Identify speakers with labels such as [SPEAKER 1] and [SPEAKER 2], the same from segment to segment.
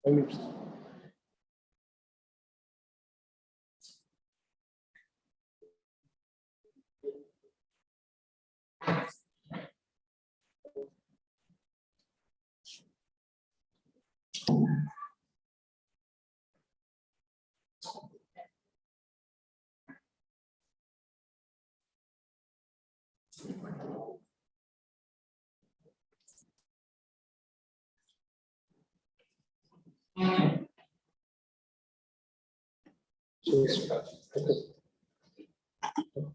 [SPEAKER 1] 5 minutes.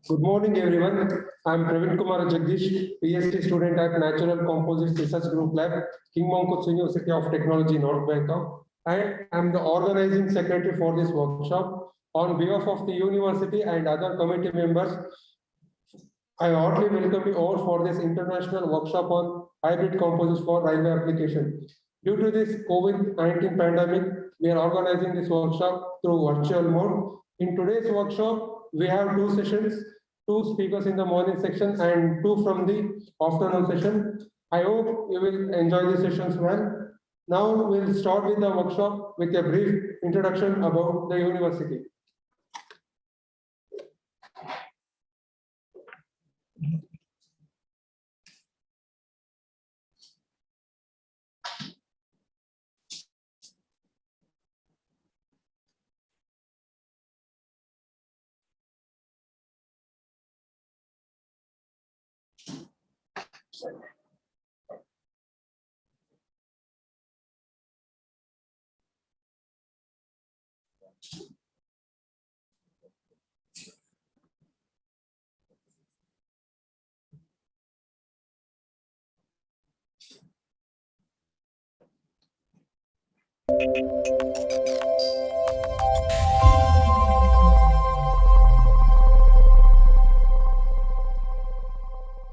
[SPEAKER 1] Good morning, everyone. I'm Praveen Kumar Jagdish, PhD student at Natural Composites Research Group Lab, King Mongkut University of Technology, North Bangkok, and I'm the organizing secretary for this workshop. On behalf of the university and other committee members, I heartily welcome you all for this international workshop on hybrid composites for railway application. Due to this COVID-19 pandemic, we are organizing this workshop through virtual mode. In today's workshop, we have two sessions, two speakers in the morning section and two from the afternoon session. I hope you will enjoy the sessions well. Now we'll start with the workshop with a brief introduction about the university.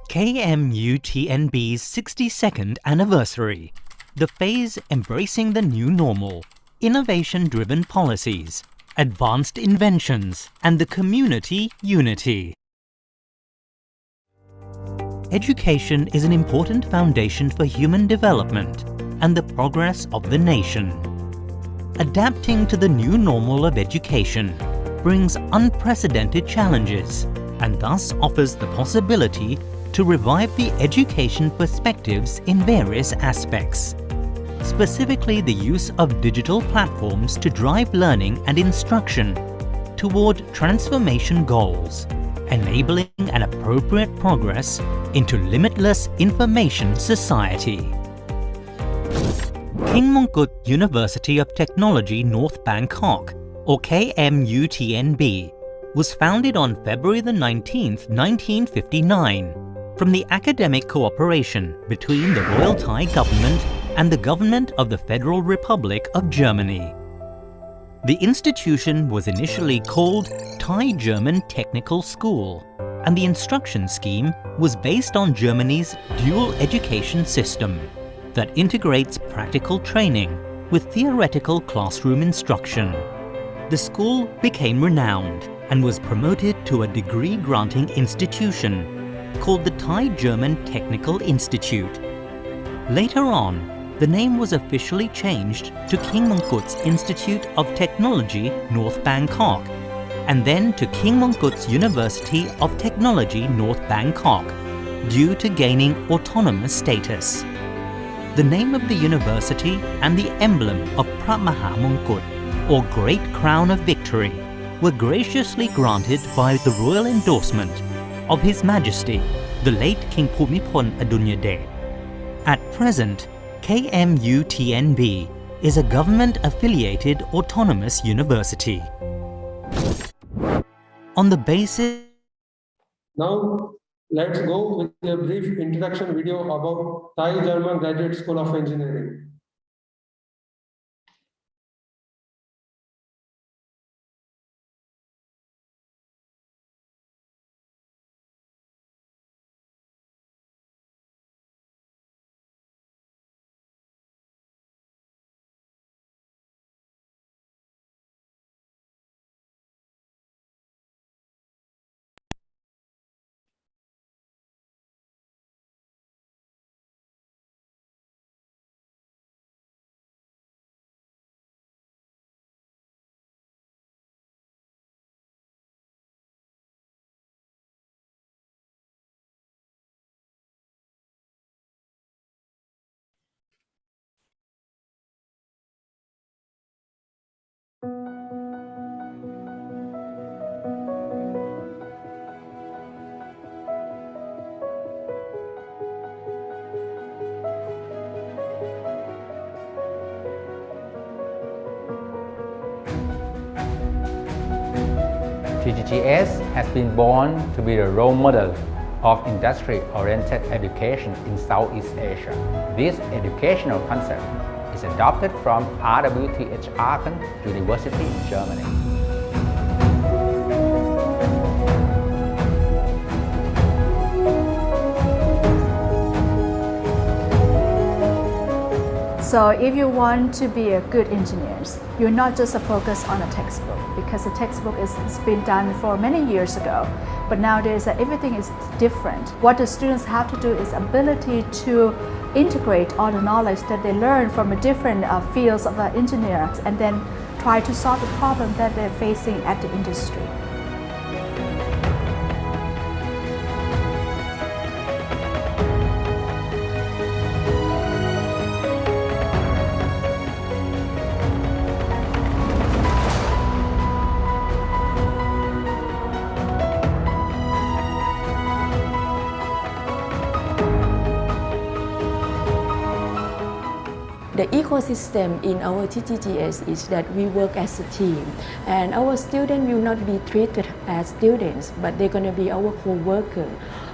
[SPEAKER 2] KMUTNB's 62nd anniversary, the phase embracing the new normal, innovation-driven policies, advanced inventions, and the community unity. Education is an important foundation for human development and the progress of the nation. Adapting to the new normal of education brings unprecedented challenges and thus offers the possibility to revive the education perspectives in various aspects, specifically the use of digital platforms to drive learning and instruction toward transformation goals, enabling an appropriate progress into limitless information society. King Mongkut University of Technology North Bangkok, or KMUTNB, was founded on February 19, 1959, from the academic cooperation between the Royal Thai government and the government of the Federal Republic of Germany. The institution was initially called Thai-German Technical School, and the instruction scheme was based on Germany's dual education system that integrates practical training with theoretical classroom instruction. The school became renowned and was promoted to a degree-granting institution called the Thai-German Technical Institute. Later on, the name was officially changed to King Mongkut's Institute of Technology, North Bangkok, and then to King Mongkut's University of Technology, North Bangkok, due to gaining autonomous status. The name of the university and the emblem of Phra Maha Mongkut, or Great Crown of Victory, were graciously granted by the royal endorsement of His Majesty, the late King Bhumibol Adulyadej. At present, KMUTNB is a government-affiliated autonomous university. On the basis...
[SPEAKER 1] Now, let's go with a brief introduction video about Thai German Graduate School of Engineering.
[SPEAKER 3] TGGS has been born to be the role model of industry-oriented education in Southeast Asia. This educational concept is adopted from RWTH Aachen University in Germany.
[SPEAKER 4] So if you want to be a good engineer, you're not just a focus on a textbook, because the textbook has been done for many years ago. But nowadays everything is different. What the students have to do is ability to integrate all the knowledge that they learn from the different fields of engineers and then try to solve the problem that they're facing at the industry.
[SPEAKER 5] The ecosystem in our TGGS is that we work as a team, and our students will not be treated as students, but they're going to be our co-worker.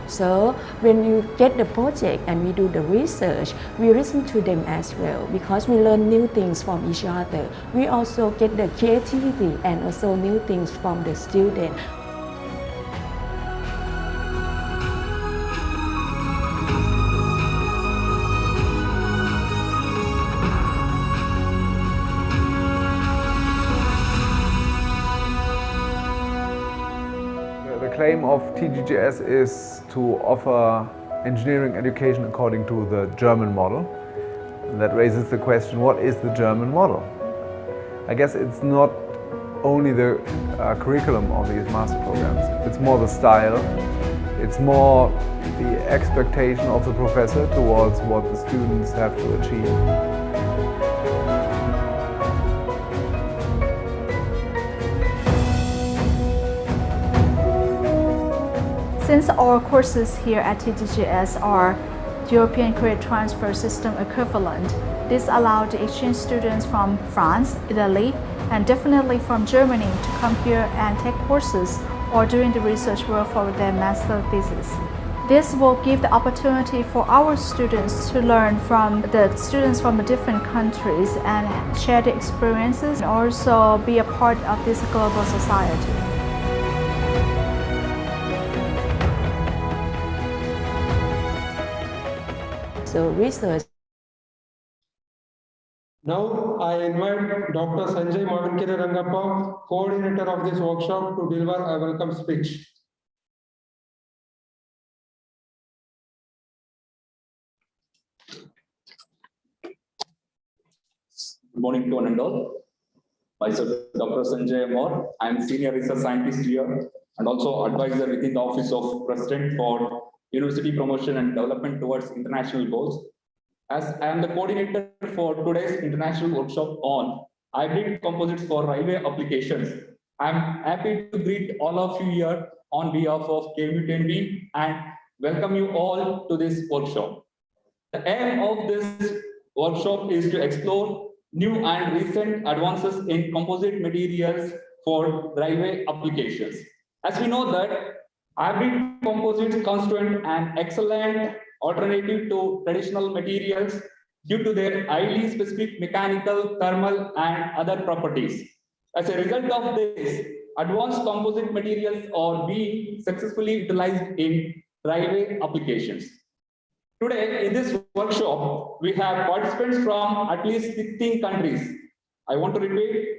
[SPEAKER 5] So when you get the project and we do the research, we listen to them as well, because we learn new things from each other. We also get the creativity and also new things from the student.
[SPEAKER 6] The claim of TGGS is to offer engineering education according to the German model. And that raises the question, what is the German model? I guess it's not only the curriculum of these master programs, it's more the style, it's more the expectation of the professor towards what the students have to achieve.
[SPEAKER 4] Since our courses here at TGGS are European Career Transfer System equivalent, this allowed the exchange students from France, Italy, and definitely from Germany to come here and take courses or doing the research work for their master thesis. This will give the opportunity for our students to learn from the students from the different countries and share the experiences and also be a part of this global society.
[SPEAKER 5] So research.
[SPEAKER 1] Now I invite Dr. Sanjay Mavankere Rangappa, coordinator of this workshop, to deliver a welcome speech.
[SPEAKER 7] Good morning to one and all. Myself, Dr. Sanjay Amor. I am Senior Research Scientist here and also advisor within the Office of President for University Promotion and Development towards international goals. As I am the coordinator for today's international workshop on hybrid composites for railway applications, I am happy to greet all of you here on behalf of KMU10B and welcome you all to this workshop. The aim of this workshop is to explore new and recent advances in composite materials for railway applications. As we know that hybrid composites constitute an excellent alternative to traditional materials due to their highly specific mechanical, thermal, and other properties. As a result of this, advanced composite materials are being successfully utilized in railway applications. Today, in this workshop, we have participants from at least 16 countries. I want to repeat,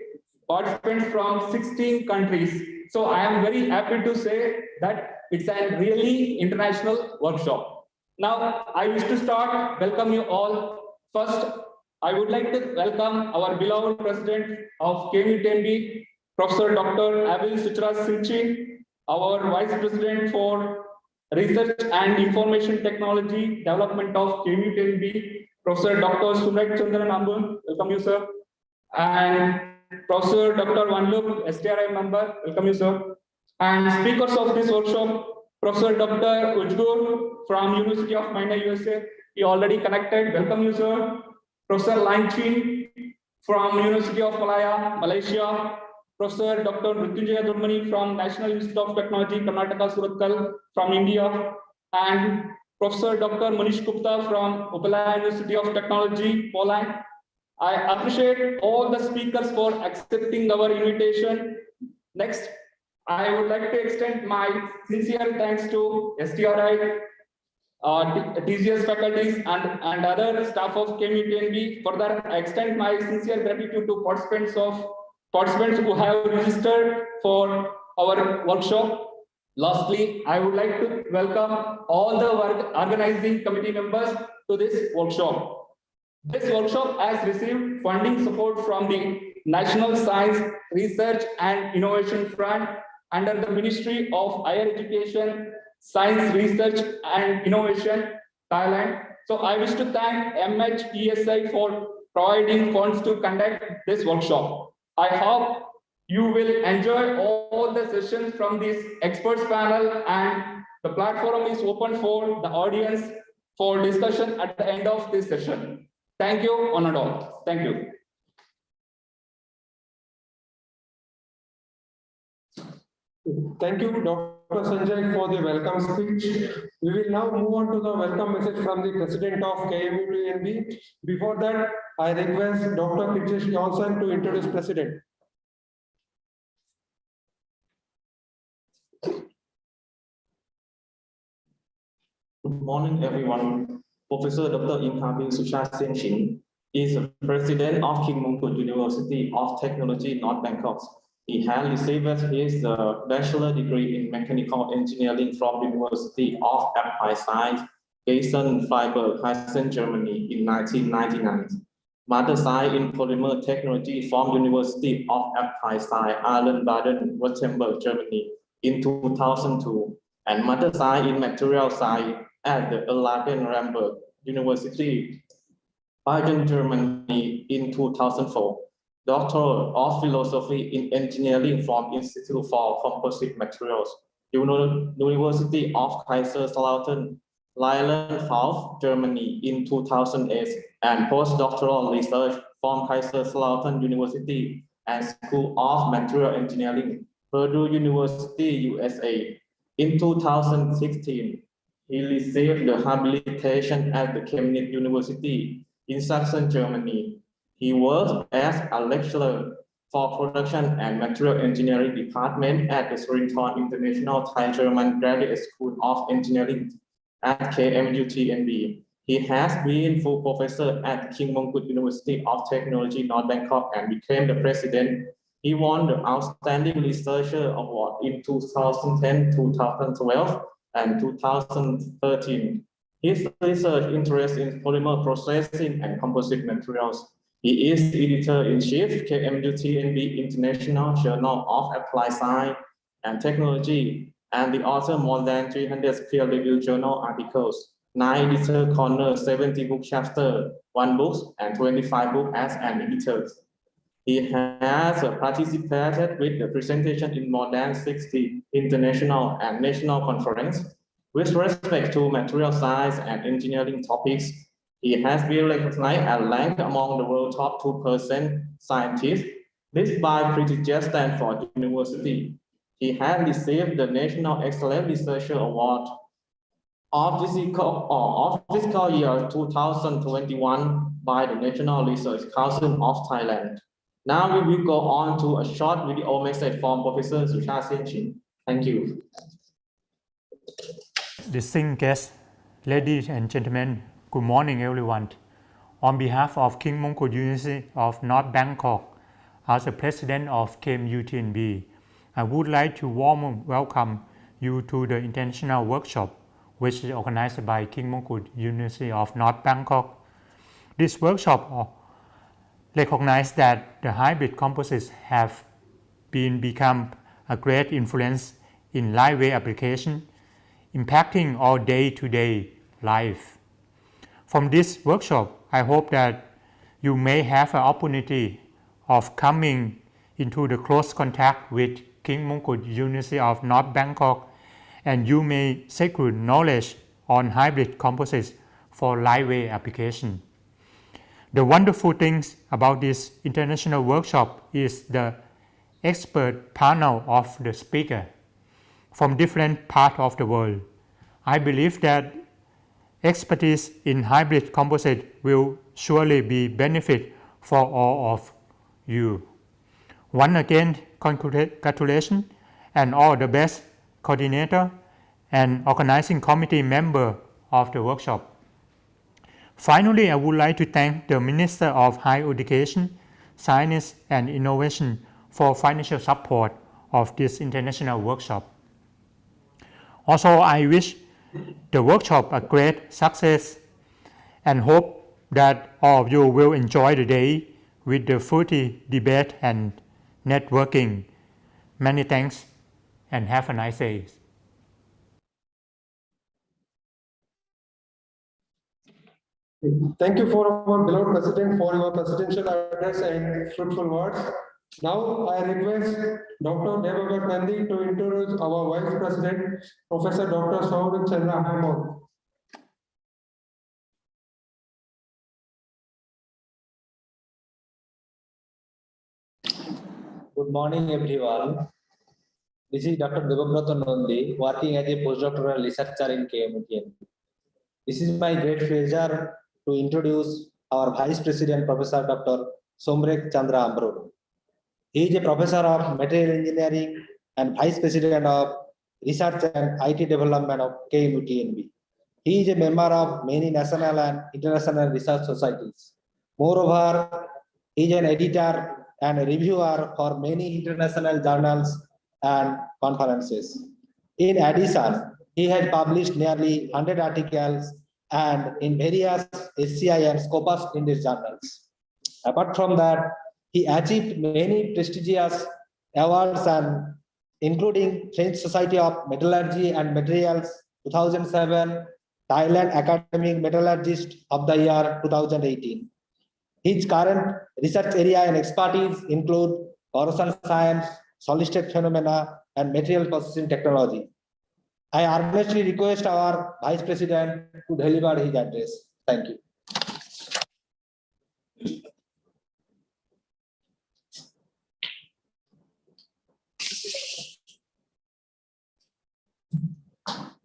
[SPEAKER 7] participants from 16 countries. So I am very happy to say that it's a really international workshop. Now, I wish to start, welcome you all. First, I would like to welcome our beloved president of KMU10B, Professor Dr. Abil Suchras Sinchi, our vice president for Research and Information Technology Development of KMU10B, Professor Dr. Sumit Chandran Ambun, welcome you, sir. And Professor Dr. Vanlup, STRI member, welcome you, sir. And speakers of this workshop, Professor Dr. Ujgur from University of Minor, USA. He already connected, welcome you, sir. Professor Lain Chin from University of Malaya, Malaysia. Professor Dr. Mrityunjaya Durmani from National Institute of Technology, Karnataka, Surathkal from India, and Professor Dr. Manish Gupta from Opela University of Technology, Poland. I appreciate all the speakers for accepting our invitation. Next, I would like to extend my sincere thanks to STRI, TGS faculties and other staff of KMUTNB. Further, I extend my sincere gratitude to participants who have registered for our workshop. Lastly, I would like to welcome all the organizing committee members to this workshop. This workshop has received funding support from the National Science, Research and Innovation Fund under the Ministry of Higher Education, Science, Research and Innovation, Thailand. So I wish to thank MHESI for providing funds to conduct this workshop. I hope you will enjoy all the sessions from this experts panel, and the platform is open for the audience for discussion at the end of this session. Thank you, one and all. Thank you.
[SPEAKER 1] Thank you, Dr. Sanjay, for the welcome speech. We will now move on to the welcome message from the President of KMUTNB. Before that, I request Dr. Kirjesh Johnson to introduce President.
[SPEAKER 8] Good morning, everyone. Professor Dr. Imhabing Suchasien Chin is the president of King Mongkut University of Technology, North Bangkok. He has received his bachelor degree in mechanical engineering from University of Applied Science, Gießen-Freiburg, Hessen, Germany in 1999. Master Science in Polymer Technology from University of Applied Science, Baden-Württemberg, Germany in 2002. And Master Science in Material Science at the Erlangen-Nuremberg University, Bayern, Germany in 2004. Doctor of Philosophy in Engineering from Institute for Composite Materials, University of Kaiserslautern, Rheinland-Pfalz, Germany in 2008, and postdoctoral research from Kaiserslautern University and School of Material Engineering, Purdue University, USA. In 2016, he received the habilitation at the Chemnitz University in Sachsen, Germany. He worked as a lecturer for Production and Material Engineering Department at the Sorinton International Thai-German Graduate School of Engineering at KMUTNB. He has been full professor at King Mongkut University of Technology, North Bangkok, and became the president. He won the Outstanding Researcher Award in 2010, 2012, and 2013. His research interests in polymer processing and composite materials. He is editor-in-chief, KMUTNB International Journal of Applied Science and Technology, and the author more than 300 peer-reviewed journal articles, 9 editor corner, 70 book chapter, 1 book, and 25 books as an editor. He has participated with the presentation in more than 60 international and national conferences with respect to material science and engineering topics. He has been recognized and ranked among the world's top 2% scientists. This by prestigious Stanford University. He has received the National Excellent Researcher Award of fiscal year 2021 by the National Research Council of Thailand. Now we will go on to a short video message from Professor Suchasien Chin. Thank you.
[SPEAKER 9] Distinguished guests, ladies and gentlemen, good morning everyone. On behalf of King Mongkut University of North Bangkok, as the president of KMUTNB, I would like to warmly welcome you to the international workshop, which is organized by King Mongkut University of North Bangkok. This workshop recognizes that the hybrid composites have become a great influence in lightweight application, impacting our day-to-day life. From this workshop, I hope that you may have an opportunity of coming into the close contact with King Mongkut University of North Bangkok, and you may secure knowledge on hybrid composites for lightweight application. The wonderful things about this international workshop is the expert panel of the speaker from different parts of the world. I believe that expertise in hybrid composite will surely be benefit for all of you. Once again, congratulations and all the best coordinator and organizing committee member of the workshop. Finally, I would like to thank the Minister of Higher Education, Science and Innovation for financial support of this international workshop. Also, I wish the workshop a great success and hope that all of you will enjoy the day with the fruity debate and networking. Many thanks and have a nice day.
[SPEAKER 1] Thank you for our beloved President for your presidential address and fruitful words. Now I request Dr. Devagar Nandi to introduce our Vice President, Professor Dr. Soumya Chandra Hemant.
[SPEAKER 10] Good morning, everyone. This is Dr. Devabrata Nandi, working as a postdoctoral researcher in KMUTN. This is my great pleasure to introduce our Vice President, Professor Dr. Soumya Chandra Hemant. He is a professor of material engineering and Vice President of Research and IT Development of KMUTNB. He is a member of many national and international research societies. Moreover, he is an editor and a reviewer for many international journals and conferences. In addition, he has published nearly 100 articles and in various SCI and Scopus Index journals. Apart from that, he achieved many prestigious awards and including French Society of Metallurgy and Materials 2007, Thailand Academic Metallurgist of the Year 2018. His current research area and expertise include corrosion science, solid state phenomena, and material processing technology. I earnestly request our Vice President to deliver his address. Thank you.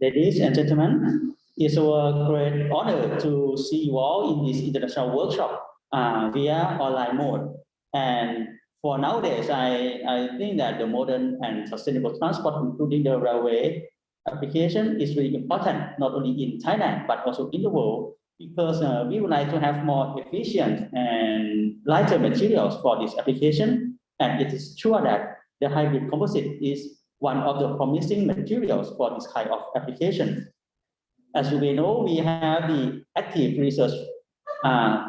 [SPEAKER 11] Ladies and gentlemen, it's a great honor to see you all in this international workshop via online mode. And for nowadays, I think that the modern and sustainable transport, including the railway application, is really important, not only in Thailand, but also in the world, because we would like to have more efficient and lighter materials for this application. And it is sure that the hybrid composite is one of the promising materials for this kind of application. As you may know, we have the active research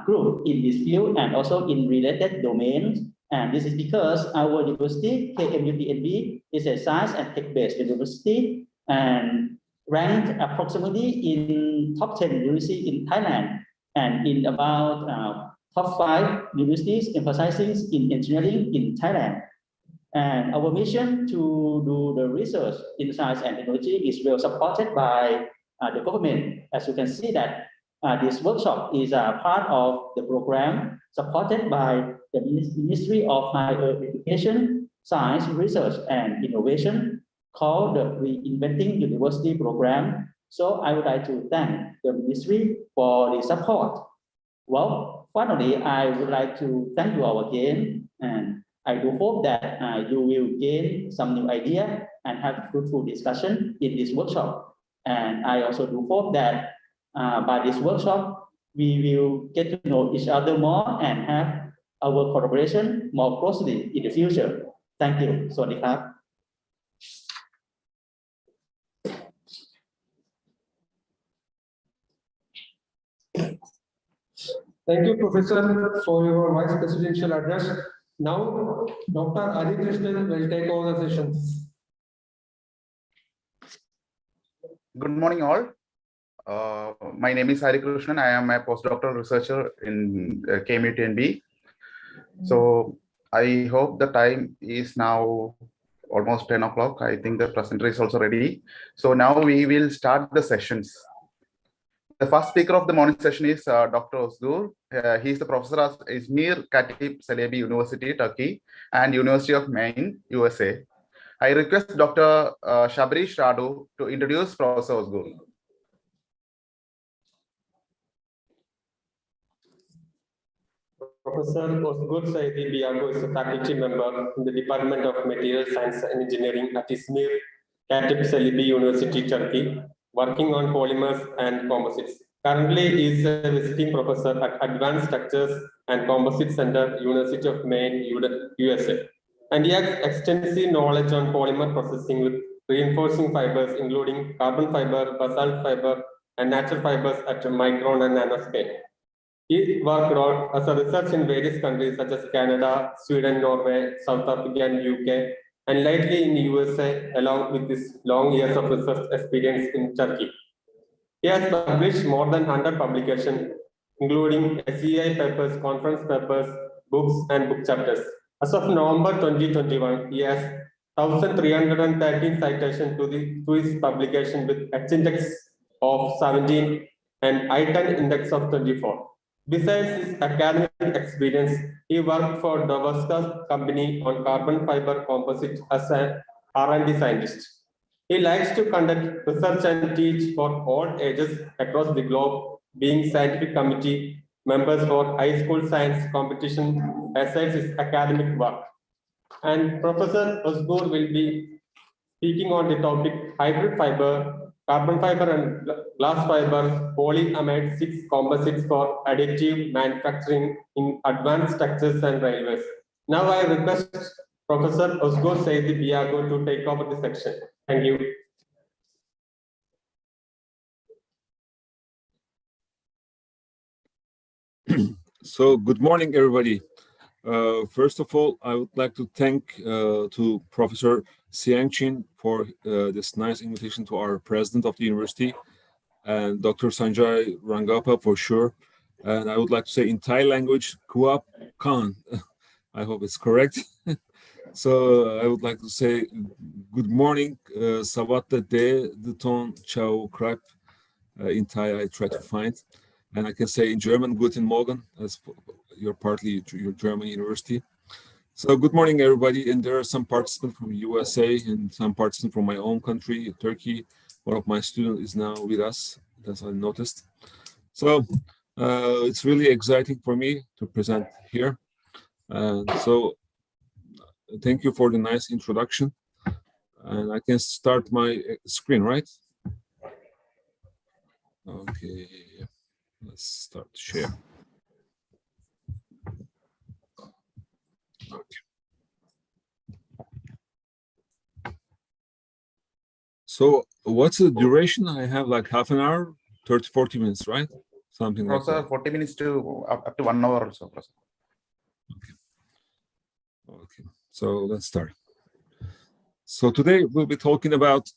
[SPEAKER 11] group in this field and also in related domains. And this is because our university, KMUTNB, is a science and tech-based university and ranked approximately in top 10 universities in Thailand and in about top 5 universities emphasizing in engineering in Thailand. And our mission to do the research in science and technology is well supported by the government. As you can see that this workshop is a part of the program supported by the Ministry of Higher Education, Science, Research and Innovation called the Reinventing University Program. So I would like to thank the ministry for the support. Well, finally, I would like to thank you all again, and I do hope that you will gain some new idea and have fruitful discussion in this workshop. And I also do hope that by this workshop, we will get to know each other more and have our collaboration more closely in the future. Thank you. Sawasdee krap.
[SPEAKER 1] Thank you, Professor, for your Vice Presidential address. Now, Dr. Adi Krishnan will take over the sessions.
[SPEAKER 12] Good morning, all. My name is Hari Krishnan. I am a postdoctoral researcher in KMUTNB. So I hope the time is now almost 10 o'clock. I think the presenter is also ready. So now we will start the sessions. the first speaker of the morning session is Dr. Özgur. He is the professor at İzmir Katip Çelebi University, Turkey, and University of Maine, USA. I request Dr. Shabrish Radu to introduce Professor Özgur.
[SPEAKER 1] Professor Özgur Saidi Biago is a faculty member in the Department of Material Science and Engineering at İzmir Katip Çelebi University, Turkey, working on polymers and composites. Currently, he is a visiting professor at Advanced Structures and Composites Center, University of Maine, USA. And he has extensive knowledge on polymer processing with reinforcing fibers, including carbon fiber, basalt fiber, and natural fibers at micron and nanoscale. He worked as a research in various countries such as Canada, Sweden, Norway, South Africa, and UK, and lately in the USA, along with his long years of research experience in Turkey. He has published more than 100 publications, including SEI papers, conference papers, books, and book chapters. As of November 2021, he has 1,313 citations to his publication with H-index of 17 and I-10 index of 24. Besides his academic experience, he worked for Damascus company on carbon fiber composite as an R&D scientist. He likes to conduct research and teach for all ages across the globe, being scientific committee members for high school science competition besides his academic work. And Professor Özgur will be speaking on the topic hybrid fiber, carbon fiber and glass fiber, polyamide 6 composites for additive manufacturing in advanced structures and railways. Now I request Professor Özgur Saidi Biago to take over the section. Thank you.
[SPEAKER 13] So good morning, everybody. First of all, I would like to thank to Professor Siang-Chin for this nice invitation to our president of the university, and Dr. Sanjay Rangappa for sure. And I would like to say in Thai language, Kuap Khan. I hope it's correct. So I would like to say good morning, Savatta De Duton Chao Krap. In Thai, I try to find. And I can say in German, Guten Morgen, as you're partly your German university. So good morning, everybody. And there are some participants from USA and some participants from my own country, Turkey. One of my students is now with us, as I noticed. So it's really exciting for me to present here. So thank you for the nice introduction. And I can start my screen, right? Okay, let's start to share. Okay. So what's the duration? I have like half an hour, 30, 40 minutes, right? Something like that.
[SPEAKER 12] 40 minutes to up to 1 hour or so.
[SPEAKER 13] Okay. Okay, so let's start. So today we'll be talking about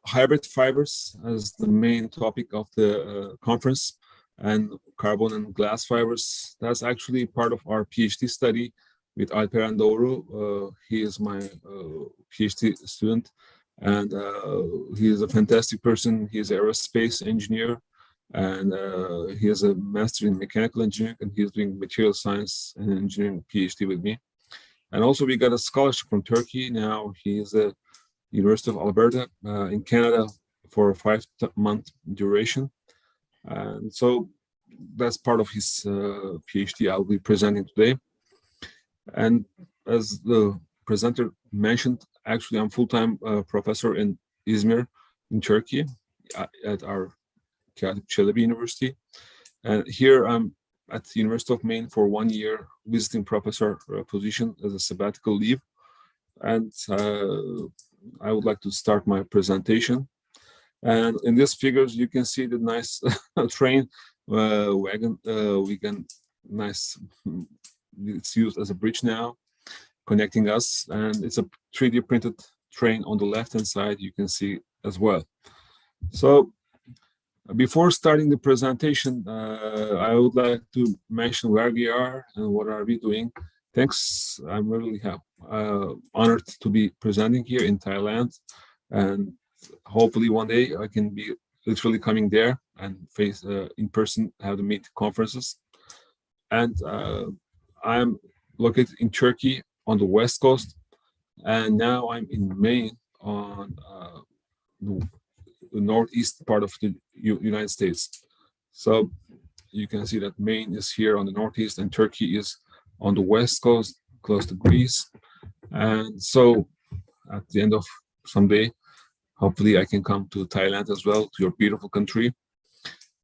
[SPEAKER 13] hybrid fibers as the main topic of the conference, and carbon and glass fibers. That's actually part of our PhD study with Alperen Doğru. He is my PhD student, and he is a fantastic person. He is an aerospace engineer, and he has a master in mechanical engineering, and he's doing material science and engineering PhD with me. And also we got a scholarship from Turkey. Now he is at University of Alberta in Canada for a 5-month duration. And so that's part of his PhD I'll be presenting today. And as the presenter mentioned, actually I'm full-time professor in İzmir in Turkey at our Katip Çelebi University. And here I'm at the University of Maine for 1 year visiting professor position as a sabbatical leave. And I would like to start my presentation. And in these figures, you can see the nice train wagon. Nice, it's used as a bridge now, connecting us. And it's a 3D printed train on the left-hand side, you can see as well. So before starting the presentation, I would like to mention where we are and what are we doing. Thanks, I'm really honored to be presenting here in Thailand, and hopefully one day I can be literally coming there and face in person, have to meet conferences. And I'm located in Turkey on the west coast, and now I'm in Maine on the northeast part of the United States. So you can see that Maine is here on the northeast and Turkey is on the west coast, close to Greece. And so at the end of someday, hopefully I can come to Thailand as well, to your beautiful country.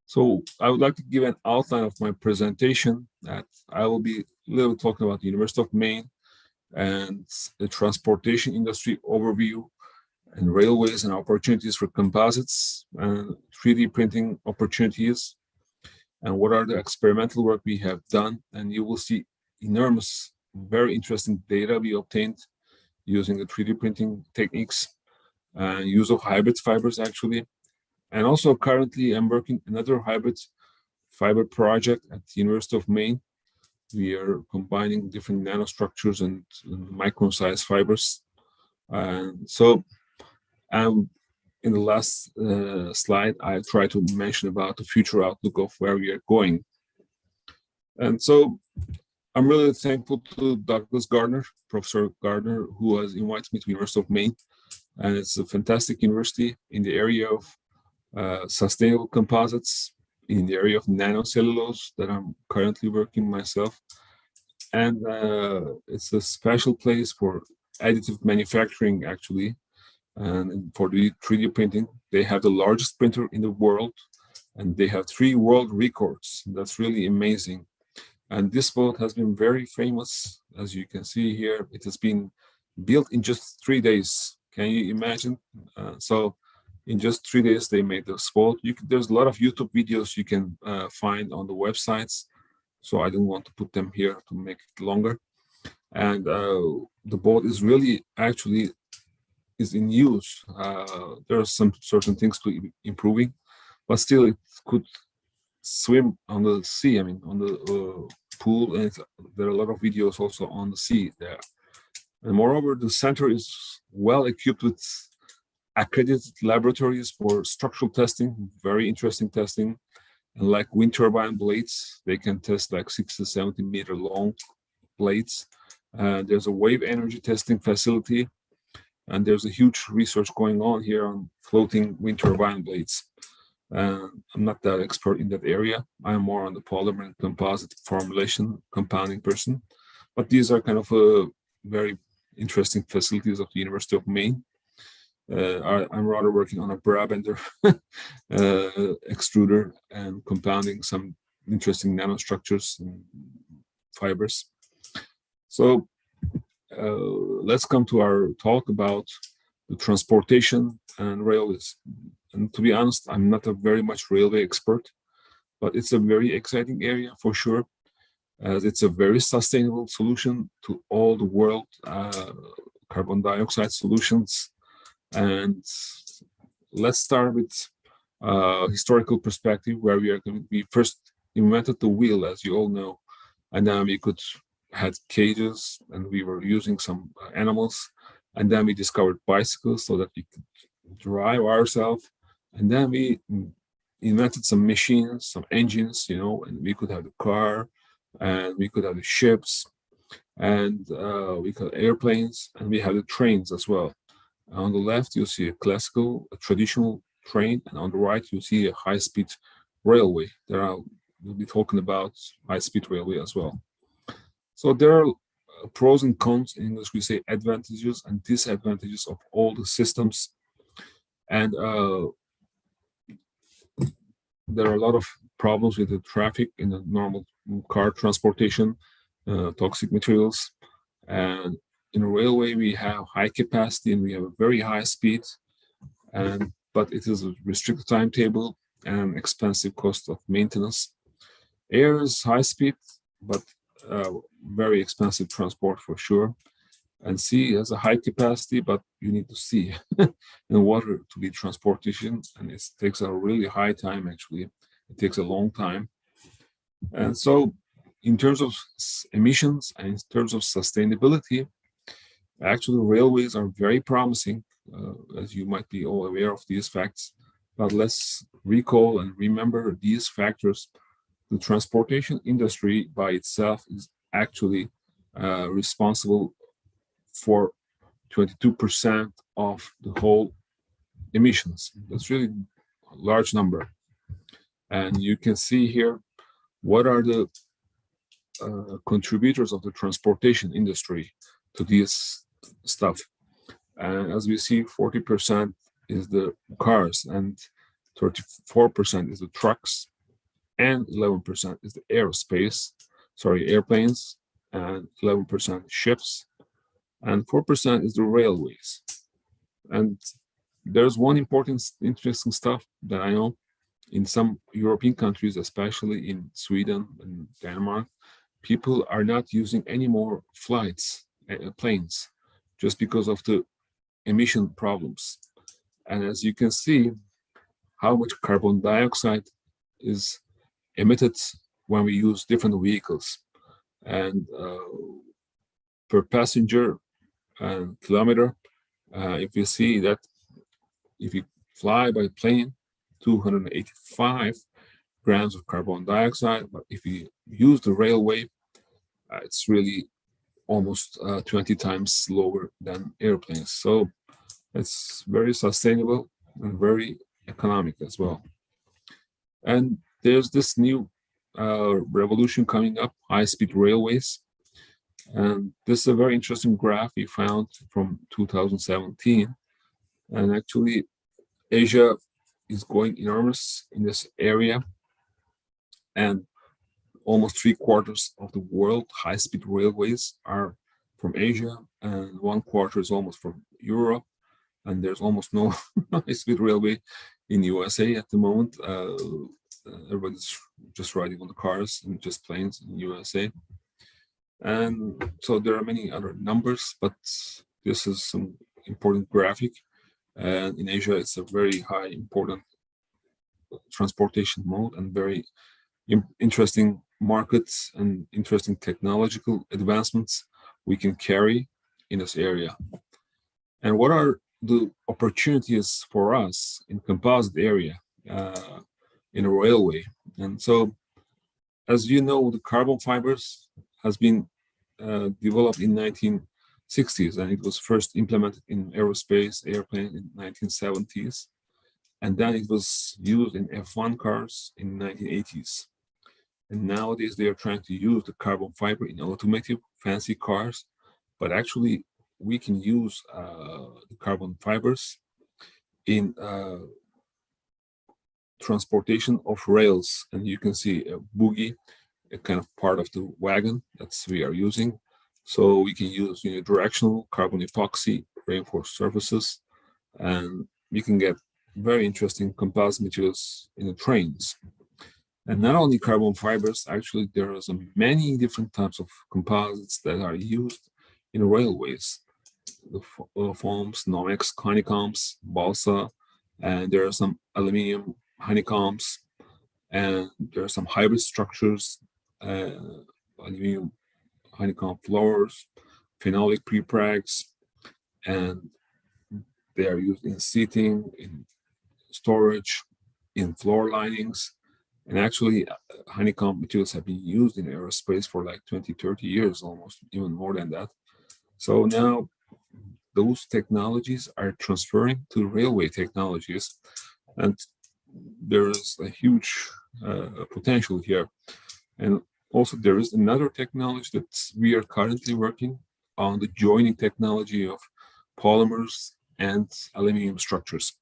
[SPEAKER 13] So I would like to give an outline of my presentation. That I will be a little talking about the University of Maine and the transportation industry overview and railways and opportunities for composites and 3D printing opportunities, and what are the experimental work we have done. And you will see enormous, very interesting data we obtained using the 3D printing techniques and use of hybrid fibers actually. And also currently I'm working another hybrid fiber project at the University of Maine. We are combining different nanostructures and micron-sized fibers. And so in the last slide, I try to mention about the future outlook of where we are going. And so I'm really thankful to Douglas Gardner, Professor Gardner, who has invited me to the University of Maine. And it's a fantastic university in the area of sustainable composites, in the area of nanocellulose that I'm currently working myself. And it's a special place for additive manufacturing, actually. And for the 3D printing, they have the largest printer in the world, and they have 3 world records. That's really amazing. And this boat has been very famous, as you can see here. It has been built in just 3 days. Can you imagine? So in just 3 days, they made this boat. There's a lot of YouTube videos you can find on the websites. So I don't want to put them here to make it longer. And the boat is really actually is in use. There are some certain things to improving, but still it could swim on the sea. I mean, on the pool, and there are a lot of videos also on the sea there. And moreover, the center is well equipped with accredited laboratories for structural testing, very interesting testing. And like wind turbine blades, they can test like 60 to 70 meter long blades. There's a wave energy testing facility, and there's a huge research going on here on floating wind turbine blades. I'm not that expert in that area. I'm more on the polymer and composite formulation, compounding person. But these are kind of very interesting facilities of the University of Maine. I'm rather working on a Brabender extruder and compounding some interesting nanostructures and fibers. So let's come to our talk about the transportation and railways. And to be honest, I'm not a very much railway expert, but it's a very exciting area for sure, as it's a very sustainable solution to all the world carbon dioxide solutions. And let's start with historical perspective, where we first invented the wheel, as you all know, and then we had cages and we were using some animals, and then we discovered bicycles so that we could drive ourselves, and then we invented some machines, some engines, and we could have the car, and we could have the ships, and we could have airplanes, and we have the trains as well. On the left, you see a traditional train, and on the right, you see a high-speed railway. We'll be talking about high-speed railway as well. So there are pros and cons. In English, we say advantages and disadvantages of all the systems. And there are a lot of problems with the traffic in the normal car transportation, toxic materials. And in a railway, we have high capacity and we have a very high speed, but it is a restricted timetable and expensive cost of maintenance. Air is high speed, but very expensive transport for sure. And sea has a high capacity, but you need to sea and water to be transportation, and it takes a really high time actually. It takes a long time. And so in terms of emissions and in terms of sustainability, actually railways are very promising, as you might be all aware of these facts. but let's recall and remember these factors. The transportation industry by itself is actually responsible for 22% of the whole emissions. That's really a large number. And you can see here what are the contributors of the transportation industry to this stuff. And as we see, 40% is the cars and 34% is the trucks and 11% is the airplanes, and 11% ships, and 4% is the railways. And there's one interesting stuff that I know in some European countries, especially in Sweden and Denmark, people are not using any more planes, just because of the emission problems. And as you can see, how much carbon dioxide is emitted when we use different vehicles. And per passenger and kilometer, if you see that if you fly by plane, 285 grams of carbon dioxide, but if you use the railway, it's really almost 20 times lower than airplanes. So it's very sustainable and very economic as well. And there's this new revolution coming up, high-speed railways. And this is a very interesting graph we found from 2017. And actually, Asia is going enormous in this area. And almost 3/4 of the world high-speed railways are from Asia, and 1/4 is almost from Europe. And there's almost no high-speed railway in USA at the moment. Everybody's just riding on the cars and just planes in USA. And so there are many other numbers, but this is some important graphic. And in Asia, it's a very high important transportation mode and very interesting markets and interesting technological advancements we can carry in this area. And what are the opportunities for us in composite area in a railway? And so, as you know, the carbon fibers has been developed in 1960s, and it was first implemented in aerospace airplane in 1970s, and then it was used in F1 cars in 1980s. And nowadays they are trying to use the carbon fiber in automotive fancy cars, but actually we can use the carbon fibers in transportation of rails. And you can see a bogie, a kind of part of the wagon that's we are using. So we can use unidirectional carbon epoxy reinforced surfaces, and you can get very interesting composite materials in the trains. And not only carbon fibers, actually there are so many different types of composites that are used in railways. The foams, Nomex honeycombs, balsa, and there are some aluminum honeycombs, and there are some hybrid structures, aluminum honeycomb floors, phenolic prepregs, and they are used in seating, in storage, in floor linings. And actually, honeycomb materials have been used in aerospace for like 20, 30 years, almost even more than that. So now those technologies are transferring to railway technologies, and there is a huge potential here. And also there is another technology that we are currently working on, the joining technology of polymers and aluminum structures.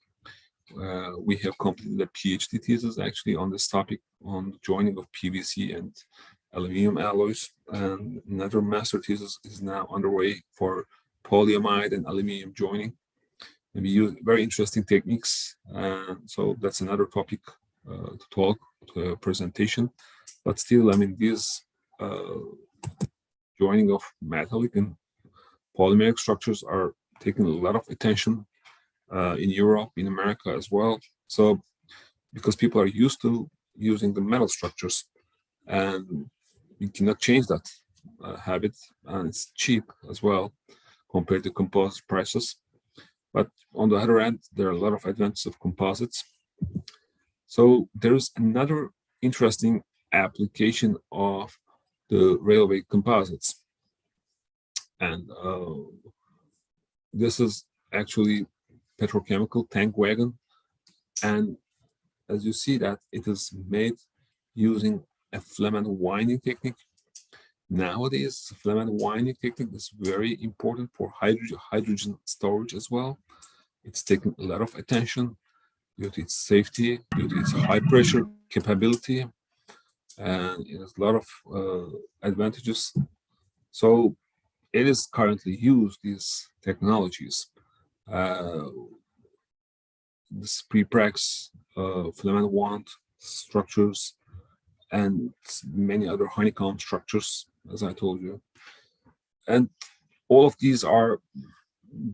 [SPEAKER 13] We have completed a PhD thesis actually on this topic, on the joining of PVC and aluminum alloys, and another master thesis is now underway for polyamide and aluminum joining. And we use very interesting techniques. So that's another topic to talk, to presentation. But still, I mean, this joining of metallic and polymeric structures are taking a lot of attention in Europe, in America as well. So because people are used to using the metal structures, and we cannot change that habit, and it's cheap as well compared to composite prices. But on the other hand, there are a lot of advantages of composites. So there's another interesting application of the railway composites. And this is actually petrochemical tank wagon. And as you see that it is made using a filament winding technique. Nowadays, filament winding technique is very important for hydrogen storage as well. It's taken a lot of attention due to its safety, due to its high pressure capability, and it has a lot of advantages. So it is currently used, these technologies. This prepregs, filament wand structures, and many other honeycomb structures, as I told you. And all of these are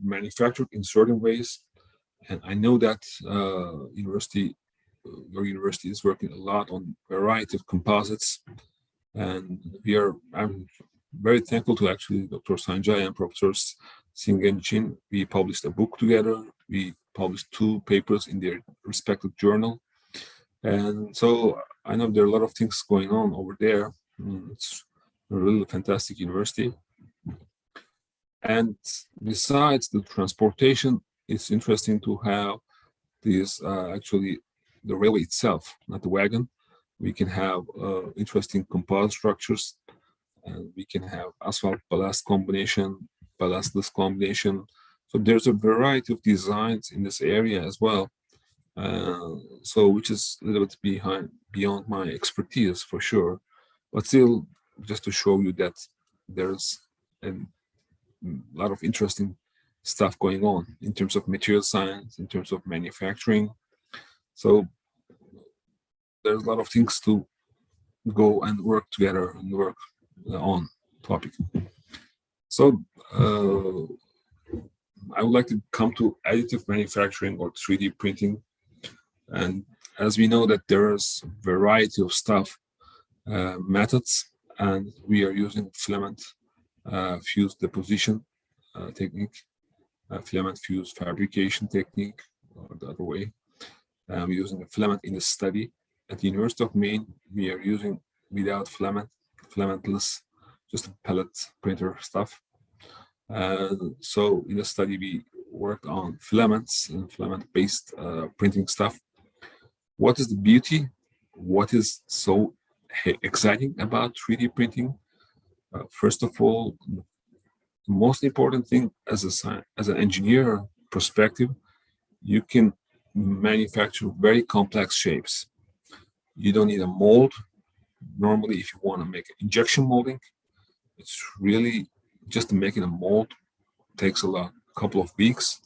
[SPEAKER 13] manufactured in certain ways. And I know that your university is working a lot on a variety of composites. And I'm very thankful to actually Dr. Sanjay and Professor Singen Chin. We published a book together. We published 2 papers in their respective journal. And so I know there are a lot of things going on over there. It's a really fantastic university. And besides the transportation, it's interesting to have this actually the railway itself, not the wagon. We can have interesting composite structures, and we can have asphalt ballast combination, ballastless combination. So there's a variety of designs in this area as well. So which is a little bit beyond my expertise for sure, but still just to show you that there's a lot of interesting stuff going on in terms of material science, in terms of manufacturing. So there's a lot of things to go and work together and work on topic. So I would like to come to additive manufacturing or 3D printing. And as we know that there's a variety of stuff, methods, and we are using filament fused deposition technique, filament fused fabrication technique, or the other way. We're using a filament in the study. At the University of Maine, we are using without filament, filamentless, just a pellet printer stuff. So in the study, we work on filaments and filament-based printing stuff. What is the beauty? What is so exciting about 3D printing? First of all, the most important thing as an engineer perspective, you can manufacture very complex shapes. You don't need a mold. Normally, if you want to make injection molding, it's really just making a mold takes a couple of weeks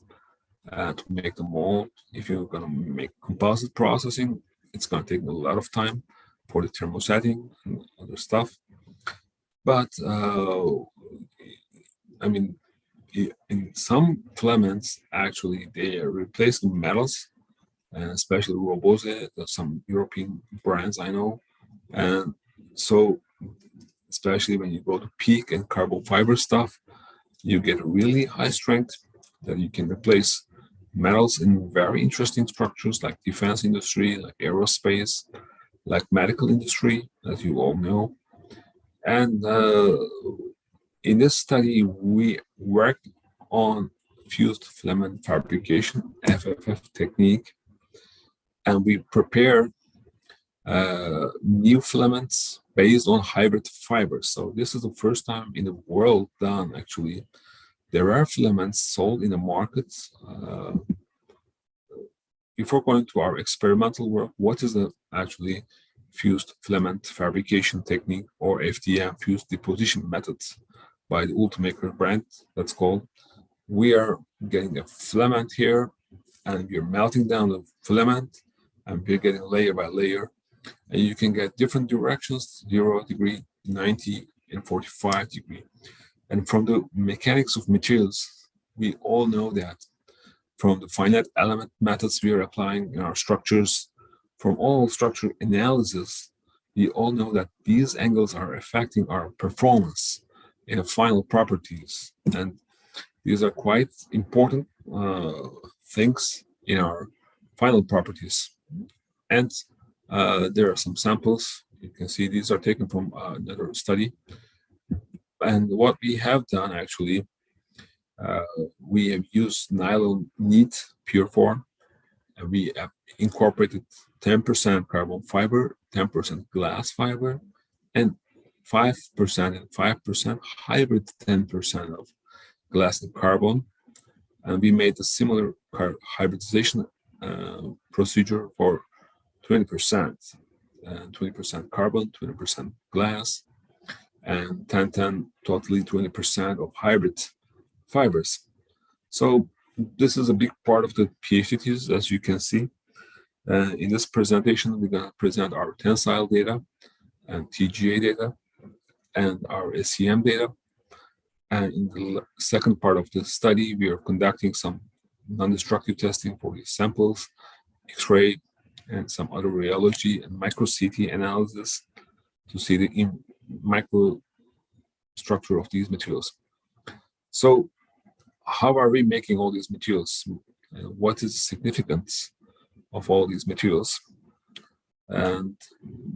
[SPEAKER 13] to make the mold. If you're going to make composite processing, it's going to take a lot of time for the thermosetting and other stuff. But I mean, in some filaments, actually, they replace the metals, and especially Robose, some European brands I know. And so, especially when you go to PEEK and carbon fiber stuff, you get really high strength that you can replace metals in very interesting structures like defense industry, like aerospace, like medical industry, as you all know. And in this study, we worked on fused filament fabrication, FFF technique, and we prepared new filaments based on hybrid fibers. So this is the first time in the world done, actually. There are filaments sold in the market. Before going to our experimental work, what is the actually fused filament fabrication technique, or FDM, fused deposition methods by the Ultimaker brand, that's called. We are getting a filament here, and we're melting down the filament, and we're getting layer by layer. And you can get different directions, 0 degree, 90, and 45 degree. And from the mechanics of materials, we all know that from the finite element methods we are applying in our structures, from all structure analysis, we all know that these angles are affecting our performance in final properties. And these are quite important things in our final properties. And there are some samples. You can see these are taken from another study. And what we have done actually, we have used nylon neat pure form, and we have incorporated 10% carbon fiber, 10% glass fiber, and 5% and 5% hybrid 10% of glass and carbon. And we made a similar hybridization procedure for 20%, 20% carbon, 20% glass, and 10-10, totally 20% of hybrid fibers. So this is a big part of the PhD thesis, as you can see. In this presentation, we're going to present our tensile data and TGA data and our SEM data. And in the second part of the study, we are conducting some non-destructive testing for these samples, X-ray, and some other rheology and micro-CT analysis to see the micro structure of these materials. So how are we making all these materials? What is the significance of all these materials? And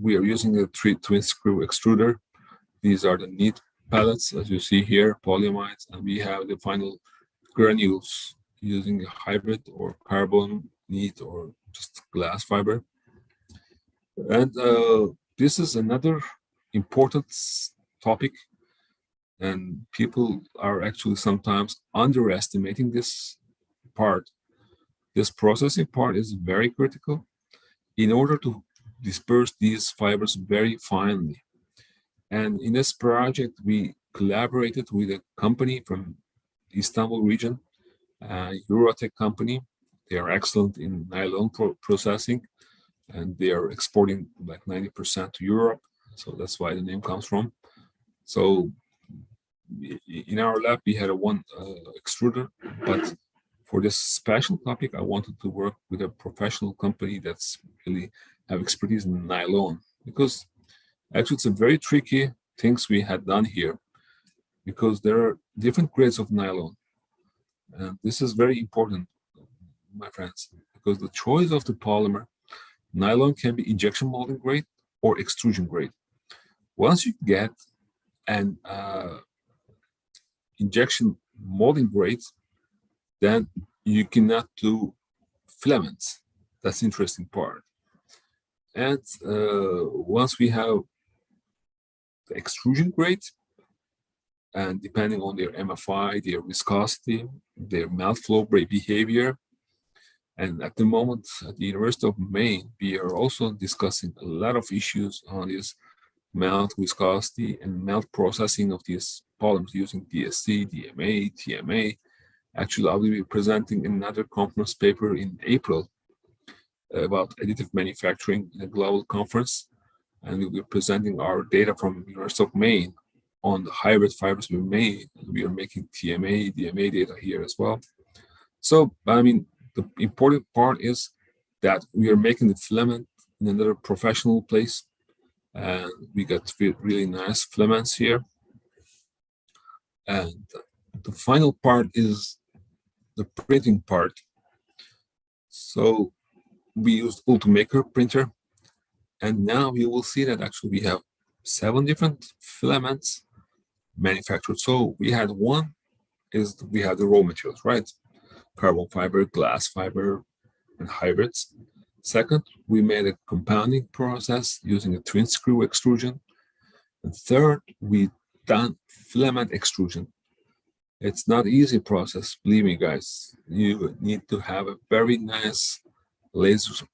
[SPEAKER 13] we are using a twin screw extruder. These are the neat pellets, as you see here, polyamides, and we have the final granules using a hybrid or carbon, neat, or just glass fiber. And this is another important topic, and people are actually sometimes underestimating this part. This processing part is very critical in order to disperse these fibers very finely. And in this project, we collaborated with a company from Istanbul region, Eurotech company. They are excellent in nylon processing, and they are exporting like 90% to Europe. So that's why the name comes from. So in our lab, we had one extruder, but for this special topic, I wanted to work with a professional company that's really have expertise in nylon, because actually it's a very tricky things we had done here, because there are different grades of nylon. And this is very important, my friends, because the choice of the polymer, nylon can be injection molding grade or extrusion grade. Once you get an injection molding grade, then you cannot do filaments. That's the interesting part. And once we have the extrusion grade, and depending on their MFI, their viscosity, their melt flow behavior, and at the moment at the University of Maine, we are also discussing a lot of issues on this melt viscosity and melt processing of these polymers using DSC, DMA, TMA. Actually, I will be presenting another conference paper in April about additive manufacturing in a global conference, and we'll be presenting our data from University of Maine on the hybrid fibers we made. We are making TMA, DMA data here as well. So, I mean, the important part is that we are making the filament in another professional place, and we got really nice filaments here. And the final part is the printing part. So we used Ultimaker printer, and now you will see that actually we have 7 different filaments manufactured. So we had one is we have the raw materials, right? Carbon fiber, glass fiber, and hybrids. Second, we made a compounding process using a twin screw extrusion. And third, we done filament extrusion. It's not easy process, believe me, guys. You need to have a very nice laser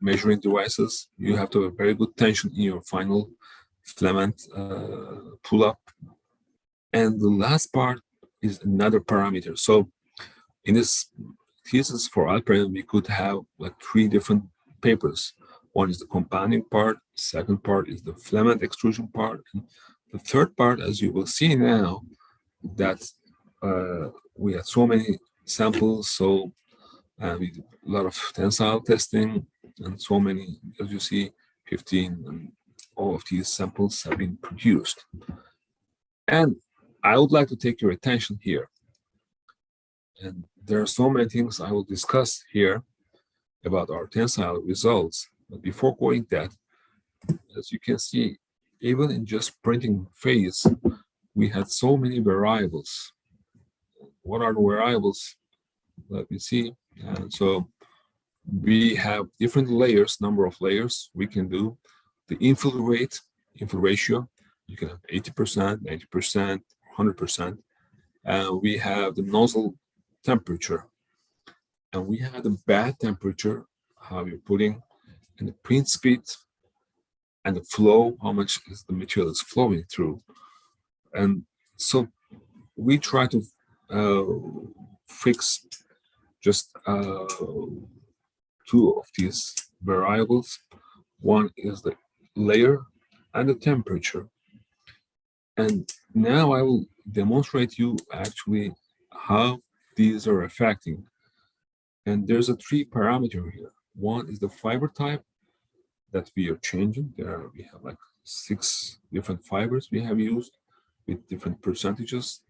[SPEAKER 13] measuring devices. You have to have a very good tension in your final filament pull-up. And the last part is another parameter. So in this thesis for Alperen, we could have like 3 different papers. One is the compounding part, second part is the filament extrusion part, and the third part, as you will see now, that we had so many samples, so we did a lot of tensile testing, and so many, as you see, 15, and all of these samples have been produced. And I would like to take your attention here. And there are so many things I will discuss here about our tensile results. But before going that, as you can see, even in just printing phase, we had so many variables. What are the variables? Let me see. And so we have different layers, number of layers we can do. The infill rate, infill ratio, you can have 80%, 90%, 100%. And we have the nozzle temperature. And we have the bed temperature, how you're putting, and the print speed, and the flow, how much is the material is flowing through. And so we try to fix just two of these variables. One is the layer and the temperature. And now I will demonstrate you actually how these are affecting. And there's a 3 parameter here. One is the fiber type that we are changing. There we have like 6 different fibers we have used with different percentages.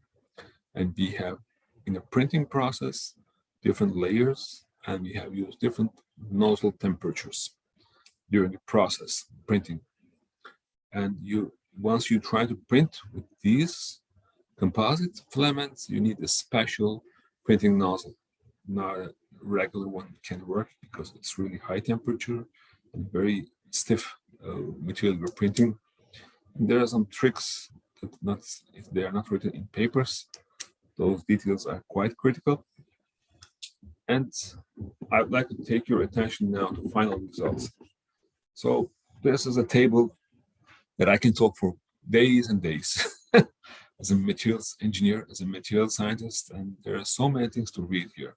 [SPEAKER 13] And we have in the printing process different layers, and we have used different nozzle temperatures during the process printing. And once you try to print with these composite filaments, you need a special printing nozzle. Not a regular one can work because it's really high temperature and very stiff material you're printing. And there are some tricks that if they are not written in papers, those details are quite critical. And I would like to take your attention now to final results. So this is a table that I can talk for days and days as a materials engineer, as a material scientist, and there are so many things to read here.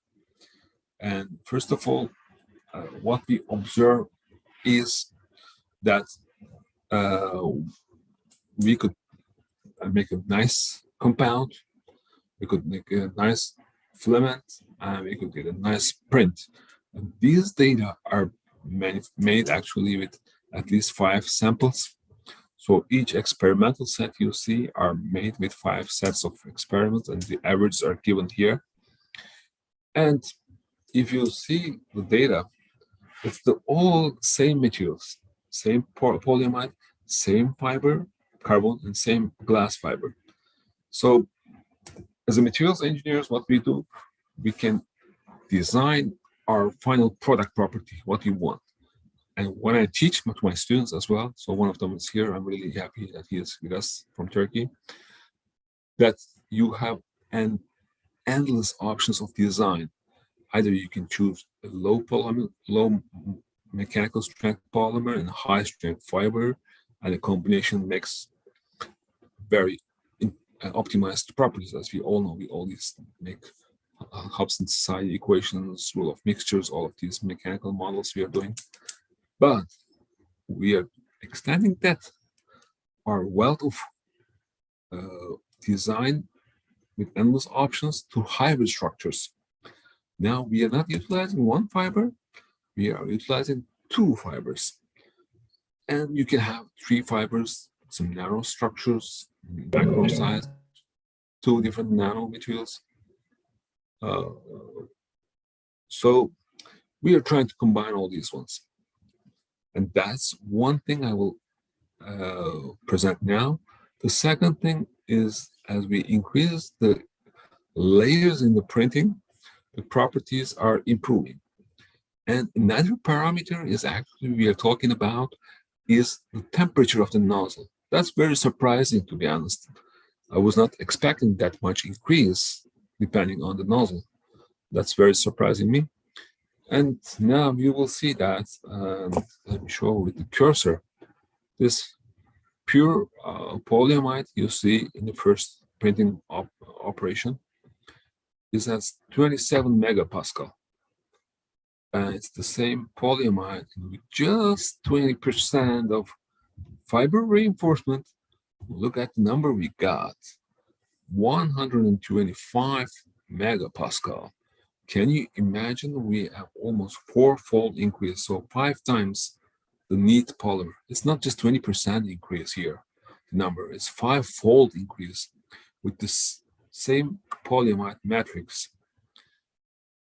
[SPEAKER 13] And first of all, what we observe is that we could make a nice compound, we could make a nice filament, and we could get a nice print. And these data are made actually with at least 5 samples. So each experimental set you see are made with 5 sets of experiments, and the averages are given here. And if you see the data, it's all same materials, same polyamide, same fiber, carbon, and same glass fiber. So as a materials engineers, what we do, we can design our final product property, what you want. And when I teach to my students as well, so one of them is here, I'm really happy that he is with us from Turkey, that you have an endless options of design. Either you can choose a low mechanical strength polymer and high strength fiber, and the combination makes very optimized properties. As we all know, we always make Hobson-society equations, rule of mixtures, all of these mechanical models we are doing. But we are extending that, our wealth of design with endless options to hybrid structures. Now we are not utilizing 1 fiber, we are utilizing 2 fibers. And you can have 3 fibers, some narrow structures, macro size, 2 different nano materials. So we are trying to combine all these ones. And that's one thing I will present now. The second thing is, as we increase the layers in the printing, the properties are improving. And another parameter is actually we are talking about is the temperature of the nozzle. That's very surprising, to be honest. I was not expecting that much increase depending on the nozzle. That's very surprising me. And now you will see that, let me show with the cursor, this pure polyamide you see in the first printing operation is at 27 megapascal. And it's the same polyamide with just 20% of fiber reinforcement. Look at the number we got, 125 megapascal. Can you imagine? We have almost 4-fold increase, so 5 times the neat polymer. It's not just 20% increase here. The number is 5-fold increase with this same polyamide matrix.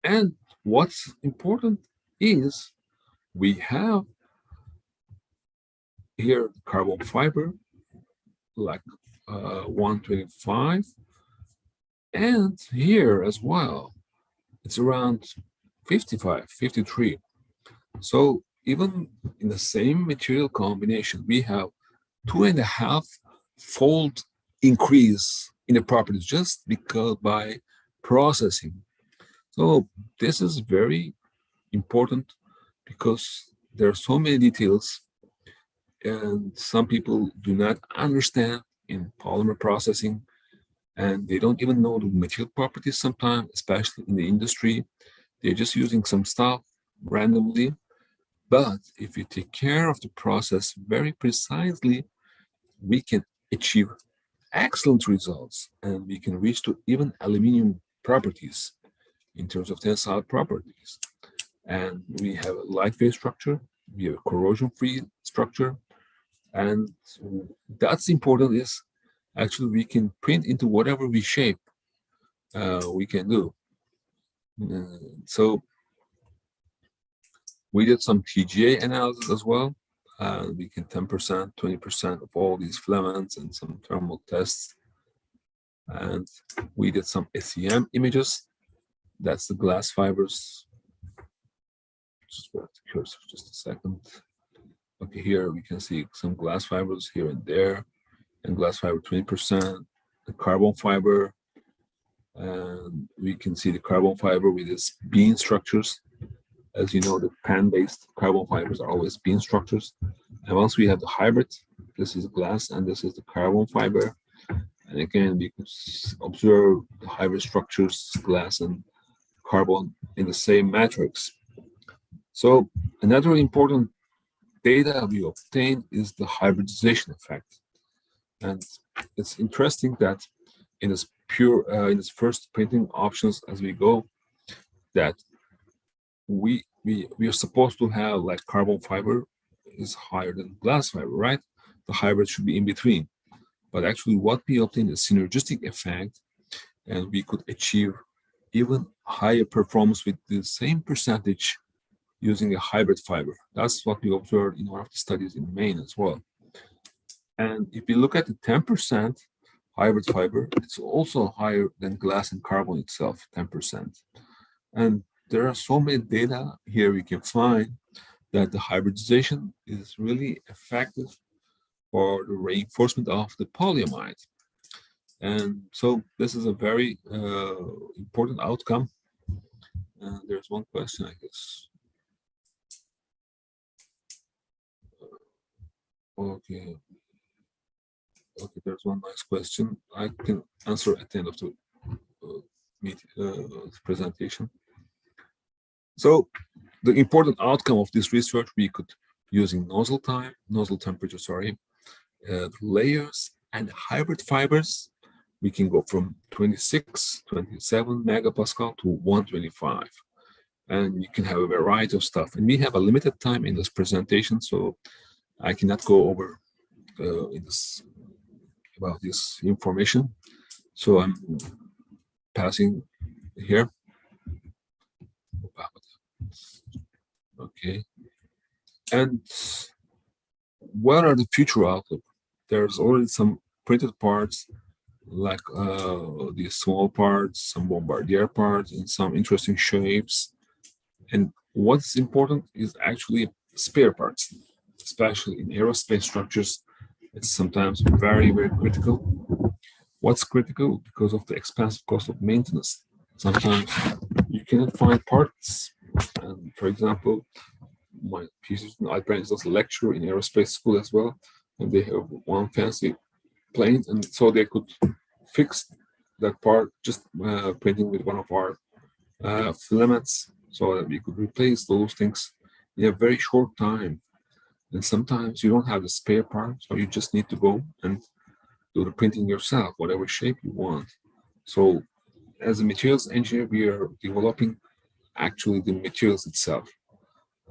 [SPEAKER 13] And what's important is we have here carbon fiber, like 125, and here as well, it's around 55, 53. So even in the same material combination, we have 2.5-fold increase in the properties just because by processing. So this is very important because there are so many details and some people do not understand in polymer processing, and they don't even know the material properties sometimes, especially in the industry. They're just using some stuff randomly. But if you take care of the process very precisely, we can achieve excellent results, and we can reach to even aluminum properties in terms of tensile properties. And we have a lightweight structure, we have a corrosion-free structure, and that's important is actually we can print into whatever we shape we can do. So we did some TGA analysis as well. We can 10%, 20% of all these filaments and some thermal tests. And we did some SEM images. That's the glass fibers. Just grab the cursor just a second. Okay, here we can see some glass fibers here and there, and glass fiber 20%, the carbon fiber, and we can see the carbon fiber with its beam structures. As you know, the pan-based carbon fibers are always beam structures. And once we have the hybrid, this is glass and this is the carbon fiber. And again, we can observe the hybrid structures, glass and carbon in the same matrix. So another important data we obtain is the hybridization effect. And it's interesting that in this first printing options as we go, that we are supposed to have like carbon fiber is higher than glass fiber, right? The hybrid should be in between. But actually what we obtain is synergistic effect, and we could achieve even higher performance with the same percentage using a hybrid fiber. That's what we observed in one of the studies in Maine as well. And if you look at the 10% hybrid fiber, it's also higher than glass and carbon itself, 10%. And there are so many data here we can find that the hybridization is really effective for the reinforcement of the polyamide. And so this is a very important outcome. There's one question, I guess. Okay. Okay, there's one nice question. I can answer at the end of the presentation. So the important outcome of this research, we could, using nozzle temperature, layers and hybrid fibers, we can go from 26, 27 megapascal to 125. And you can have a variety of stuff. And we have a limited time in this presentation, so I cannot go over about this information. So I'm passing here. Okay. And what are the future outlook? There's already some printed parts, like these small parts, some bombardier parts, and some interesting shapes. And what's important is actually spare parts, especially in aerospace structures. It's sometimes very, very critical. What's critical? Because of the expensive cost of maintenance. Sometimes you cannot find parts. And for example, my parents does lecture in aerospace school as well, and they have one fancy plane, and so they could fix that part just printing with one of our filaments, so that we could replace those things in a very short time. And sometimes you don't have the spare part, so you just need to go and do the printing yourself, whatever shape you want. So as a materials engineer, we are developing actually the materials itself.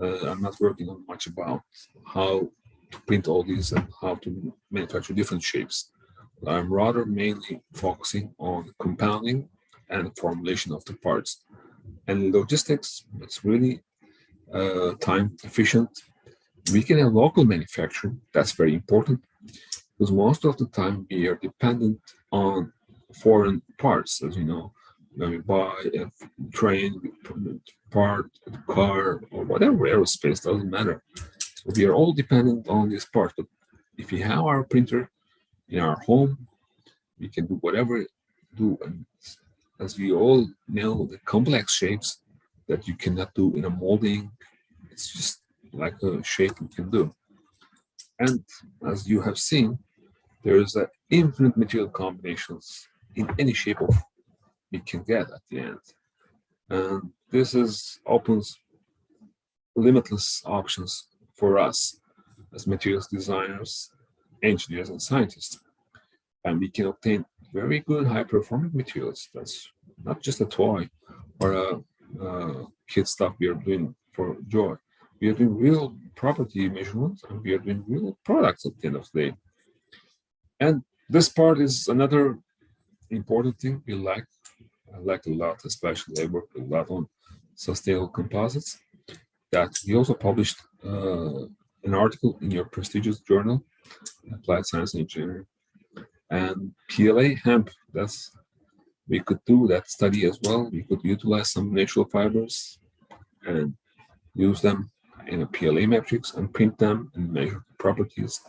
[SPEAKER 13] I'm not working on much about how to print all these and how to manufacture different shapes. I'm rather mainly focusing on compounding and formulation of the parts. And logistics, it's really time efficient. We can have local manufacturing. That's very important because most of the time we are dependent on foreign parts, as you know. When we buy a train, part, a car, or whatever, aerospace, doesn't matter. So we are all dependent on this part. But if we have our printer in our home, we can do whatever do. And as we all know, the complex shapes that you cannot do in a molding, it's just like a shape you can do. And as you have seen, there is an infinite material combinations in any shape of we can get at the end. And this opens limitless options for us as materials designers, engineers, and scientists. And we can obtain very good high-performing materials. That's not just a toy or a kid stuff we are doing for joy. We are doing real property measurements, and we are doing real products at the end of the day. And this part is another important thing we like. I like a lot, especially I work a lot on sustainable composites. That we also published an article in your prestigious journal, Applied Science and Engineering. And PLA hemp, we could do that study as well. We could utilize some natural fibers and use them in a PLA matrix and print them and measure the properties.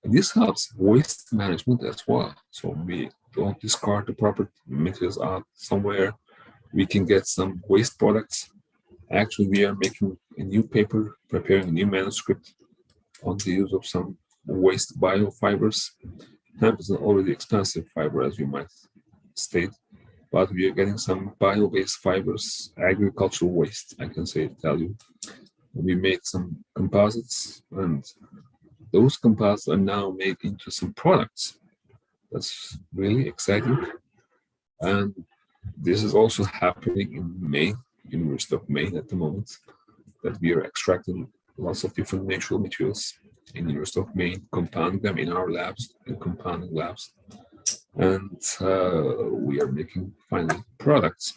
[SPEAKER 13] And this helps waste management as well. So we don't discard the proper materials out somewhere. We can get some waste products. Actually, we are making a new paper, preparing a new manuscript on the use of some waste biofibers. Hemp is an already expensive fiber, as you might state, but we are getting some bio-based fibers, agricultural waste, I can tell you. We made some composites, and those composites are now made into some products. That's really exciting. And this is also happening in Maine, University of Maine at the moment, that we are extracting lots of different natural materials in University of Maine, compounding them in our labs, in compounding labs. And we are making finally products.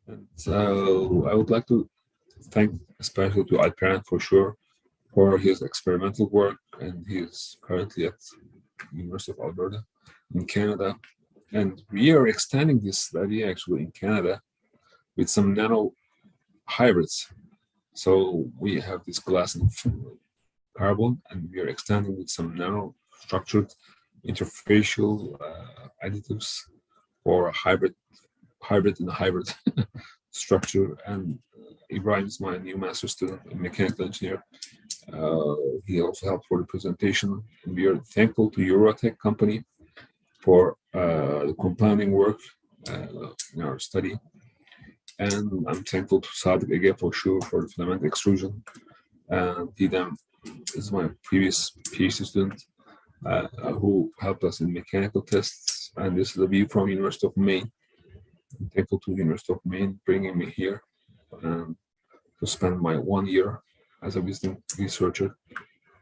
[SPEAKER 13] And I would like to thank especially to Alperen for sure for his experimental work, and he is currently at University of Alberta in Canada. And we are extending this study actually in Canada with some nano hybrids. So we have this glass and carbon, and we are extending with some nano structured interfacial additives for a hybrid and hybrid structure. And Ibrahim is my new master student, a mechanical engineer. He also helped for the presentation. And we are thankful to Eurotech company for the compounding work in our study. And I'm thankful to Sadik again for sure for the filament extrusion. And Didem is my previous PhD student who helped us in mechanical tests. And this is a view from University of Maine. I'm thankful to University of Maine bringing me here to spend my 1 year as a visiting researcher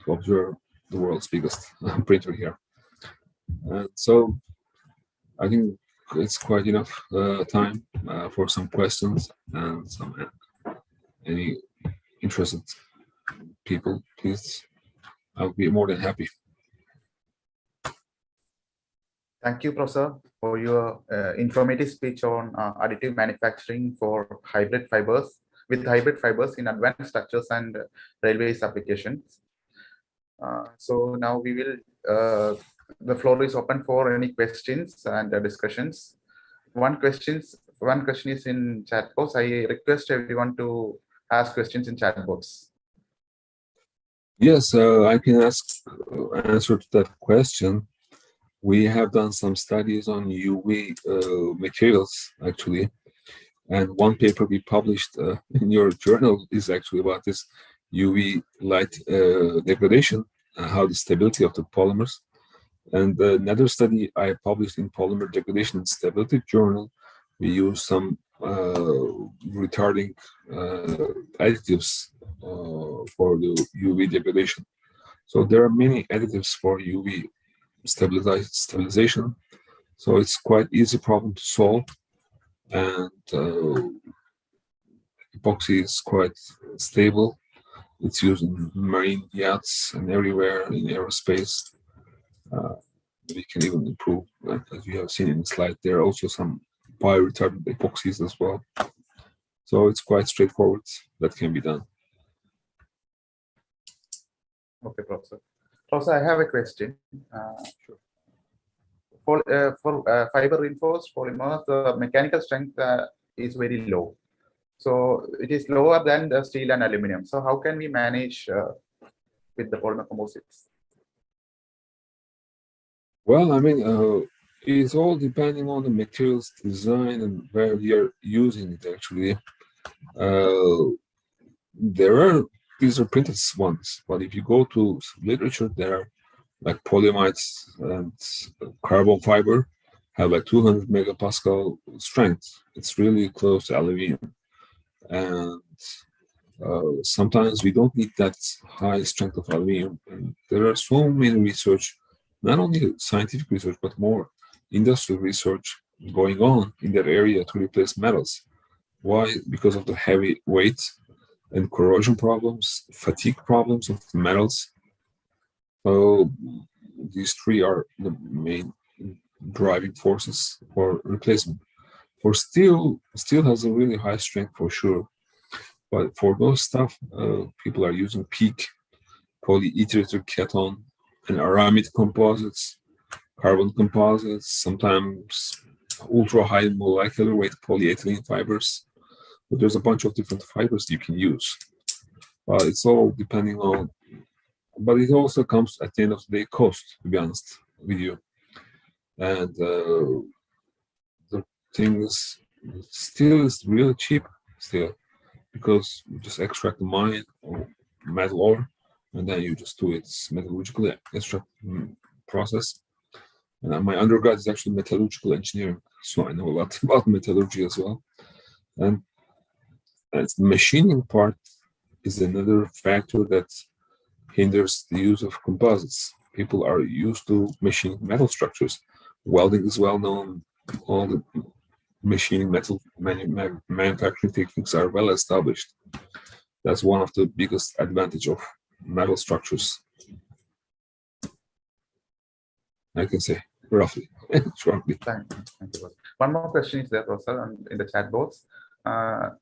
[SPEAKER 13] to observe the world's biggest printer here. And so I think it's quite enough time for some questions and any interested people, please. I'll be more than happy.
[SPEAKER 12] Thank you, Professor, for your informative speech on additive manufacturing for hybrid fibers in advanced structures and railways applications. So now we will, the floor is open for any questions and discussions. One question is in chat box. I request everyone to ask questions in chat box.
[SPEAKER 13] Yes, I can answer to that question. We have done some studies on UV materials, actually. And one paper we published in your journal is actually about this UV light degradation, how the stability of the polymers. And another study I published in Polymer Degradation and Stability Journal, we use some retarding additives for the UV degradation. So there are many additives for UV stabilization. So it's quite easy problem to solve. And epoxy is quite stable. It's used in marine yachts and everywhere in aerospace. We can even improve, as you have seen in the slide. There are also some fire retardant epoxies as well. So it's quite straightforward. That can be done.
[SPEAKER 12] Okay, Professor. Professor, I have a question. For fiber reinforced polymers, the mechanical strength is very low. So it is lower than the steel and aluminum. So how can we manage with the polymer composites?
[SPEAKER 13] Well, I mean, it's all depending on the materials design and where we are using it actually. These are printed ones, but if you go to literature, there are like polyamides and carbon fiber have like 200 megapascal strength. It's really close to aluminum. And sometimes we don't need that high strength of aluminum. And there are so many research, not only scientific research, but more industrial research going on in that area to replace metals. Why? Because of the heavy weight and corrosion problems, fatigue problems of the metals. So these three are the main driving forces for replacement. For steel, steel has a really high strength for sure. But for those stuff, people are using PEEK, polyether ketone, and aramid composites, carbon composites, sometimes ultra-high molecular weight polyethylene fibers. But there's a bunch of different fibers you can use. It's all depending on, but it also comes at the end of the day cost, to be honest with you. And the thing is, steel is really cheap still, because you just extract the mine or metal ore, and then you just do its metallurgical extract process. And my undergrad is actually metallurgical engineering, so I know a lot about metallurgy as well. And the machining part is another factor that hinders the use of composites. People are used to machining metal structures. Welding is well known. All the machining metal manufacturing techniques are well established. That's one of the biggest advantage of metal structures, I can say, roughly, shortly.
[SPEAKER 12] Thank you. One more question is there, Professor, in the chat box.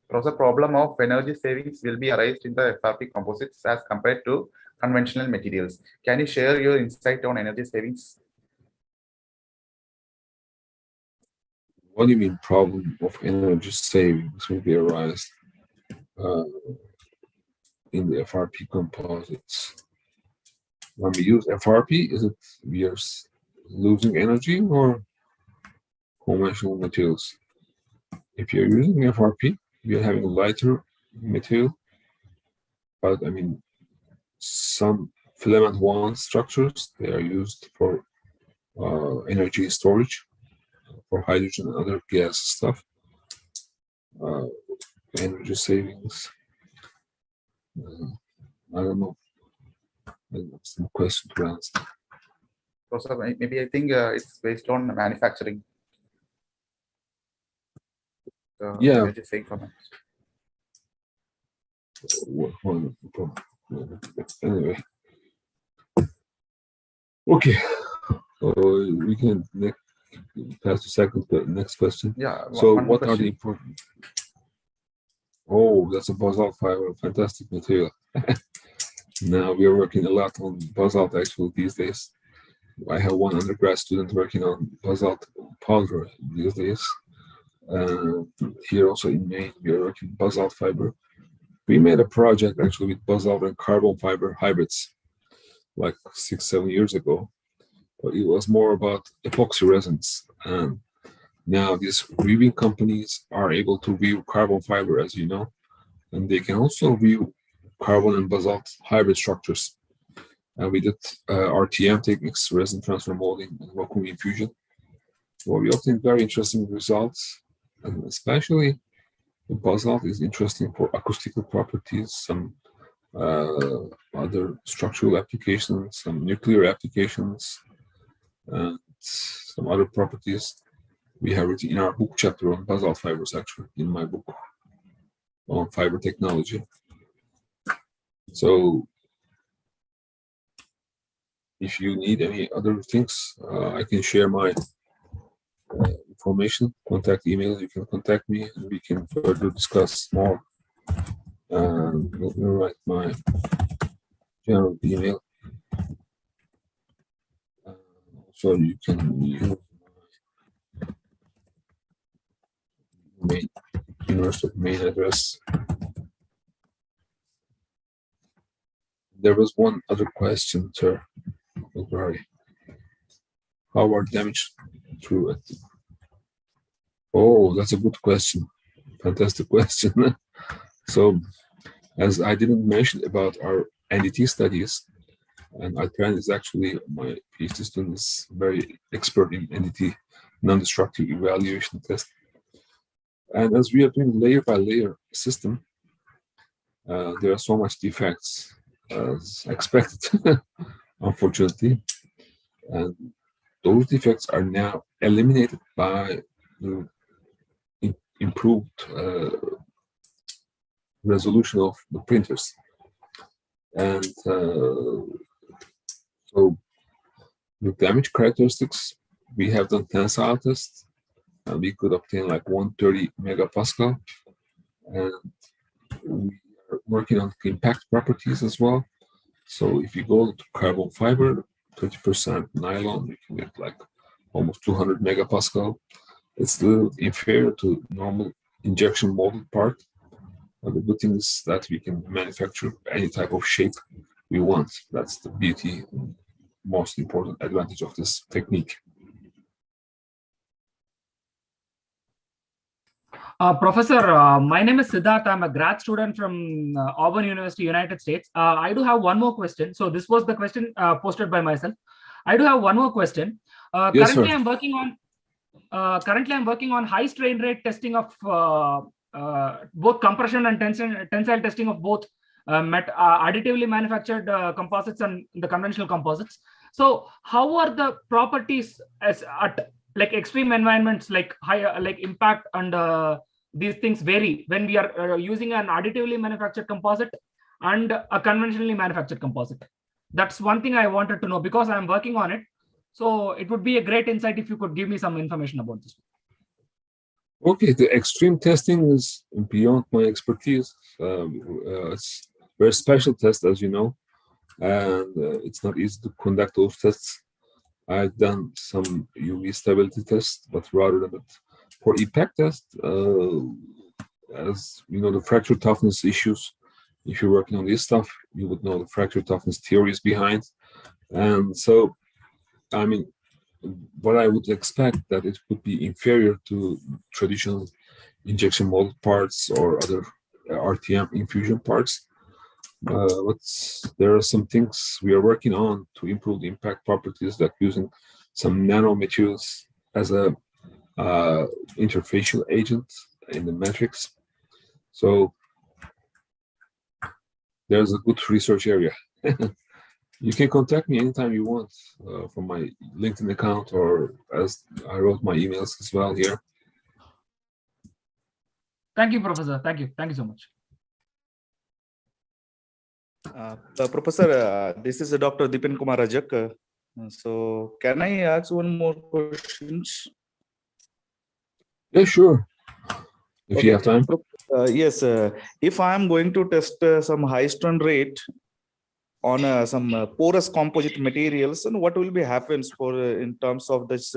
[SPEAKER 12] Professor, problem of energy savings will be arised in the FRP composites as compared to conventional materials. Can you share your insight on energy savings?
[SPEAKER 13] What do you mean problem of energy savings will be arised in the FRP composites? When we use FRP, is it we are losing energy or conventional materials? If you're using FRP, you're having a lighter material, but I mean, some filament one structures, they are used for energy storage, for hydrogen and other gas stuff, energy savings. I don't know. That's the question to answer.
[SPEAKER 12] Professor, maybe I think it's based on manufacturing.
[SPEAKER 13] Yeah.
[SPEAKER 12] Energy saving comments.
[SPEAKER 13] Anyway. Okay. We can pass to the next question.
[SPEAKER 12] Yeah.
[SPEAKER 13] So what are the important? Oh, that's a basalt fiber, fantastic material. Now we are working a lot on basalt actually these days. I have one undergrad student working on basalt powder these days. Here also in Maine, we are working basalt fiber. We made a project actually with basalt and carbon fiber hybrids like 6-7 years ago, but it was more about epoxy resins. And now these weaving companies are able to weave carbon fiber, as you know, and they can also weave carbon and basalt hybrid structures. And we did RTM techniques, resin transfer molding, and vacuum infusion. Well, we obtained very interesting results, and especially the basalt is interesting for acoustical properties, some other structural applications, some nuclear applications, and some other properties. We have written in our book chapter on basalt fibers, actually, in my book. on fiber technology. So if you need any other things, I can share my information, contact email. You can contact me and we can further discuss more. Let me write my general email. So you can use my universal mail address. There was one other question, sir. How are damaged through it? Oh, that's a good question. Fantastic question. So, as I didn't mention about our NDT studies, and Alperen is actually my PhD student is very expert in NDT, non-destructive evaluation test. And as we are doing layer by layer system, there are so much defects as expected, unfortunately. And those defects are now eliminated by the improved resolution of the printers. And so the damage characteristics, we have done tensile tests, and we could obtain like 130 megapascal. And we are working on impact properties as well. So if you go to carbon fiber, 30% nylon, you can get like almost 200 megapascal. It's still inferior to normal injection molded part. But the good thing is that we can manufacture any type of shape we want. That's the beauty, most important advantage of this technique.
[SPEAKER 14] Professor, my name is Siddharth. I'm a grad student from Auburn University, United States. I do have one more question. So this was the question posted by myself. I do have one more question.
[SPEAKER 13] Yes,
[SPEAKER 14] currently,
[SPEAKER 13] sir.
[SPEAKER 14] I'm working on high strain rate testing of both compression and tensile testing of both additively manufactured composites and the conventional composites. So how are the properties as at like extreme environments, like high like impact and these things vary when we are using an additively manufactured composite and a conventionally manufactured composite? That's one thing I wanted to know because I'm working on it. So it would be a great insight if you could give me some information about this.
[SPEAKER 13] Okay, the extreme testing is beyond my expertise. It's very special test, as you know, and it's not easy to conduct those tests. I've done some UV stability tests, but rather than that, for impact test, as you know, the fracture toughness issues, if you're working on this stuff, you would know the fracture toughness theories behind. And so, I mean, what I would expect that it would be inferior to traditional injection molded parts or other RTM infusion parts. But there are some things we are working on to improve the impact properties, like using some nanomaterials as a interfacial agent in the matrix. So there's a good research area. You can contact me anytime you want from my LinkedIn account, or as I wrote my emails as well here.
[SPEAKER 14] Thank you, Professor. Thank you. Thank you so much.
[SPEAKER 15] Professor, this is Dr. Dipen Kumar Rajak. So can I ask one more question?
[SPEAKER 13] Yeah, sure. If you have time.
[SPEAKER 15] Yes, if I am going to test some high strain rate on some porous composite materials, and what will be happens for in terms of this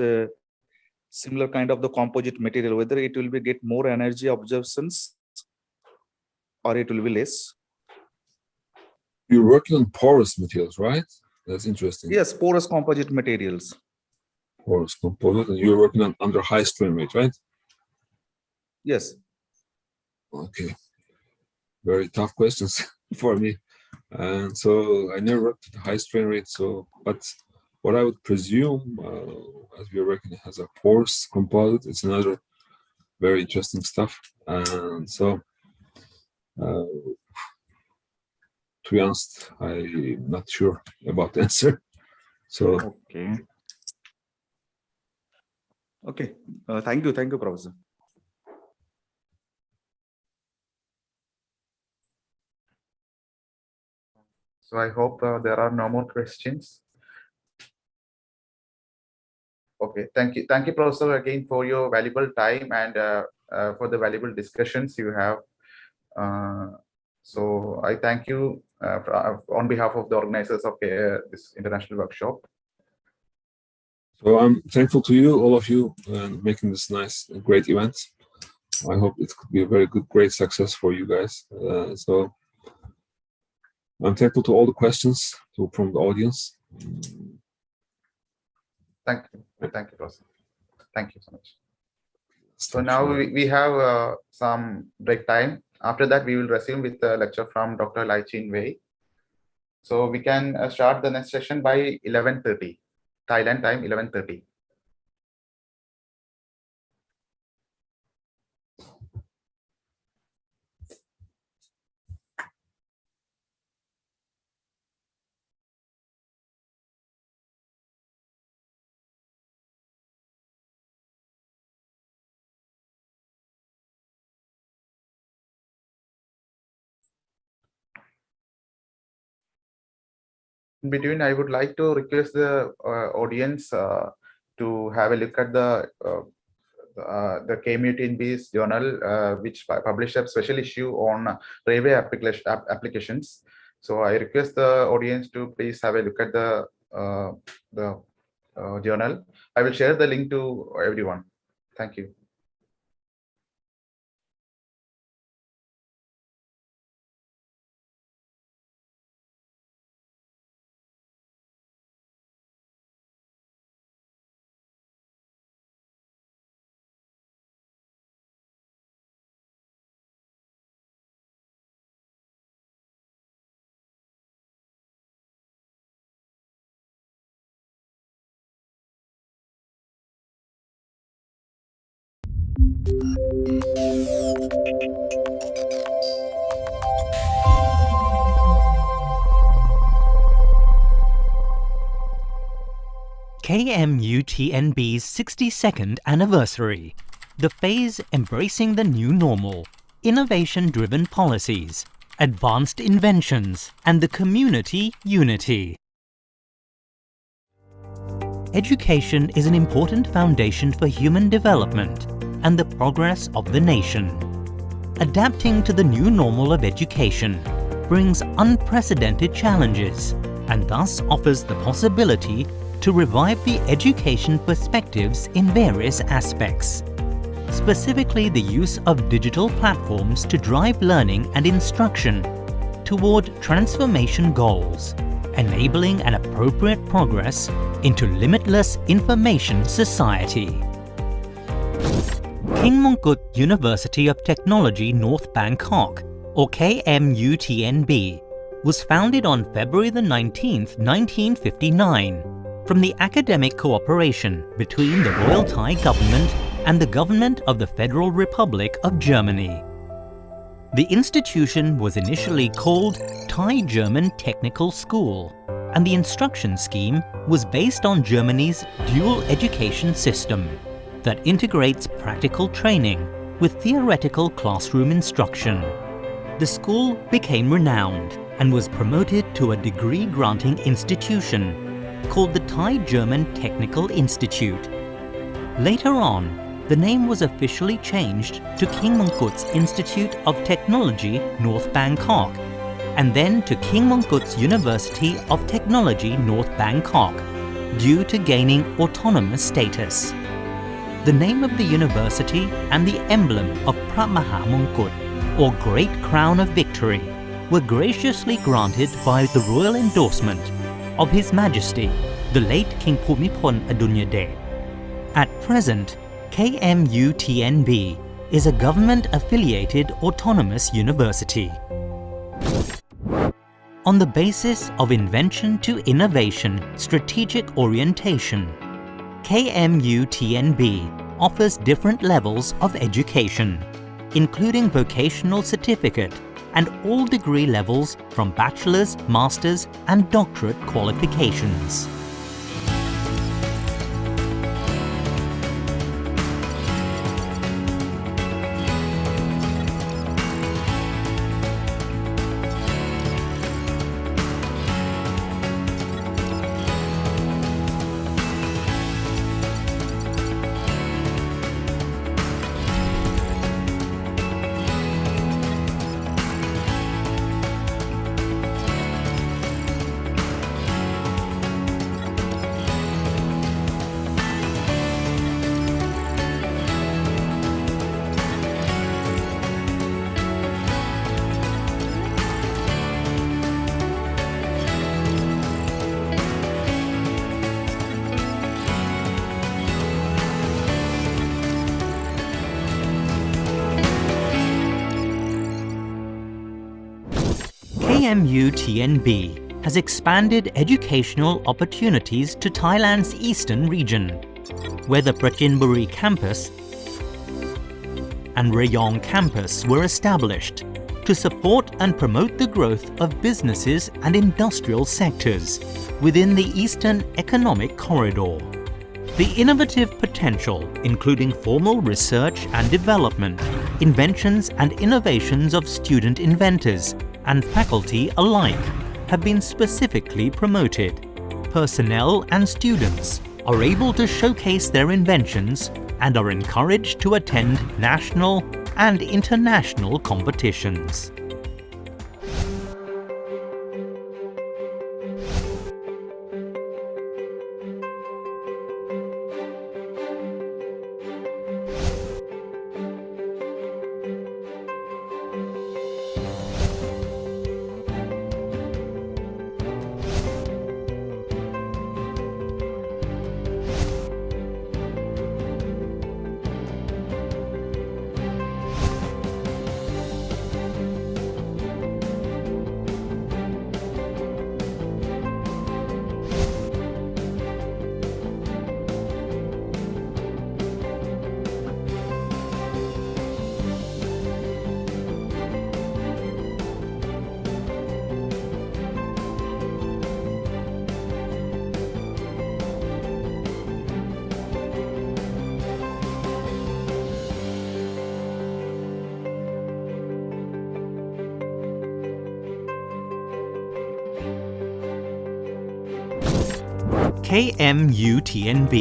[SPEAKER 15] similar kind of the composite material, whether it will be get more energy absorptions or it will be less?
[SPEAKER 13] You're working on porous materials, right? That's interesting.
[SPEAKER 15] Yes, porous composite materials.
[SPEAKER 13] Porous composite, and you're working on under high strain rate, right?
[SPEAKER 15] Yes.
[SPEAKER 13] Okay. Very tough questions for me. And so I never worked at the high strain rate. So, but what I would presume, as we are working as a porous composite, it's another very interesting stuff. And so, to be honest, I'm not sure about the answer. So,
[SPEAKER 15] okay. Okay. Thank you, Professor.
[SPEAKER 12] So I hope there are no more questions. Okay, thank you. Thank you, Professor, again for your valuable time and for the valuable discussions you have. So I thank you on behalf of the organizers of this international workshop.
[SPEAKER 13] So I'm thankful to you, all of you, making this nice, great event. I hope it could be a very good, great success for you guys. So I'm thankful to all the questions from the audience.
[SPEAKER 12] Thank you, Professor. Thank you so much. So now we have some break time. After that, we will resume with the lecture from Dr. Lai Chin Wei. So we can start the next session by 11:30, Thailand time, 11:30. In between, I would like to request the audience to have a look at the KMUTNB's journal, which published a special issue on railway applications. So I request the audience to please have a look at the journal. I will share the link to everyone. Thank you.
[SPEAKER 2] KMUTNB's 62nd anniversary, the phase embracing the new normal, innovation-driven policies, advanced inventions, and the community unity. Education is an important foundation for human development and the progress of the nation. Adapting to the new normal of education brings unprecedented challenges and thus offers the possibility to revive the education perspectives in various aspects. Specifically, the use of digital platforms to drive learning and instruction toward transformation goals, enabling an appropriate progress into limitless information society. King Mongkut University of Technology North Bangkok, or KMUTNB, was founded on February the 19th, 1959, from the academic cooperation between the Royal Thai government and the government of the Federal Republic of Germany. The institution was initially called Thai German Technical School, and the instruction scheme was based on Germany's dual education system that integrates practical training with theoretical classroom instruction. The school became renowned and was promoted to a degree-granting institution called the Thai German Technical Institute. Later on, the name was officially changed to King Mongkut's Institute of Technology North Bangkok, and then to King Mongkut's University of Technology North Bangkok, due to gaining autonomous status. The name of the university and the emblem of Phra Maha Mongkut, or Great Crown of Victory, were graciously granted by the royal endorsement of His Majesty, the late King Bhumibol Adulyadej. At present, KMUTNB is a government-affiliated autonomous university. On the basis of invention to innovation strategic orientation, KMUTNB offers different levels of education, including vocational certificate and all degree levels from bachelor's, master's, and doctorate qualifications. KMU TNB has expanded educational opportunities to Thailand's eastern region, where the Prachinburi campus and Rayong campus were established to support and promote the growth of businesses and industrial sectors within the Eastern Economic Corridor. The innovative potential, including formal research and development, inventions and innovations of student inventors and faculty alike, have been specifically promoted. Personnel and students are able to showcase their inventions and are encouraged to attend national and international competitions. KMU-TNB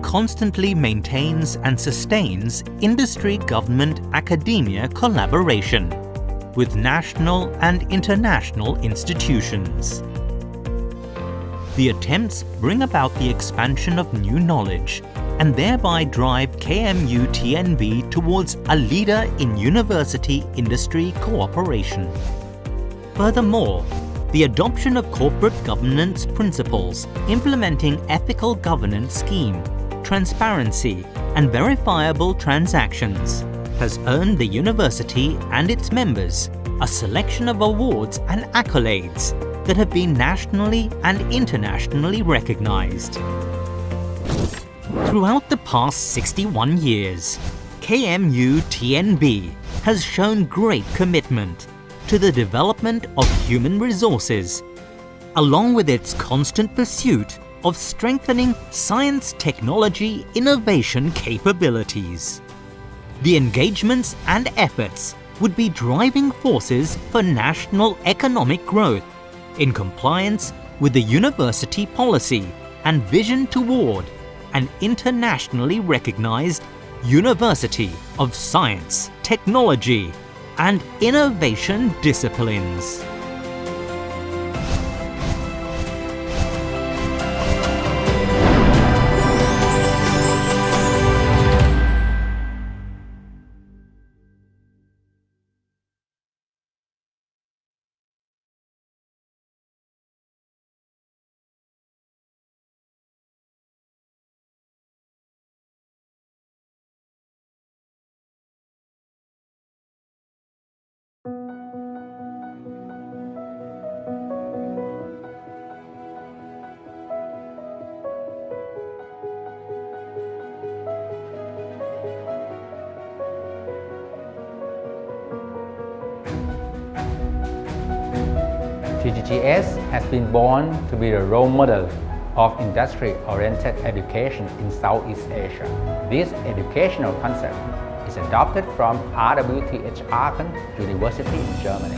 [SPEAKER 2] constantly maintains and sustains industry-government-academia collaboration with national and international institutions. The attempts bring about the expansion of new knowledge and thereby drive KMU-TNB towards a leader in university-industry cooperation. Furthermore, the adoption of corporate governance principles implementing ethical governance scheme, transparency, and verifiable transactions has earned the university and its members a selection of awards and accolades that have been nationally and internationally recognized. Throughout the past 61 years, KMU-TNB has shown great commitment to the development of human resources, along with its constant pursuit of strengthening science, technology, innovation capabilities. The engagements and efforts would be driving forces for national economic growth in compliance with the university policy and vision toward an internationally recognized University of Science, Technology, and Innovation disciplines.
[SPEAKER 3] TGGS has been born to be the role model of industry-oriented education in Southeast Asia. This educational concept is adopted from RWTH Aachen University in Germany.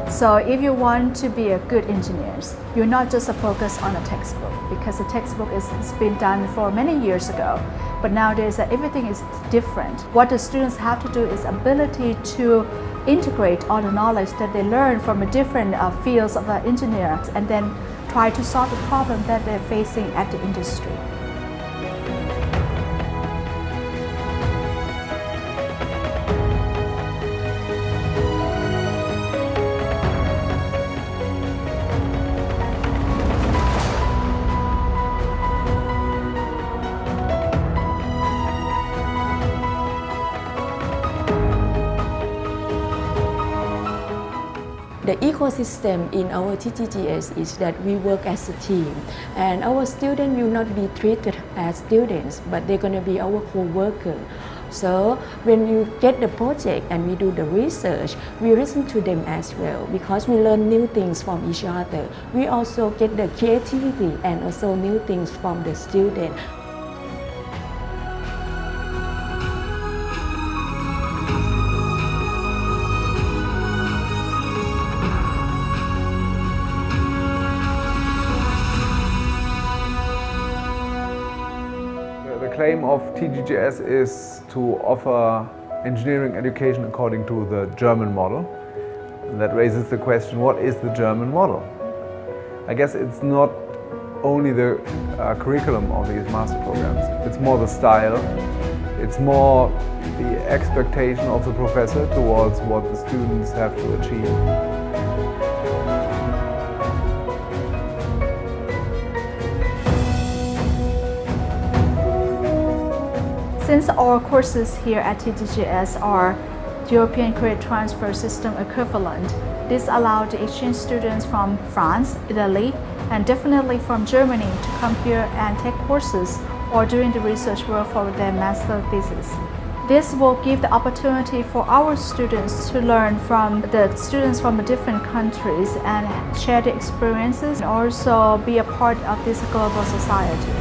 [SPEAKER 4] So if you want to be a good engineer, you're not just a focus on a textbook, because the textbook has been done for many years ago. But nowadays everything is different. What the students have to do is ability to integrate all the knowledge that they learn from the different fields of engineers and then try to solve the problem that they're facing at the industry.
[SPEAKER 5] The ecosystem in our TGGS is that we work as a team, and our students will not be treated as students, but they're going to be our co-worker. So when you get the project and we do the research, we listen to them as well because we learn new things from each other. We also get the creativity and also new things from the student.
[SPEAKER 6] The claim of TGGS is to offer engineering education according to the German model. And that raises the question, what is the German model? I guess it's not only the curriculum of these master programs, it's more the style, it's more the expectation of the professor towards what the students have to achieve.
[SPEAKER 4] Since our courses here at TGGS are European Credit Transfer System equivalent, this allowed exchange students from France, Italy, and definitely from Germany to come here and take courses or doing the research work for their master thesis. This will give the opportunity for our students to learn from the students from different countries and share the experiences and also be a part of this global society.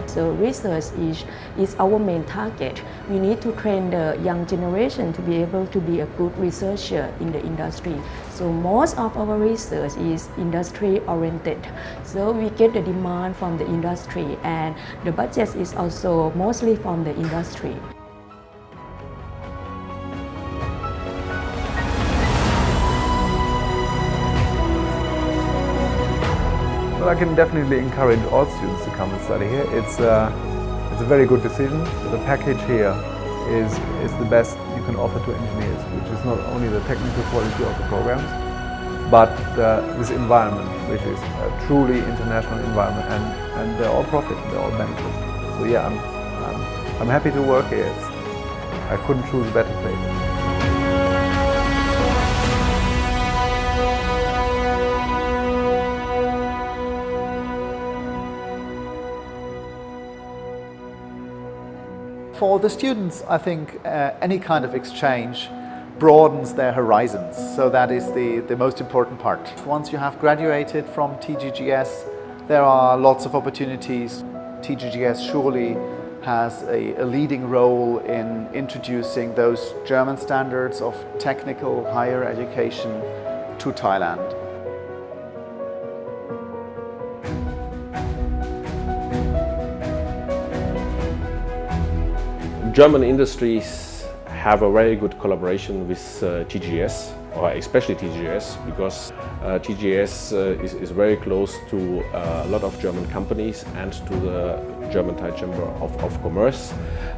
[SPEAKER 5] So research is our main target. We need to train the young generation to be able to be a good researcher in the industry. So most of our research is industry oriented. So we get the demand from the industry and the budget is also mostly from the industry.
[SPEAKER 6] Well, I can definitely encourage all students to come and study here. It's a very good decision. The package here is the best you can offer to engineers, which is not only the technical quality of the programs, but this environment, which is a truly international environment, and they're all profit, they're all benefit. So yeah, I'm happy to work here. I couldn't choose a better place.
[SPEAKER 16] For the students, I think any kind of exchange broadens their horizons, so that is the most important part. Once you have graduated from TGGS, there are lots of opportunities. TGGS surely has a leading role in introducing those German standards of technical higher education to Thailand.
[SPEAKER 17] German industries have a very good collaboration with TGS, or especially TGS, because TGS is very close to a lot of German companies and to the German Thai Chamber of Commerce.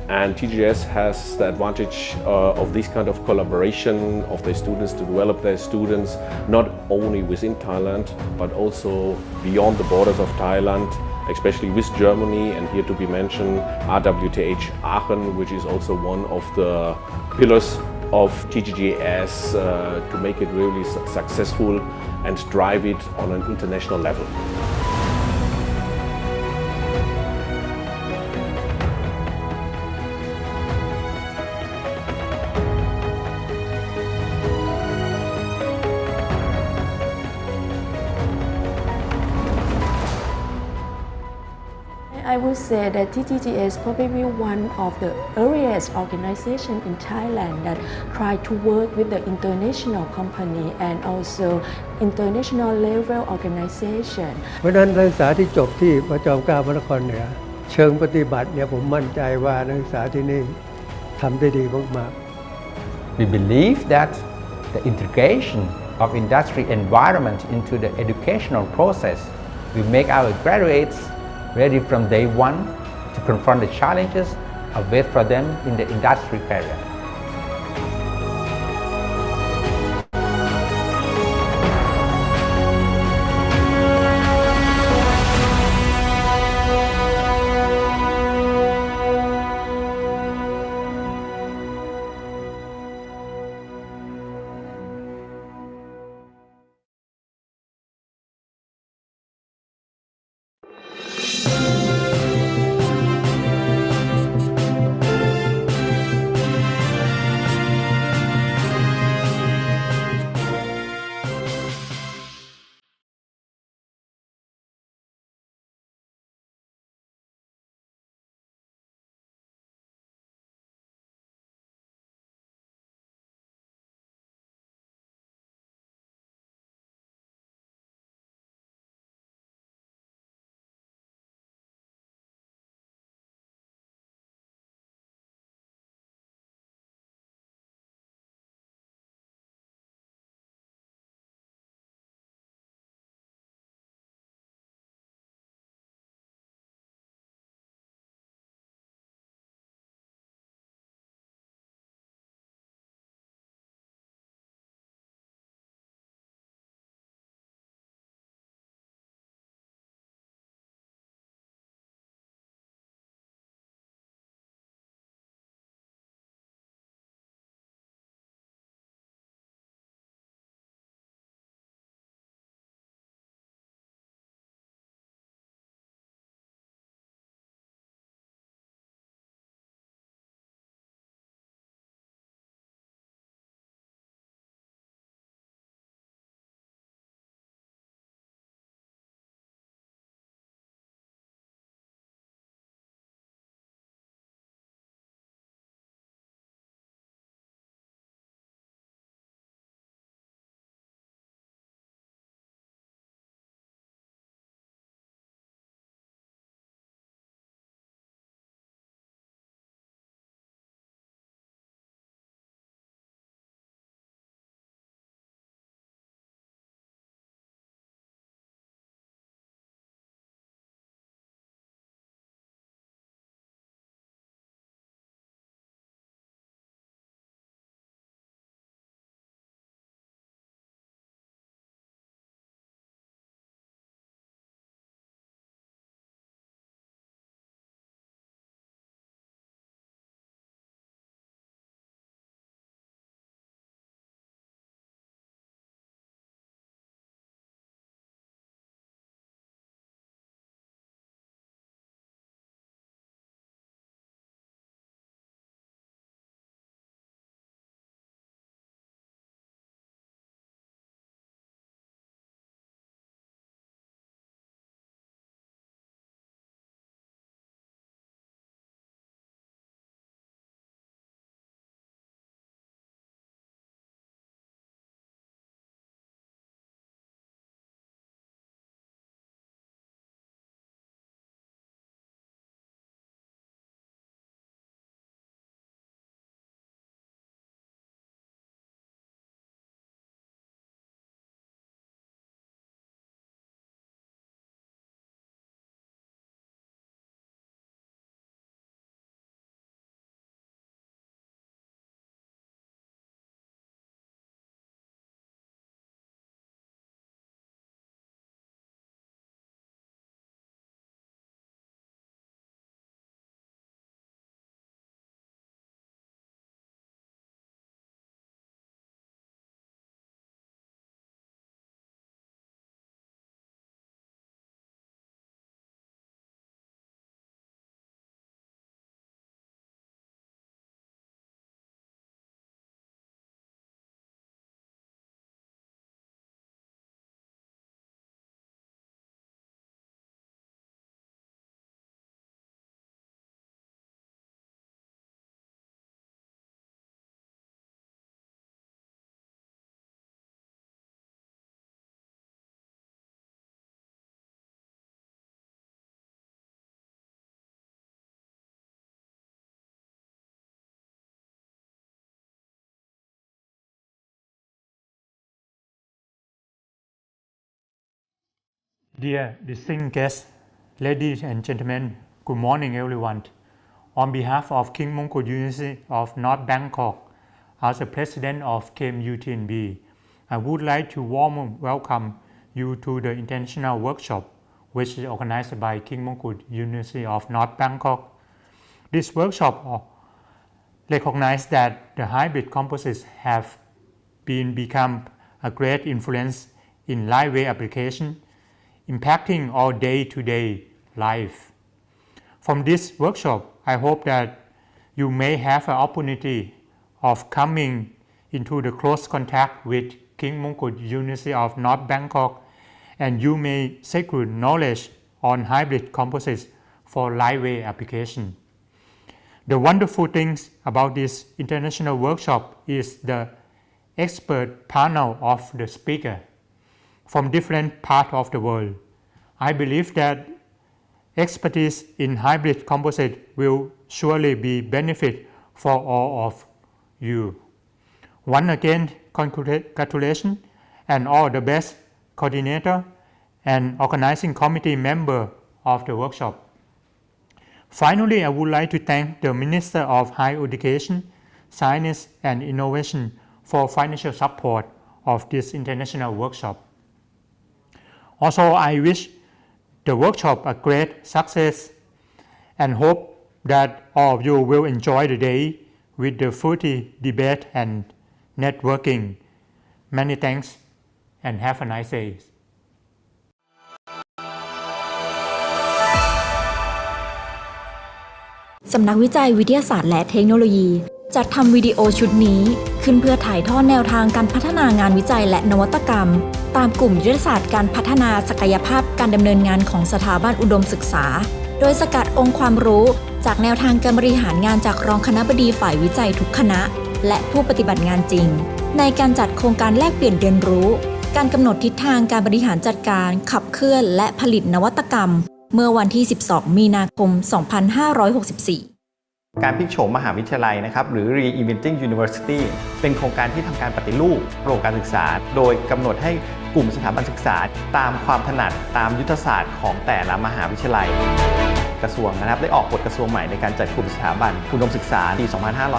[SPEAKER 17] And TGS has the advantage of this kind of collaboration of their students to develop their students not only within Thailand, but also beyond the borders of Thailand, especially with Germany, and here to be mentioned RWTH Aachen, which is also one of the pillars of TGGS to make it really successful and drive it on an international level.
[SPEAKER 5] I would say that TGGS is probably one of the earliest organizations in Thailand that try to work with the international company and also international level organization.
[SPEAKER 18] เพราะฉะนั้นนักศึกษาที่จบที่พระจอมเกล้าพระนครเหนือเชิงปฏิบัติเนี่ยผมมั่นใจว่านักศึกษาที่นี่ทำได้ดีมากๆ
[SPEAKER 3] We believe that the integration of industry environment into the educational process will make our graduates ready from day one to confront the challenges and wait for them in the industry career.
[SPEAKER 9] Dear distinguished guests, ladies and gentlemen, good morning everyone. On behalf of King Mongkut University of North Bangkok, as the president of KMUTNB, I would like to warmly welcome you to the international workshop which is organized by King Mongkut University of North Bangkok. This workshop recognizes that the hybrid composites have become a great influence in lightweight application, impacting our day-to-day life. From this workshop, I hope that you may have an opportunity of coming into the close contact with King Mongkut University of North Bangkok, and you may secure knowledge on hybrid composites for lightweight application. The wonderful things about this international workshop is the expert panel of the speaker from different parts of the world. I believe that expertise in hybrid composite will surely be benefit for all of you. Once again, congratulations and all the best coordinator and organizing committee member of the workshop. Finally, I would like to thank the Minister of Higher Education, Science and Innovation for financial support of this international workshop. Also, I wish the workshop a great success and hope that all of you will enjoy the day with the fruity debate and networking. Many thanks and have a nice day.
[SPEAKER 19] สำนักวิจัยวิทยาศาสตร์และเทคโนโลยีจัดทำวิดีโอชุดนี้ขึ้นเพื่อถ่ายทอดแนวทางการพัฒนางานวิจัยและนวัตกรรมตามกลุ่มยุทธศาสตร์การพัฒนาศักยภาพการดำเนินงานของสถาบันอุดมศึกษาโดยสกัดองค์ความรู้จากแนวทางการบริหารงานจากรองคณบดีฝ่ายวิจัยทุกคณะและผู้ปฏิบัติงานจริงในการจัดโครงการแลกเปลี่ยนเรียนรู้การกำหนดทิศทางการบริหารจัดการขับเคลื่อนและผลิตนวัตกรรมเมื่อวันที่ 12 มีนาคม 2564
[SPEAKER 16] การพลิกโฉมมหาวิทยาลัยนะครับหรือ Reinventing University เป็นโครงการที่ทำการปฏิรูประบบการศึกษาโดยกำหนดให้กลุ่มสถาบันศึกษาตามความถนัดตามยุทธศาสตร์ของแต่ละมหาวิทยาลัยกระทรวงนะครับได้ออกกฎกระทรวงใหม่ในการจัดกลุ่มสถาบันอุดมศึกษาปี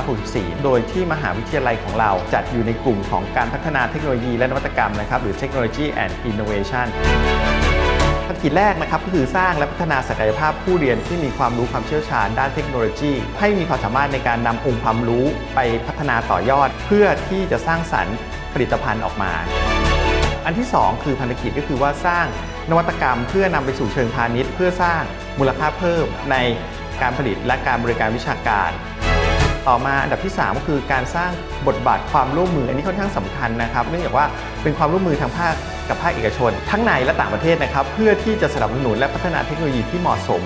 [SPEAKER 16] 2564 โดยที่มหาวิทยาลัยของเราจัดอยู่ในกลุ่มของการพัฒนาเทคโนโลยีและนวัตกรรมนะครับหรือ Technology and Innovationภารกิจแรกนะครับก็คือสร้างและพัฒนาศักยภาพผู้เรียนที่มีความรู้ความเชี่ยวชาญด้านเทคโนโลยีให้มีความสามารถในการนำองค์ความรู้ไปพัฒนาต่อยอดเพื่อที่จะสร้างสรรค์ผลิตภัณฑ์ออกมาอันที่2คือภารกิจก็คือว่าสร้างนวัตกรรมเพื่อนำไปสู่เชิงพาณิชย์เพื่อสร้างมูลค่าเพิ่มในการผลิตและการบริการวิชาการต่อมาอันดับที่3ก็คือการสร้างบทบาทความร่วมมืออันนี้ค่อนข้างสำคัญนะครับเนื่องจากว่าเป็นความร่วมมือทางภาคกับภาคเอกชนทั้งในและต่างประเทศนะครับเพื่อที่จะสนับสนุนและพัฒนาเทคโนโลยีที่เหมาะสม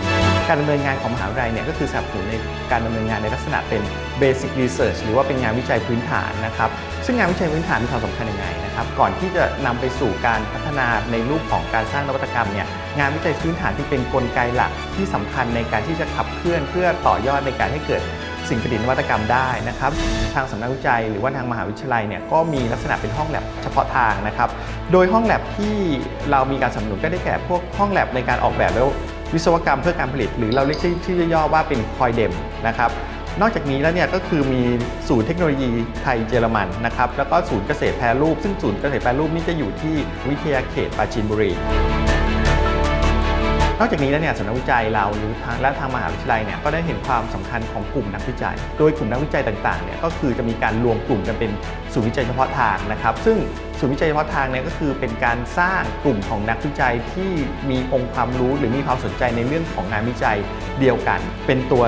[SPEAKER 16] การดำเนินงานของมหาวิทยาลัยเนี่ยก็คือสนับสนุนในการดำเนินงานในลักษณะเป็น Basic Research หรือว่าเป็นงานวิจัยพื้นฐานนะครับซึ่งงานวิจัยพื้นฐานมีความสำคัญยังไงนะครับก่อนที่จะนำไปสู่การพัฒนาในรูปของการสร้างนวัตกรรมเนี่ยงานวิจัยพื้นฐานที่เป็นกลไกหลักที่สำคัญในการที่จะขับเคลื่อนเพื่อต่อยอดในการให้เกิดสิ่งประดิษฐ์นวัตกรรมได้นะครับทางสำนักวิจัยหรือว่าทางมหาวิทยาลัยเนี่ยก็มีลักษณะเป็นห้องแลบเฉพาะทางนะครับโดยห้องแลบที่เรามีการสนับสนุนก็ได้แก่พวกห้องแลบในการออกแบบแล้ววิศวกรรมเพื่อการผลิตหรือเราเรียกชื่อย่อว่าเป็นคอยเดมนะครับนอกจากนี้แล้วเนี่ยก็คือมีศูนย์เทคโนโลยีไทยเยอรมันนะครับแล้วก็ศูนย์เกษตรแปรรูปซึ่งศูนย์เกษตรแปรรูปนี่จะอยู่ที่วิทยาเขตปราจีนบุรีนอกจากนี้แล้วเนี่ยสำนักวิจัยเราหรือทางมหาวิทยาลัยเนี่ยก็ได้เห็นความสำคัญของกลุ่มนักวิจัยโดยกลุ่มนักวิจัยต่างๆเนี่ยก็คือจะมีการรวมกลุ่มกันเป็นศูนย์วิจัยเฉพาะทางนะครับซึ่งศูนย์วิจัยเฉพาะทางเนี่ยก็คือเป็นการสร้างกลุ่มของนักวิจัยที่มีองค์ความรู้หรือมีความสนใจในเรื่องของงานวิจัยเดียวกันเป็นตัว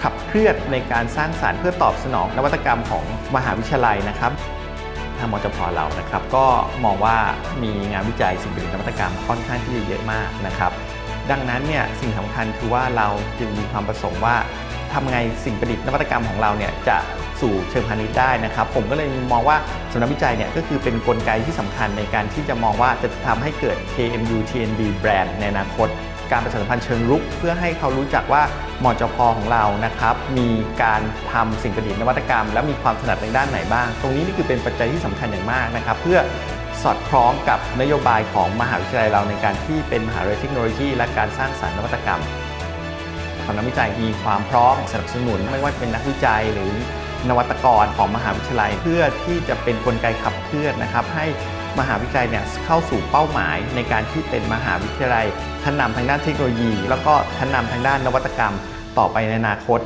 [SPEAKER 16] ขับเคลื่อนในการสร้างสรรค์เพื่อตอบสนองนวัตกรรมของมหาวิทยาลัยนะครับทางมจพ.เรานะครับก็มองว่ามีงานวิจัยสิ่งประดิษฐ์นวัตกรรมค่อนข้างที่จะเยอะมากนะครับดังนั้นเนี่ยสิ่งสำคัญคือว่าเราจึงมีความประสงค์ว่าทำไงสิ่งประดิษฐ์นวัตกรรมของเราเนี่ยจะสู่เชิงพาณิชย์ได้นะครับผมก็เลยมองว่าสำนักวิจัยเนี่ยก็คือเป็นกลไกที่สำคัญในการที่จะมองว่าจะทำให้เกิด KMUTNB แบรนด์ในอนาคตการประชาสัมพันธ์เชิงรุกเพื่อให้เขารู้จักว่ามจพ.ของเรานะครับมีการทำสิ่งประดิษฐ์นวัตกรรมและมีความถนัดในด้านไหนบ้างตรงนี้นี่คือเป็นปัจจัยที่สำคัญอย่างมากนะครับเพื่อ สอดคล้องกับนโยบายของมหาวิทยาลัยเราในการที่เป็นมหาวิทยาลัยเทคโนโลยีและการสร้างสรรค์นวัตกรรมคณะวิจัยมีความพร้อมสนับสนุนไม่ว่าจะเป็นนักวิจัยหรือนวัตกรของมหาวิทยาลัยเพื่อที่จะเป็นกลไกขับเคลื่อนนะครับให้มหาวิทยาลัยเนี่ยเข้าสู่เป้าหมายในการที่เป็นมหาวิทยาลัยชั้นนำทางด้านเทคโนโลยีแล้วก็ชั้นนำทางด้านนวัตกรรมต่อไปในอนาคต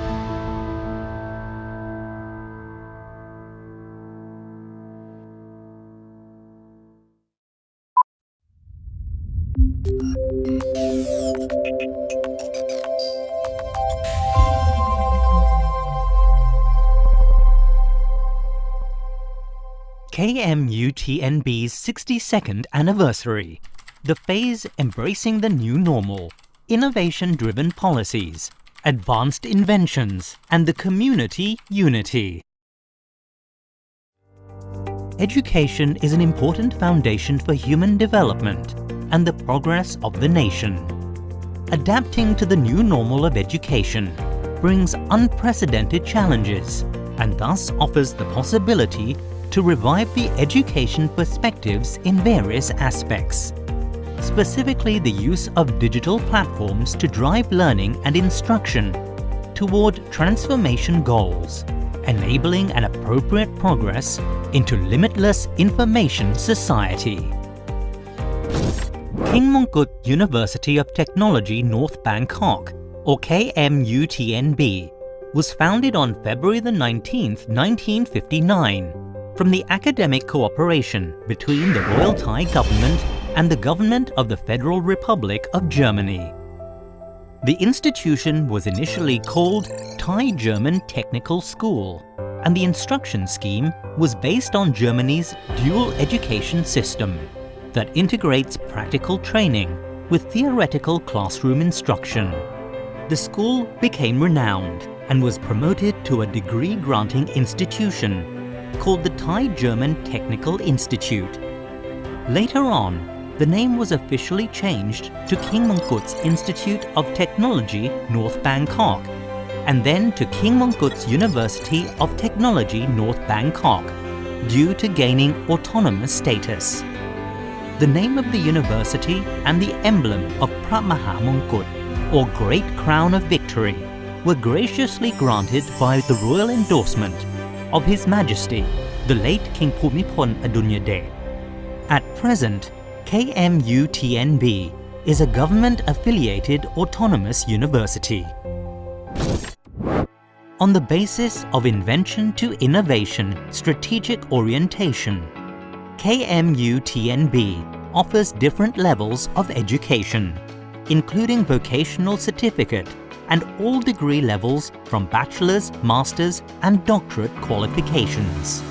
[SPEAKER 2] KMUTNB's 62nd anniversary, the phase embracing the new normal, innovation-driven policies, advanced inventions, and the community unity. Education is an important foundation for human development and the progress of the nation. Adapting to the new normal of education brings unprecedented challenges and thus offers the possibility to revive the education perspectives in various aspects, specifically the use of digital platforms to drive learning and instruction toward transformation goals, enabling an appropriate progress into limitless information society. King Mongkut University of Technology North Bangkok, or KMUTNB, was founded on February 19, 1959, from the academic cooperation between the Royal Thai government and the government of the Federal Republic of Germany. The institution was initially called Thai-German Technical School, and the instruction scheme was based on Germany's dual education system that integrates practical training with theoretical classroom instruction. The school became renowned and was promoted to a degree-granting institution called the Thai-German Technical Institute. Later on, the name was officially changed to King Mongkut's Institute of Technology North Bangkok, and then to King Mongkut's University of Technology North Bangkok, due to gaining autonomous status. The name of the university and the emblem of Phra Maha Mongkut, or Great Crown of Victory, were graciously granted by the royal endorsement of His Majesty, the late King Bhumibol Adulyadej. At present, KMUTNB is a government-affiliated autonomous university. On the basis of invention to innovation strategic orientation, KMUTNB offers different levels of education, including vocational certificate and all degree levels from bachelor's, master's, and doctorate qualifications.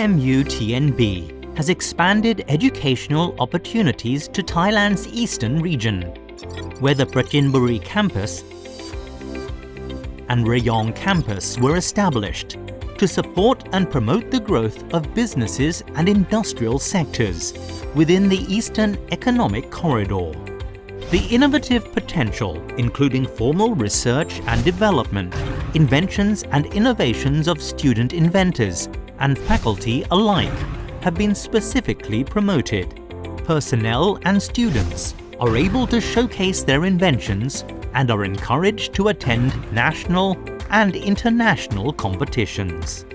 [SPEAKER 2] KMUTNB has expanded educational opportunities to Thailand's eastern region, where the Prachinburi campus and Rayong campus were established to support and promote the growth of businesses and industrial sectors within the Eastern Economic Corridor. The innovative potential, including formal research and development, inventions and innovations of student inventors and faculty alike, have been specifically promoted. Personnel and students are able to showcase their inventions and are encouraged to attend national and international competitions.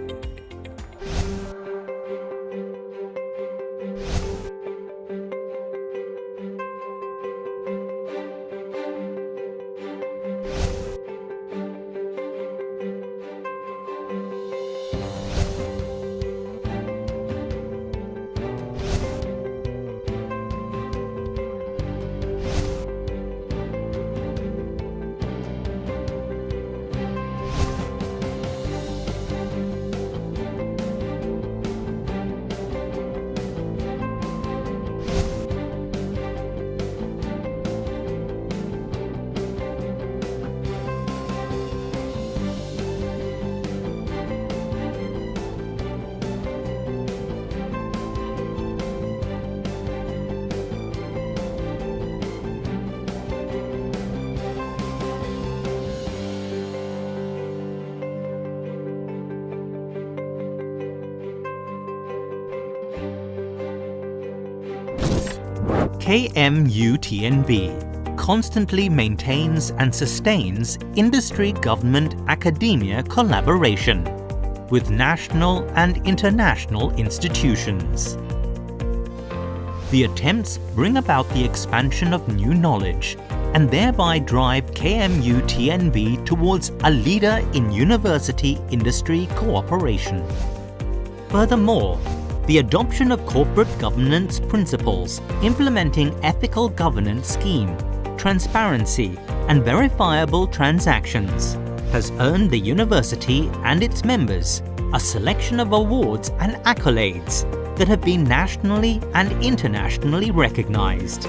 [SPEAKER 2] KMUTNB constantly maintains and sustains industry-government academia collaboration with national and international institutions. The attempts bring about the expansion of new knowledge and thereby drive KMUTNB towards a leader in university-industry cooperation. Furthermore, the adoption of corporate governance principles implementing ethical governance scheme, transparency, and verifiable transactions has earned the university and its members a selection of awards and accolades that have been nationally and internationally recognized.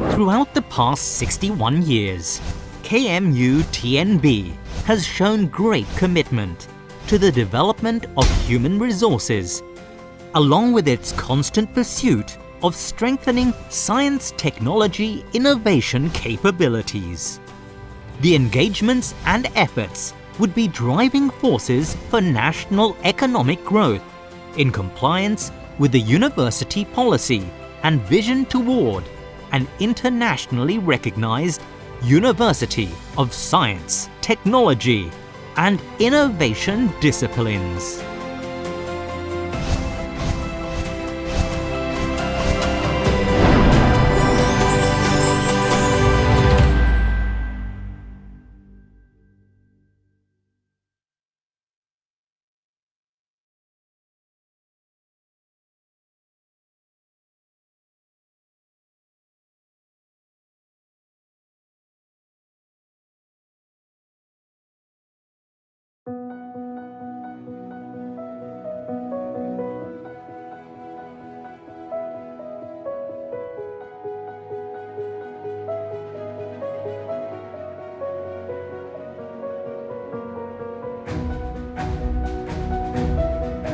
[SPEAKER 2] Throughout the past 61 years, KMUTNB has shown great commitment to the development of human resources, along with its constant pursuit of strengthening science, technology, innovation capabilities. The engagements and efforts would be driving forces for national economic growth in compliance with the university policy and vision toward an internationally recognized University of Science, Technology, and Innovation disciplines.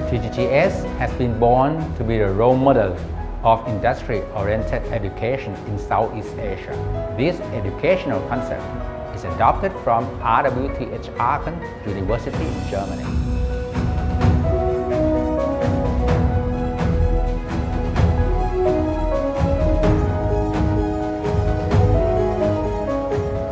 [SPEAKER 3] TGGS has been born to be the role model of industry-oriented education in Southeast Asia. This educational concept is adopted from RWTH Aachen University in Germany.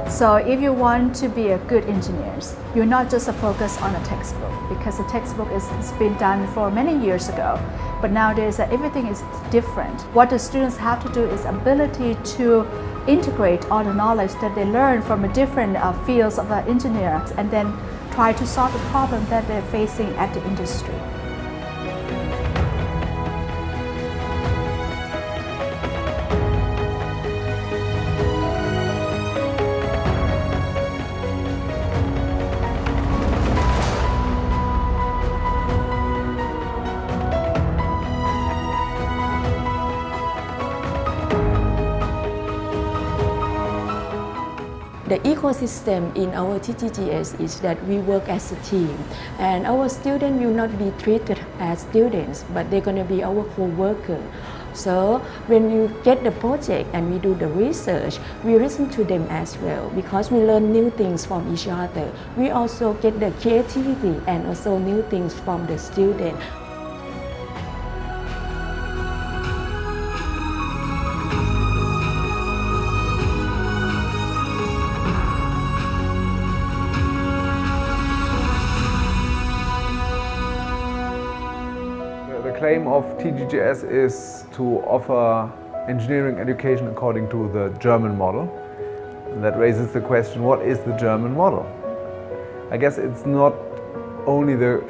[SPEAKER 4] So if you want to be a good engineer, you're not just a focus on a textbook, because the textbook has been done for many years ago. But nowadays everything is different. What the students have to do is ability to integrate all the knowledge that they learn from the different fields of engineering and then try to solve the problem that they're facing at the industry.
[SPEAKER 5] The ecosystem in our TGGS is that we work as a team, and our students will not be treated as students, but they're going to be our co-worker. So when you get the project and we do the research, we listen to them as well, because we learn new things from each other. We also get the creativity and also new things from the student.
[SPEAKER 6] The claim of TGGS is to offer engineering education according to the German model. And that raises the question, what is the German model? I guess it's not only the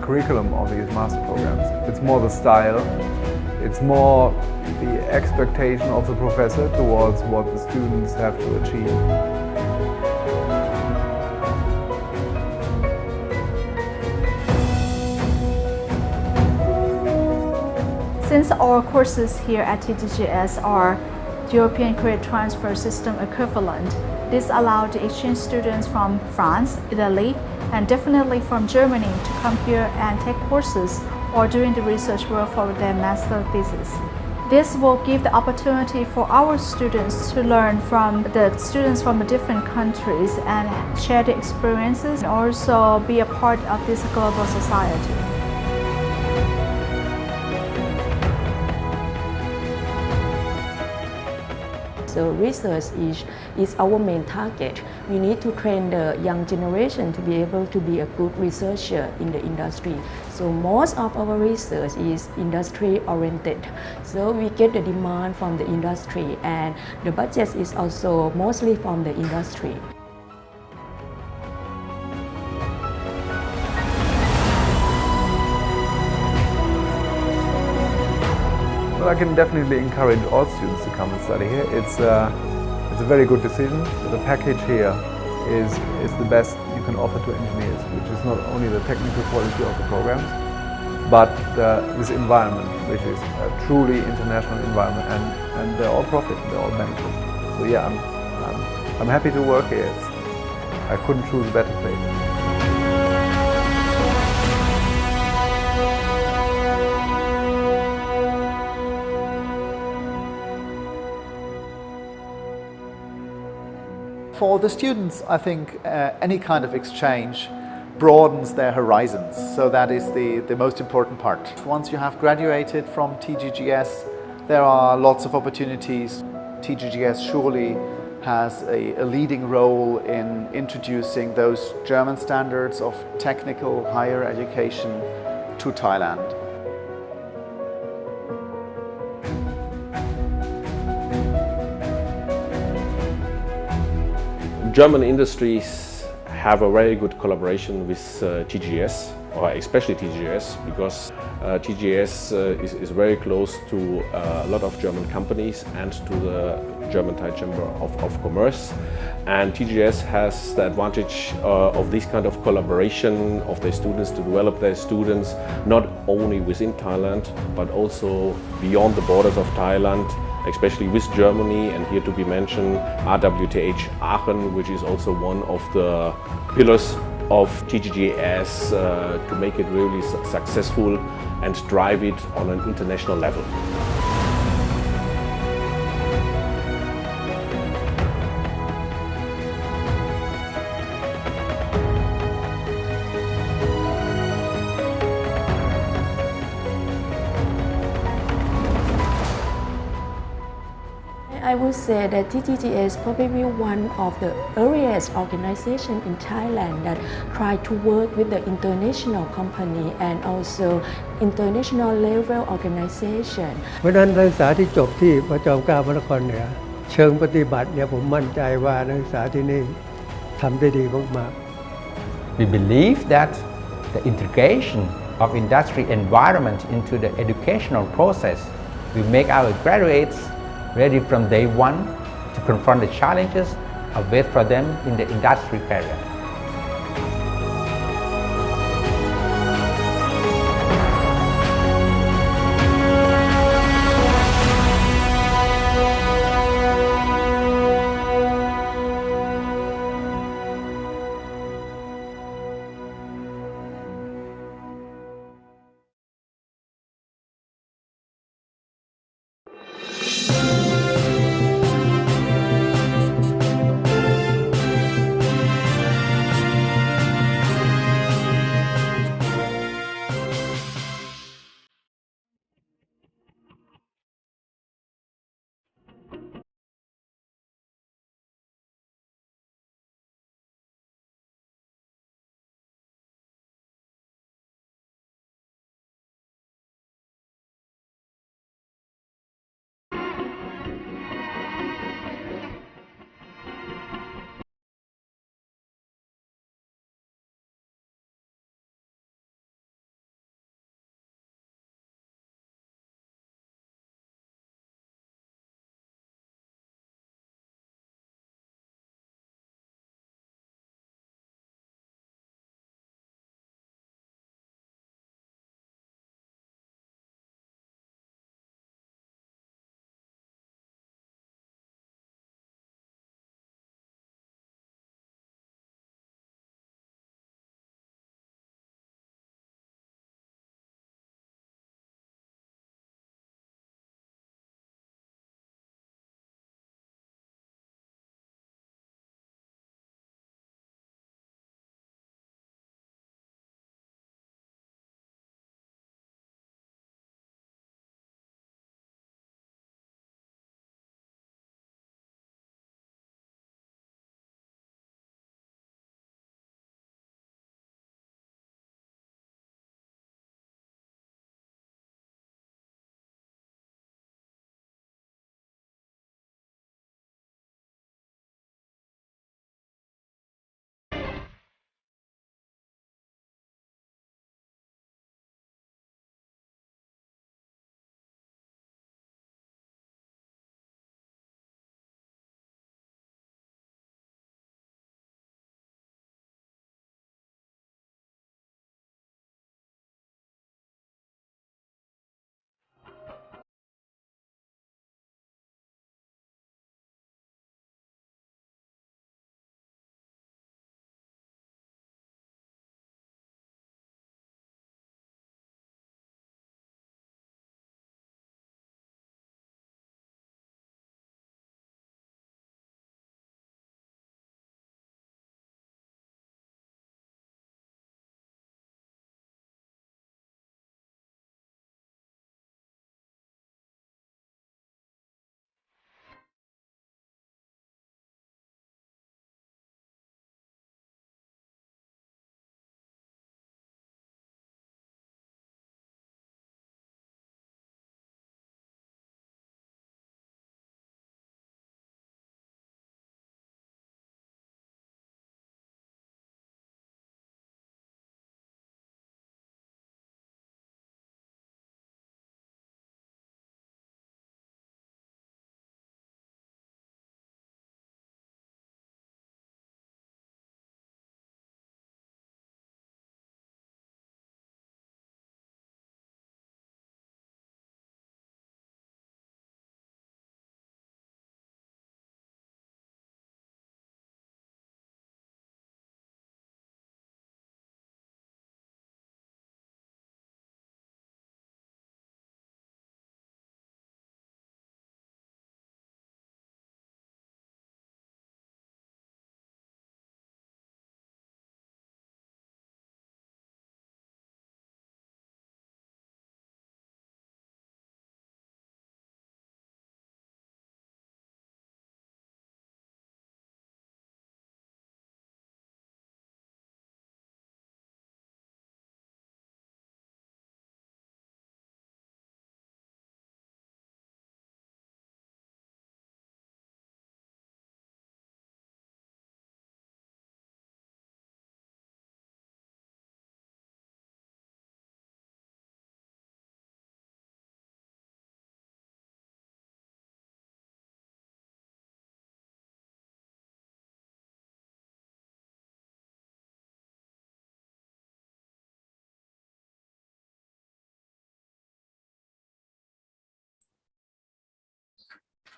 [SPEAKER 6] curriculum of these master programs, it's more the style, it's more the expectation of the professor towards what the students have to achieve.
[SPEAKER 4] Since our courses here at TGGS are European Credit Transfer System equivalent, this allowed the exchange students from France, Italy, and definitely from Germany to come here and take courses or doing the research work for their master thesis. This will give the opportunity for our students to learn from the students from the different countries and share the experiences and also be a part of this global society.
[SPEAKER 5] So research is our main target. We need to train the young generation to be able to be a good researcher in the industry. So most of our research is industry oriented. So we get the demand from the industry, and the budget is also mostly from the industry.
[SPEAKER 6] Well, I can definitely encourage all students to come and study here. It's a very good decision. The package here is the best you can offer to engineers, which is not only the technical quality of the programs, but this environment, which is a truly international environment, and they're all profit, they're all benefit. So yeah, I'm happy to work here. I couldn't choose a better place.
[SPEAKER 16] For the students, I think any kind of exchange broadens their horizons. So that is the most important part. Once you have graduated from TGGS, there are lots of opportunities. TGGS surely has a leading role in introducing those German standards of technical higher education to Thailand.
[SPEAKER 17] German industries have a very good collaboration with TGS, or especially TGS, because TGS is very close to a lot of German companies and to the German Thai Chamber of Commerce. And TGS has the advantage of this kind of collaboration of their students to develop their students not only within Thailand, but also beyond the borders of Thailand, especially with Germany, and here to be mentioned RWTH Aachen, which is also one of the pillars of TGGS to make it really successful and drive it on an international level.
[SPEAKER 5] I would say that TGGS is probably one of the earliest organizations in Thailand that try to work with the international company and also international level organization.
[SPEAKER 18] เพราะฉะนั้นนักศึกษาที่จบที่พระจอมเกล้าพระนครเหนือเชิงปฏิบัติเนี่ยผมมั่นใจว่านักศึกษาที่นี่ทำได้ดีมากๆ
[SPEAKER 3] We believe that the integration of industry environment into the educational process will make our graduates ready from day one to confront the challenges await for them in the industry career.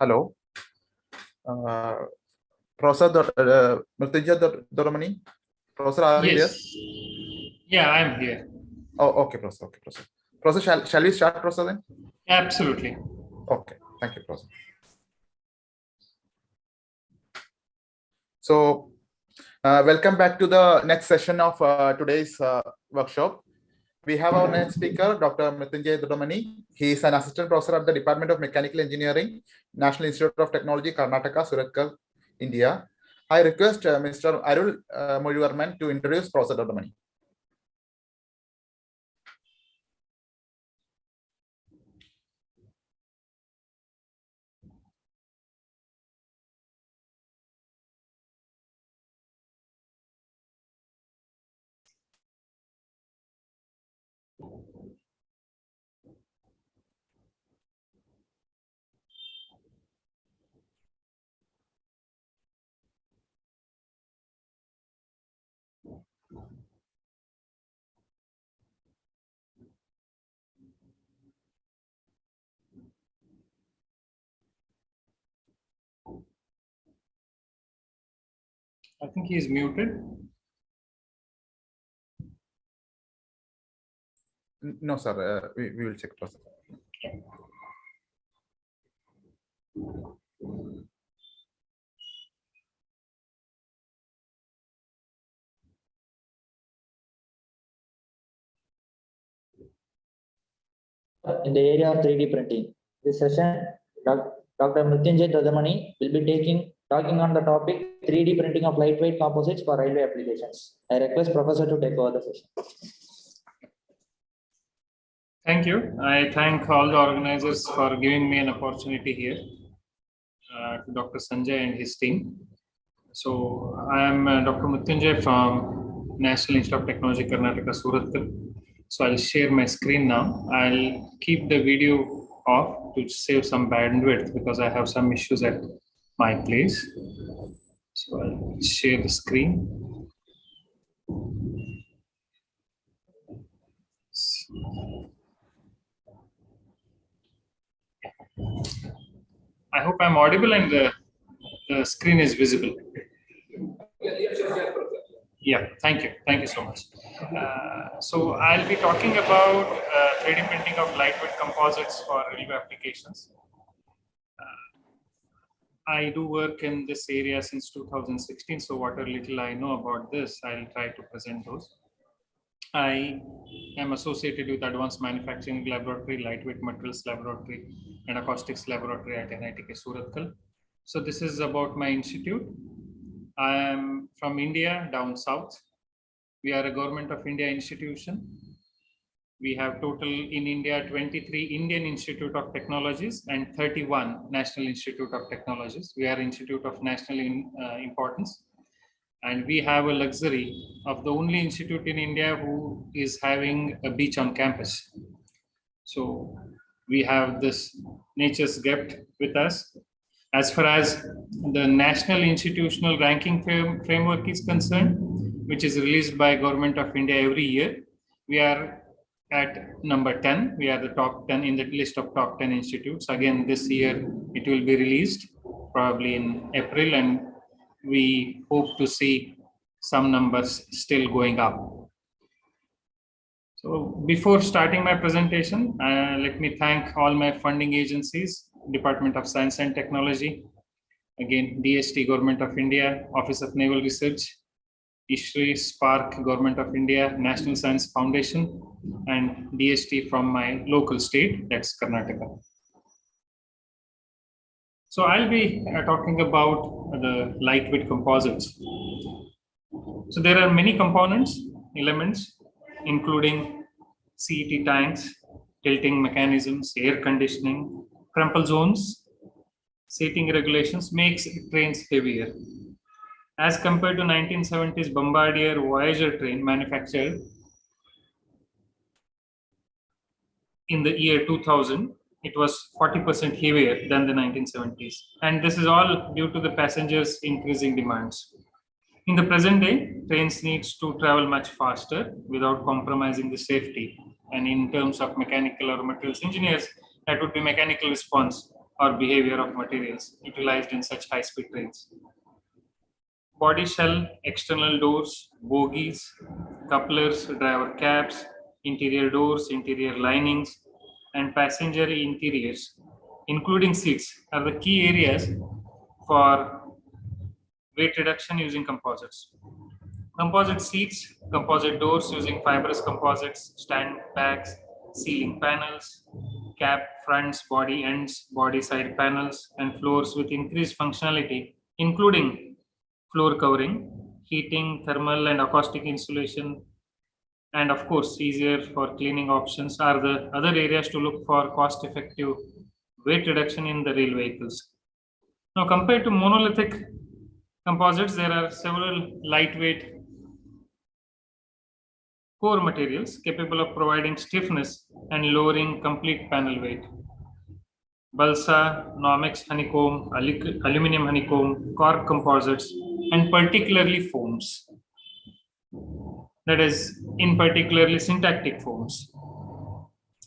[SPEAKER 12] Hello. Professor Mrityunjay Doramani. Professor, are you there?
[SPEAKER 20] Yeah, I'm here.
[SPEAKER 12] Oh, okay, Professor. Okay, Professor. Professor, shall we start, Professor, then?
[SPEAKER 20] Absolutely.
[SPEAKER 12] Okay, thank you, Professor. So, welcome back to the next session of today's workshop. We have our next speaker, Dr. Mrityunjay Doramani. He is an assistant professor at the Department of Mechanical Engineering, National Institute of Technology, Karnataka, Surathkal, India. I request Mr. Arul Murivarman to introduce Professor Doramani.
[SPEAKER 20] I think he's muted.
[SPEAKER 12] No, sir. We will check, Professor.
[SPEAKER 11] In the area of 3D printing. This session, Dr. Mrityunjay Doramani will be talking on the topic 3D printing of lightweight composites for railway applications. I request Professor to take over the session.
[SPEAKER 20] Thank you. I thank all the organizers for giving me an opportunity here, to Dr. Sanjay and his team. So I am Dr. Mrityunjay from National Institute of Technology, Karnataka, Surathkal. So I'll share my screen now. I'll keep the video off to save some bandwidth because I have some issues at my place. So I'll share the screen. I hope I'm audible and the screen is visible. Yeah, thank you. Thank you so much. So I'll be talking about 3D printing of lightweight composites for railway applications. I do work in this area since 2016, so whatever little I know about this, I'll try to present those. I am associated with Advanced Manufacturing Laboratory, Lightweight Materials Laboratory, and Acoustics Laboratory at NITK Surathkal. So this is about my institute. I am from India, down south. We are a Government of India institution. We have total in India 23 Indian Institute of Technologies and 31 National Institute of Technologies. We are institute of national importance. And we have a luxury of the only institute in India who is having a beach on campus. So we have this nature's gift with us. As far as the National Institutional Ranking Framework is concerned, which is released by Government of India every year, we are at number 10. We are the top 10 in the list of top 10 institutes. Again, this year it will be released probably in April, and we hope to see some numbers still going up. So before starting my presentation, let me thank all my funding agencies, Department of Science and Technology, again, DST, Government of India, Office of Naval Research, ISRI, Spark, Government of India, National Science Foundation, and DST from my local state, that's Karnataka. So I'll be talking about the lightweight composites. So there are many components, elements, including CET tanks, tilting mechanisms, air conditioning, crumple zones, seating regulations makes trains heavier. As compared to 1970s Bombardier Voyager train manufactured in the year 2000, it was 40% heavier than the 1970s. And this is all due to the passengers' increasing demands. In the present day, trains needs to travel much faster without compromising the safety. And in terms of mechanical or materials engineers, that would be mechanical response or behavior of materials utilized in such high-speed trains. Body shell, external doors, bogies, couplers, driver cabs, interior doors, interior linings, and passenger interiors, including seats, are the key areas for weight reduction using composites. Composite seats, composite doors using fibrous composites, stand bags, ceiling panels, cab fronts, body ends, body side panels, and floors with increased functionality, including floor covering, heating, thermal and acoustic insulation, and of course, easier for cleaning options are the other areas to look for cost-effective weight reduction in the rail vehicles. Now, compared to monolithic composites, there are several lightweight core materials capable of providing stiffness and lowering complete panel weight. Balsa, Nomex honeycomb, aluminum honeycomb, cork composites, and particularly foams. That is, in particularly syntactic foams,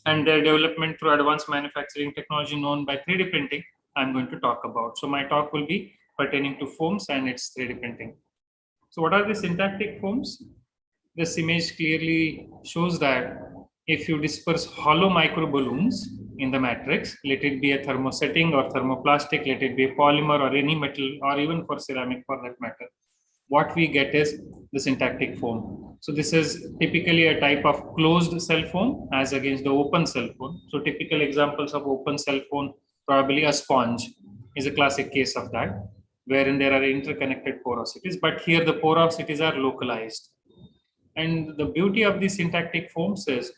[SPEAKER 20] and their development through advanced manufacturing technology known by 3D printing, I'm going to talk about. So my talk will be pertaining to foams and its 3D printing. So what are the syntactic foams? This image clearly shows that if you disperse hollow microballoons in the matrix, let it be a thermosetting or thermoplastic, let it be a polymer or any metal, or even for ceramic for that matter, what we get is the syntactic foam. So this is typically a type of closed cell foam as against the open cell foam. So typical examples of open cell foam, probably a sponge is a classic case of that, wherein there are interconnected porosities, but here the porosities are localized. And the beauty of the syntactic foams is,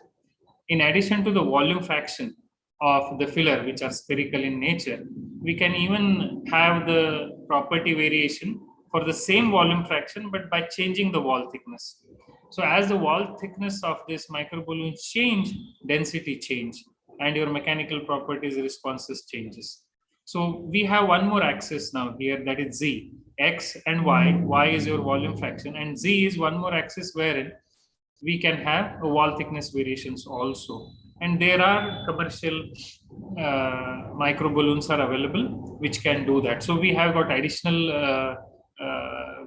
[SPEAKER 20] in addition to the volume fraction of the filler, which are spherical in nature, we can even have the property variation for the same volume fraction, but by changing the wall thickness. So as the wall thickness of this microballoon change, density change, and your mechanical properties responses changes. So we have one more axis now here, that is Z. X and Y. Y is your volume fraction, and Z is one more axis wherein we can have a wall thickness variations also. And there are commercial microballoons are available which can do that. So we have got additional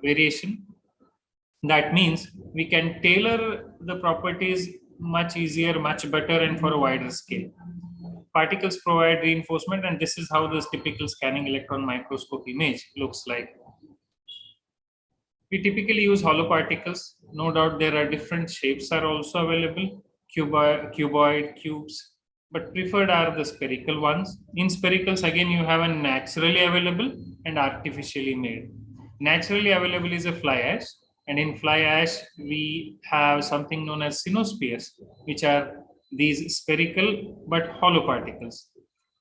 [SPEAKER 20] variation. That means we can tailor the properties much easier, much better, and for a wider scale. Particles provide reinforcement, and this is how this typical scanning electron microscope image looks like. We typically use hollow particles. No doubt there are different shapes are also available, cuboid, cubes, but preferred are the spherical ones. In sphericals, again, you have a naturally available and artificially made. Naturally available is a fly ash, and in fly ash, we have something known as cyanospheres, which are these spherical but hollow particles.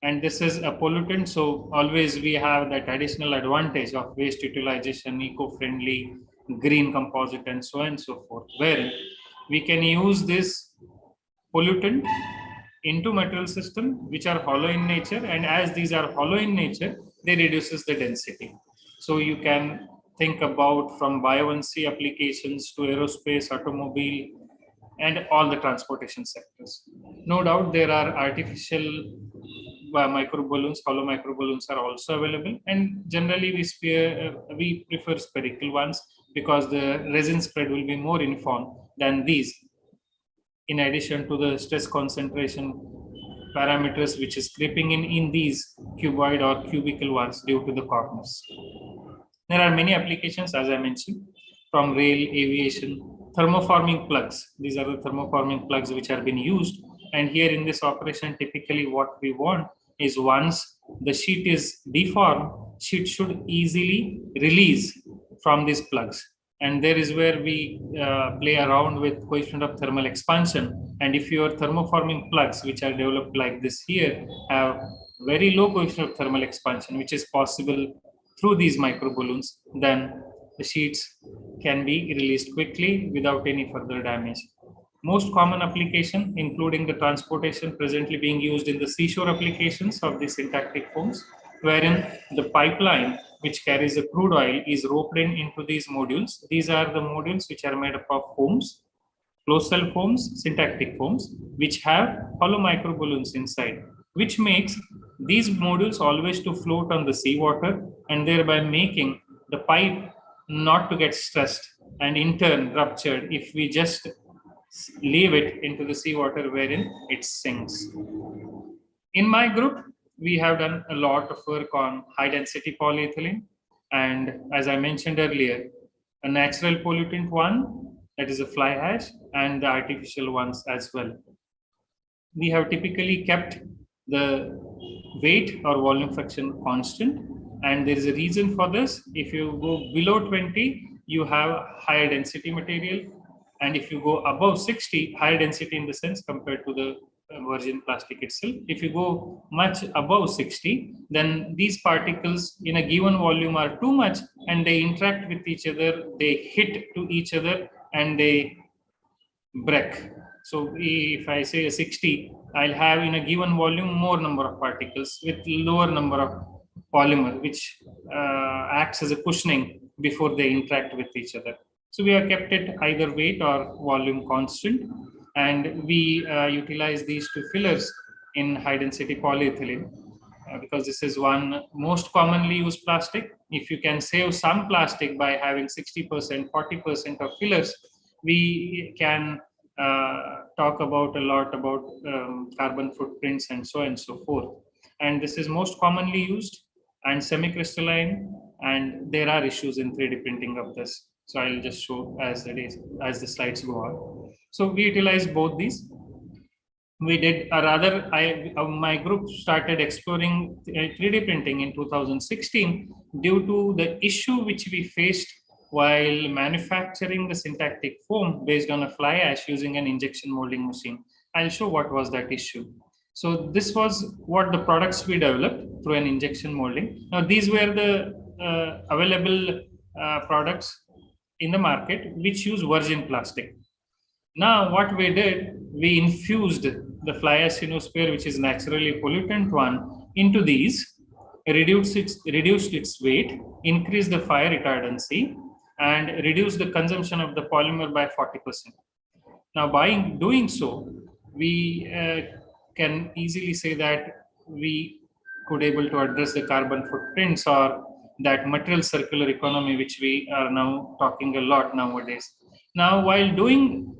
[SPEAKER 20] And this is a pollutant, so always we have that additional advantage of waste utilization, eco-friendly, green composite, and so on and so forth, where we can use this pollutant into material system which are hollow in nature, and as these are hollow in nature, they reduces the density. So you can think about from bio-1C applications to aerospace, automobile, and all the transportation sectors. No doubt there are artificial microballoons, hollow microballoons are also available, and generally we prefer spherical ones because the resin spread will be more uniform than these, in addition to the stress concentration parameters which is creeping in these cuboid or cubical ones due to the corners. There are many applications, as I mentioned, from rail, aviation, thermoforming plugs. These are the thermoforming plugs which are being used. And here in this operation, typically what we want is once the sheet is deformed, sheet should easily release from these plugs. And there is where we play around with coefficient of thermal expansion. And if your thermoforming plugs, which are developed like this here, have very low coefficient of thermal expansion, which is possible through these microballoons, then the sheets can be released quickly without any further damage. Most common application, including the transportation presently being used in the seashore applications of the syntactic foams, wherein the pipeline which carries the crude oil is roped into these modules. These are the modules which are made up of foams, closed cell foams, syntactic foams, which have hollow microballoons inside, which makes these modules always to float on the seawater and thereby making the pipe not to get stressed and in turn ruptured if we just leave it into the seawater wherein it sinks. In my group, we have done a lot of work on high density polyethylene. And as I mentioned earlier, a natural pollutant one, that is a fly ash, and the artificial ones as well. We have typically kept the weight or volume fraction constant. And there is a reason for this. If you go below 20, you have higher density material. And if you go above 60, higher density in the sense compared to the virgin plastic itself. If you go much above 60, then these particles in a given volume are too much and they interact with each other, they hit to each other and they break. So if I say a 60, I'll have in a given volume more number of particles with lower number of polymer, which acts as a cushioning before they interact with each other. So we have kept it either weight or volume constant, and we utilize these two fillers in high density polyethylene because this is one most commonly used plastic. If you can save some plastic by having 60%, 40% of fillers, we can talk about a lot about carbon footprints and so on and so forth. And this is most commonly used and semi-crystalline, and there are issues in 3D printing of this. So I'll just show as the slides go on. So we utilize both these. We did, or rather, my group started exploring 3D printing in 2016 due to the issue which we faced while manufacturing the syntactic foam based on a fly ash using an injection molding machine. I'll show what was that issue. So this was what the products we developed through an injection molding. Now these were the available products in the market which use virgin plastic. Now what we did, we infused the fly ash cyanosphere, which is naturally pollutant one, into these, reduced its weight, increased the fire retardancy, and reduced the consumption of the polymer by 40%. Now by doing so, we can easily say that we could able to address the carbon footprints or that material circular economy, which we are now talking a lot nowadays. Now, while doing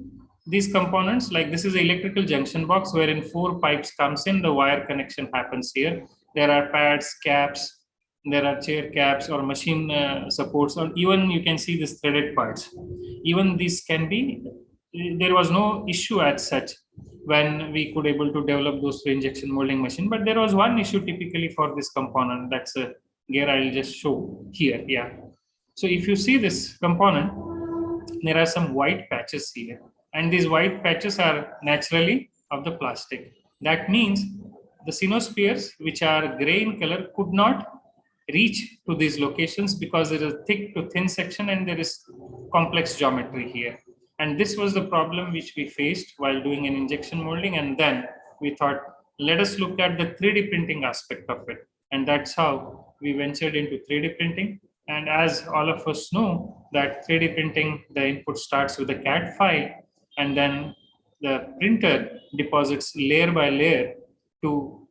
[SPEAKER 20] these components, like this is an electrical junction box wherein 4 pipes comes in, the wire connection happens here. There are pads, caps, there are chair caps or machine supports, or even you can see this threaded parts. Even this can be, there was no issue as such when we could able to develop those for injection molding machine, but there was one issue typically for this component. That's a gear I'll just show here. Yeah. So if you see this component, there are some white patches here, and these white patches are naturally of the plastic. That means the cyanospheres, which are gray in color, could not reach to these locations because there is a thick to thin section and there is complex geometry here. And this was the problem which we faced while doing an injection molding. And then we thought, let us look at the 3D printing aspect of it. And that's how we ventured into 3D printing. And as all of us know, that 3D printing, the input starts with a CAD file, and then the printer deposits layer by layer to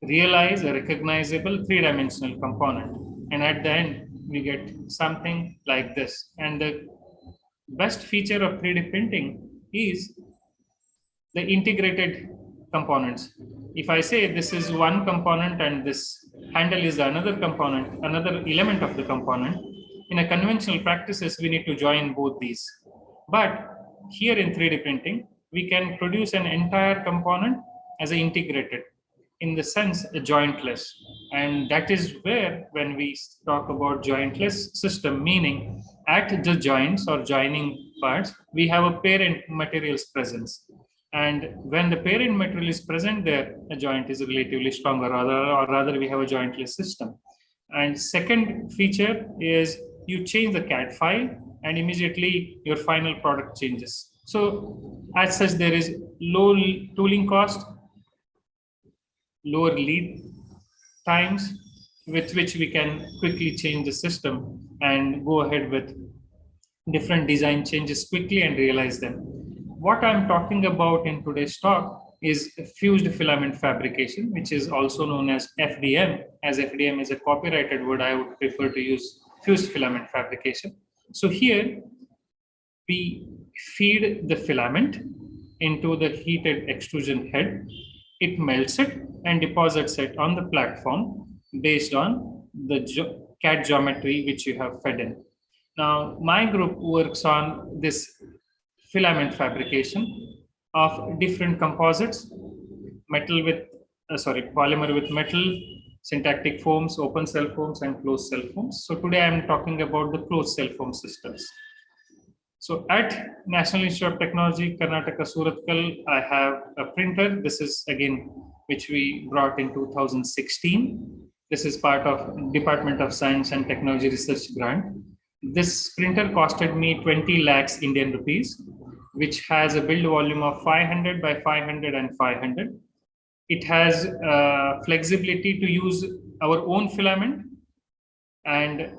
[SPEAKER 20] realize a recognizable 3-dimensional component. And at the end, we get something like this. And the best feature of 3D printing is the integrated components. If I say this is one component and this handle is another component, another element of the component, in a conventional practices, we need to join both these. But here in 3D printing, we can produce an entire component as an integrated, in the sense a jointless. And that is where, when we talk about jointless system, meaning at the joints or joining parts, we have a parent materials presence. And when the parent material is present there, a joint is relatively stronger, or rather we have a jointless system. And second feature is you change the CAD file and immediately your final product changes. So as such, there is low tooling cost, lower lead times, with which we can quickly change the system and go ahead with different design changes quickly and realize them. What I'm talking about in today's talk is fused filament fabrication, which is also known as FDM. As FDM is a copyrighted word, I would prefer to use fused filament fabrication. So here we feed the filament into the heated extrusion head. It melts it and deposits it on the platform based on the CAD geometry which you have fed in. Now, my group works on this filament fabrication of different composites, polymer with metal, syntactic foams, open cell foams, and closed cell foams. So today I am talking about the closed cell foam systems. So at National Institute of Technology, Karnataka, Surathkal, I have a printer. This is again, which we brought in 2016. This is part of Department of Science and Technology Research grant. This printer costed me 20 lakhs Indian rupees, which has a build volume of 500 by 500 and 500. It has flexibility to use our own filament and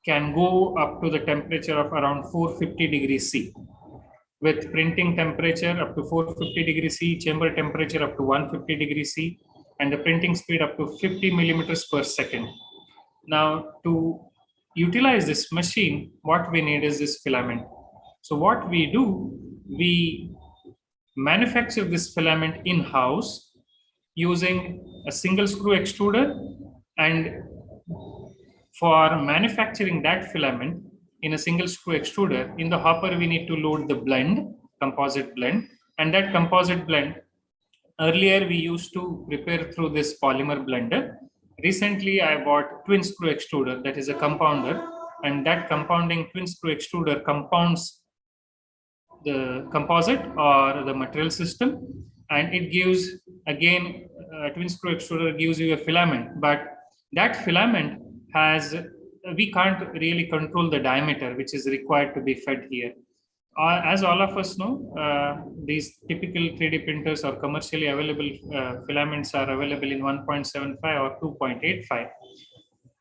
[SPEAKER 20] can go up to the temperature of around 450 degrees C. With printing temperature up to 450 degrees C, chamber temperature up to 150 degrees C, and the printing speed up to 50 millimeters per second. Now, to utilize this machine, what we need is this filament. So what we do, we manufacture this filament in-house using a single screw extruder, and for manufacturing that filament in a single screw extruder, in the hopper we need to load the blend, composite blend, and that composite blend, earlier we used to prepare through this polymer blender. Recently I bought twin screw extruder, that is a compounder, and that compounding twin screw extruder compounds the composite or the material system, and it gives, again, a twin screw extruder gives you a filament, but that filament has, we can't really control the diameter which is required to be fed here. As all of us know, these typical 3D printers or commercially available filaments are available in 1.75 or 2.85.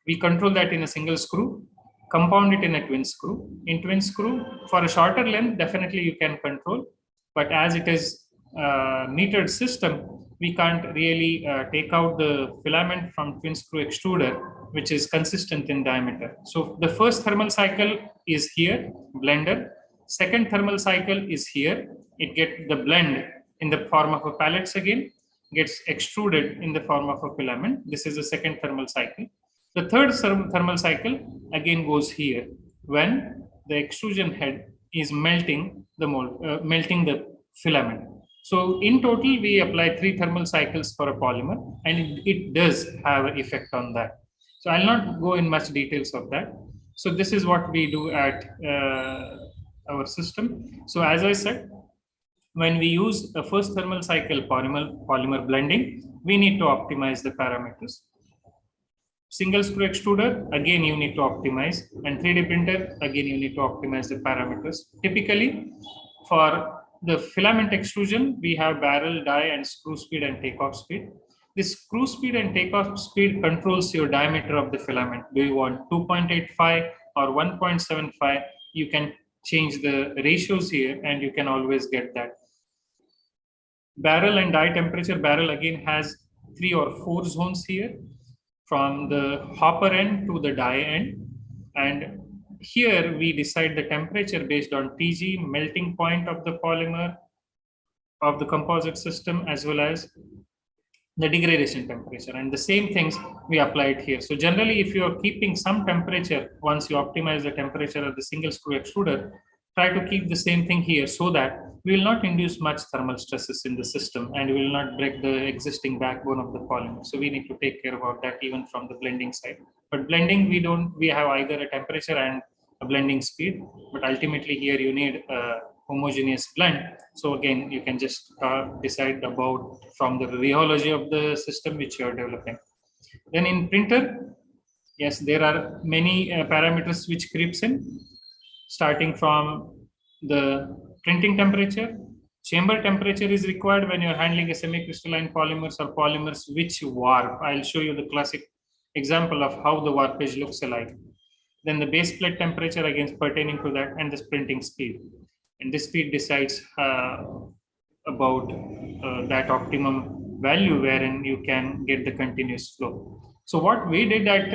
[SPEAKER 20] We control that in a single screw, compound it in a twin screw. In twin screw, for a shorter length, definitely you can control, but as it is a metered system, we can't really take out the filament from twin screw extruder, which is consistent in diameter. So the first thermal cycle is here, blender. Second thermal cycle is here. It gets the blend in the form of a pellets again, gets extruded in the form of a filament. This is the second thermal cycle. The third thermal cycle again goes here when the extrusion head is melting the mold, melting the filament. So in total, we apply 3 thermal cycles for a polymer, and it does have an effect on that. So I'll not go in much details of that. So this is what we do at our system. So as I said, when we use a first thermal cycle polymer blending, we need to optimize the parameters. Single screw extruder, again you need to optimize, and 3D printer, again you need to optimize the parameters. Typically, for the filament extrusion, we have barrel, die, and screw speed and takeoff speed. This screw speed and takeoff speed controls your diameter of the filament. Do you want 2.85 or 1.75? You can change the ratios here, and you can always get that. Barrel and die temperature, barrel again has 3 or 4 zones here, from the hopper end to the die end, and here we decide the temperature based on TG, melting point of the polymer of the composite system, as well as the degradation temperature, and the same things we applied here. So generally, if you are keeping some temperature, once you optimize the temperature of the single screw extruder, try to keep the same thing here so that we will not induce much thermal stresses in the system, and we will not break the existing backbone of the polymer. So we need to take care about that even from the blending side. But blending, we have either a temperature and a blending speed, but ultimately here you need a homogeneous blend. So again, you can just decide about from the rheology of the system which you are developing. Then in printer, yes, there are many parameters which creeps in, starting from the printing temperature. Chamber temperature is required when you're handling a semi-crystalline polymers or polymers which warp. I'll show you the classic example of how the warpage looks alike. Then the base plate temperature again pertaining to that, and this printing speed. And this speed decides about that optimum value wherein you can get the continuous flow. So what we did at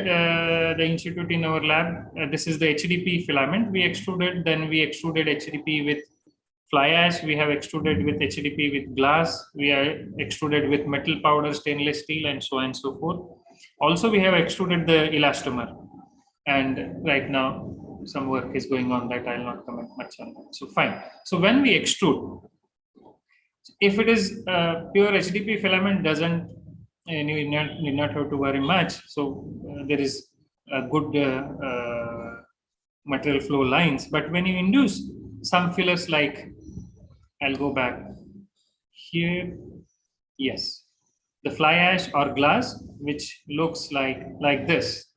[SPEAKER 20] the institute in our lab, this is the HDP filament we extruded. Then we extruded HDP with fly ash. We have extruded with HDP with glass. We are extruded with metal powder, stainless steel, and so on and so forth. Also, we have extruded the elastomer. And right now, some work is going on that I'll not comment much on that. So fine. So when we extrude, if it is pure HDP filament, doesn't you need not have to worry much. So there is a good material flow lines. But when you induce some fillers like, I'll go back here. Yes, the fly ash or glass, which looks like this.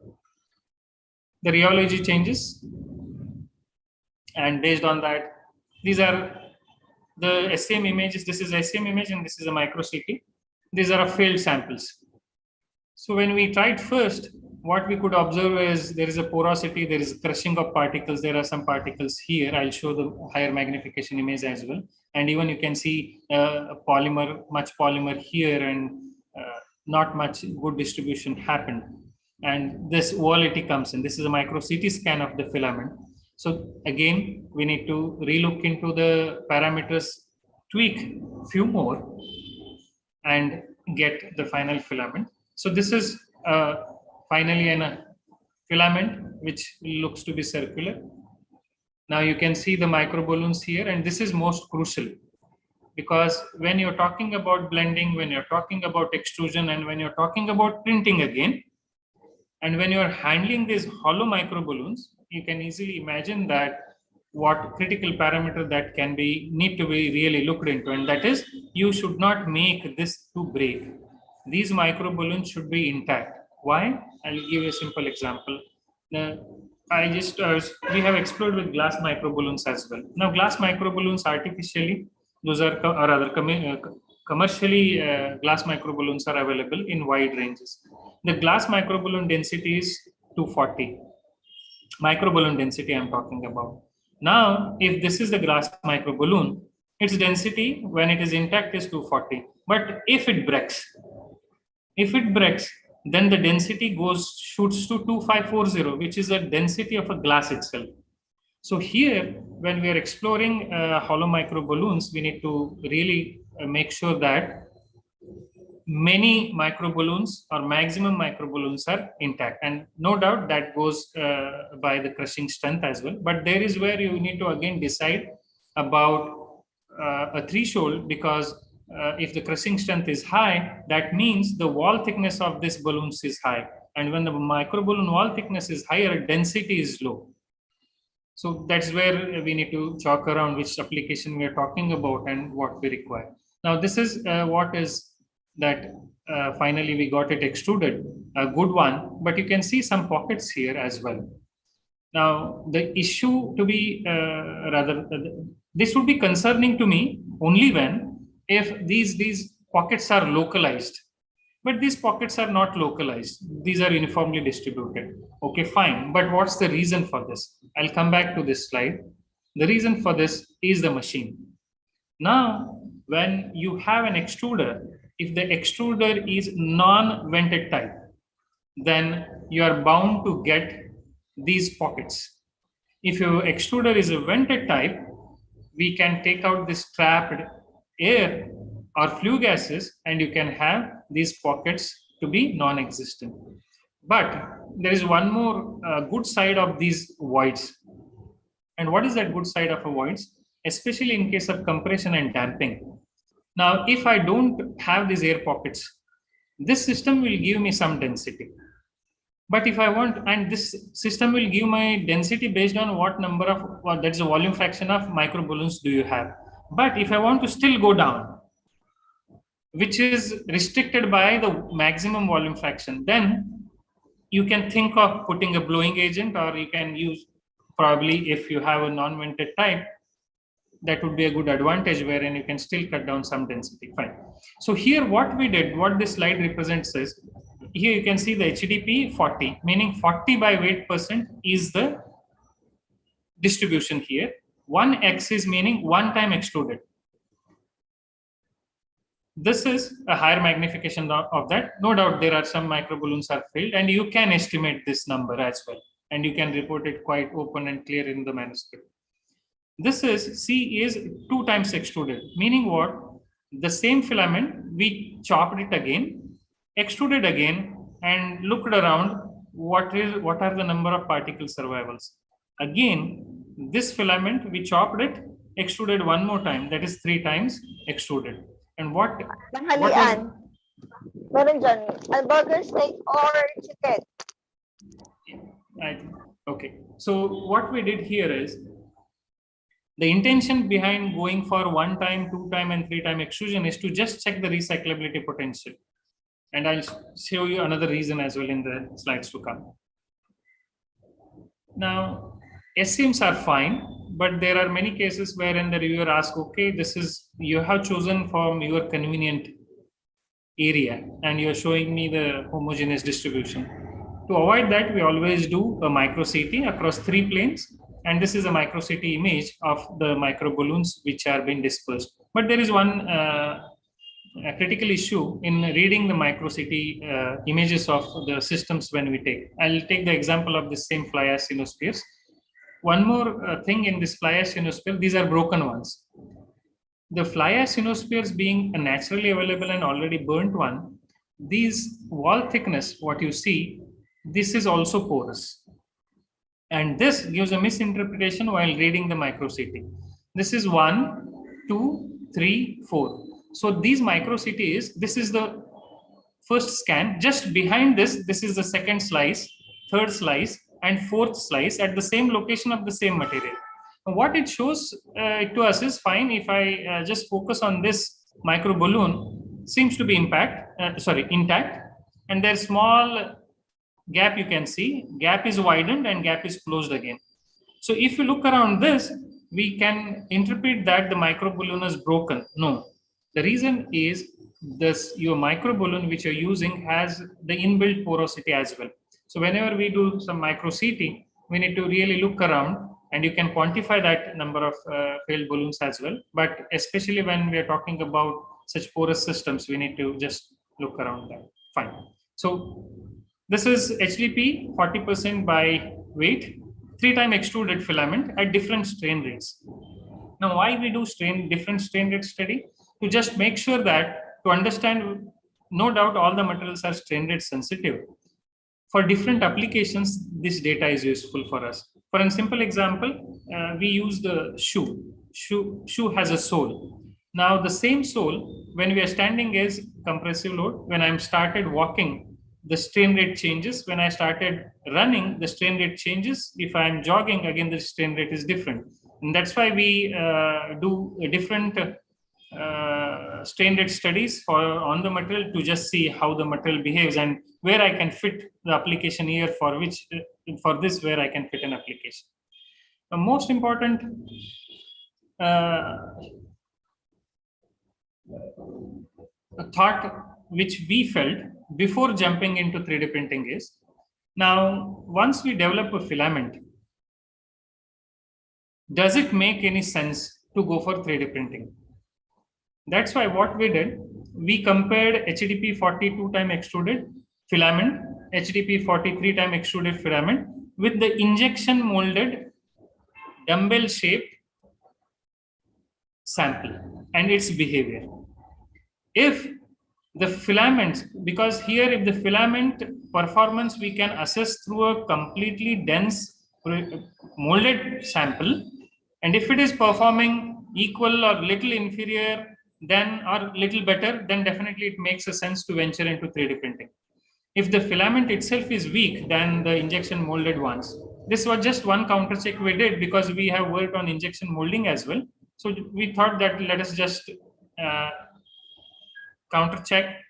[SPEAKER 20] The rheology changes, and based on that, these are the SEM images. This is SEM image and this is a micro CT. These are failed samples. So when we tried first, what we could observe is there is a porosity, there is crushing of particles. There are some particles here. I'll show the higher magnification image as well. And even you can see much polymer here, and not much good distribution happened. And this volatility comes in. This is a micro CT scan of the filament. So again, we need to relook into the parameters, tweak few more, and get the final filament. So this is finally a filament which looks to be circular. Now you can see the micro balloons here, and this is most crucial, because when you're talking about blending, when you're talking about extrusion, and when you're talking about printing again, and when you're handling these hollow micro balloons, you can easily imagine that what critical parameter that can be need to be really looked into, and that is you should not make this to break. These micro balloons should be intact. Why? I'll give you a simple example. We have explored with glass micro balloons as well. Now glass micro balloons artificially, those are or rather commercially glass micro balloons are available in wide ranges. The glass micro balloon density is 240. Micro balloon density I'm talking about. Now, if this is the glass micro balloon, its density when it is intact is 240. But if it breaks, then the density shoots to 2540, which is the density of a glass itself. So here, when we are exploring hollow micro balloons, we need to really make sure that many micro balloons or maximum micro balloons are intact, and no doubt that goes by the crushing strength as well. But there is where you need to again decide about a threshold, because if the crushing strength is high, that means the wall thickness of this balloons is high, and when the micro balloon wall thickness is higher, density is low. So that's where we need to chalk around which application we are talking about and what we require. Now this is what is that finally we got it extruded, a good one, but you can see some pockets here as well. Now the issue to be this would be concerning to me only when if these pockets are localized, but these pockets are not localized. These are uniformly distributed. Okay, fine. But what's the reason for this? I'll come back to this slide. The reason for this is the machine. Now, when you have an extruder, if the extruder is non-vented type, then you are bound to get these pockets. If your extruder is a vented type, we can take out this trapped air or flue gases, and you can have these pockets to be non-existent. But there is one more good side of these voids. And what is that good side of a voids? Especially in case of compression and damping. Now, if I don't have these air pockets, this system will give me some density. But if I want, and this system will give my density based on what number of, well, that's the volume fraction of micro balloons do you have. But if I want to still go down, which is restricted by the maximum volume fraction, then you can think of putting a blowing agent, or you can use probably if you have a non-vented type, that would be a good advantage wherein you can still cut down some density. Fine. So here what we did, what this slide represents is, here you can see the HDP 40, meaning 40 by weight percent is the distribution here. 1x is meaning one time extruded. This is a higher magnification of that. No doubt there are some microballoons are filled, and you can estimate this number as well. And you can report it quite open and clear in the manuscript. This is C is 2 times extruded, meaning what? The same filament, we chopped it again, extruded again, and looked around what are the number of particle survivals. Again, this filament, we chopped it, extruded one more time, that is 3 times extruded. And what
[SPEAKER 21] Tanghalian. Meron dyan, burger, steak, or chicken.
[SPEAKER 20] Okay, so what we did here is, the intention behind going for 1 time, 2 time, and 3 time extrusion is to just check the recyclability potential. And I'll show you another reason as well in the slides to come. Now, SCMs are fine, but there are many cases wherein the reviewer asks, okay, this is, you have chosen from your convenient area and you're showing me the homogeneous distribution. To avoid that, we always do a micro CT across 3 planes. And this is a micro CT image of the micro balloons which are being dispersed. But there is one critical issue in reading the micro CT images of the systems when we take. I'll take the example of the same fly ash cyanospheres. One more thing in this fly ash cyanosphere, these are broken ones. The fly ash cyanospheres being a naturally available and already burnt one, these wall thickness, what you see, this is also porous. And this gives a misinterpretation while reading the micro CT. This is 1, 2, 3, 4. So these micro CTs, this is the first scan. Just behind this, this is the second slice, third slice, and fourth slice at the same location of the same material. What it shows to us is fine. If I just focus on this micro balloon, seems to be intact, and there's small gap you can see, gap is widened and gap is closed again. So if you look around this, we can interpret that the micro balloon is broken. No, the reason is this, your micro balloon which you're using has the inbuilt porosity as well. So whenever we do some micro CT, we need to really look around, and you can quantify that number of failed balloons as well. But especially when we are talking about such porous systems, we need to just look around that. Fine. So this is HDP 40% by weight, 3 time extruded filament at different strain rates. Now, why we do different strain rate study? To just make sure that, to understand, no doubt all the materials are strain rate sensitive. For different applications, this data is useful for us. For a simple example, we use the shoe. Shoe has a sole. Now, the same sole, when we are standing is compressive load. When I'm started walking, the strain rate changes. When I started running, the strain rate changes. If I'm jogging, again, the strain rate is different. And that's why we do a different strain rate studies on the material to just see how the material behaves and where I can fit the application here for which, for this, where I can fit an application. The most important thought which we felt before jumping into 3D printing is, now once we develop a filament, does it make any sense to go for 3D printing? That's why what we did, we compared HDP 42 time extruded filament, HDP 43 time extruded filament with the injection molded dumbbell shaped sample and its behavior. If the filament, because here if the filament performance we can assess through a completely dense molded sample, and if it is performing equal or little inferior then or little better, then definitely it makes a sense to venture into 3D printing. If the filament itself is weak than the injection molded ones, this was just one counter check we did because we have worked on injection molding as well. So we thought that let us just counter check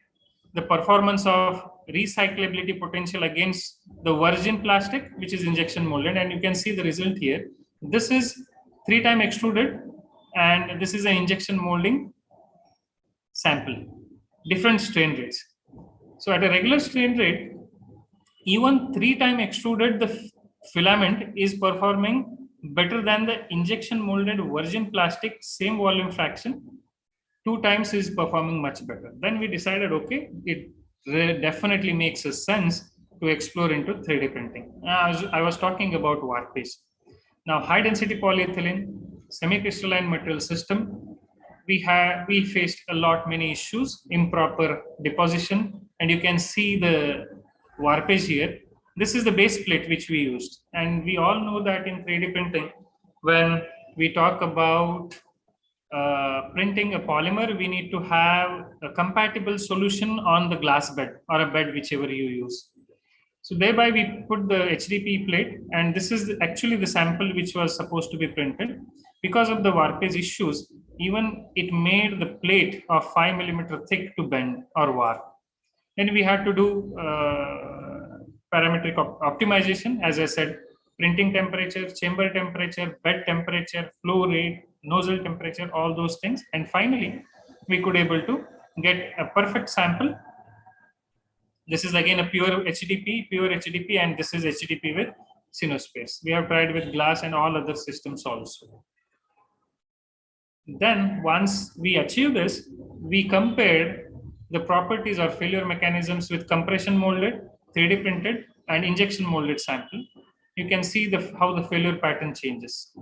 [SPEAKER 20] the performance of recyclability potential against the virgin plastic, which is injection molded, and you can see the result here. This is 3 time extruded, and this is an injection molding sample, different strain rates. So at a regular strain rate, even 3 time extruded, the filament is performing better than the injection molded virgin plastic, same volume fraction. 2 times is performing much better. Then we decided, okay, it definitely makes a sense to explore into 3D printing. I was talking about warpage. Now, high density polyethylene, semi-crystalline material system, we faced many issues, improper deposition, and you can see the warpage here. This is the base plate which we used, and we all know that in 3D printing, when we talk about printing a polymer, we need to have a compatible solution on the glass bed or a bed, whichever you use. So thereby we put the HDPE plate, and this is actually the sample which was supposed to be printed. Because of the warpage issues, even it made the plate of 5 mm thick to bend or warp. Then we had to do parametric optimization, as I said, printing temperature, chamber temperature, bed temperature, flow rate, nozzle temperature, all those things. And finally, we could able to get a perfect sample. This is again a pure HDPE, and this is HDPE with Cinospace. We have tried with glass and all other systems also. Then once we achieve this, we compared the properties or failure mechanisms with compression molded, 3D printed, and injection molded sample. You can see how the failure pattern changes.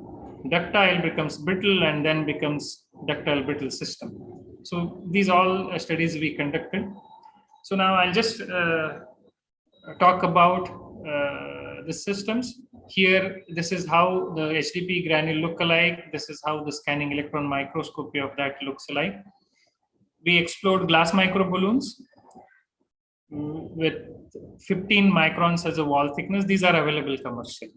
[SPEAKER 20] Ductile becomes brittle and then becomes ductile brittle system. So these all studies we conducted. So now I'll just talk about the systems. Here, this is how the HDPE granule look alike. This is how the scanning electron microscopy of that looks alike. We explored glass microballoons with 15 microns as a wall thickness. These are available commercially.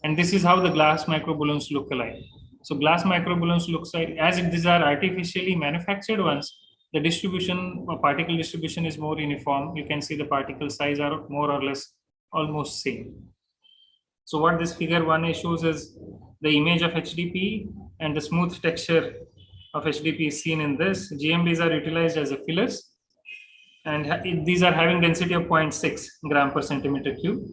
[SPEAKER 20] And this is how the glass microballoons look alike. So glass microballoons looks like, as if these are artificially manufactured ones, the distribution or particle distribution is more uniform. You can see the particle size are more or less almost same. So what this figure 1a shows is the image of HDPE, and the smooth texture of HDPE is seen in this. GMBs are utilized as a fillers, and these are having density of 0.6 gram per centimeter cube.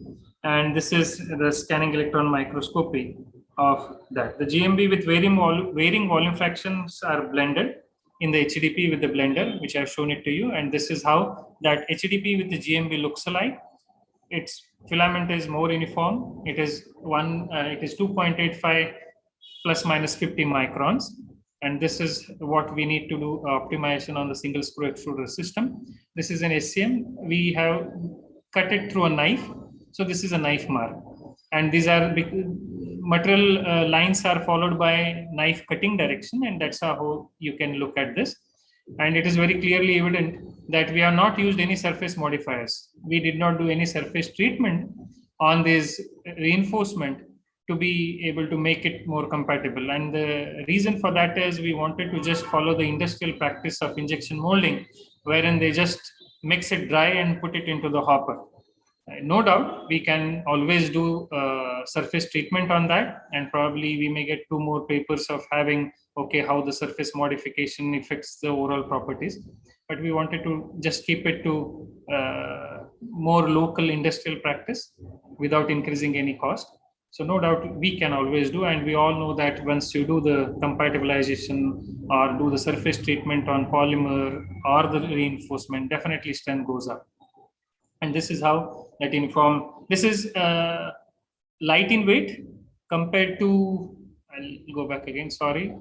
[SPEAKER 20] And this is the scanning electron microscopy of that. The GMB with varying volume fractions are blended in the HDPE with the blender, which I've shown it to you. And this is how that HDPE with the GMB looks alike. Its filament is more uniform. It is 2.85 plus minus 50 microns. And this is what we need to do optimization on the single screw extruder system. This is an SCM. We have cut it through a knife. So this is a knife mark. And these are material lines are followed by knife cutting direction. And that's how you can look at this. And it is very clearly evident that we have not used any surface modifiers. We did not do any surface treatment on this reinforcement to be able to make it more compatible. And the reason for that is we wanted to just follow the industrial practice of injection molding, wherein they just mix it dry and put it into the hopper. No doubt, we can always do surface treatment on that, and probably we may get 2 more papers of having, okay, how the surface modification affects the overall properties. But we wanted to just keep it to more local industrial practice without increasing any cost. So no doubt we can always do, and we all know that once you do the compatibilization or do the surface treatment on polymer or the reinforcement, definitely strength goes up. And this is how that uniform, this is light in weight compared to, I'll go back again, sorry.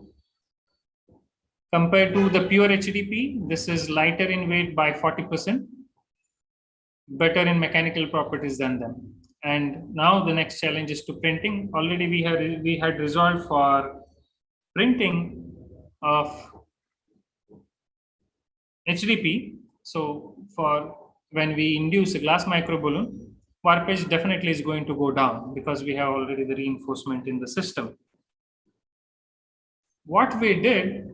[SPEAKER 20] Compared to the pure HDPE, this is lighter in weight by 40%, better in mechanical properties than them. And now the next challenge is to printing. Already we had resolved for printing of HDPE. So for when we induce a glass microballoon, warpage definitely is going to go down because we have already the reinforcement in the system. What we did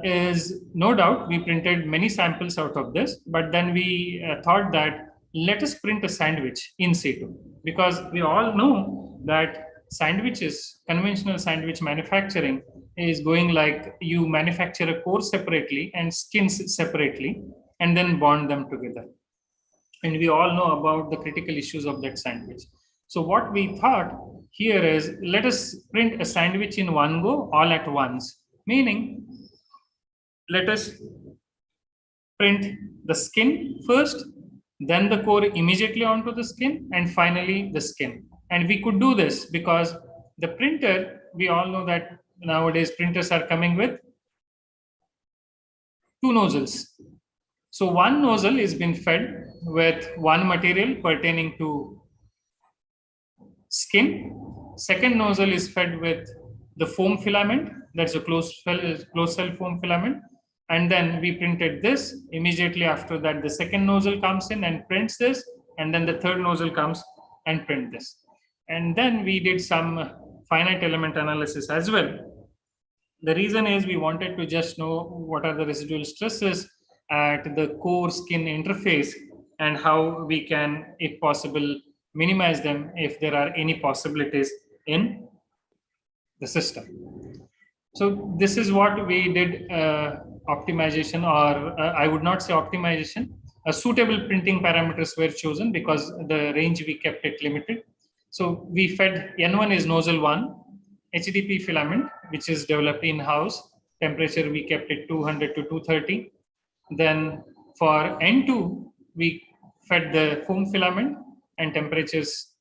[SPEAKER 20] is, no doubt, we printed many samples out of this, but then we thought that let us print a sandwich in situ, because we all know that sandwiches, conventional sandwich manufacturing is going like you manufacture a core separately and skins separately and then bond them together. And we all know about the critical issues of that sandwich. So what we thought here is, let us print a sandwich in one go, all at once, meaning let us print the skin first, then the core immediately onto the skin, and finally the skin. And we could do this because the printer, we all know that nowadays printers are coming with two nozzles. So one nozzle is being fed with one material pertaining to skin. Second nozzle is fed with the foam filament, that's a closed cell foam filament. And then we printed this. Immediately after that, the second nozzle comes in and prints this. And then the third nozzle comes and print this. And then we did some finite element analysis as well. The reason is we wanted to just know what are the residual stresses at the core skin interface and how we can, if possible, minimize them if there are any possibilities in the system. So this is what we did, optimization, or I would not say optimization. A suitable printing parameters were chosen because the range we kept it limited. So we fed N1 is nozzle 1, HDP filament, which is developed in-house. Temperature we kept it 200 to 230. Then for N2, we fed the foam filament and temperatures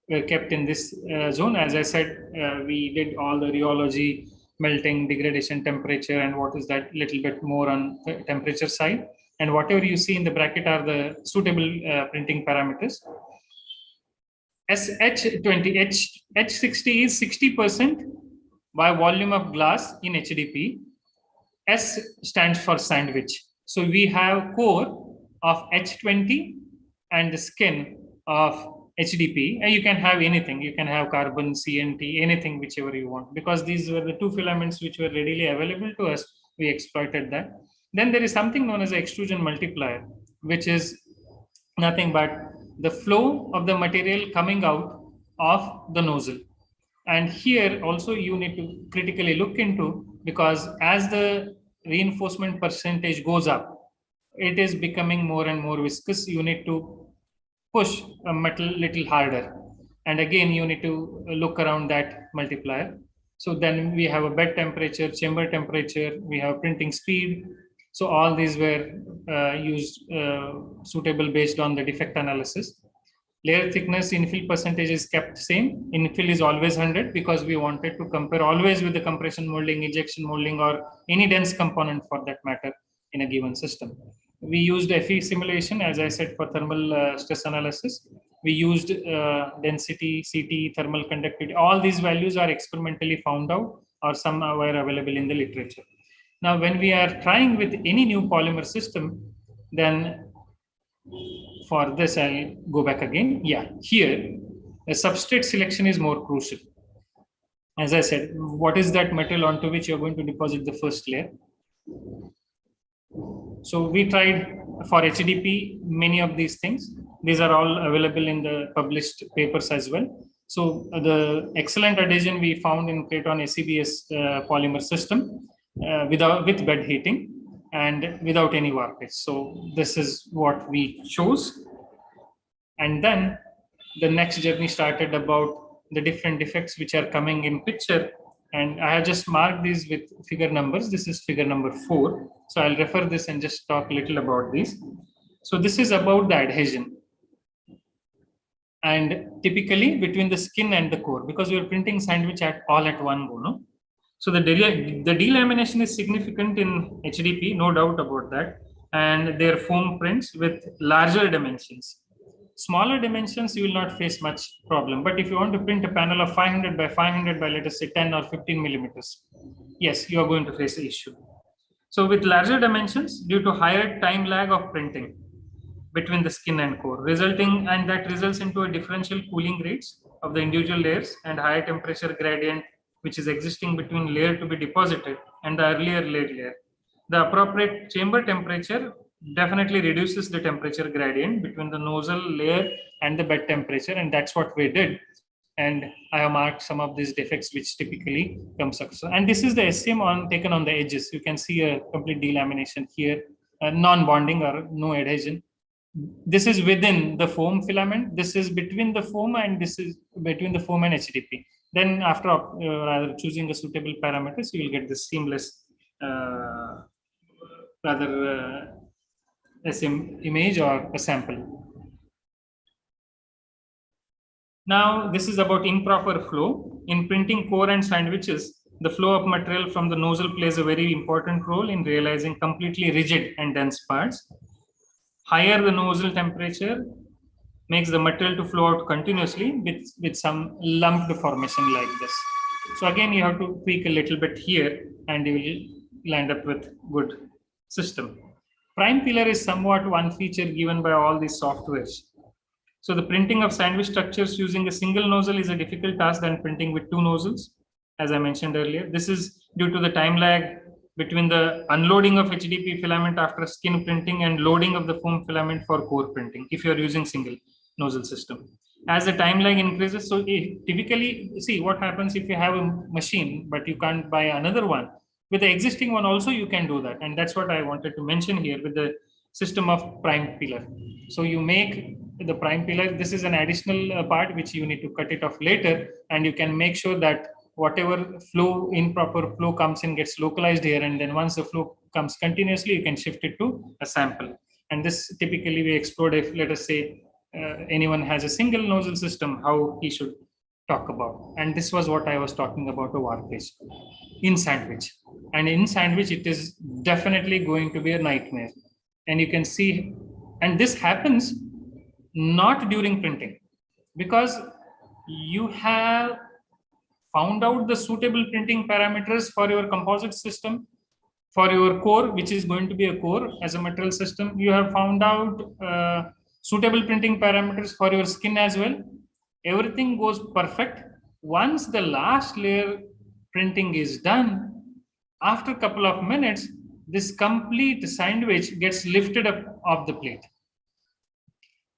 [SPEAKER 20] were kept in this zone. As I said, we did all the rheology, melting, degradation, temperature, and what is that little bit more on the temperature side. And whatever you see in the bracket are the suitable printing parameters. SH20, H60 is 60% by volume of glass in HDP. S stands for sandwich. So we have core of H20 and the skin of HDP, and you can have anything. You can have carbon, CNT, anything, whichever you want, because these were the two filaments which were readily available to us. We exploited that. Then there is something known as an extrusion multiplier, which is nothing but the flow of the material coming out of the nozzle. And here also you need to critically look into, because as the reinforcement percentage goes up, it is becoming more and more viscous. You need to push a metal little harder. And again, you need to look around that multiplier. So then we have a bed temperature, chamber temperature, we have printing speed. So all these were used suitable based on the defect analysis. Layer thickness, infill percentage is kept same. Infill is always 100 because we wanted to compare always with the compression molding, injection molding, or any dense component for that matter in a given system. We used FE simulation, as I said, for thermal stress analysis. We used density, CT, thermal conductivity. All these values are experimentally found out, or some were available in the literature. Now, when we are trying with any new polymer system, then for this, I'll go back again. Yeah, here, the substrate selection is more crucial. As I said, what is that metal onto which you're going to deposit the first layer? So we tried for HDP many of these things. These are all available in the published papers as well. So the excellent adhesion we found in Kraton ACBS polymer system with bed heating and without any warpage. So this is what we chose. And then the next journey started about the different defects which are coming in picture. And I have just marked these with figure numbers. This is figure number 4. So I'll refer this and just talk a little about these. So this is about the adhesion. And typically between the skin and the core, because we're printing sandwich all at one go, no? So the delamination is significant in HDP, no doubt about that. And their foam prints with larger dimensions. Smaller dimensions, you will not face much problem. But if you want to print a panel of 500 by 500 by, let us say, 10 or 15 millimeters, yes, you are going to face the issue. So with larger dimensions, due to higher time lag of printing between the skin and core, and that results into a differential cooling rates of the individual layers and higher temperature gradient, which is existing between layer to be deposited and the earlier laid layer. The appropriate chamber temperature definitely reduces the temperature gradient between the nozzle layer and the bed temperature, and that's what we did. And I have marked some of these defects which typically comes up. And this is the SCM taken on the edges. You can see a complete delamination here, non-bonding or no adhesion. This is within the foam filament. This is between the foam, and this is between the foam and HDP. Then after choosing a suitable parameters, you will get the seamless rather as an image or a sample. Now, this is about improper flow. In printing core and sandwiches, the flow of material from the nozzle plays a very important role in realizing completely rigid and dense parts. Higher the nozzle temperature makes the material to flow out continuously with some lumped formation like this. So again, you have to tweak a little bit here and you will land up with good system. Prime pillar is somewhat one feature given by all these softwares. So the printing of sandwich structures using a single nozzle is a difficult task than printing with two nozzles, as I mentioned earlier. This is due to the time lag between the unloading of HDP filament after skin printing and loading of the foam filament for core printing, if you're using single nozzle system. As the time lag increases, so typically, see what happens if you have a machine, but you can't buy another one. With the existing one also, you can do that. And that's what I wanted to mention here with the system of prime pillar. So you make the prime pillar, this is an additional part which you need to cut it off later, and you can make sure that whatever flow, improper flow comes in gets localized here, and then once the flow comes continuously, you can shift it to a sample. And this typically we explored if, let us say, anyone has a single nozzle system, how he should talk about. And this was what I was talking about a warpage in sandwich. And in sandwich, it is definitely going to be a nightmare. And you can see, and this happens not during printing, because you have found out the suitable printing parameters for your composite system, for your core, which is going to be a core as a material system. You have found out suitable printing parameters for your skin as well. Everything goes perfect. Once the last layer printing is done, after a couple of minutes, this complete sandwich gets lifted up off the plate.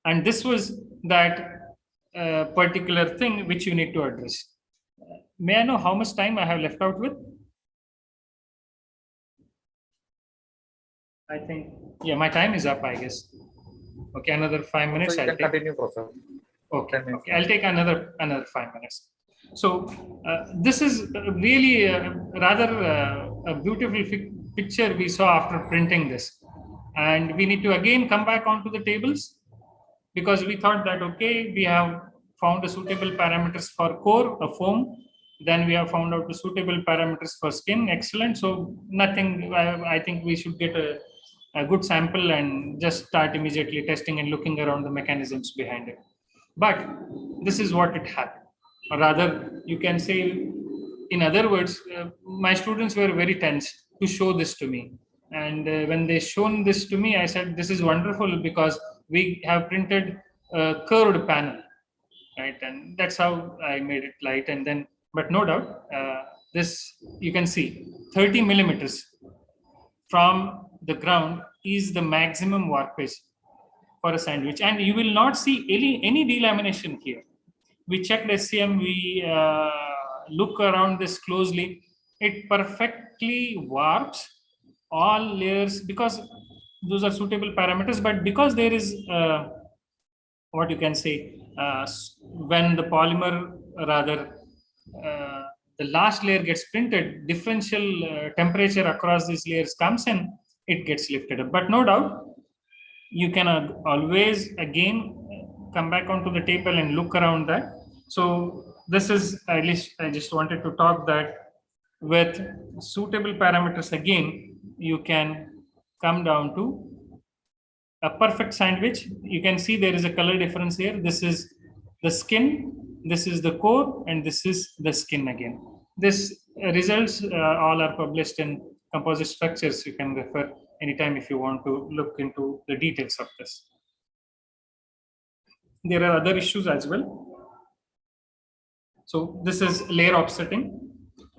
[SPEAKER 20] And this was that particular thing which you need to address. May I know how much time I have left out with? I think, yeah, my time is up, I guess. Okay, another 5 minutes.
[SPEAKER 12] So you can continue, Professor.
[SPEAKER 20] Okay, okay, I'll take another 5 minutes. So this is really rather a beautiful picture we saw after printing this. And we need to again come back onto the tables, because we thought that, okay, we have found the suitable parameters for core, a foam. Then we have found out the suitable parameters for skin. Excellent. So nothing, I think we should get a good sample and just start immediately testing and looking around the mechanisms behind it. But this is what it happened. Or rather, you can say, in other words, my students were very tense to show this to me. And when they shown this to me, I said, this is wonderful because we have printed a curved panel, right? And that's how I made it light. And then, but no doubt, this, you can see 30 millimeters from the ground is the maximum warpage for a sandwich. And you will not see any delamination here. We checked SCM, we look around this closely. It perfectly warps all layers because those are suitable parameters, but because there is what you can say, when the polymer, rather the last layer gets printed, differential temperature across these layers comes in, it gets lifted up. But no doubt, you can always again come back onto the table and look around that. So this is, at least I just wanted to talk that with suitable parameters again, you can come down to a perfect sandwich. You can see there is a color difference here. This is the skin, this is the core, and this is the skin again. This results all are published in Composite Structures. You can refer anytime if you want to look into the details of this. There are other issues as well. So this is layer offsetting.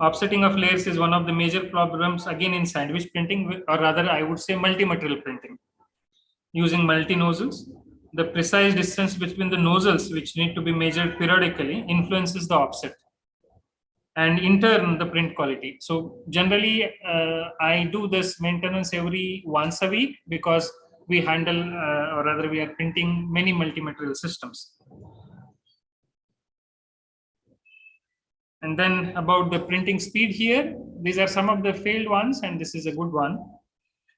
[SPEAKER 20] Offsetting of layers is one of the major problems again in sandwich printing, or rather I would say multi-material printing. Using multi-nozzles, the precise distance between the nozzles, which need to be measured periodically, influences the offset and in turn the print quality. So generally I do this maintenance every once a week because we handle or rather we are printing many multi-material systems. And then about the printing speed here, these are some of the failed ones and this is a good one.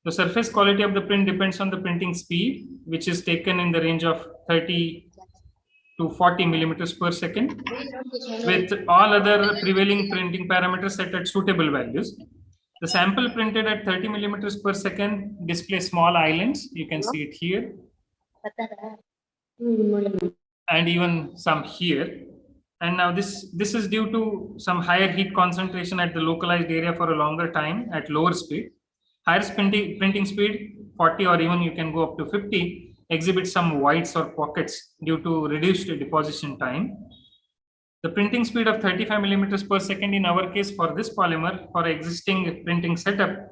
[SPEAKER 20] The surface quality of the print depends on the printing speed, which is taken in the range of 30 to 40 millimeters per second, with all other prevailing printing parameters set at suitable values. The sample printed at 30 millimeters per second displays small islands. You can see it here, and even some here. And now this is due to some higher heat concentration at the localized area for a longer time at lower speed. Higher printing speed, 40 or even you can go up to 50, exhibits some voids or pockets due to reduced deposition time. The printing speed of 35 millimeters per second in our case for this polymer for existing printing setup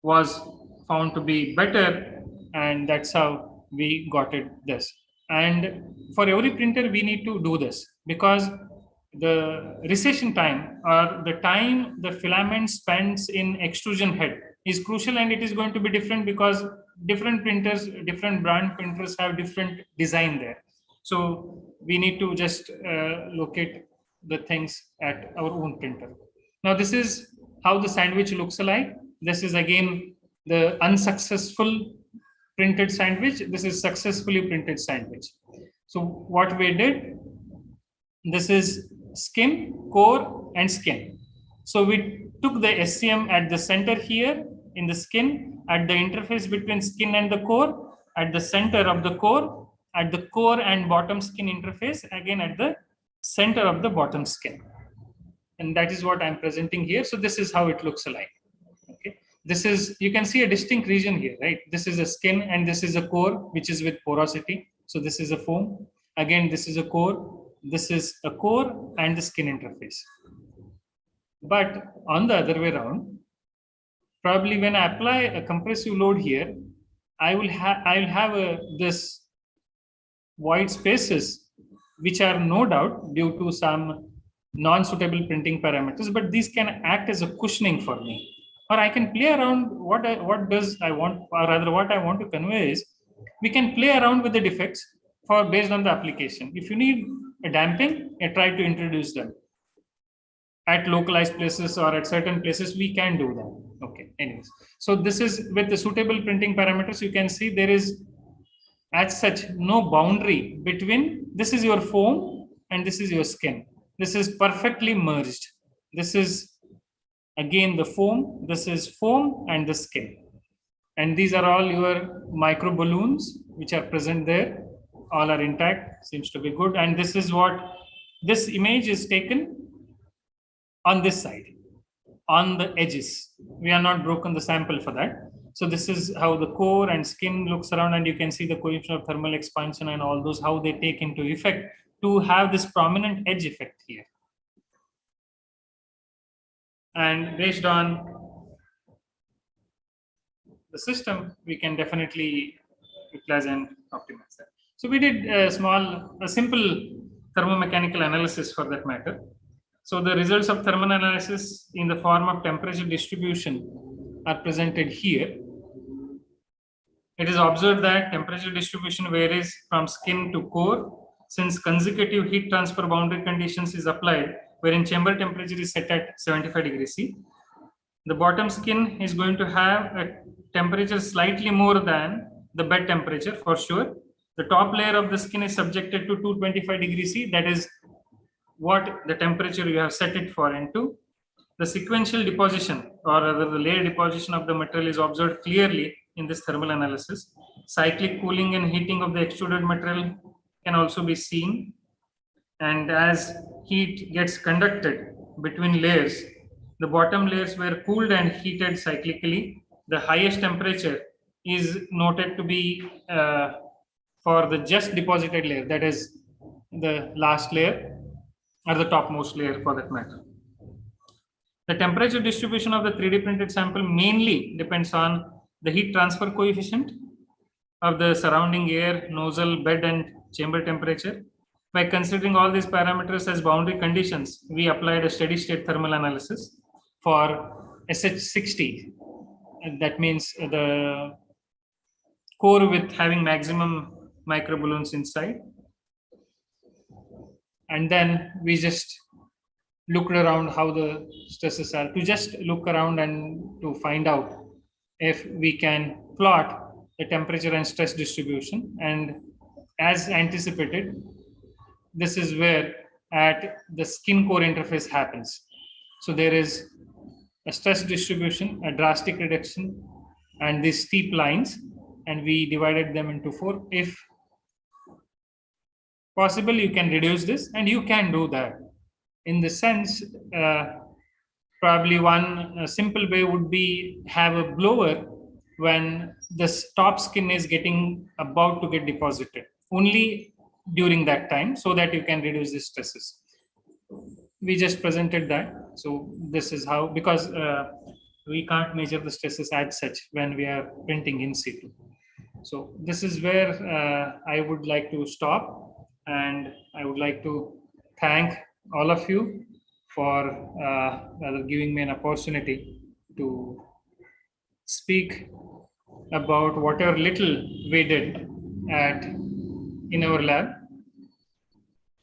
[SPEAKER 20] was found to be better, and that's how we got it this. And for every printer we need to do this, because the recession time or the time the filament spends in extrusion head is crucial, and it is going to be different because different printers, different brand printers have different design there. So we need to just locate the things at our own printer. Now this is how the sandwich looks like. This is again the unsuccessful printed sandwich. This is successfully printed sandwich. So what we did, this is skin, core, and skin. So we took the SCM at the center here in the skin, at the interface between skin and the core, at the center of the core, at the core and bottom skin interface, again at the center of the bottom skin. And that is what I'm presenting here. So this is how it looks like. Okay. This is, you can see a distinct region here, right? This is a skin and this is a core, which is with porosity. So this is a foam. Again, this is a core. This is a core and the skin interface. But on the other way around, probably when I apply a compressive load here, I will have this void spaces, which are no doubt due to some non-suitable printing parameters, but these can act as a cushioning for me. Or I can play around what I want to convey is, we can play around with the defects based on the application. If you need a damping, I try to introduce them. At localized places or at certain places, we can do that. Okay, anyways. So this is with the suitable printing parameters, you can see there is as such no boundary between, this is your foam and this is your skin. This is perfectly merged. This is again the foam, this is foam and the skin. And these are all your micro balloons which are present there. All are intact, seems to be good. And this is what, this image is taken on this side, on the edges. We are not broken the sample for that. So this is how the core and skin looks around, and you can see the coefficient of thermal expansion and all those, how they take into effect to have this prominent edge effect here. And based on the system, we can definitely utilize and optimize that. So we did a simple thermomechanical analysis for that matter. So the results of thermal analysis in the form of temperature distribution are presented here. It is observed that temperature distribution varies from skin to core since consecutive heat transfer boundary conditions is applied, wherein chamber temperature is set at 75 degrees C. The bottom skin is going to have a temperature slightly more than the bed temperature for sure. The top layer of the skin is subjected to 225 degrees C. That is what the temperature you have set it for into. The sequential deposition or rather the layer deposition of the material is observed clearly in this thermal analysis. Cyclic cooling and heating of the extruded material can also be seen. And as heat gets conducted between layers, the bottom layers were cooled and heated cyclically. The highest temperature is noted to be for the just deposited layer, that is the last layer or the topmost layer for that matter. The temperature distribution of the 3D printed sample mainly depends on the heat transfer coefficient of the surrounding air, nozzle, bed, and chamber temperature. By considering all these parameters as boundary conditions, we applied a steady state thermal analysis for SH60. That means the core with having maximum microballoons inside. And then we just looked around how the stresses are, to just look around and to find out if we can plot the temperature and stress distribution. And as anticipated, this is where at the skin core interface happens. So there is a stress distribution, a drastic reduction, and these steep lines, and we divided them into 4. If possible, you can reduce this, and you can do that. In the sense, probably one simple way would be have a blower when the top skin is getting about to get deposited, only during that time, so that you can reduce the stresses. We just presented that. So this is how, because we can't measure the stresses as such when we are printing in situ. So this is where I would like to stop, and I would like to thank all of you for giving me an opportunity to speak about whatever little we did in our lab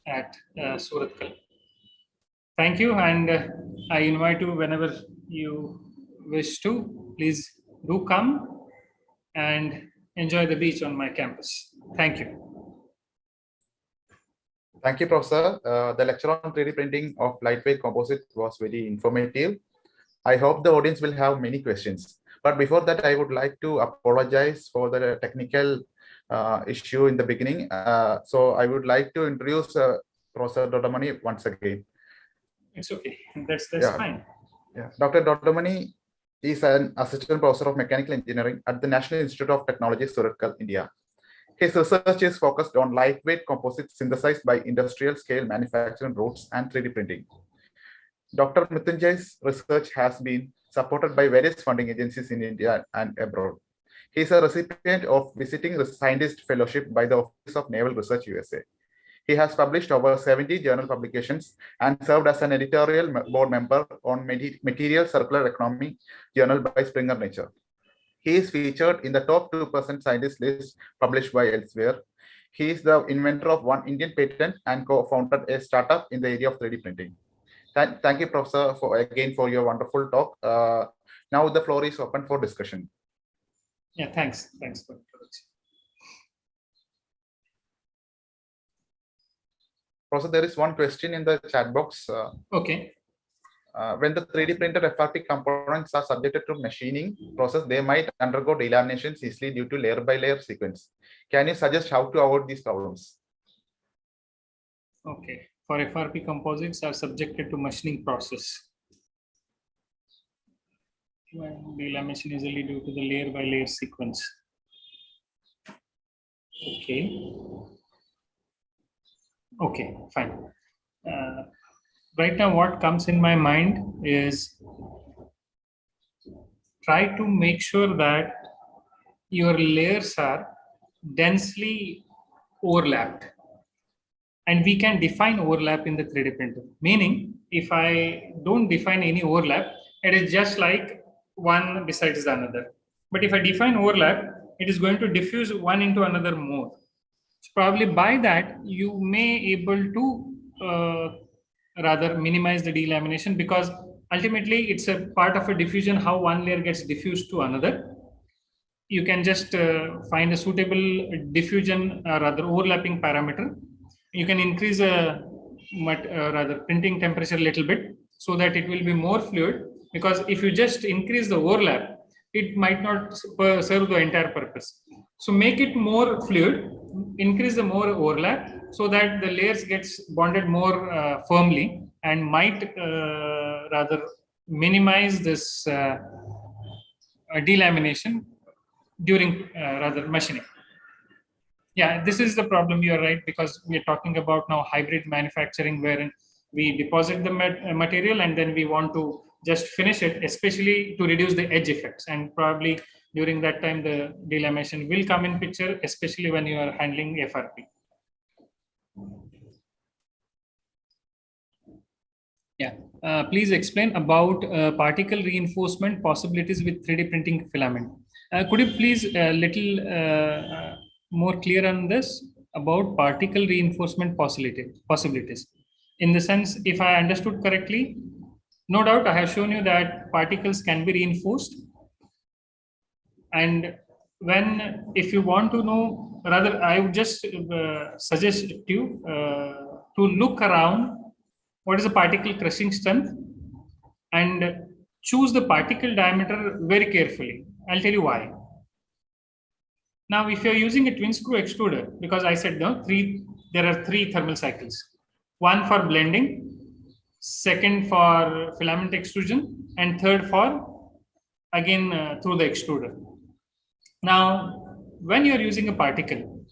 [SPEAKER 20] at Suratkal. Thank you, and I invite you whenever you wish to, please do come and enjoy the beach on my campus. Thank you.
[SPEAKER 12] Thank you, Professor. The lecture on 3D printing of lightweight composites was very informative. I hope the audience will have many questions. But before that, I would like to apologize for the technical issue in the beginning. So I would like to introduce Professor Dodamani once again.
[SPEAKER 20] It's okay. That's fine.
[SPEAKER 12] Yeah. Dr. Dodamani is an assistant professor of mechanical engineering at the National Institute of Technology, Suratkal, India. His research is focused on lightweight composites synthesized by industrial scale manufacturing routes and 3D printing. Dr. Mrityunjay's research has been supported by various funding agencies in India and abroad. He is a recipient of Visiting Scientist Fellowship by the Office of Naval Research, USA. He has published over 70 journal publications and served as an editorial board member on Material Circular Economy journal by Springer Nature. He is featured in the top 2% scientist list published by elsewhere. He is the inventor of one Indian patent and co-founded a startup in the area of 3D printing. Thank you, Professor, for your wonderful talk. Now the floor is open for discussion.
[SPEAKER 20] Yeah, thanks. Thanks for the introduction.
[SPEAKER 12] Professor, there is one question in the chat box.
[SPEAKER 20] Okay.
[SPEAKER 12] When the 3D printed FRP components are subjected to machining process, they might undergo delaminations easily due to layer by layer sequence. Can you suggest how to avoid these problems?
[SPEAKER 20] Okay. For FRP composites are subjected to machining process. Delamination is only due to the layer by layer sequence. Okay. Okay, fine. Right now, what comes in my mind is try to make sure that your layers are densely overlapped. And we can define overlap in the 3D printer. Meaning, if I don't define any overlap, it is just like one besides the another. But if I define overlap, it is going to diffuse one into another more. So probably by that, you may able to rather minimize the delamination, because ultimately it's a part of a diffusion, how one layer gets diffused to another. You can just find a suitable diffusion rather overlapping parameter. You can increase rather printing temperature a little bit so that it will be more fluid, because if you just increase the overlap, it might not serve the entire purpose. So make it more fluid, increase the more overlap so that the layers gets bonded more firmly and might rather minimize this delamination during rather machining. Yeah, this is the problem. You are right, because we are talking about now hybrid manufacturing, wherein we deposit the material and then we want to just finish it, especially to reduce the edge effects. And probably during that time, the delamination will come in picture, especially when you are handling FRP. Yeah, please explain about particle reinforcement possibilities with 3D printing filament. Could you please little more clear on this about particle reinforcement possibilities? In the sense, if I understood correctly, no doubt I have shown you that particles can be reinforced. And if you want to know, rather, I would just suggest you to look around what is the particle crushing strength and choose the particle diameter very carefully. I'll tell you why. Now, if you're using a twin screw extruder, because I said no, there are three thermal cycles. One for blending, second for filament extrusion, and third for, again, through the extruder. Now, when you're using a particle,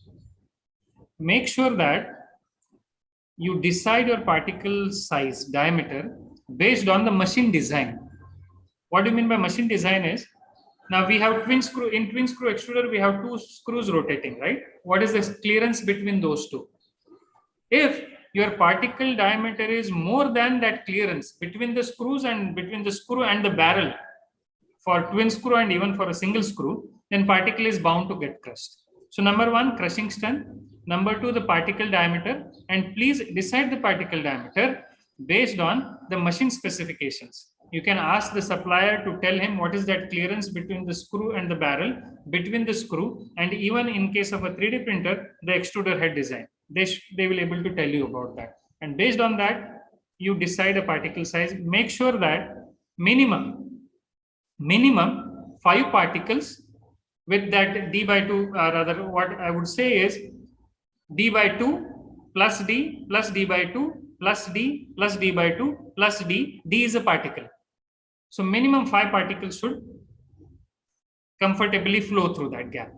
[SPEAKER 20] make sure that you decide your particle size, diameter, based on the machine design. What do you mean by machine design is, now we have twin screw extruder, we have two screws rotating, right? What is the clearance between those two? If your particle diameter is more than that clearance between the screws and between the screw and the barrel for twin screw and even for a single screw, then particle is bound to get crushed. So number one, crushing strength. Number two, the particle diameter. And please decide the particle diameter based on the machine specifications. You can ask the supplier to tell him what is that clearance between the screw and the barrel, between the screw, and even in case of a 3D printer, the extruder head design. They will be able to tell you about that. And based on that, you decide a particle size. Make sure that minimum 5 particles with that d by 2, rather what I would say is d by 2 plus d plus d by 2 plus d plus d by 2 plus d. D is a particle. So minimum 5 particles should comfortably flow through that gap.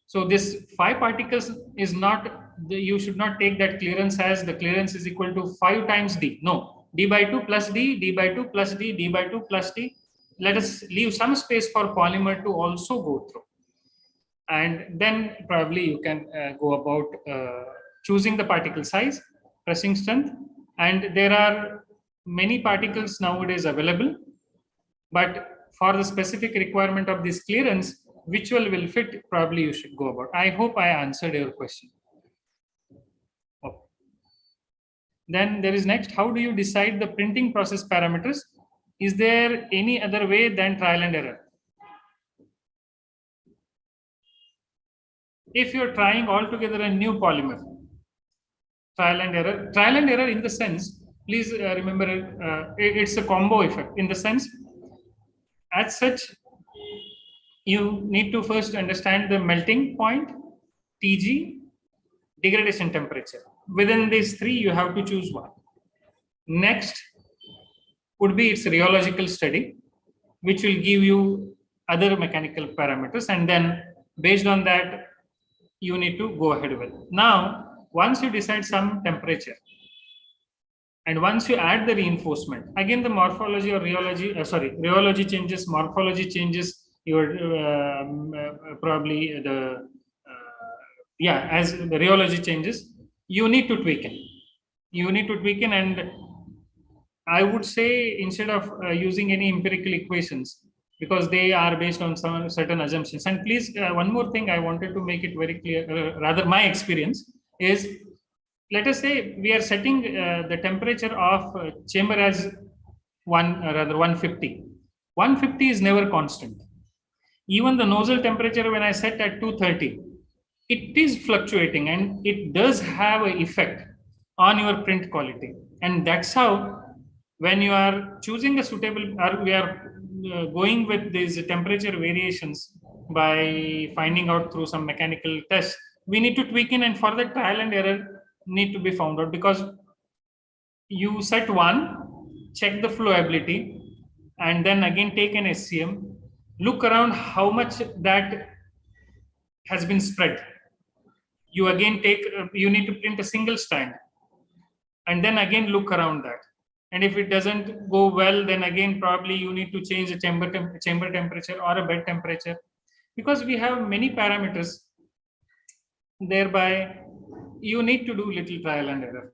[SPEAKER 20] So this 5 particles is not, you should not take that clearance as the clearance is equal to 5 times d. No, d by 2 plus d, d by 2 plus d, d by 2 plus d. Let us leave some space for polymer to also go through. And then probably you can go about choosing the particle size, crushing strength. And there are many particles nowadays available, but for the specific requirement of this clearance, which one will fit, probably you should go about. I hope I answered your question. Okay. Then there is next, how do you decide the printing process parameters? Is there any other way than trial and error? If you're trying altogether a new polymer, trial and error in the sense, please remember, it's a combo effect in the sense, as such, you need to first understand the melting point, TG, degradation temperature. Within these three, you have to choose one. Next would be its rheological study, which will give you other mechanical parameters, and then based on that, you need to go ahead with. Now, once you decide some temperature, and once you add the reinforcement, again the morphology or rheology changes, morphology changes, your probably the as the rheology changes, you need to tweak it. You need to tweak it, and I would say instead of using any empirical equations, because they are based on some certain assumptions. And please, one more thing I wanted to make it very clear, rather my experience is, let us say we are setting the temperature of chamber as 150. 150 is never constant. Even the nozzle temperature, when I set at 230, it is fluctuating, and it does have an effect on your print quality. And that's how, when you are choosing a suitable, or we are going with these temperature variations by finding out through some mechanical tests, we need to tweak in, and for the trial and error need to be found out, because you set one, check the flowability, and then again take an SCM, look around how much that has been spread. You again take, you need to print a single strand, and then again look around that. And if it doesn't go well, then again probably you need to change the chamber temperature or a bed temperature, because we have many parameters. Thereby, you need to do little trial and error,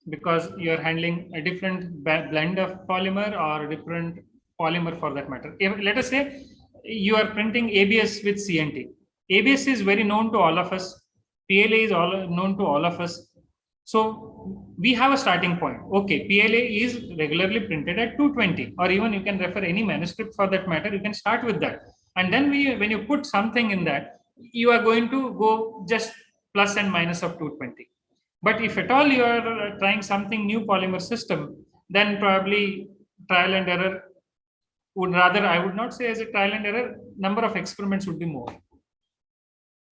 [SPEAKER 20] because you are handling a different blend of polymer or a different polymer for that matter. If, let us say you are printing ABS with CNT. ABS is very known to all of us. PLA is known to all of us. So we have a starting point. Okay, PLA is regularly printed at 220, or even you can refer any manuscript for that matter. You can start with that. And then when you put something in that, you are going to go just plus and minus of 220. But if at all you are trying something new polymer system, then probably trial and error would rather, I would not say as a trial and error, number of experiments would be more.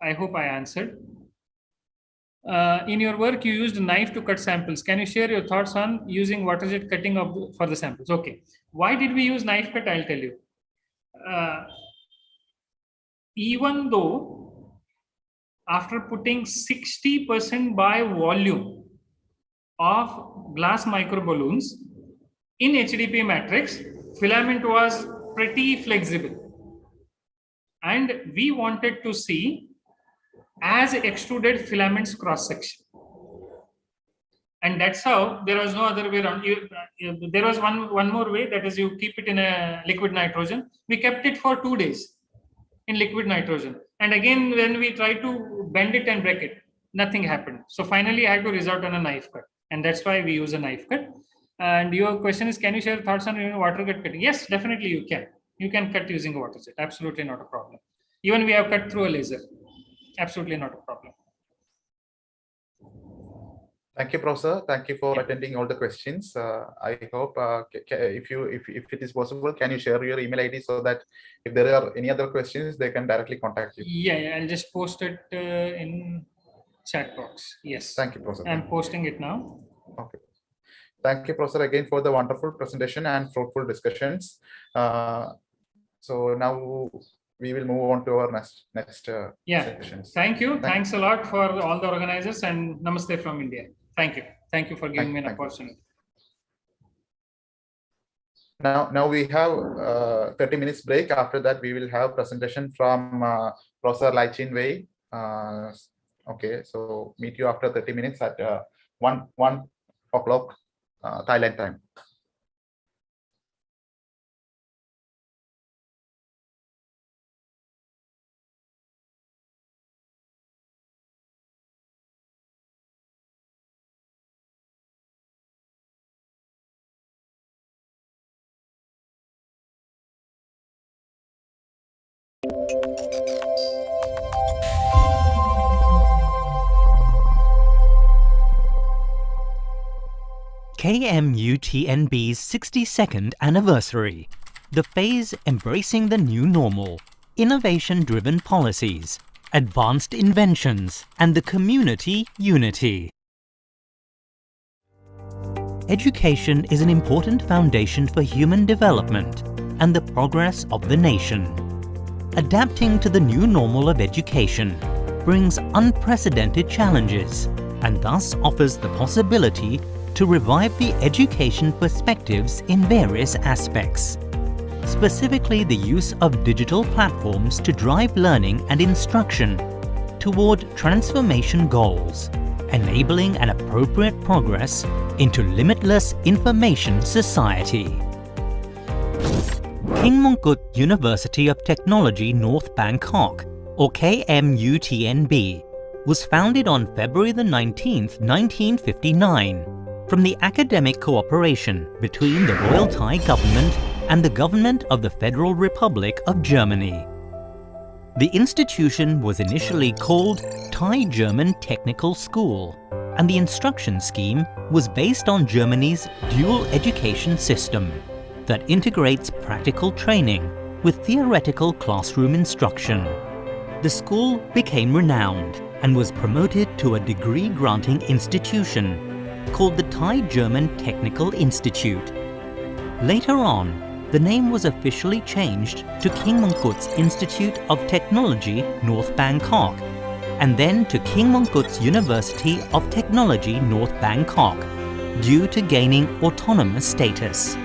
[SPEAKER 20] I hope I answered. In your work, you used a knife to cut samples. Can you share your thoughts on using water jet cutting for the samples? Okay. Why did we use knife cut? I'll tell you. Even though after putting 60% by volume of glass microballoons in HDP matrix, filament was pretty flexible. And we wanted to see as extruded filaments cross section. And that's how there was no other way around. There was one more way, that is you keep it in a liquid nitrogen. We kept it for 2 days in liquid nitrogen. And again, when we tried to bend it and break it, nothing happened. So finally I had to resort on a knife cut. And that's why we use a knife cut. And your question is, can you share thoughts on water jet cutting? Yes, definitely you can. You can cut using a water jet. Absolutely not a problem. Even we have cut through a laser. Absolutely not a problem.
[SPEAKER 12] Thank you, Professor. Thank you for attending all the questions. I hope if it is possible, can you share your email ID so that if there are any other questions, they can directly contact you.
[SPEAKER 20] Yeah, I'll just post it in chat box. Yes.
[SPEAKER 12] Thank you, Professor.
[SPEAKER 20] I'm posting it now.
[SPEAKER 12] Okay. Thank you, Professor, again for the wonderful presentation and fruitful discussions. So now we will move on to our next sessions.
[SPEAKER 20] Thank you. Thanks a lot for all the organizers, and namaste from India. Thank you. Thank you for giving me an opportunity.
[SPEAKER 12] Now we have 30 minutes break. After that, we will have presentation from Professor Lai Chin Wei. Okay, so meet you after 30 minutes at 1 o'clock Thailand time.
[SPEAKER 2] KMUTNB's 62nd anniversary, the phase embracing the new normal, innovation-driven policies, advanced inventions, and the community unity. Education is an important foundation for human development and the progress of the nation. Adapting to the new normal of education brings unprecedented challenges and thus offers the possibility to revive the education perspectives in various aspects, specifically the use of digital platforms to drive learning and instruction toward transformation goals, enabling an appropriate progress into limitless information society. King Mongkut University of Technology North Bangkok, or KMUTNB, was founded on February the 19th, 1959, from the academic cooperation between the Royal Thai government and the government of the Federal Republic of Germany. The institution was initially called Thai German Technical School, and the instruction scheme was based on Germany's dual education system that integrates practical training with theoretical classroom instruction. The school became renowned and was promoted to a degree-granting institution called the Thai German Technical Institute. Later on, the name was officially changed to King Mongkut's Institute of Technology North Bangkok, and then to King Mongkut's University of Technology North Bangkok, due to gaining autonomous status.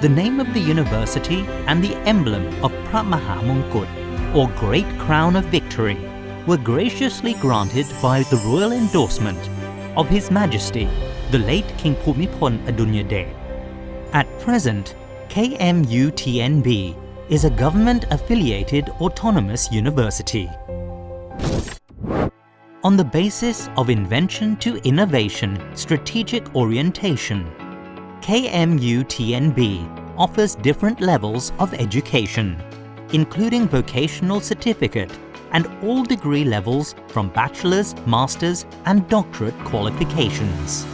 [SPEAKER 2] The name of the university and the emblem of Phra Maha Mongkut, or Great Crown of Victory, were graciously granted by the royal endorsement of His Majesty, the late King Bhumibol Adulyadej. At present, KMUTNB is a government-affiliated autonomous university. On the basis of invention to innovation strategic orientation, KMUTNB offers different levels of education, including vocational certificate and all degree levels from bachelor's, master's and doctorate qualifications.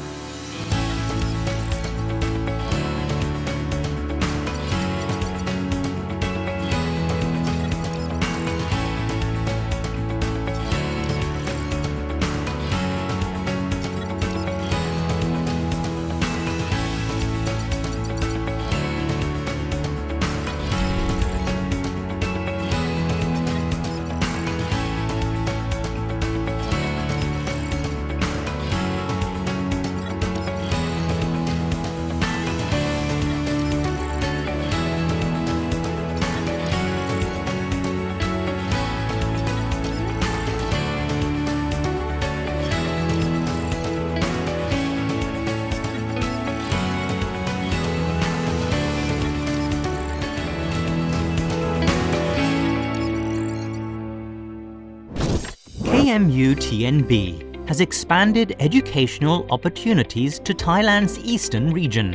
[SPEAKER 2] KMUTNB has expanded educational opportunities to Thailand's eastern region,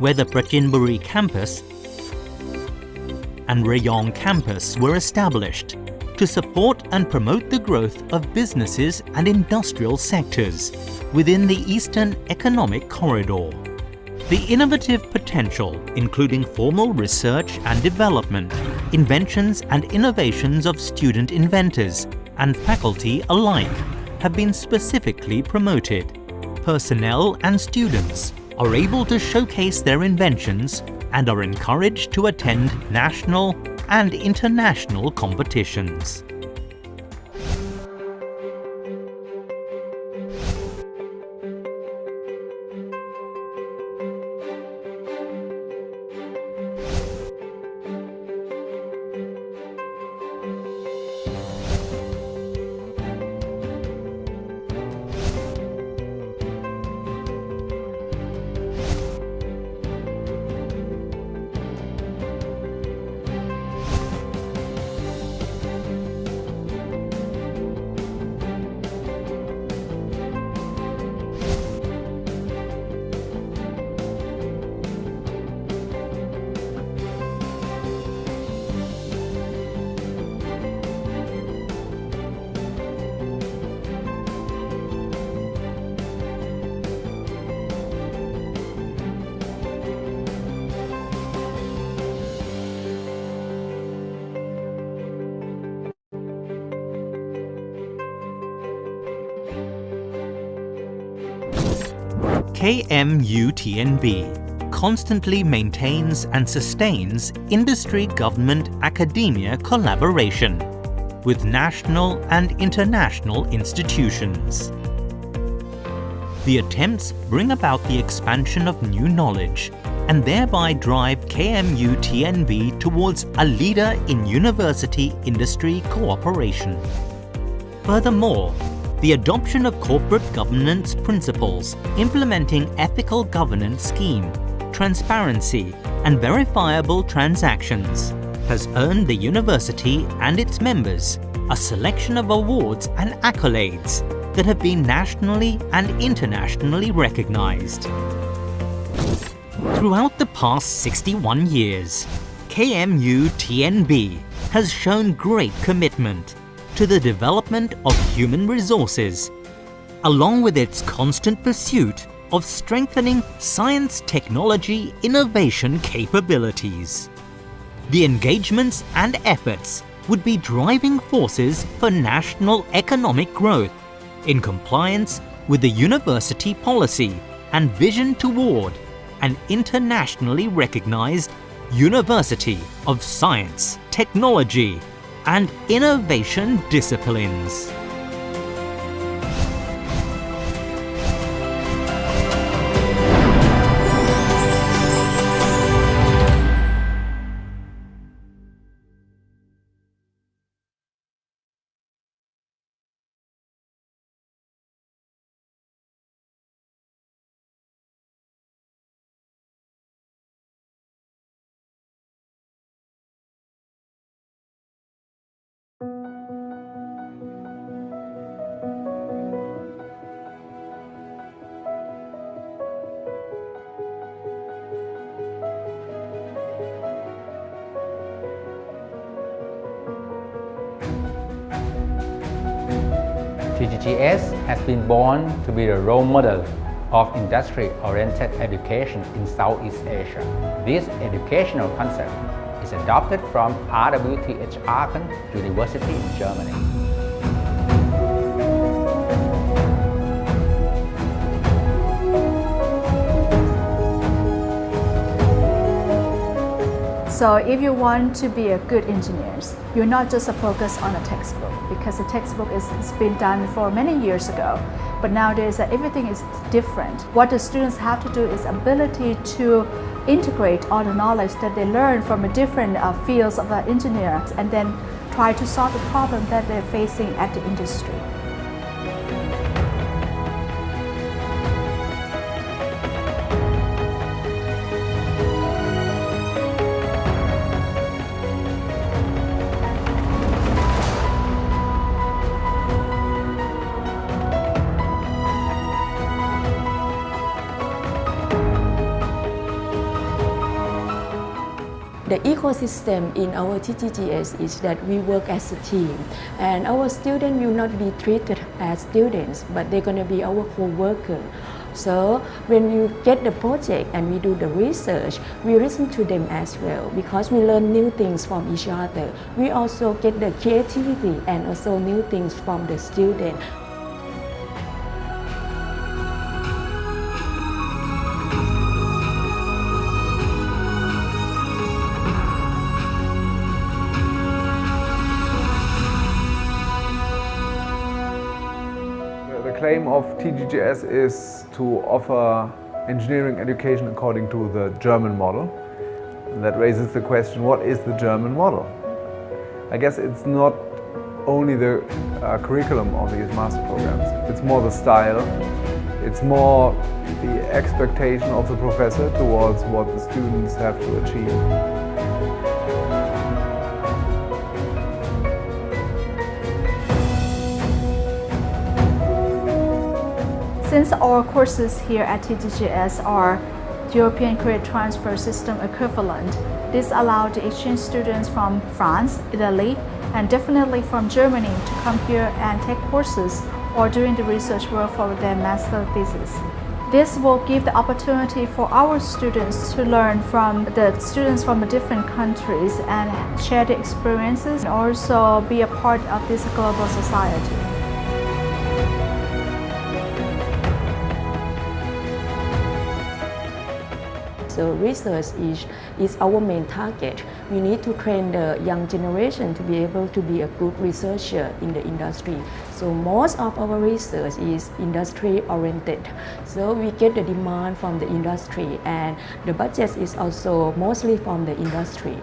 [SPEAKER 2] where the Prachinburi campus and Rayong campus were established to support and promote the growth of businesses and industrial sectors within the Eastern Economic Corridor. The innovative potential, including formal research and development, inventions and innovations of student inventors and faculty alike, have been specifically promoted. Personnel and students are able to showcase their inventions and are encouraged to attend national and international competitions. KMUTNB constantly maintains and sustains industry-government academia collaboration with national and international institutions. The attempts bring about the expansion of new knowledge and thereby drive KMUTNB towards a leader in university-industry cooperation. Furthermore, the adoption of corporate governance principles implementing ethical governance scheme, transparency and verifiable transactions has earned the university and its members a selection of awards and accolades that have been nationally and internationally recognized. Throughout the past 61 years, KMUTNB has shown great commitment to the development of human resources, along with its constant pursuit of strengthening science, technology, innovation capabilities. The engagements and efforts would be driving forces for national economic growth in compliance with the university policy and vision toward an internationally recognized University of Science, Technology, and innovation disciplines.
[SPEAKER 3] TGGS has been born to be the role model of industry-oriented education in Southeast Asia. This educational concept is adopted from RWTH Aachen University in Germany.
[SPEAKER 4] So if you want to be a good engineer, you're not just a focus on a textbook, because the textbook has been done for many years ago. But nowadays everything is different. What the students have to do is ability to integrate all the knowledge that they learn from the different fields of engineer, and then try to solve the problem that they're facing at the industry.
[SPEAKER 5] The ecosystem in our TGGS is that we work as a team, and our students will not be treated as students, but they're going to be our co-worker. So when you get the project and we do the research, we listen to them as well, because we learn new things from each other. We also get the creativity and also new things from the student.
[SPEAKER 6] The claim of TGGS is to offer engineering education according to the German model. And that raises the question, what is the German model? I guess it's not only the curriculum of these master programs, it's more the style, it's more the expectation of the professor towards what the students have to achieve.
[SPEAKER 4] Since our courses here at TGGS are European Credit Transfer System equivalent, this allowed the exchange students from France, Italy, and definitely from Germany to come here and take courses or doing the research work for their master thesis. This will give the opportunity for our students to learn from the students from the different countries and share the experiences, and also be a part of this global society.
[SPEAKER 5] So research is our main target. We need to train the young generation to be able to be a good researcher in the industry. So most of our research is industry oriented. So we get the demand from the industry, and the budget is also mostly from the industry.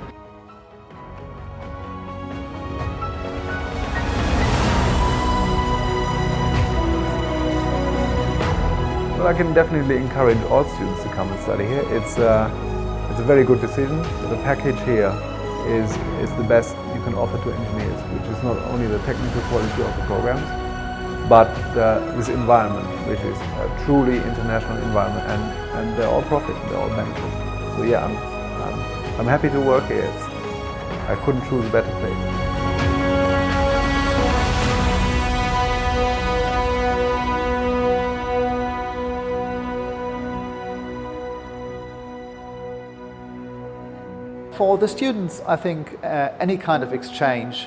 [SPEAKER 6] Well, I can definitely encourage all students to come and study here. It's a very good decision. The package here is the best you can offer to engineers, which is not only the technical quality of the programs, but this environment, which is a truly international environment, and they're all profit, they're all benefit. So yeah, I'm happy to work here. I couldn't choose a better place.
[SPEAKER 16] For the students, I think any kind of exchange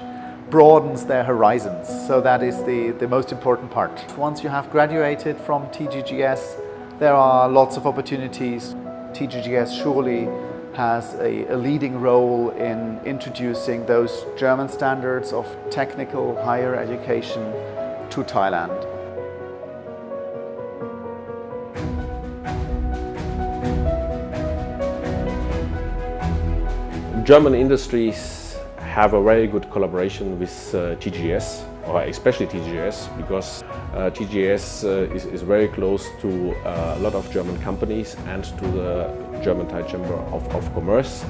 [SPEAKER 16] broadens their horizons, so that is the most important part. Once you have graduated from TGGS, there are lots of opportunities. TGGS surely has a leading role in introducing those German standards of technical higher education to Thailand.
[SPEAKER 17] German industries have a very good collaboration with TGS, or especially TGS, because TGS is very close to a lot of German companies and to the German Thai Chamber of Commerce.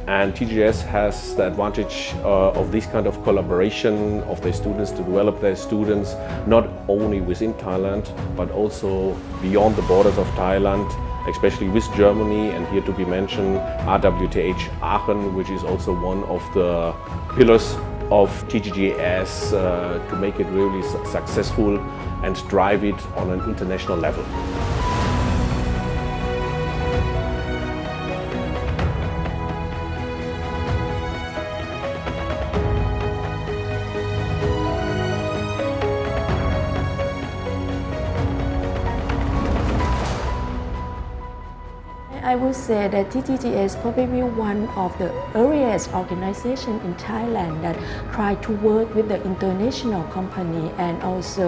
[SPEAKER 17] And TGS has the advantage of this kind of collaboration of their students to develop their students not only within Thailand but also beyond the borders of Thailand, especially with Germany, and here to be mentioned RWTH Aachen, which is also one of the pillars of TGGS to make it really successful and drive it on an international level.
[SPEAKER 5] I would say that TGGS probably one of the earliest organization in Thailand that try to work with the international company and also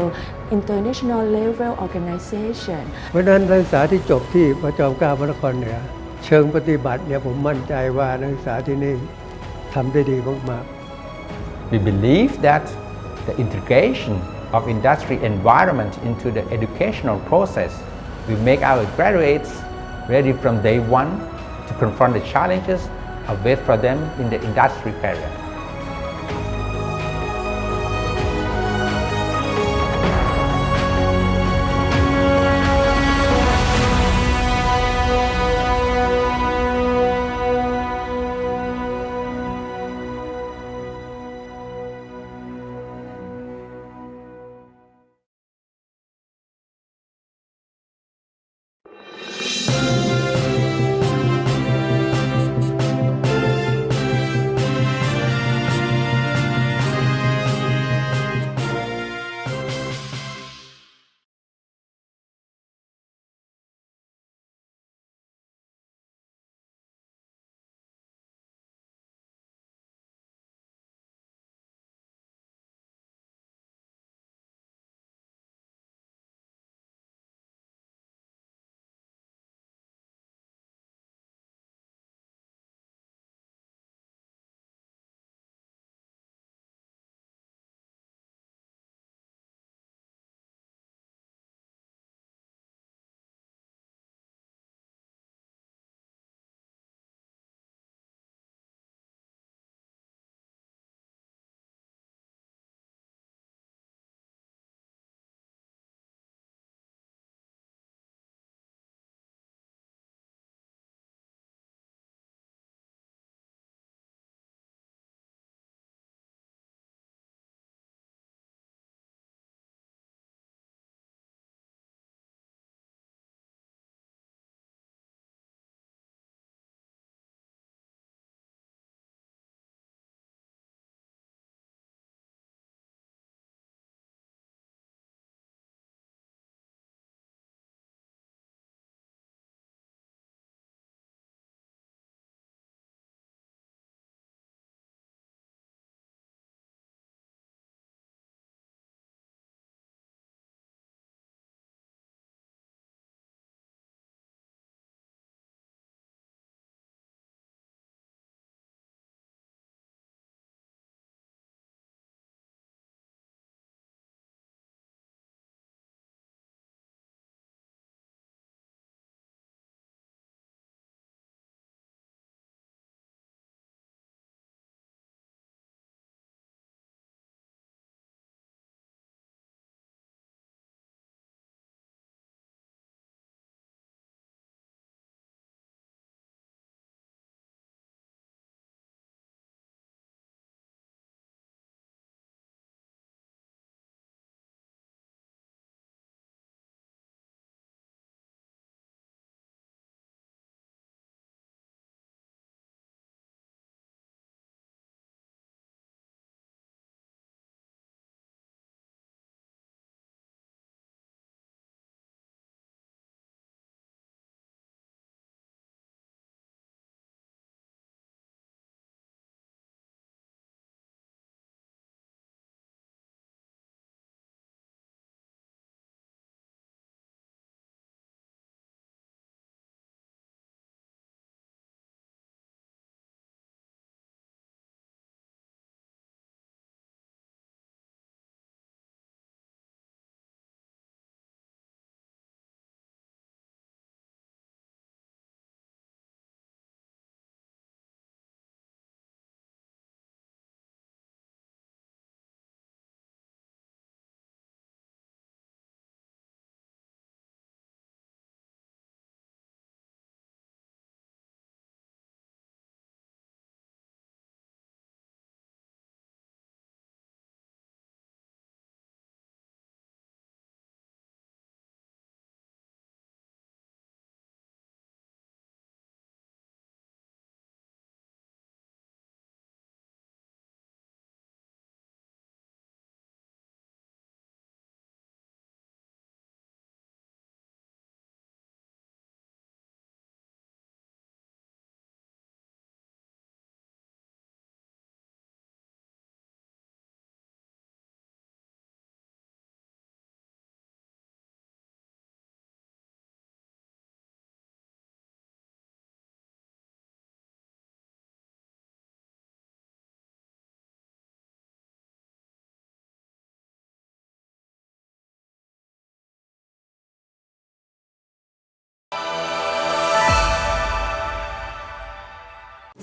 [SPEAKER 5] international level organization.
[SPEAKER 18] เพราะฉะนั้นนักศึกษาที่จบที่พระจอมเกล้าพระนครเหนือเชิงปฏิบัติเนี่ยผมมั่นใจว่านักศึกษาที่นี่ทำได้ดีมากๆ
[SPEAKER 3] We believe that the integration of industry environment into the educational process will make our graduates ready from day one to confront the challenges await for them in the industry career.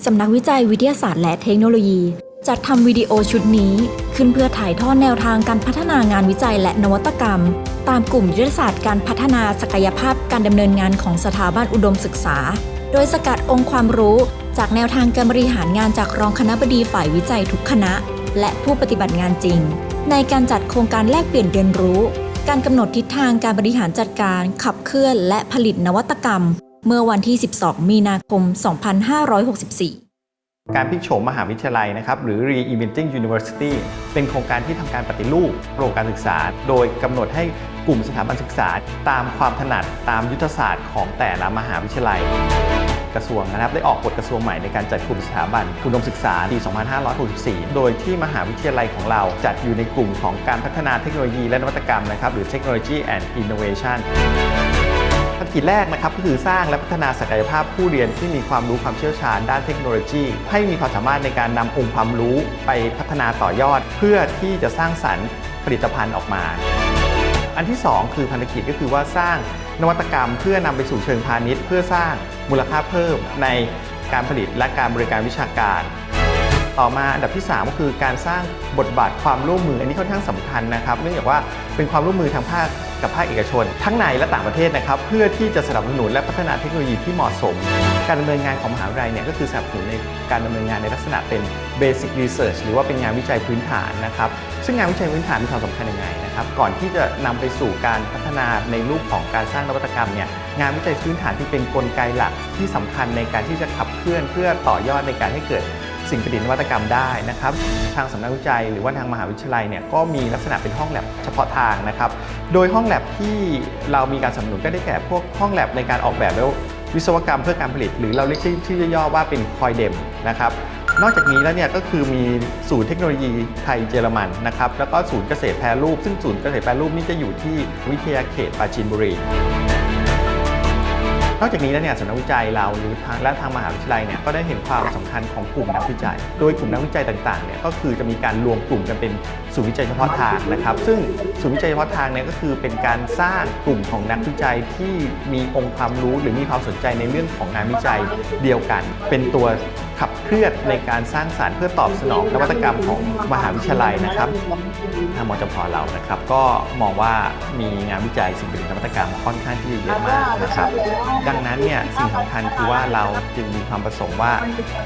[SPEAKER 19] สำนักวิจัยวิทยาศาสตร์และเทคโนโลยีจัดทำวิดีโอชุดนี้ขึ้นเพื่อถ่ายทอดแนวทางการพัฒนางานวิจัยและนวัตกรรมตามกลุ่มยุทธศาสตร์การพัฒนาศักยภาพการดำเนินงานของสถาบันอุดมศึกษาโดยสกัดองค์ความรู้จากแนวทางการบริหารงานจากรองคณบดีฝ่ายวิจัยทุกคณะและผู้ปฏิบัติงานจริงในการจัดโครงการแลกเปลี่ยนเรียนรู้การกำหนดทิศทางการบริหารจัดการขับเคลื่อนและผลิตนวัตกรรมเมื่อวันที่ 12 มีนาคม 2564
[SPEAKER 16] การพลิกโฉมมหาวิทยาลัยนะครับหรือ Reinventing University เป็นโครงการที่ทำการปฏิรูประบบการศึกษาโดยกำหนดให้กลุ่มสถาบันศึกษาตามความถนัดตามยุทธศาสตร์ของแต่ละมหาวิทยาลัยกระทรวงนะครับได้ออกกฎกระทรวงใหม่ในการจัดกลุ่มสถาบันอุดมศึกษาปี 2564 โดยที่มหาวิทยาลัยของเราจัดอยู่ในกลุ่มของการพัฒนาเทคโนโลยีและนวัตกรรมนะครับหรือ Technology and Innovationภารกิจแรกนะครับก็คือสร้างและพัฒนาศักยภาพผู้เรียนที่มีความรู้ความเชี่ยวชาญด้านเทคโนโลยีให้มีความสามารถในการนำองค์ความรู้ไปพัฒนาต่อยอดเพื่อที่จะสร้างสรรค์ผลิตภัณฑ์ออกมาอันที่2คือภารกิจก็คือว่าสร้างนวัตกรรมเพื่อนำไปสู่เชิงพาณิชย์เพื่อสร้างมูลค่าเพิ่มในการผลิตและการบริการวิชาการต่อมาอันดับที่3ก็คือการสร้างบทบาทความร่วมมืออันนี้ค่อนข้างสำคัญนะครับเนื่องจากว่าเป็นความร่วมมือทางภาคกับภาคเอกชนทั้งในและต่างประเทศนะครับเพื่อที่จะสนับสนุนและพัฒนาเทคโนโลยีที่เหมาะสมการดำเนินงานของมหาวิทยาลัยเนี่ยก็คือสนับสนุนในการดำเนินงานในลักษณะเป็น Basic Research หรือว่าเป็นงานวิจัยพื้นฐานนะครับซึ่งงานวิจัยพื้นฐานมีความสำคัญยังไงนะครับก่อนที่จะนำไปสู่การพัฒนาในรูปของการสร้างนวัตกรรมเนี่ยงานวิจัยพื้นฐานที่เป็นกลไกหลักที่สำคัญในการที่จะขับเคลื่อนเพื่อต่อยอดในการให้เกิดสิ่งประดิษฐ์นวัตกรรมได้นะครับทางสำนักวิจัยหรือว่าทางมหาวิทยาลัยเนี่ยก็มีลักษณะเป็นห้องแลบเฉพาะทางนะครับโดยห้องแลบที่เรามีการสนับสนุนก็ได้แก่พวกห้องแลบในการออกแบบแล้ววิศวกรรมเพื่อการผลิตหรือเราเรียกชื่อย่อว่าเป็นคอยเดมนะครับนอกจากนี้แล้วเนี่ยก็คือมีศูนย์เทคโนโลยีไทยเยอรมันนะครับแล้วก็ศูนย์เกษตรแปรรูปซึ่งศูนย์เกษตรแปรรูปนี่จะอยู่ที่วิทยาเขตปราจีนบุรีนอกจากนี้แล้วเนี่ยสำนักวิจัยเราหรือทางมหาวิทยาลัยเนี่ยก็ได้เห็นความสำคัญของกลุ่มนักวิจัยโดยกลุ่มนักวิจัยต่างๆเนี่ยก็คือจะมีการรวมกลุ่มกันเป็นศูนย์วิจัยเฉพาะทางนะครับซึ่งศูนย์วิจัยเฉพาะทางเนี่ยก็คือเป็นการสร้างกลุ่มของนักวิจัยที่มีองค์ความรู้หรือมีความสนใจในเรื่องของงานวิจัยเดียวกันเป็นตัวขับเคลื่อนในการสร้างสรรค์เพื่อตอบสนองนวัตกรรมของมหาวิทยาลัยนะครับทางมจพ.เรานะครับก็มองว่ามีงานวิจัยสิ่งประดิษฐ์นวัตกรรมค่อนข้างที่จะเยอะมากนะครับดังนั้นเนี่ยสิ่งสำคัญคือว่าเราจึงมีความประสงค์ว่า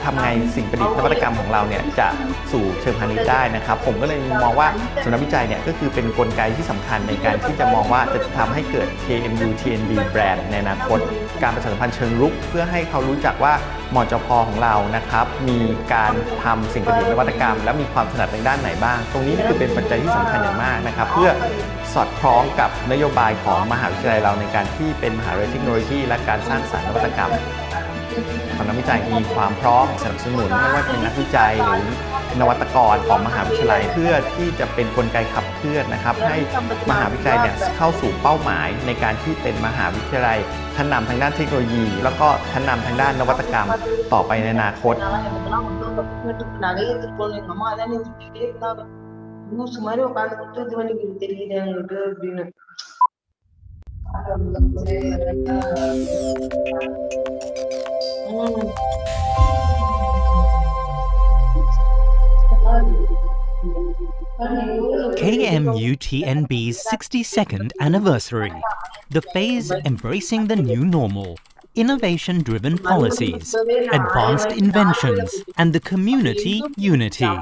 [SPEAKER 16] ทำไงสิ่งประดิษฐ์นวัตกรรมของเราเนี่ยจะสู่เชิงพาณิชย์ได้นะครับผมก็เลยมองว่าสำนักวิจัยเนี่ยก็คือเป็นกลไกที่สำคัญในการที่จะมองว่าจะทำให้เกิด KMU TNB แบรนด์ในอนาคตการประชาสัมพันธ์เชิงรุกเพื่อให้เขารู้จักว่ามจพ.ของเรานะครับมีการทำสิ่งประดิษฐ์นวัตกรรมและมีความถนัดในด้านไหนบ้างตรงนี้คือเป็นปัจจัยที่สำคัญอย่างมากนะครับเพื่อสอดคล้องกับนโยบายของมหาวิทยาลัยเราในการที่เป็นมหาวิทยาลัยเทคโนโลยีและการสร้างสรรค์นวัตกรรมสำนักวิจัยมีความพร้อมสนับสนุนไม่ว่าเป็นนักวิจัยหรือนวัตกรของมหาวิทยาลัยเพื่อที่จะเป็นกลไกขับเคลื่อนนะครับให้มหาวิทยาลัยเนี่ยเข้าสู่เป้าหมายในการที่เป็นมหาวิทยาลัยชั้นนำทางด้านเทคโนโลยีแล้วก็ชั้นนำทางด้านนวัตกรรมต่อไปในอนาคต
[SPEAKER 2] KMUTNB's 62nd anniversary, the phase embracing the new normal, innovation-driven policies, advanced inventions, and the community unity.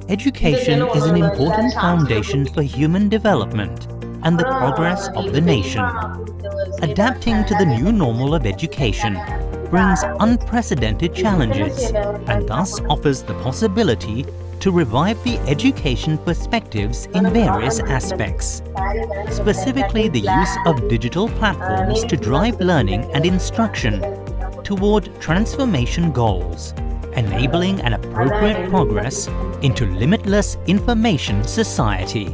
[SPEAKER 2] Education is an important foundation for human development and the progress of the nation. Adapting to the new normal of education brings unprecedented challenges and thus offers the possibility to revive the education perspectives in various aspects, specifically the use of digital platforms to drive learning and instruction toward transformation goals, enabling an appropriate progress into limitless information society.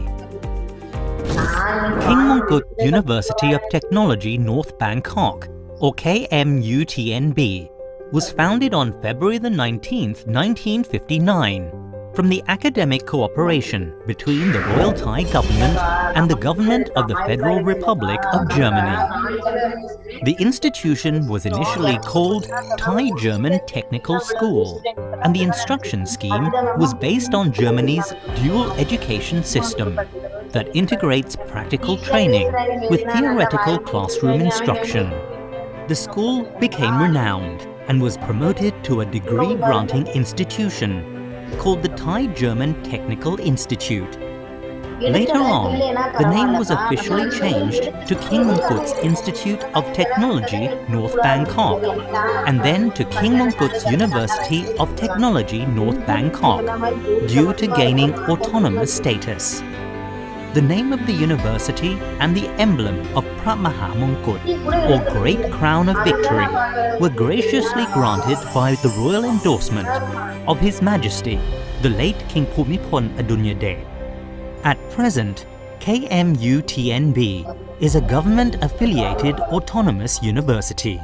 [SPEAKER 2] King Mongkut University of Technology North Bangkok, or KMUTNB, was founded on February the 19th, 1959. from the academic cooperation between the Royal Thai government and the government of the Federal Republic of Germany. The institution was initially called Thai-German Technical School, and the instruction scheme was based on Germany's dual education system that integrates practical training with theoretical classroom instruction. The school became renowned and was promoted to a degree-granting institution called the Thai-German Technical Institute. Later on, the name was officially changed to King Mongkut's Institute of Technology, North Bangkok, and then to King Mongkut's University of Technology, North Bangkok, due to gaining autonomous status. The name of the university and the emblem of Phra Maha Mongkut, or Great Crown of Victory, were graciously granted by the royal endorsement of His Majesty, the late King Bhumibol Adulyadej. At present, KMUTNB is a government-affiliated autonomous university.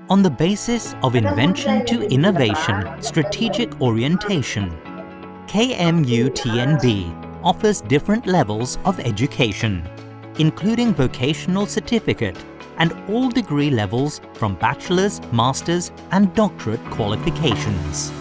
[SPEAKER 2] On the basis of invention to innovation strategic orientation, KMUTNB offers different levels of education, including vocational certificate and all degree levels from bachelor's, master's and doctorate qualifications.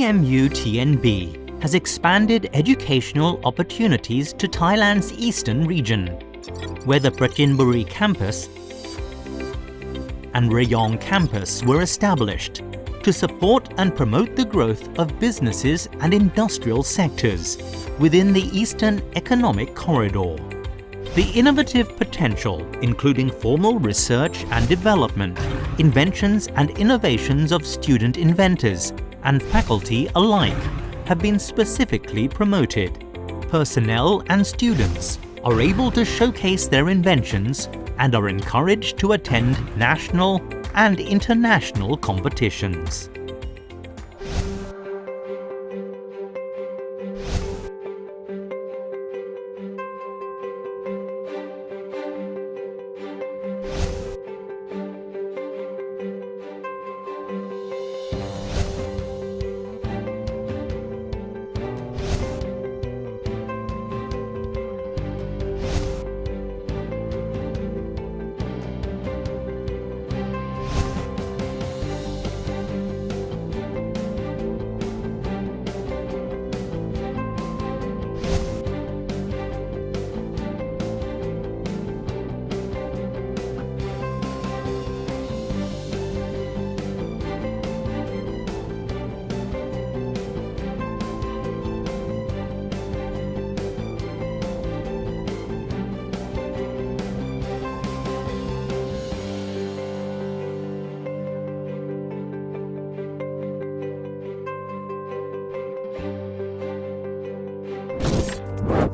[SPEAKER 2] KMUTNB has expanded educational opportunities to Thailand's eastern region, where the Prachinburi campus and Rayong campus were established to support and promote the growth of businesses and industrial sectors within the Eastern Economic Corridor. The innovative potential, including formal research and development, inventions and innovations of student inventors and faculty alike have been specifically promoted. Personnel and students are able to showcase their inventions and are encouraged to attend national and international competitions.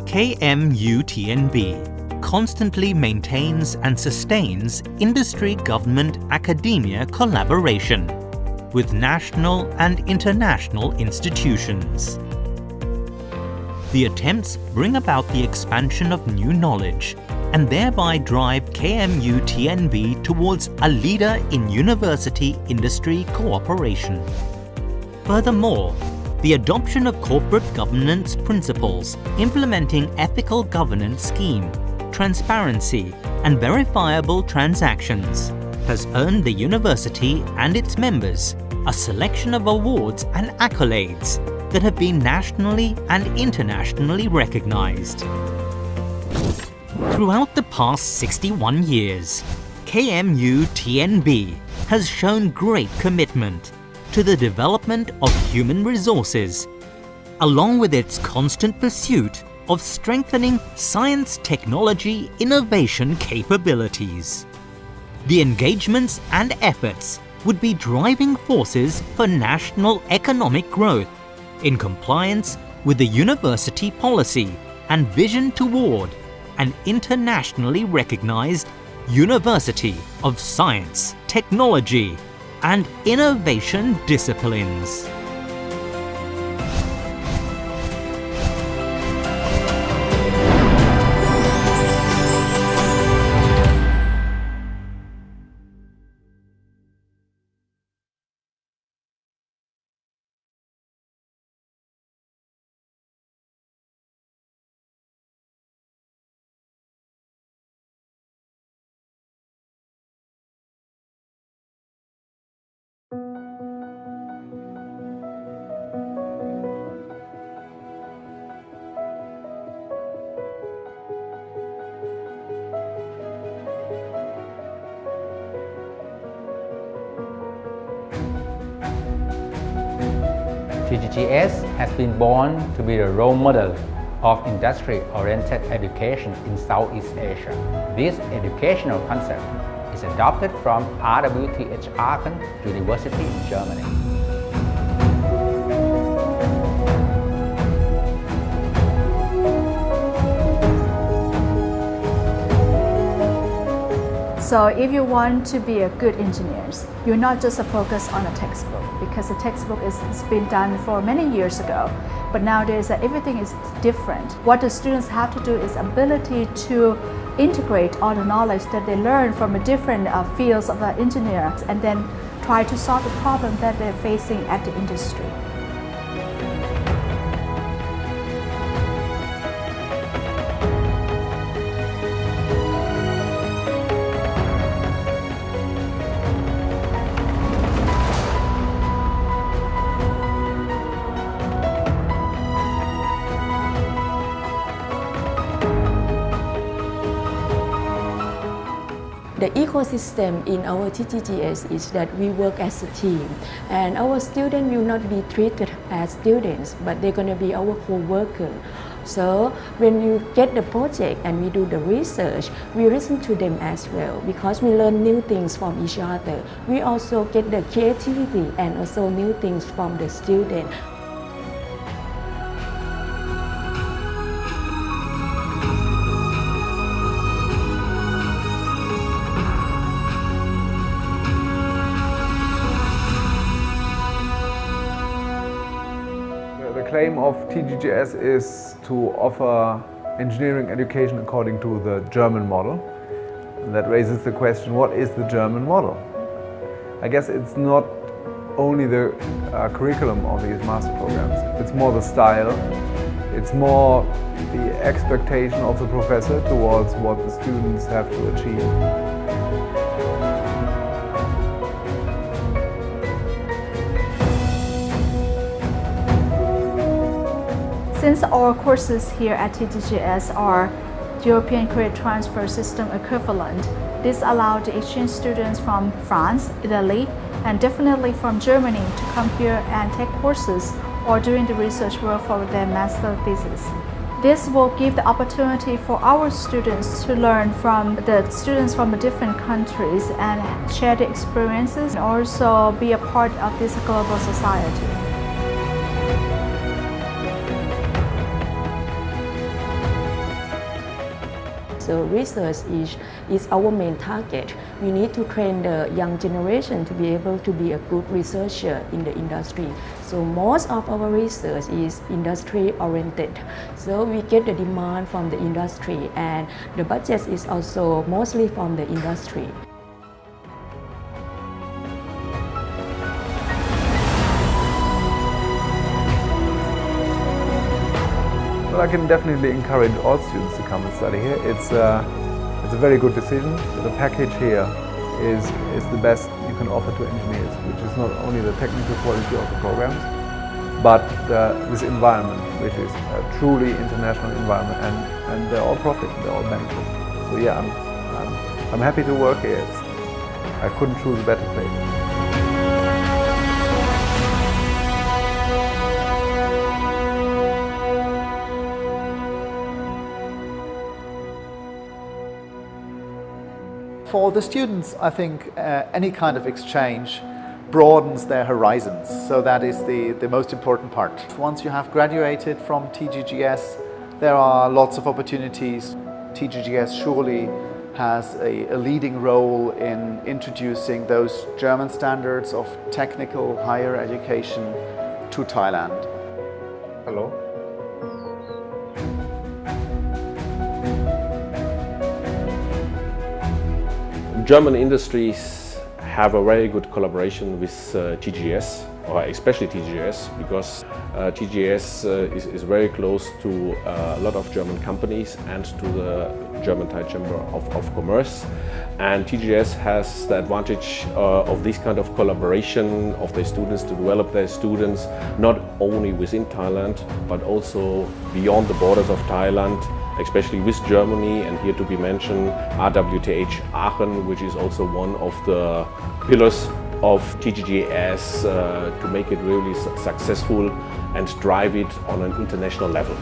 [SPEAKER 2] KMUTNB constantly maintains and sustains industry-government-academia collaboration with national and international institutions. The attempts bring about the expansion of new knowledge and thereby drive KMUTNB towards a leader in university-industry cooperation. Furthermore, the adoption of corporate governance principles implementing ethical governance scheme, transparency, and verifiable transactions has earned the university and its members a selection of awards and accolades that have been nationally and internationally recognized. Throughout the past 61 years, KMU-TNB has shown great commitment to the development of human resources, along with its constant pursuit of strengthening science, technology, innovation capabilities. The engagements and efforts would be driving forces for national economic growth in compliance with the university policy and vision toward an internationally recognized University of Science, Technology, and Innovation disciplines.
[SPEAKER 3] TGGS has been born to be the role model of industry-oriented education in Southeast Asia. This educational concept is adopted from RWTH Aachen University in Germany.
[SPEAKER 4] So if you want to be a good engineer, you're not just a focus on a textbook, because the textbook has been done for many years ago. But nowadays everything is different. What the students have to do is ability to integrate all the knowledge that they learn from the different fields of engineering and then try to solve the problem that they're facing at the industry.
[SPEAKER 5] The ecosystem in our TGGS is that we work as a team, and our students will not be treated as students, but they're going to be our co-worker. So when you get the project and we do the research, we listen to them as well, because we learn new things from each other. We also get the creativity and also new things from the student.
[SPEAKER 6] The claim of TGGS is to offer engineering education according to the German model. And that raises the question, what is the German model? I guess it's not only the curriculum of these master programs, it's more the style, it's more the expectation of the professor towards what the students have to achieve.
[SPEAKER 4] Since our courses here at TGGS are European Credit Transfer System equivalent, this allowed the exchange students from France, Italy, and definitely from Germany to come here and take courses or doing the research work for their master thesis. This will give the opportunity for our students to learn from the students from different countries and share the experiences and also be a part of this global society.
[SPEAKER 5] So research is our main target. We need to train the young generation to be able to be a good researcher in the industry. So most of our research is industry oriented. So we get the demand from the industry, and the budget is also mostly from the industry.
[SPEAKER 6] Well, I can definitely encourage all students to come and study here. It's a very good decision. The package here is the best you can offer to engineers, which is not only the technical quality of the programs, but this environment, which is a truly international environment, and they're all profit, they're all benefit. So yeah, I'm happy to work here. I couldn't choose a better place.
[SPEAKER 16] For the students, I think any kind of exchange broadens their horizons. So that is the most important part. Once you have graduated from TGGS, there are lots of opportunities. TGGS surely has a leading role in introducing those German standards of technical higher education to Thailand.
[SPEAKER 12] Hello.
[SPEAKER 17] German industries have a very good collaboration with TGS, or especially TGS, because TGS is very close to a lot of German companies and to the German Thai Chamber of Commerce. And TGS has the advantage of this kind of collaboration of their students to develop their students not only within Thailand, but also beyond the borders of Thailand, especially with Germany, and here to be mentioned RWTH Aachen, which is also one of the pillars of TGGS to make it really successful and drive it on an international level.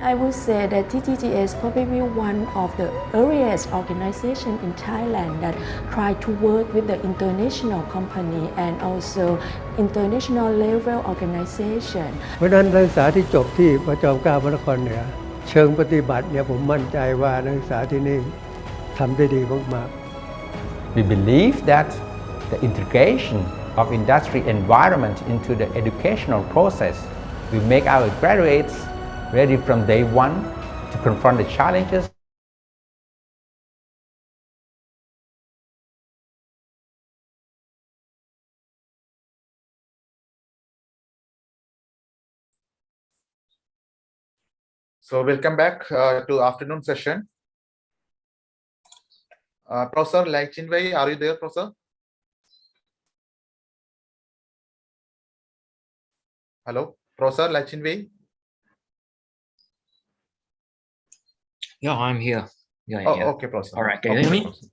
[SPEAKER 5] I would say that TGGS is probably one of the earliest organizations in Thailand that try to work with the international company and also international level organization.
[SPEAKER 18] เพราะฉะนั้นนักศึกษาที่จบที่พระจอมเกล้าพระนครเหนือเชิงปฏิบัติเนี่ยผมมั่นใจว่านักศึกษาที่นี่ทำได้ดีมากๆ
[SPEAKER 3] We believe that the integration of industry environment into the educational process will make our graduates ready from day one to confront the challenges.
[SPEAKER 12] So welcome back to afternoon session. Professor Lai Chin-wei, are you there, Professor? Hello, Professor Lai Chin-wei?
[SPEAKER 7] Yeah, I'm here. Yeah,
[SPEAKER 12] oh,
[SPEAKER 7] yeah.
[SPEAKER 12] Okay, Professor.
[SPEAKER 7] All right, can you hear me?
[SPEAKER 12] Professor.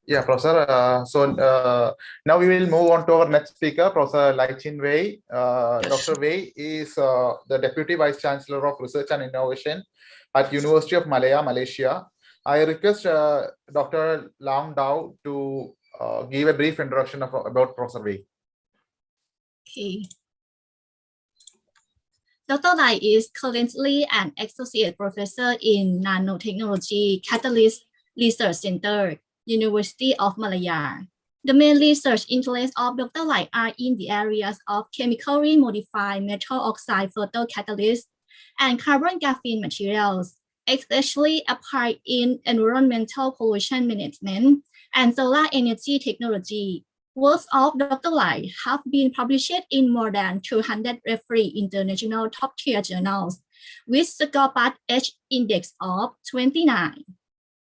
[SPEAKER 12] Yeah, Professor. Now we will move on to our next speaker, Professor Lai Chin-wei.
[SPEAKER 7] Yes.
[SPEAKER 12] Dr. Wei is the Deputy Vice Chancellor of Research and Innovation at University of Malaya, Malaysia. I request Dr. Long Dao to give a brief introduction about Professor Wei.
[SPEAKER 22] Okay. Dr. Lai is currently an associate professor in Nanotechnology Catalyst Research Center, University of Malaya. The main research interests of Dr. Lai are in the areas of chemically modified metal oxide photocatalysts and carbon graphene materials, especially applied in environmental pollution management and solar energy technology. Works of Dr. Lai have been published in more than 200 referee international top-tier journals with Scopus H index of 29,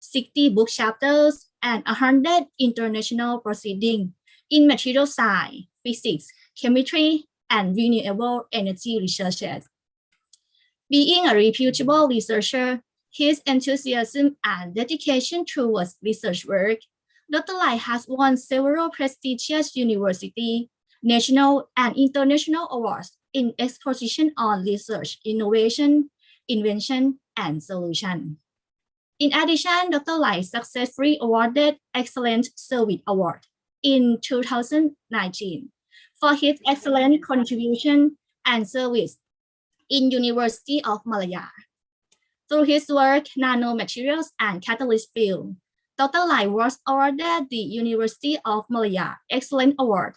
[SPEAKER 22] 60 book chapters, and 100 international proceedings in material science, physics, chemistry, and renewable energy researches. Being a reputable researcher, his enthusiasm and dedication towards research work, Dr. Lai has won several prestigious university, national, and international awards in exposition on research, innovation, invention, and solution. In addition, Dr. Lai successfully awarded Excellent Service Award in 2019 for his excellent contribution and service in University of Malaya. Through his work, nanomaterials and catalyst field, Dr. Lai was awarded the University of Malaya Excellent Award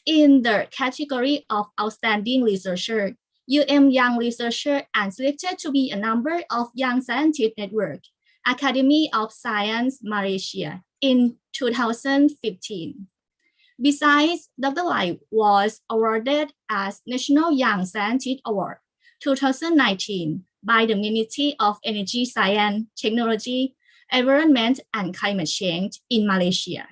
[SPEAKER 22] in the category of Outstanding Researcher, Young Researcher, and selected to be a member of Young Scientist Network, Academy of Science Malaysia in 2015. Besides, Dr. Lai was awarded as National Young Scientist Award 2019 by the Ministry of Energy, Science, Technology, Environment and Climate Change in Malaysia,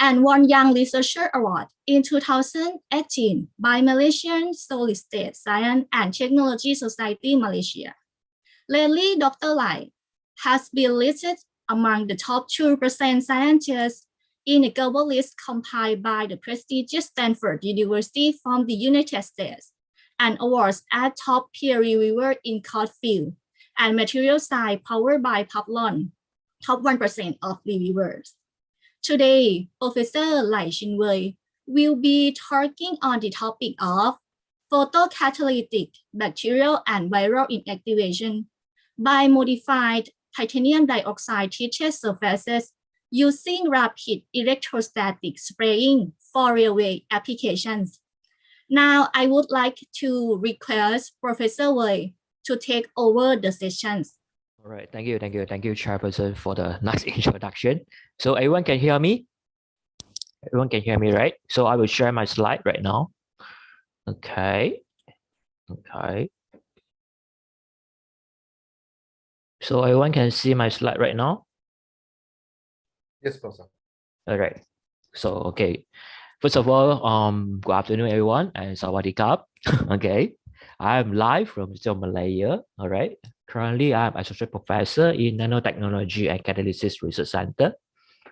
[SPEAKER 22] and won Young Researcher Award in 2018 by Malaysian Solid State Science and Technology Society Malaysia. Lately, Dr. Lai has been listed among the top 2% scientists in a global list compiled by the prestigious Stanford University from the United States, and awards as top peer reviewer in code field and material science powered by Publon, top 1% of reviewers. Today, Professor Lai Xin-Wei will be talking on the topic of photocatalytic bacterial and viral inactivation by modified titanium dioxide treated surfaces using rapid electrostatic spraying for railway applications. Now, I would like to request Professor Wei to take over the sessions.
[SPEAKER 7] All right, thank you, Chairperson, for the nice introduction. So everyone can hear me? Everyone can hear me, right? So I will share my slide right now. Okay. So everyone can see my slide right now?
[SPEAKER 12] Yes, Professor.
[SPEAKER 7] All right. So, okay. First of all, good afternoon, everyone, and Sawadee Krap. Okay. I'm live from Malaysia. All right. Currently, I'm associate professor in nanotechnology and catalysis research center.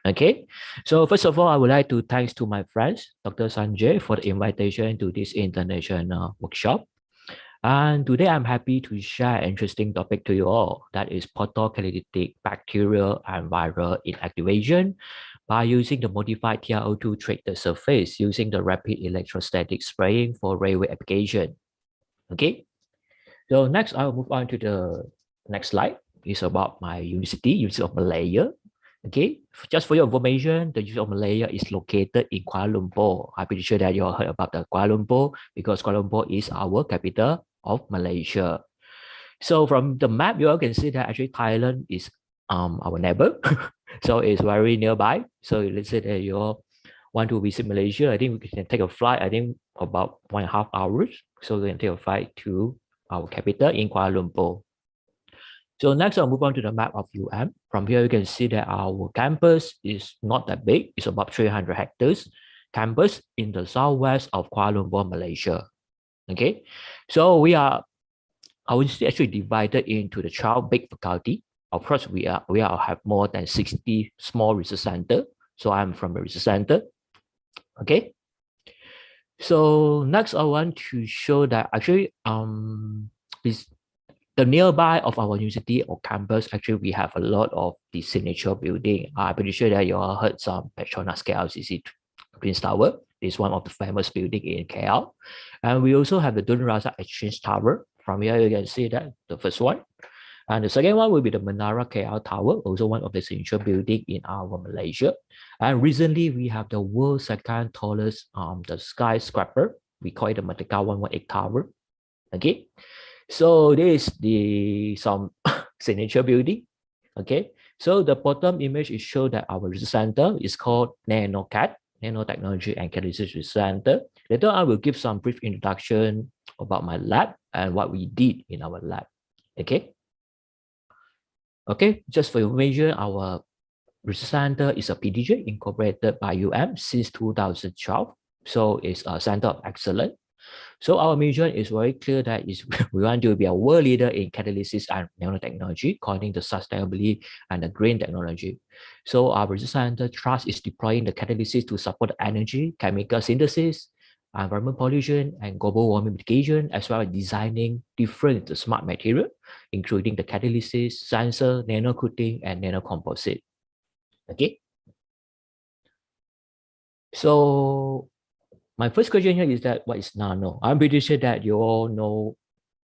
[SPEAKER 7] Okay. So first of all, I would like to thanks to my friends, Dr. Sanjay, for the invitation to this international workshop. And today I'm happy to share an interesting topic to you all, that is photocatalytic bacterial and viral inactivation by using the modified TiO2 treated surface using the rapid electrostatic spraying for railway application. Okay, so next I'll move on to the next slide. It's about my University of Malaya. Okay, just for your information, the University of Malaya is located in Kuala Lumpur. I'm pretty sure that you all heard about the Kuala Lumpur because Kuala Lumpur is our capital of Malaysia. So from the map, you all can see that actually Thailand is our neighbor. So it's very nearby. So let's say that you all want to visit Malaysia, I think we can take a flight, I think about 1.5 hours. So we can take a flight to our capital in Kuala Lumpur. So next I'll move on to the map of UM. From here, you can see that our campus is not that big. It's about 300 hectares campus in the southwest of Kuala Lumpur, Malaysia. Okay, so our university actually divided into the 12 big faculty. Of course, we have more than 60 small research center. So I'm from the research center. Okay. So next, I want to show that actually is the nearby of our university or campus. Actually, we have a lot of the signature building. I'm pretty sure that you all heard some Petronas KLCC Twin Tower. Is one of the famous building in KL. And we also have the Dun Razak Exchange Tower. From here, you can see that the first one. And the second one will be the Menara KL Tower, also one of the signature building in our Malaysia. And recently, we have the world's second tallest the skyscraper. We call it the Merdeka 118 Tower. Okay, so this is some signature building. Okay, so the bottom image is show that our research center is called NanoCat. Nanotechnology and Catalysis Research Center. Later, I will give some brief introduction about my lab and what we did in our lab. Okay. Okay, just for information, our research center is a PDJ incorporated by since 2012. So it's a center of excellence. So our mission is very clear that we want to be a world leader in catalysis and nanotechnology, according to sustainability and the green technology. So our research center trust is deploying the catalysis to support energy, chemical synthesis, environment pollution, and global warming mitigation, as well as designing different smart material, including the catalysis, sensor, nano coating, and nano composite. Okay. So my first question here is that what is nano? I'm pretty sure that you all know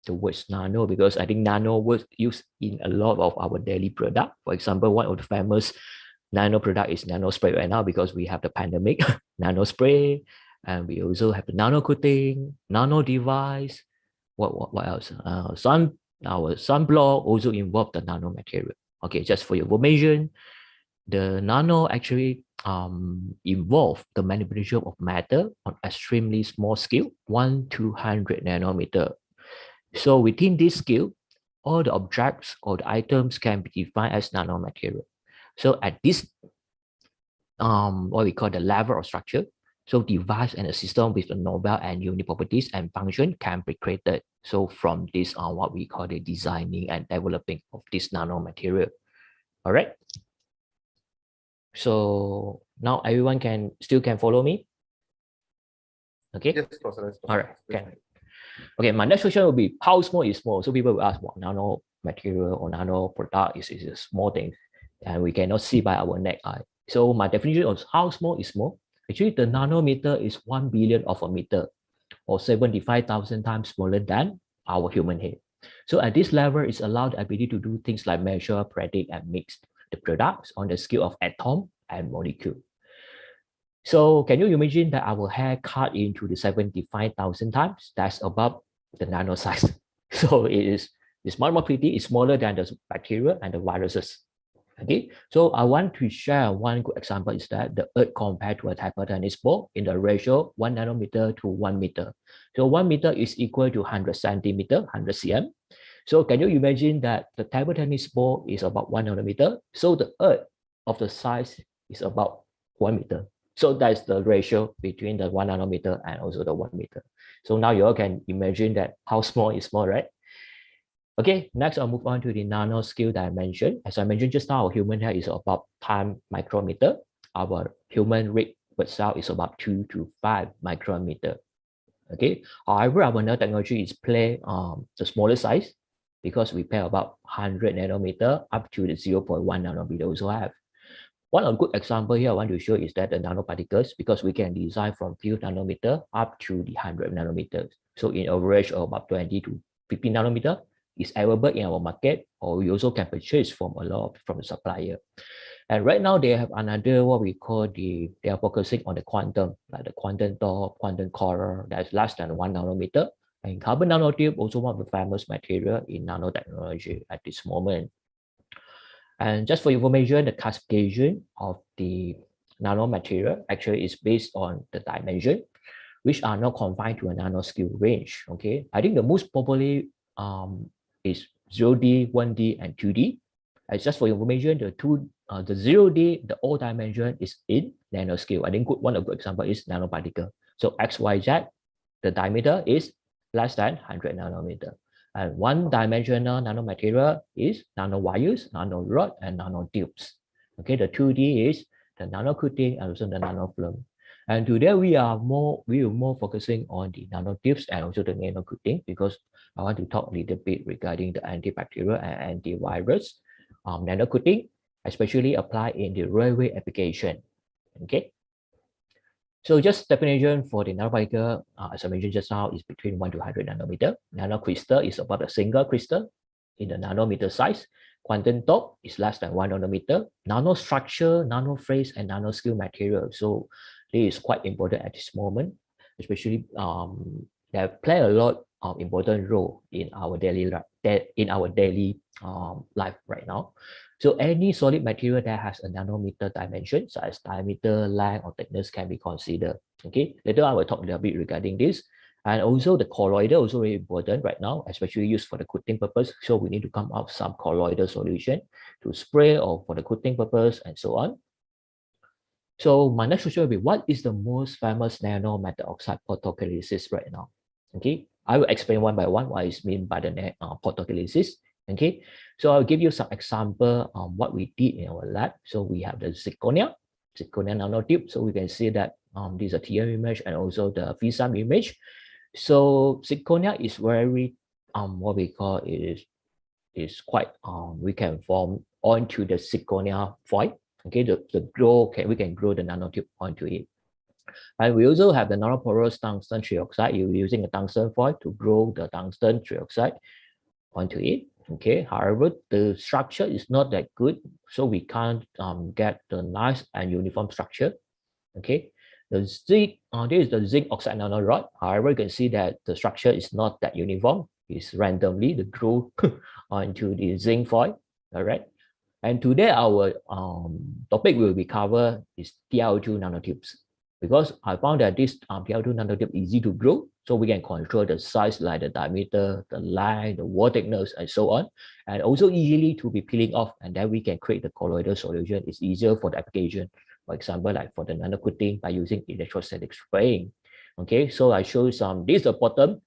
[SPEAKER 7] the word nano because I think nano was used in a lot of our daily product. For example, one of the famous nano product is nano spray right now because we have the pandemic, nano spray, and we also have the nano coating, nano device. What else? Our sunblock also involve the nano material. Okay, just for your information, the nano actually involve the manipulation of matter on extremely small scale, 1 to 100 nanometer. So within this scale, all the objects or the items can be defined as nanomaterial. So at this, what we call the level of structure, so device and a system with the novel and unique properties and function can be created. So from this, what we call the designing and developing of this nanomaterial. All right. So now everyone can follow me. Okay.
[SPEAKER 12] Yes, Professor.
[SPEAKER 7] All right. Okay. My next question will be how small is small. So people will ask, what nano material or nano product is a small thing, and we cannot see by our naked eye. So my definition of how small is small. Actually, the nanometer is 1 billion of a meter, or 75,000 times smaller than our human head. So at this level, it's allowed the ability to do things like measure, predict, and mix the products on the scale of atom and molecule. So can you imagine that our hair cut into the 75,000 times? That's about the nano size. So it's much more pretty. It's smaller than the bacteria and the viruses. Okay, so I want to share one good example is that the Earth compared to a table tennis ball in the ratio 1 nanometer to 1 meter. So 1 meter is equal to 100 centimeter, 100 cm. So can you imagine that the table tennis ball is about 1 nanometer? So the Earth of the size is about 1 meter. So that's the ratio between the 1 nanometer and also the 1 meter. So now you all can imagine that how small is small, right? Okay, next I'll move on to the nanoscale dimension. As I mentioned just now, our human hair is about 10 micrometer. Our human red blood cell is about 2 to 5 micrometer. Okay, however, our nanotechnology is play the smaller size because we play about 100 nanometer up to the 0.1 nanometer also have. One of good example here I want to show is that the nanoparticles, because we can design from few nanometer up to the 100 nanometers. So in average of about 20 to 50 nanometer is available in our market, or we also can purchase from a lot from the supplier. And right now they have another what we call they are focusing on the quantum, like the quantum dot, quantum core that's less than 1 nanometer. And carbon nanotube also one of the famous material in nanotechnology at this moment. And just for information, the classification of the nanomaterial actually is based on the dimension, which are not confined to a nanoscale range. Okay, I think the most popular is 0D, 1D, and 2D. And just for information, the 0D, the all dimension is in nanoscale. I think one of the good example is nanoparticle. So XYZ, the diameter is less than 100 nanometer. And one-dimensional nanomaterial is nanowires, nanorod, and nanotubes. Okay, the 2D is the nanocoating and also the nanofilm. And today we are more focusing on the nanotubes and also the nanocoating because I want to talk a little bit regarding the antibacterial and antivirus nanocoating, especially applied in the railway application. Okay. So just definition for the nanoparticle, as I mentioned just now, is between 1 to 100 nanometer. Nanocrystal is about a single crystal in the nanometer size. Quantum dot is less than 1 nanometer. Nanostructure, nanophase, and nanoscale material. So this is quite important at this moment, especially they play a lot of important role in our daily life right now. So any solid material that has a nanometer dimension, such as diameter, length, or thickness can be considered. Okay, later I will talk a little bit regarding this. And also the colloidal also very important right now, especially used for the coating purpose. So we need to come up with some colloidal solution to spray or for the coating purpose and so on. So my next question will be, what is the most famous nano metal oxide photocatalysis right now? Okay, I will explain one by one what is meant by the photocatalysis. Okay, so I'll give you some example on what we did in our lab. So we have the zirconia nanotube. So we can see that this is a TM image and also the FISAM image. So zirconia is very what we call is quite we can form onto the zirconia foil. Okay, we can grow the nanotube onto it. And we also have the nanoporous tungsten trioxide. You're using a tungsten foil to grow the tungsten trioxide onto it. Okay, however, the structure is not that good, so we can't get the nice and uniform structure. Okay, this is the zinc oxide nanorod. However, you can see that the structure is not that uniform. It's randomly the grow onto the zinc foil. All right. And today our topic will be cover is TiO2 nanotubes, because I found that this TiO2 nanotube easy to grow, so we can control the size like the diameter, the length, the wall thickness, and so on, and also easily to be peeling off, and then we can create the colloidal solution. It's easier for the application. For example, like for the nano coating by using electrostatic spraying. Okay, so I show some. This is the bottom.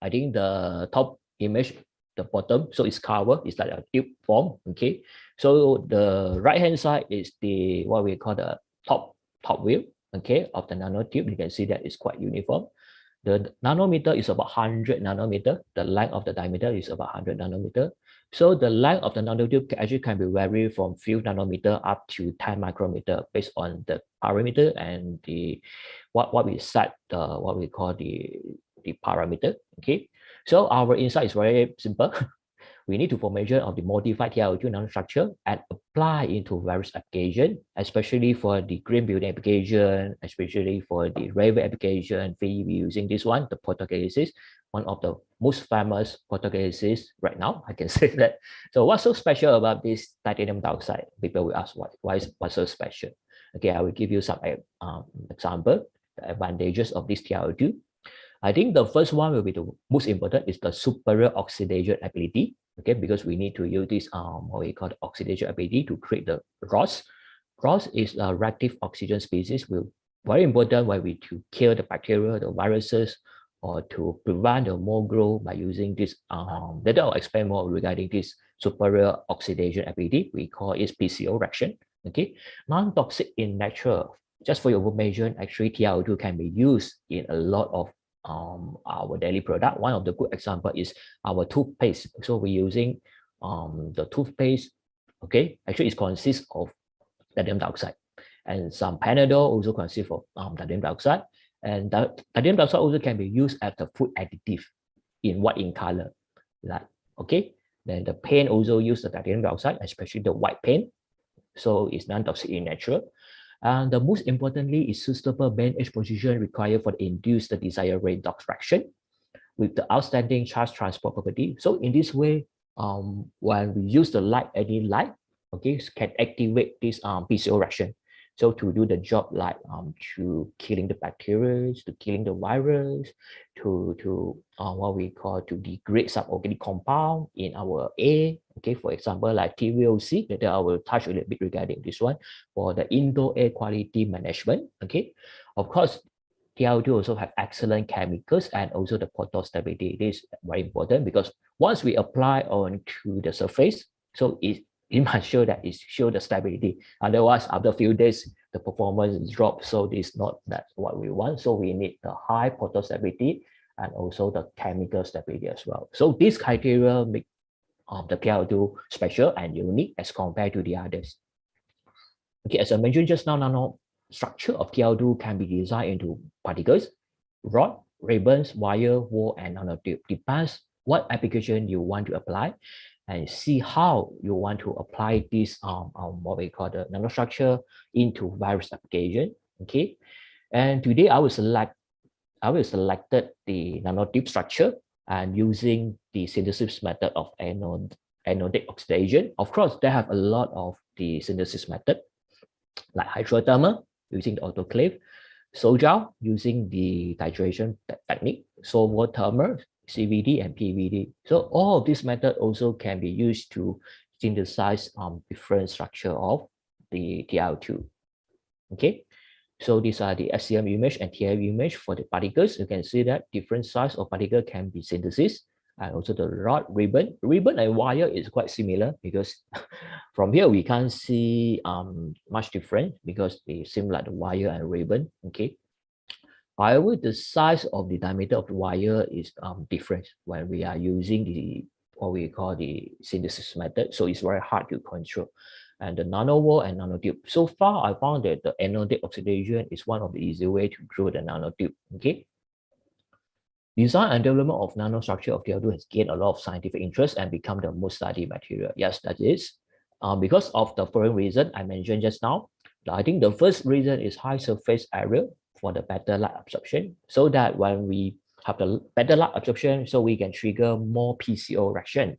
[SPEAKER 7] I think the top image, the bottom, so it's covered, it's like a tube form. Okay, so the right hand side is the what we call the top view, okay, of the nanotube. You can see that it's quite uniform. The nanometer is about 100 nanometer. The length of the diameter is about 100 nanometer. So the length of the nanotube actually can be varied from few nanometer up to 10 micrometer based on the parameter and the what we set what we call the parameter. Okay, so our insight is very simple. We need to measure of the modified TiO2 nanostructure and apply into various applications, especially for the green building application, especially for the railway application. We using this one, the photocatalysis, one of the most famous photocatalysis right now, I can say that. So what's so special about this titanium dioxide? People will ask what's so special. Okay, I will give you some example, the advantages of this TiO2. I think the first one will be the most important is the superior oxidation ability. Okay, because we need to use this what we call the oxidation ability to create the ROS. ROS is a reactive oxygen species, will very important when we to kill the bacteria, the viruses, or to prevent the mold growth by using this. Later I'll explain more regarding this superior oxidation ability. We call it PCO reaction. Okay, non-toxic in nature. Just for your information, actually TiO2 can be used in a lot of our daily product. One of the good example is our toothpaste. So we're using the toothpaste. Okay, actually it consists of titanium dioxide, and some Panadol also consists of titanium dioxide, and that titanium dioxide also can be used as the food additive in white in color. Like, okay, then the paint also use the titanium dioxide, especially the white paint. So it's non-toxic in nature. And the most importantly is suitable band edge position required for the induce the desired redox fraction with the outstanding charge transport property. So in this way, when we use the light, any light, okay, can activate this PCO reaction. So to do the job like to killing the bacteria, to killing the virus, to what we call to degrade suborganic compound in our air. Okay, for example, like TVOC, later I will touch a little bit regarding this one for the indoor air quality management. Okay, of course, TiO2 also have excellent chemicals and also the photo stability. This is very important because once we apply onto the surface, so it must show that it show the stability. Otherwise, after a few days, the performance drops. So this is not that what we want. So we need the high photo stability and also the chemical stability as well. So this criteria make the TiO2 special and unique as compared to the others. Okay, as I mentioned just now, nano structure of TiO2 can be designed into particles, rod, ribbons, wire, wall, and nanotube. Depends what application you want to apply and see how you want to apply this what we call the nanostructure into various application. Okay, and today I will select the nanotube structure and using the synthesis method of anodic oxidation. Of course, they have a lot of the synthesis method like hydrothermal using the autoclave, Sol-Gel using the titration technique, Solvol thermal, CVD and PVD. So all of these methods also can be used to synthesize different structure of the TiO2. Okay, so these are the SEM image and TiO image for the particles. You can see that different size of particle can be synthesized, and also the rod, ribbon and wire is quite similar because from here we can't see much different because they seem like the wire and ribbon. Okay, however, the size of the diameter of the wire is different when we are using the what we call the synthesis method. So it's very hard to control. And the nanowall and nanotube. So far, I found that the anodic oxidation is one of the easy way to grow the nanotube. Okay. Design and development of nanostructure of TiO2 has gained a lot of scientific interest and become the most studied material. Yes, that is because of the following reason I mentioned just now. I think the first reason is high surface area for the better light absorption, so that when we have the better light absorption, so we can trigger more PCO reaction.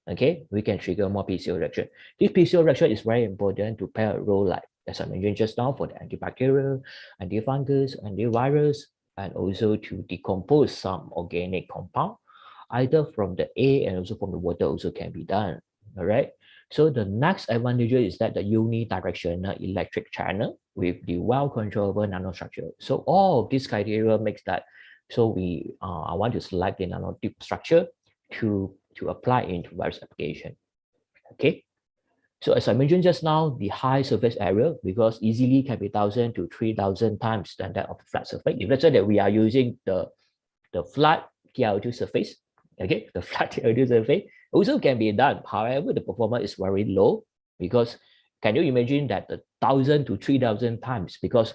[SPEAKER 7] okay, we can trigger more PCO reaction. This PCO reaction is very important to play a role, like as I mentioned just now, for the antibacterial, antifungus, antivirus, and also to decompose some organic compound, either from the air and also from the water also can be done. All right. So the next advantage is that the unidirectional electric channel with the well-controllable nanostructure. So all of these criteria makes that. So I want to select the nanotube structure to apply into various application. Okay. So as I mentioned just now, the high surface area, because easily can be 1,000 to 3,000 times than that of the flat surface. If let's say that we are using the flat TiO2 surface, okay, the flat TiO2 surface also can be done. However, the performance is very low because can you imagine that the 1,000 to 3,000 times, because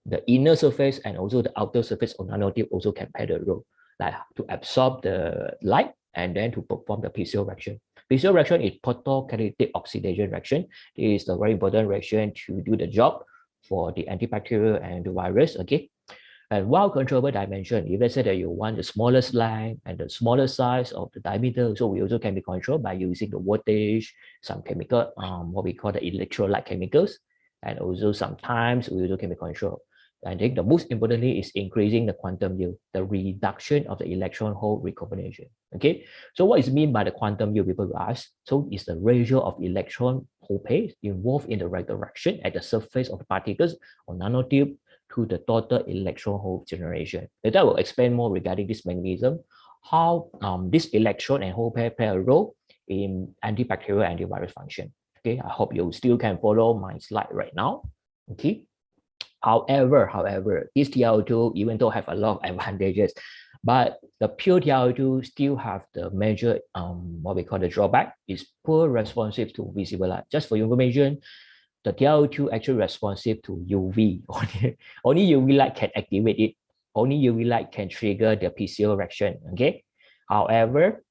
[SPEAKER 7] the inner surface and also the outer surface of nanotube also can play the role, like to absorb the light and then to perform the PCO reaction. PCO reaction is photocatalytic oxidation reaction. It is a very important reaction to do the job for the antibacterial and the virus, okay? And while controllable dimension, if let's say that you want the smallest length and the smaller size of the diameter, so we also can be controlled by using the voltage, some chemical, what we call the electrolyte chemicals, and also sometimes we also can be controlled. I think the most importantly is increasing the quantum yield, the reduction of the electron hole recombination. Okay, so what is mean by the quantum yield, people will ask? So it's the ratio of electron hole pairs involved in the right direction at the surface of the particles or nanotube to the total electron hole generation. Later I will explain more regarding this mechanism, how this electron and hole pair play a role in antibacterial antivirus function. Okay, I hope you still can follow my slide right now. Okay. However, this TiO2, even though have a lot of advantages, but the pure TiO2 still have the major what we call the drawback is poor responsive to visible light. Just for your information, the TiO2 actually responsive to UV. Only UV light can activate it. Only UV light can trigger the PCO reaction. Okay. However,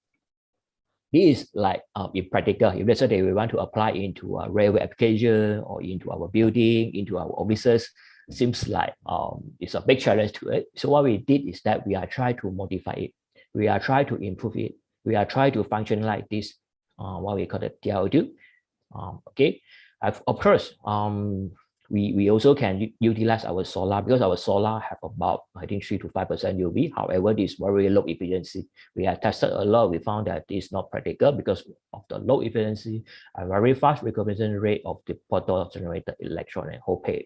[SPEAKER 7] this is like impractical. If let's say we want to apply into a railway application or into our building, into our offices, seems like it's a big challenge to it. So what we did is that we are trying to modify it. We are trying to improve it. We are trying to function like this, what we call the TiO2. Okay. Of course, we also can utilize our solar, because our solar have about, I think, 3 to 5% UV. However, this very low efficiency. We have tested a lot. We found that it's not practical because of the low efficiency and very fast recombination rate of the photo-generated electron and hole pair.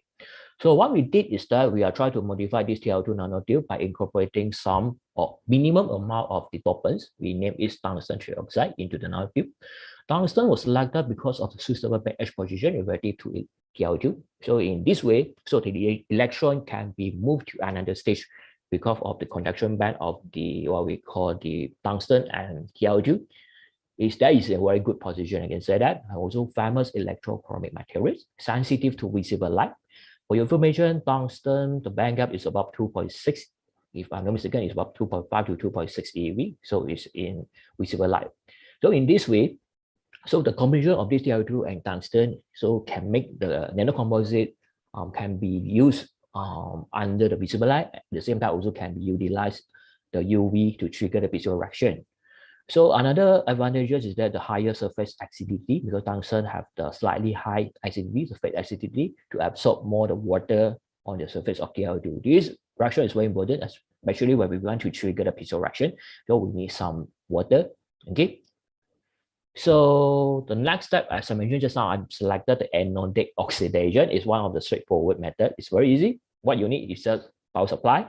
[SPEAKER 7] So what we did is that we are trying to modify this TiO2 nanotube by incorporating some or minimum amount of the dopants. We name it tungsten trioxide into the nanotube. Tungsten was selected because of the suitable pH position relative to TiO2. So in this way, so the electron can be moved to another stage because of the conduction band of the what we call the tungsten and TiO2. That is a very good position, I can say that. Also famous electrochromic materials, sensitive to visible light. For your information, tungsten, the band gap is about 2.6. If I'm not mistaken, it's about 2.5 to 2.6 eV. So it's in visible light. So in this way, so the combination of this TiO2 and tungsten so can make the nanocomposite can be used under the visible light. At the same time, also can be utilized the UV to trigger the PCO reaction. So another advantage is that the higher surface acidity, because tungsten have the slightly high acidity, surface acidity, to absorb more the water on the surface of TiO2. This reaction is very important, especially when we want to trigger the PCO reaction. So we need some water. Okay. So the next step, as I mentioned just now, I selected the anodic oxidation. It's one of the straightforward method. It's very easy. What you need is just power supply,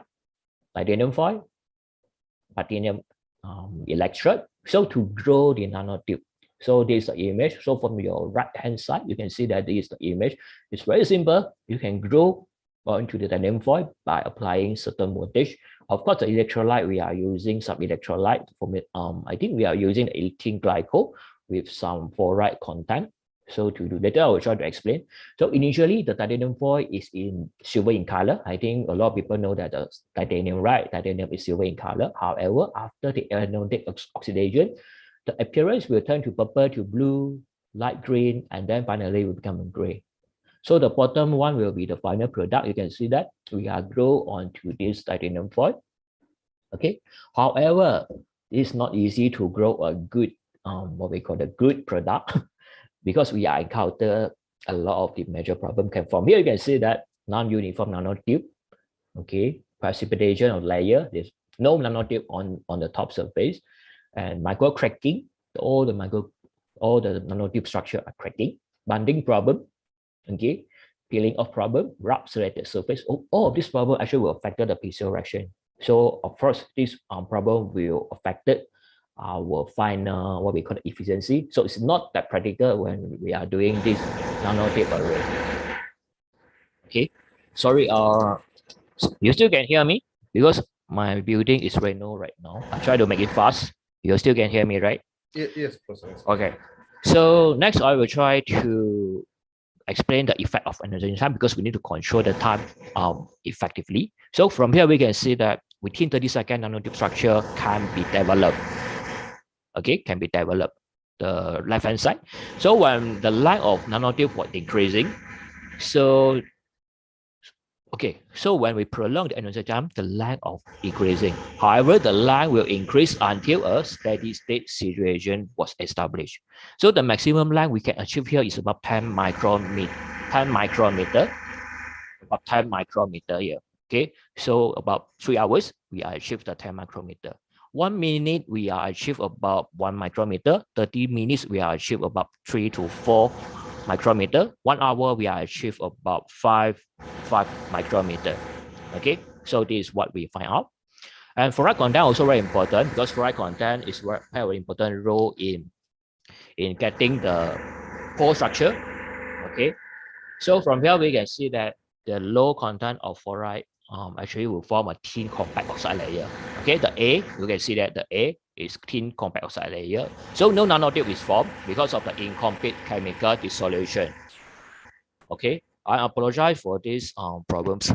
[SPEAKER 7] titanium foil, platinum electrode. So to grow the nanotube. So this is the image. So from your right hand side, you can see that this is the image. It's very simple. You can grow into the titanium foil by applying certain voltage. Of course, the electrolyte, we are using some electrolyte from it. I think we are using the 18 glycol with some fluoride content. So to do later, I will try to explain. So initially, the titanium foil is in silver in color. I think a lot of people know that the titanium, right? Titanium is silver in color. However, after the anodic oxidation, the appearance will turn to purple to blue, light green, and then finally will become gray. So the bottom one will be the final product. You can see that we are grow onto this titanium foil. Okay. However, it's not easy to grow a good what we call the good product because we are encounter a lot of the major problem can form. Here you can see that non-uniform nanotube, okay, precipitation of layer, there's no nanotube on the top surface, and micro cracking, all the nanotube structure are cracking, bonding problem, okay, peeling off problem, rubs related surface. All of this problem actually will affect the pixel reaction. So of course, this problem will affect our final what we call efficiency. So it's not that practical when we are doing this nanotube array. Okay, sorry, you still can hear me because my building is Reno right now. I try to make it fast. You still can hear me, right?
[SPEAKER 12] Yes, Professor.
[SPEAKER 7] Okay. So next, I will try to explain the effect of energy time because we need to control the time effectively. So from here, we can see that within 30 seconds, nanotube structure can be developed. Okay, can be developed. The left-hand side. So when the length of nanotube was increasing, so okay, so when we prolong the energy time, the length of increasing. However, the length will increase until a steady state situation was established. So the maximum length we can achieve here is about 10 micrometer, about 10 micrometer here. Okay, so about 3 hours, we achieve the 10 micrometer. 1 minute, we are achieve about 1 micrometer. 30 minutes, we are achieve about 3 to 4 micrometer. 1 hour, we are achieve about 5 micrometer. Okay, so this is what we find out. And fluoride content also very important because fluoride content is play a very important role in getting the pore structure. Okay, so from here we can see that the low content of fluoride actually will form a thin compact oxide layer. Okay, the A, you can see that the A is thin compact oxide layer. So no nanotube is formed because of the incomplete chemical dissolution. Okay, I apologize for these problems.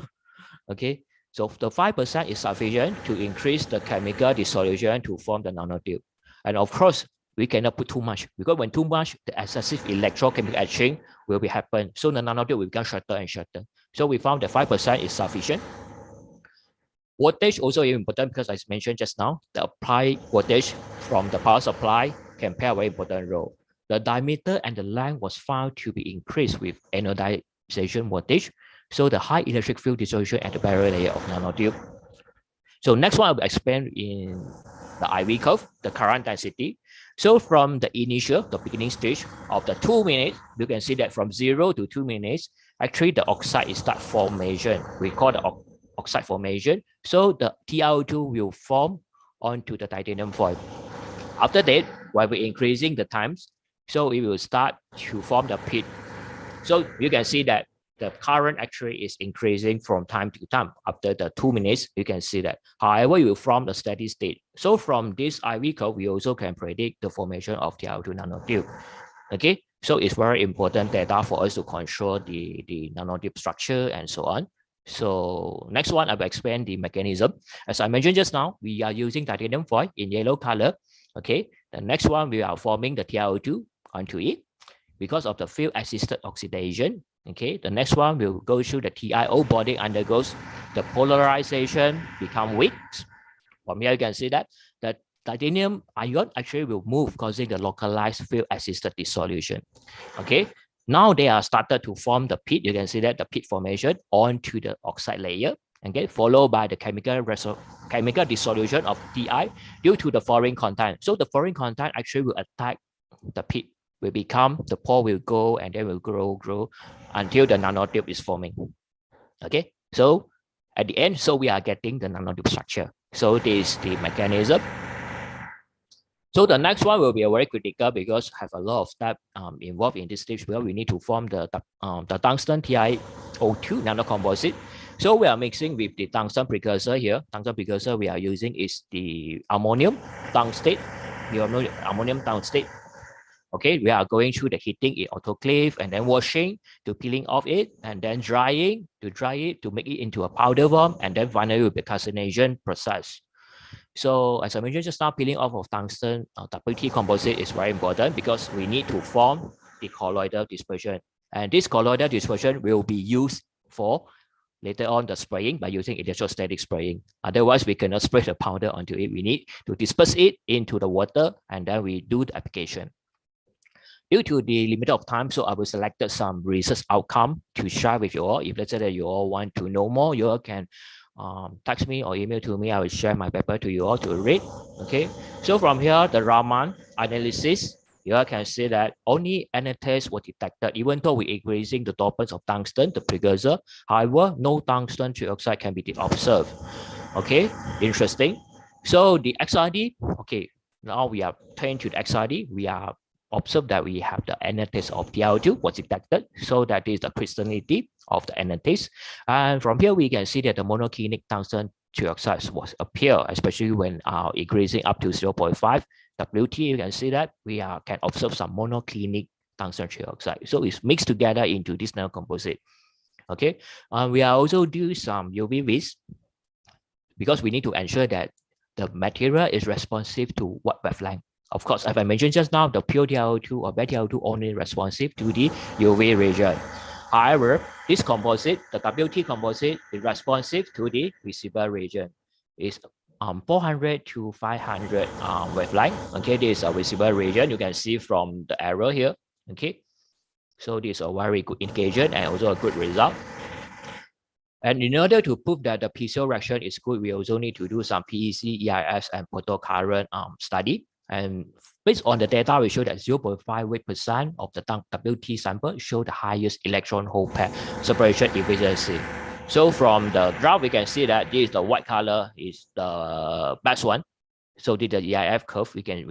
[SPEAKER 7] Okay, so the 5% is sufficient to increase the chemical dissolution to form the nanotube. And of course, we cannot put too much because when too much, the excessive electrochemical etching will be happen. So the nanotube will become shorter and shorter. So we found that 5% is sufficient. Voltage also is important because as mentioned just now, the applied voltage from the power supply can play a very important role. The diameter and the length was found to be increased with anodization voltage. So the high electric field dissolution at the barrier layer of nanotube. So next one I will explain in the IV curve, the current density. So from the initial, the beginning stage of the 2 minutes, you can see that from 0 to 2 minutes, actually the oxide is start formation. We call the oxide formation. So the TiO2 will form onto the titanium foil. After that, while we're increasing the times, so it will start to form the pit. So you can see that the current actually is increasing from time to time. After the 2 minutes, you can see that. However, you will form the steady state. So from this IV curve, we also can predict the formation of TiO2 nanotube. Okay, so it's very important data for us to control the nanotube structure and so on. So next one, I will explain the mechanism. As I mentioned just now, we are using titanium foil in yellow color. Okay, the next one, we are forming the TiO2 onto it because of the field assisted oxidation. Okay, the next one will go through the TiO body undergoes the polarization, become weak. From here, you can see that the titanium ion actually will move, causing the localized field assisted dissolution. Okay, now they are started to form the pit. You can see that the pit formation onto the oxide layer. Okay, followed by the chemical dissolution of Ti due to the fluorine content. So the fluorine content actually will attack the pit, will become, the pore will go and then will grow until the nanotube is forming. Okay, so at the end, so we are getting the nanotube structure. So this is the mechanism. So the next one will be a very critical because have a lot of steps involved in this stage where we need to form the tungsten TiO2 nanocomposite. So we are mixing with the tungsten precursor here. Tungsten precursor we are using is the ammonium tungstate. You know ammonium tungstate. Okay, we are going through the heating in autoclave and then washing to peeling off it and then drying to dry it to make it into a powder form and then finally with the calcination process. So as I mentioned just now, peeling off of tungsten WT composite is very important because we need to form the colloidal dispersion. And this colloidal dispersion will be used for later on the spraying by using electrostatic spraying. Otherwise, we cannot spray the powder onto it. We need to disperse it into the water and then we do the application. Due to the limit of time, so I will select some research outcome to share with you all. If let's say that you all want to know more, you all can text me or email to me. I will share my paper to you all to read. Okay, so from here, the Raman analysis, you all can see that only NATs were detected, even though we increasing the dopants of tungsten, the precursor. However, no tungsten trioxide can be observed. Okay, interesting. So the XRD, okay, now we are trained to the XRD. We are observed that we have the NATs of TiO2 was detected. So that is the crystallinity of the NATs. And from here, we can see that the monoclinic tungsten trioxide was appear, especially when increasing up to 0.5 WT. You can see that we can observe some monoclinic tungsten trioxide. So it's mixed together into this nanocomposite. Okay, we are also do some UV vis because we need to ensure that the material is responsive to what wavelength. Of course, as I mentioned just now, the pure TiO2 or bad TiO2 only responsive to the UV region. However, this composite, the WT composite, is responsive to the visible region. It's 400 to 500 wavelength. Okay, this is a visible region. You can see from the arrow here. Okay, so this is a very good indication and also a good result. And in order to prove that the PCO reaction is good, we also need to do some PEC, EIS, and photocurrent study. And based on the data, we show that 0.58% of the WT sample show the highest electron hole pair separation efficiency. So from the graph, we can see that this is the white color is the best one. So this is the EIF curve. We can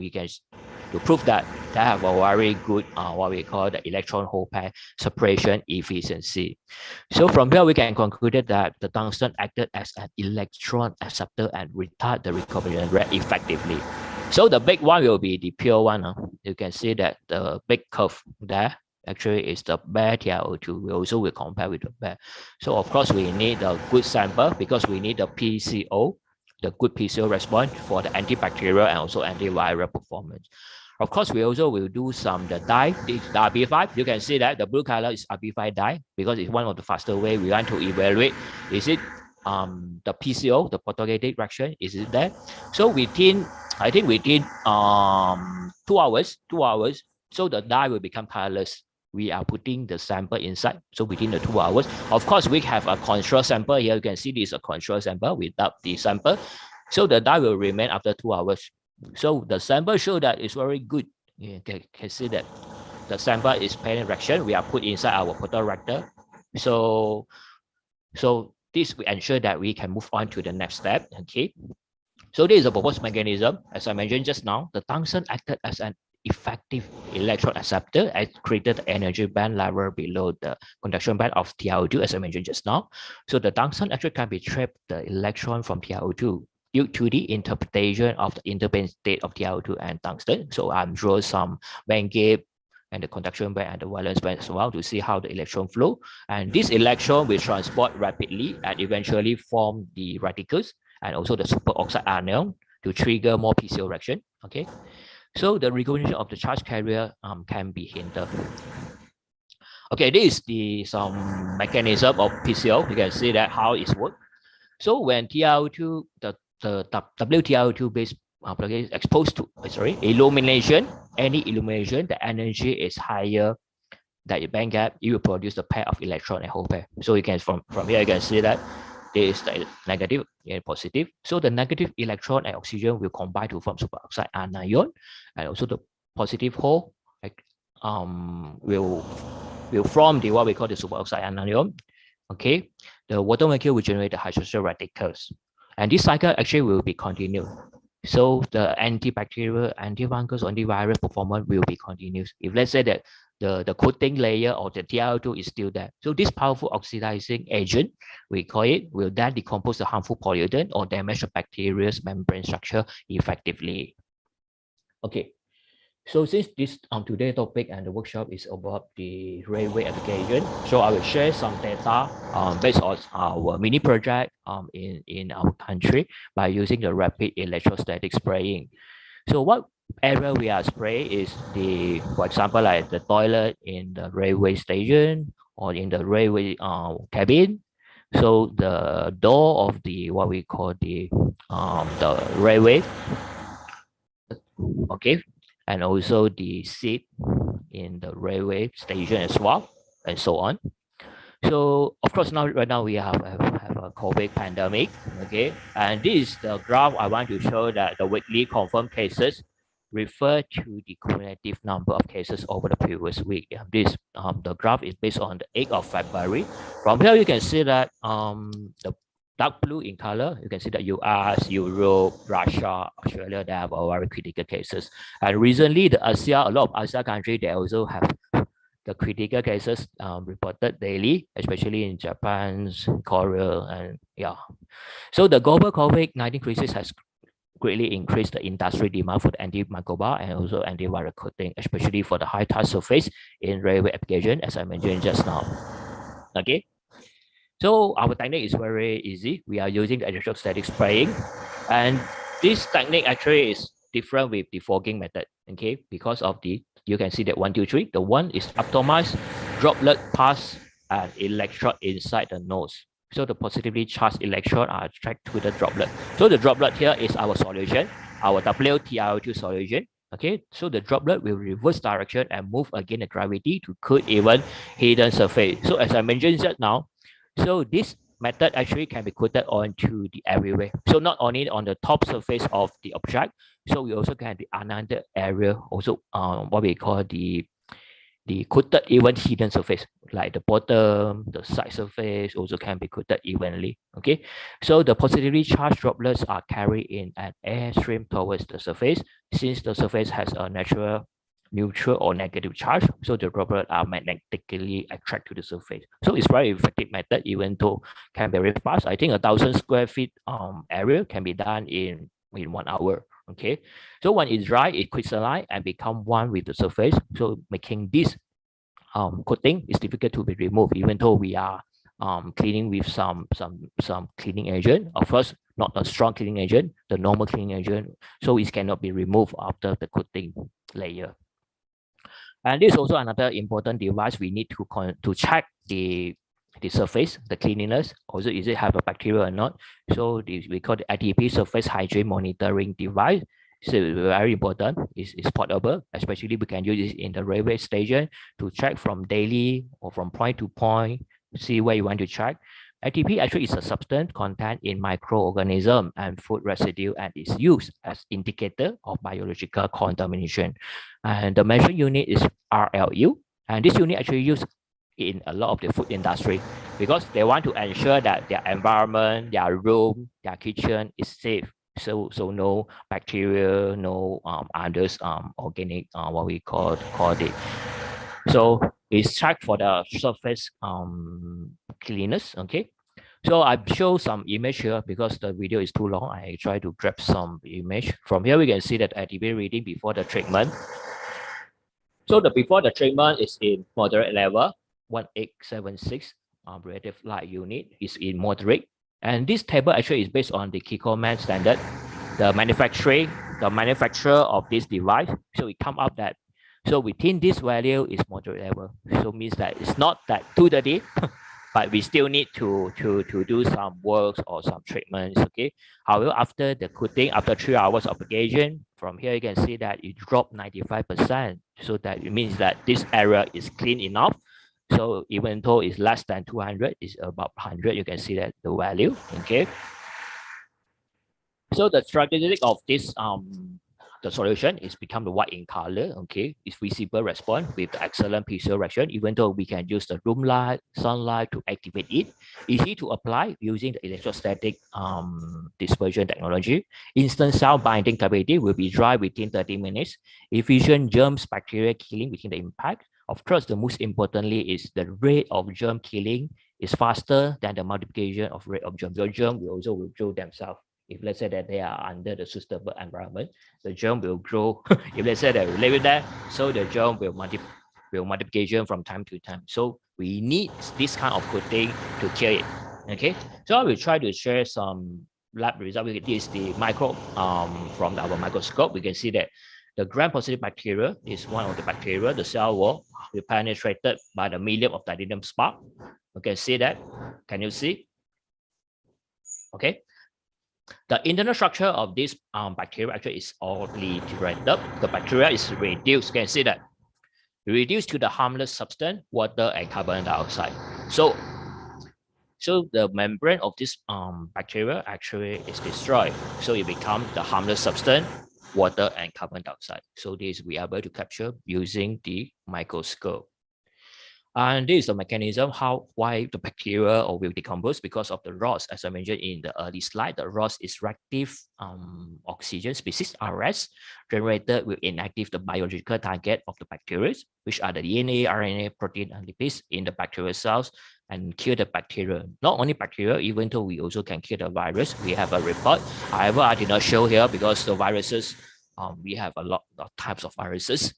[SPEAKER 7] to prove that they have a very good what we call the electron hole pair separation efficiency. So from here we can conclude that the tungsten acted as an electron acceptor and retard the recombination rate effectively. So the big one will be the pure one. You can see that the big curve there actually is the bare TiO2. We also will compare with the bare. So of course we need a good sample because we need the PCO, the good PCO response for the antibacterial and also antiviral performance. Of course, we also will do some the dye, the RB5. You can see that the blue color is RB5 dye because it's one of the faster way we want to evaluate. Is it the PCO, the photogenic reaction, is it there? So I think within 2 hours, so the dye will become colorless. We are putting the sample inside. So within the 2 hours, of course, we have a control sample here. You can see this is a control sample without the sample. So the dye will remain after 2 hours. So the sample show that it's very good. You can see that the sample is parent reaction. We are put inside our photoreactor. So this will ensure that we can move on to the next step. Okay. So this is a proposed mechanism. As I mentioned just now, the tungsten acted as an effective electron acceptor and created the energy band level below the conduction band of TiO2, as I mentioned just now. So the tungsten actually can be trapped the electron from TiO2 due to the interpretation of the interband state of TiO2 and tungsten. So I'm draw some band gap and the conduction band and the valence band as well to see how the electron flow. And this electron will transport rapidly and eventually form the radicals and also the superoxide anion to trigger more PCO reaction. Okay. So the recognition of the charge carrier can be hindered. Okay, this is some mechanism of PCO. You can see that how it works. So when TiO2, the WTiO2 based is exposed to illumination, any illumination, the energy is higher than the band gap. You will produce a pair of electron and hole pair. So you can from here you can see that there is the negative and positive. So the negative electron and oxygen will combine to form superoxide anion, and also the positive hole will form the what we call the superoxide anion. Okay, the water molecule will generate the hydroxyl radicals, and this cycle actually will be continued. So the antibacterial, antifungal, antiviral performance will be continuous. If let's say that the coating layer or the TiO2 is still there. So this powerful oxidizing agent, we call it, will then decompose the harmful pollutant or damage the bacteria's membrane structure effectively. Okay. So since this today's topic and the workshop is about the railway application, so I will share some data based on our mini project in our country by using the rapid electrostatic spraying. So what area we are spraying is for example, like the toilet in the railway station or in the railway cabin. So the door of the what we call the railway, okay, and also the seat in the railway station as well, and so on. So of course now right now we have a COVID pandemic, okay, and this is the graph I want to show that the weekly confirmed cases refer to the cumulative number of cases over the previous week. This the graph is based on the 8th of February. From here you can see that the dark blue in color, you can see that US, Europe, Russia, Australia, they have a very critical cases. And recently the ASEAN, a lot of ASEAN countries, they also have the critical cases reported daily, especially in Japan, Korea, and yeah. So the global COVID-19 crisis has greatly increased the industry demand for the antimicrobial and also antiviral coating, especially for the high touch surface in railway application, as I mentioned just now. Okay. So our technique is very easy. We are using the electrostatic spraying, and this technique actually is different with the fogging method. Okay, because of the you can see that 1, 2, 3. The one is optimized droplet pass an electrode inside the nose. So the positively charged electrode are attracted to the droplet. So the droplet here is our solution, our WTiO2 solution. Okay, so the droplet will reverse direction and move against the gravity to coat even hidden surface. So as I mentioned just now, so this method actually can be coated onto the everywhere. So not only on the top surface of the object, so we also can the another area also what we call the coated even hidden surface, like the bottom, the side surface also can be coated evenly. Okay, so the positively charged droplets are carried in an airstream towards the surface. Since the surface has a natural neutral or negative charge, so the droplets are magnetically attracted to the surface. So it's very effective method, even though can be very fast. I think 1,000 square feet area can be done in 1 hour. Okay, so when it's dry, it crystallize and become one with the surface. So making this coating is difficult to be removed, even though we are cleaning with some cleaning agent. Of course, not a strong cleaning agent, the normal cleaning agent. So it cannot be removed after the coating layer. And this is also another important device we need to check the surface, the cleanliness. Also, is it have a bacteria or not? So we call the ATP surface hygiene monitoring device. So very important. It's portable, especially we can use it in the railway station to check from daily or from point to point, see where you want to check. ATP actually is a substance contained in microorganism and food residue and is used as indicator of biological contamination. And the measuring unit is RLU. And this unit actually used in a lot of the food industry because they want to ensure that their environment, their room, their kitchen is safe. So no bacteria, no others organic what we call it. So it's checked for the surface cleanness. Okay. So I show some image here because the video is too long. I try to grab some image. From here we can see that ATP reading before the treatment. So the before the treatment is in moderate level, 1876 relative light unit is in moderate. And this table actually is based on the Kikoman standard, the manufacturer of this device. So it come up that, so within this value is moderate level. So means that it's not that too dirty, but we still need to do some works or some treatments. Okay. However, after the coating, after 3 hours of application, from here you can see that it dropped 95%. So that it means that this area is clean enough. So even though it's less than 200, it's about 100. You can see that the value. Okay. So the characteristic of this the solution is become the white in color. Okay, it's visible response with excellent pixel reaction. Even though we can use the room light, sunlight to activate it, easy to apply using the electrostatic dispersion technology. Instant cell binding capability will be dry within 30 minutes. Efficient germs bacteria killing within the impact. Of course, the most importantly is the rate of germ killing is faster than the multiplication of rate of germ. The germ will also withdraw themselves. If let's say that they are under the suitable environment, the germ will grow. If let's say that we leave it there, so the germ will multiplication from time to time. So we need this kind of coating to kill it. Okay, so I will try to share some lab result. This is the micro from our microscope. We can see that the gram-positive bacteria is one of the bacteria. The cell wall will penetrated by the medium of titanium spark. You can see that. Can you see? Okay. The internal structure of this bacteria actually is already derived. The bacteria is reduced. You can see that reduced to the harmless substance, water and carbon dioxide. So the membrane of this bacteria actually is destroyed. So it becomes the harmless substance, water and carbon dioxide. So this we are able to capture using the microscope. And this is the mechanism why the bacteria will decompose because of the ROS. As I mentioned in the early slide, the ROS is reactive oxygen species, RS, generated with inactive the biological target of the bacteria, which are the DNA, RNA, protein, and lipids in the bacterial cells and kill the bacteria. Not only bacteria, even though we also can kill the virus. We have a report. However, I did not show here because the viruses, we have a lot of types of viruses.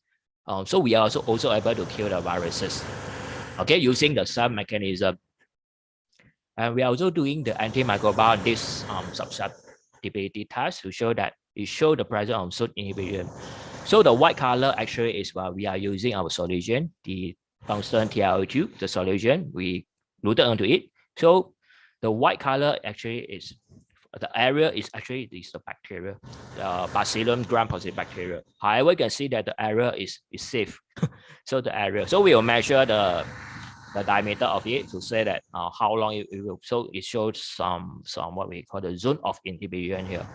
[SPEAKER 7] So we are also able to kill the viruses. Okay, using the same mechanism. And we are also doing the antimicrobial this susceptibility test to show that it shows the presence of SOOT inhibition. So the white color actually is what we are using our solution, the tungsten TiO2, the solution, we loaded onto it. So the white color actually is, the area is actually the bacteria, the Bacillus gram-positive bacteria. However, you can see that the area is safe. So the area, so we will measure the diameter of it to say that how long it will. So it shows some what we call the zone of inhibition here.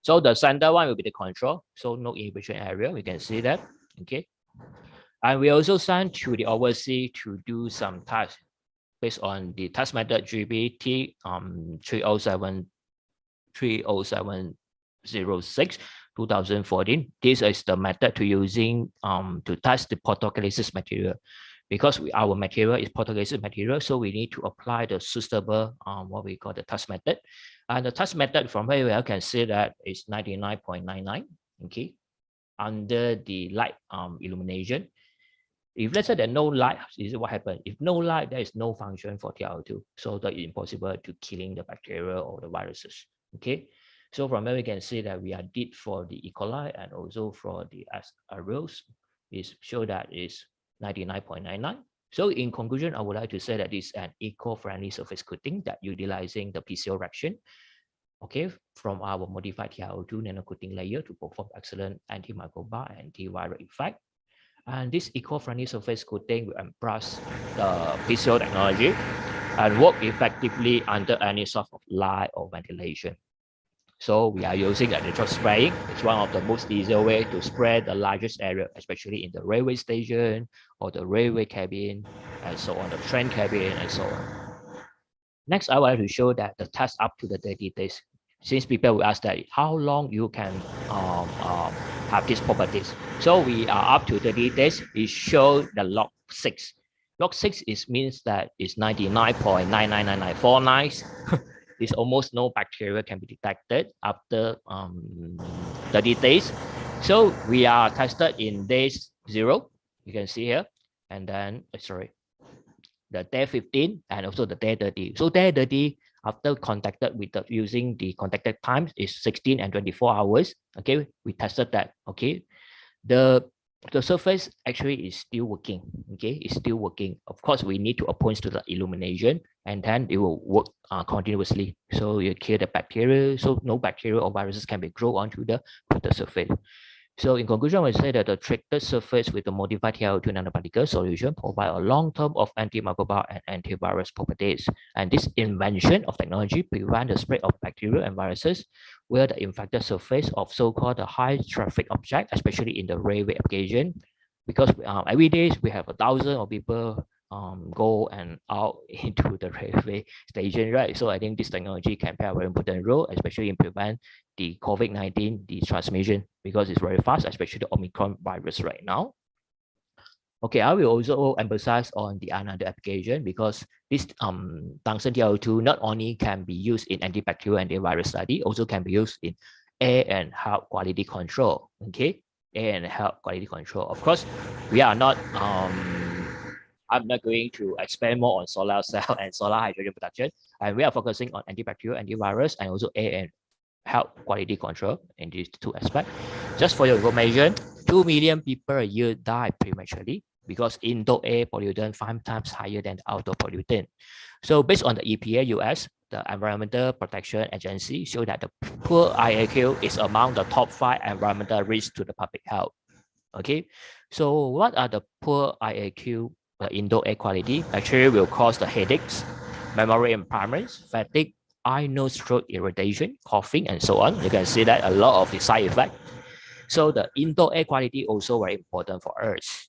[SPEAKER 7] So the center one will be the control. So no inhibition area. We can see that. Okay. And we also send to the overseas to do some tests based on the test method GPT 30706 2014. This is the method to using to test the photocatalysis material. Because our material is photocatalysis material, so we need to apply the suitable what we call the test method. And the test method from here we can see that it's 99.99, okay, under the light illumination. If let's say that no light, this is what happens. If no light, there is no function for TiO2, so that is impossible to killing the bacteria or the viruses. Okay, so from here we can see that we are did for the E. coli and also for the arrows is show that is 99.99. So in conclusion, I would like to say that it's an eco-friendly surface coating that utilizing the PCO reaction, okay, from our modified TiO2 nano-coating layer to perform excellent antimicrobial and antiviral effect. And this eco-friendly surface coating will embrace the PCO technology and work effectively under any sort of light or ventilation. So we are using electron spraying. It's one of the most easier way to spray the largest area, especially in the railway station or the railway cabin and so on, the train cabin and so on. Next, I want to show that the test up to the 30 days. Since people will ask that how long you can have these properties. So we are up to 30 days. It shows the log 6. Log 6 means that it's 99.99949. It's almost no bacteria can be detected after 30 days. So we are tested in days 0. You can see here, and then the day 15 and also the day 30. So day 30 after contacted with using the contacted times is 16 and 24 hours. Okay, we tested that. Okay, the surface actually is still working. Okay, it's still working. Of course, we need to approach to the illumination, and then it will work continuously. So you kill the bacteria, so no bacteria or viruses can be grow onto the surface. So in conclusion, I would say that the treated surface with the modified TiO2 nanoparticle solution provide a long term of antimicrobial and antivirus properties. And this invention of technology prevent the spread of bacteria and viruses where the infected surface of so-called the high traffic object, especially in the railway application, because every day we have 1,000 of people go and out into the railway station, right? So I think this technology can play a very important role, especially in prevent the COVID-19, the transmission, because it's very fast, especially the Omicron virus right now. Okay, I will also emphasize on the another application because this tungsten TiO2 not only can be used in antibacterial and antivirus study, also can be used in air and health quality control. Okay, air and health quality control. Of course, we are not I'm not going to expand more on solar cell and solar hydrogen production. And we are focusing on antibacterial, antivirus, and also air and health quality control in these two aspects. Just for your information, 2 million people a year die prematurely because indoor air pollutant 5 times higher than outdoor pollutant. So based on the EPA US, the Environmental Protection Agency show that the poor IAQ is among the top 5 environmental risks to the public health. Okay, so what are the poor IAQ? The indoor air quality actually will cause the headaches, memory impairments, fatigue, eye, nose, throat irritation, coughing, and so on. You can see that a lot of the side effects. So the indoor air quality also very important for us.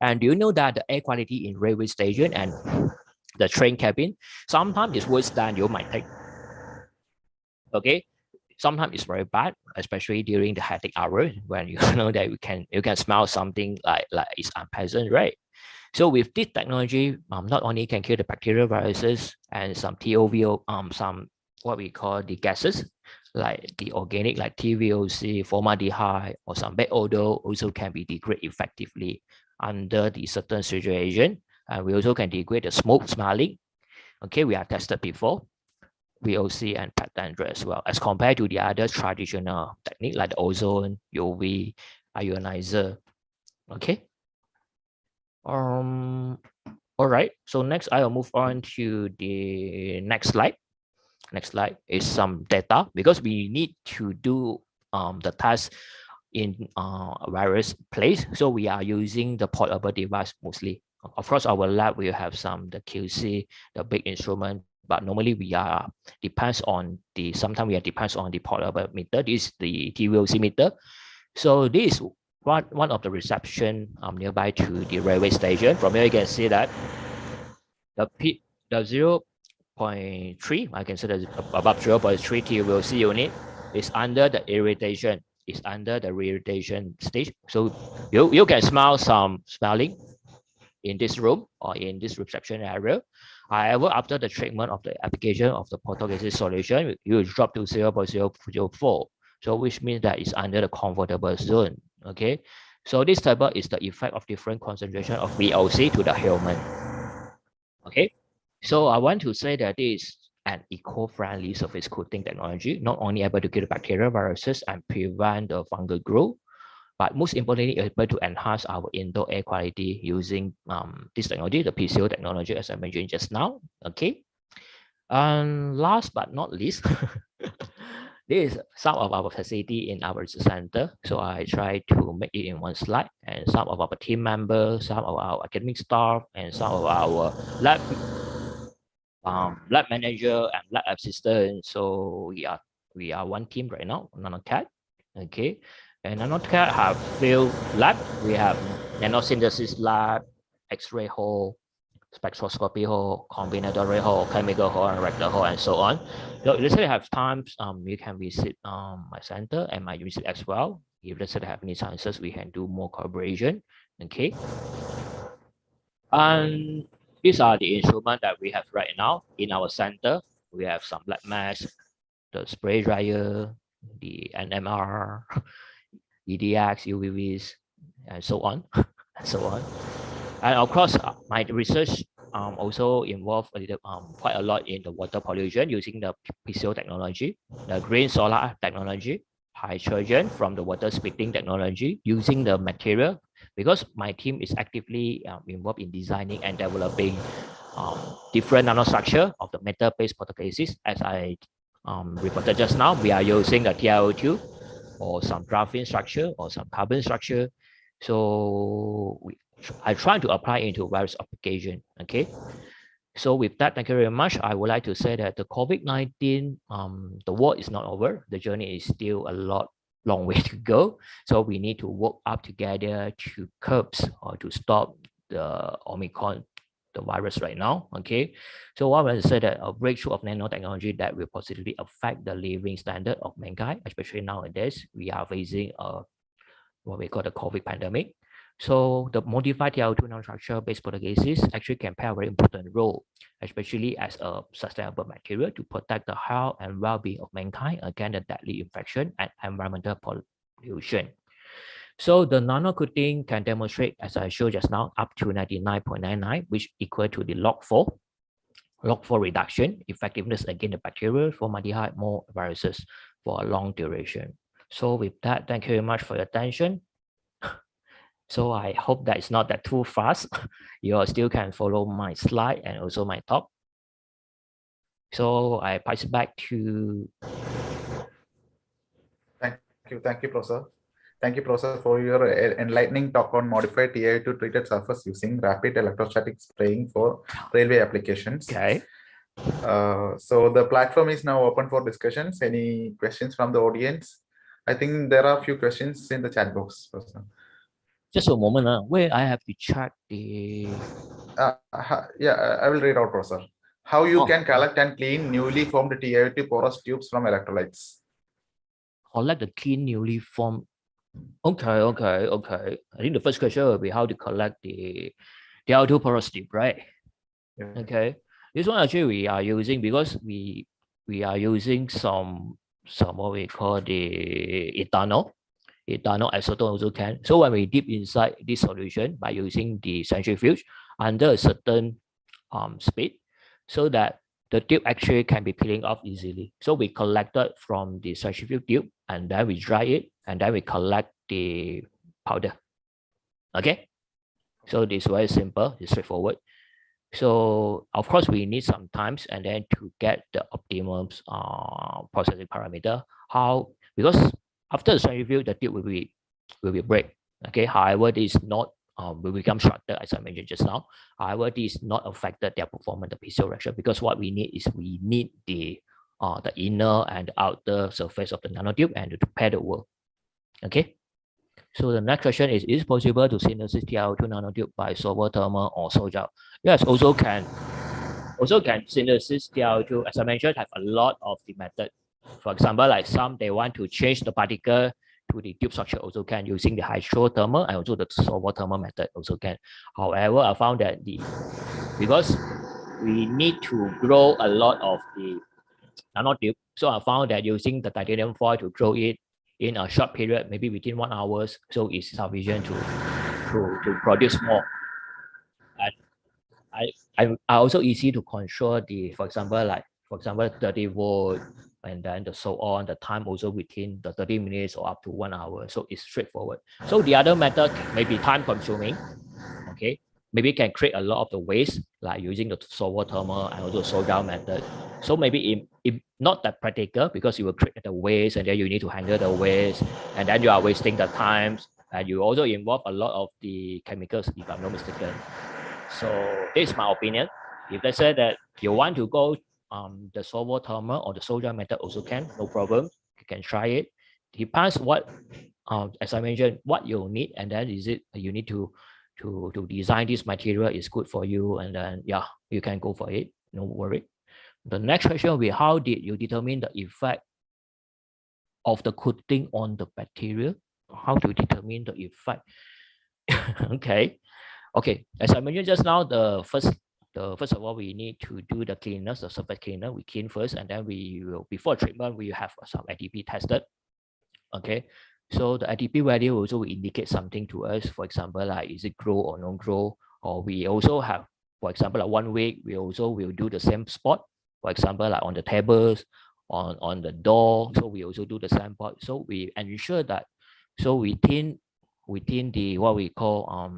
[SPEAKER 7] And do you know that the air quality in railway station and the train cabin sometimes is worse than you might think? Okay, sometimes it's very bad, especially during the hectic hour when you know that you can smell something like it's unpleasant, right? So with this technology, not only can kill the bacterial viruses and some TOVO, some what we call the gases, like the organic like TVOC, formaldehyde, or some bad odor also can be degraded effectively under the certain situation. And we also can degrade the smoke smelling. Okay, we have tested before. VOC and PET danger as well, as compared to the other traditional technique like the ozone, UV, ionizer. Okay. All right. So next, I will move on to the next slide. Next slide is some data because we need to do the test in various places. So we are using the portable device mostly. Of course, our lab will have some the QC, the big instrument, but normally we are sometimes we are depends on the portable meter. This is the TVOC meter. So this is one of the reception nearby to the railway station. From here you can see that the 0.3, I can say that above 0.3 TVOC unit is under the irritation. It's under the irritation stage. So you can smell some smelling in this room or in this reception area. However, after the treatment of the application of the portable solution, you will drop to 0.004. So which means that it's under the comfortable zone. Okay. So this table is the effect of different concentration of VOC to the human. Okay. So I want to say that this is an eco-friendly surface coating technology, not only able to kill the bacterial viruses and prevent the fungal growth, but most importantly, able to enhance our indoor air quality using this technology, the PCO technology, as I mentioned just now. Okay. And last but not least, this is some of our facility in our research center. So I try to make it in one slide, and some of our team members, some of our academic staff, and some of our lab manager and lab assistant. So we are one team right now, NanoCat. Okay. And NanoCat have few lab. We have nanosynthesis lab, X-ray hall, spectroscopy hall, combinatory hall, chemical hall, and reactor hall, and so on. So let's say you have times, you can visit my center and my visit as well. If let's say they have any chances, we can do more collaboration. Okay. And these are the instruments that we have right now in our center. We have some lab mask, the spray dryer, the NMR, EDX, UVVs, and so on, and so on. And of course, my research also involved quite a lot in the water pollution using the PCO technology, the green solar technology, hydrogen from the water splitting technology, using the material, because my team is actively involved in designing and developing different nanostructure of the metal-based proteases. As I reported just now, we are using the TiO2 or some graphene structure or some carbon structure. So I try to apply into various applications. Okay. So with that, thank you very much. I would like to say that the COVID-19, the war is not over. The journey is still a long way to go. So we need to work up together to curb or to stop the Omicron, the virus right now. Okay. So I want to say that a breakthrough of nanotechnology that will positively affect the living standard of mankind, especially nowadays, we are facing what we call the COVID pandemic. So the modified TiO2 nanostructure based proteases actually can play a very important role, especially as a sustainable material to protect the health and well-being of mankind against the deadly infection and environmental pollution. So the nano coating can demonstrate, as I showed just now, up to 99.99, which equal to the log 4 reduction, effectiveness against the bacteria, formaldehyde, more viruses for a long duration. So with that, thank you very much for your attention. So I hope that it's not that too fast. You all still can follow my slide and also my talk. So I pass it back to.
[SPEAKER 12] Thank you, Professor. Thank you, Professor, for your enlightening talk on modified TiO2 treated surface using rapid electrostatic spraying for railway applications.
[SPEAKER 7] Okay.
[SPEAKER 12] So the platform is now open for discussions. Any questions from the audience? I think there are a few questions in the chat box, Professor.
[SPEAKER 7] Just a moment, where I have to check the.
[SPEAKER 12] Yeah, I will read out, Professor. How you can collect and clean newly formed TiO2 porous tubes from electrolytes?
[SPEAKER 7] Collect the clean newly formed. Okay. I think the first question will be how to collect the TiO2 porous tube, right?
[SPEAKER 12] Yeah.
[SPEAKER 7] Okay. This one actually we are using because we are using some what we call the ethanol acetone also can. So when we dip inside this solution by using the centrifuge under a certain speed, so that the tube actually can be peeling off easily. So we collected from the centrifuge tube and then we dry it and then we collect the powder. Okay. So this is very simple, it's straightforward. So of course we need some times and then to get the optimum processing parameter. Because after the centrifuge, the tube will be break. Okay. However, this is not will become shorter as I mentioned just now. However, this is not affected their performance, the piezo reaction, because what we need is we need the inner and outer surface of the nanotube and to pair the work. Okay. So the next question is it possible to synthesis TiO2 nanotube by solver thermal or solder? Yes, also can synthesis TiO2. As I mentioned, have a lot of the method. For example, like some they want to change the particle to the tube structure also can using the hydrothermal and also the solver thermal method also can. However, I found that because we need to grow a lot of the nanotube, so I found that using the titanium foil to grow it in a short period, maybe within 1 hour, so it's sufficient to produce more. And I also easy to control the, for example, 30 volt, and then so on. The time also within the 30 minutes or up to 1 hour. So it's straightforward. So the other method may be time consuming. Okay, maybe can create a lot of the waste, like using the solver thermal and also solder method. So maybe it not that practical because you will create the waste and then you need to handle the waste and then you are wasting the times and you also involve a lot of the chemicals if I'm not mistaken. So this is my opinion. If they say that you want to go the solver thermal or the solder method also can, no problem. You can try it. Depends what as I mentioned, what you need, and then is it you need to design this material is good for you, and then yeah, you can go for it. No worry. The next question will be how did you determine the effect of the coating on the bacteria? How to determine the effect? Okay. As I mentioned just now, first of all, we need to do the cleanness, the surface cleaner. We clean first, and then we will, before treatment, we have some ATP tested. Okay, so the ATP value also will indicate something to us. For example, like is it grow or non-grow, or we also have, for example, like 1 week, we also will do the same spot. For example, like on the tables, on the door. So we also do the same spot. So we ensure that so within the what we call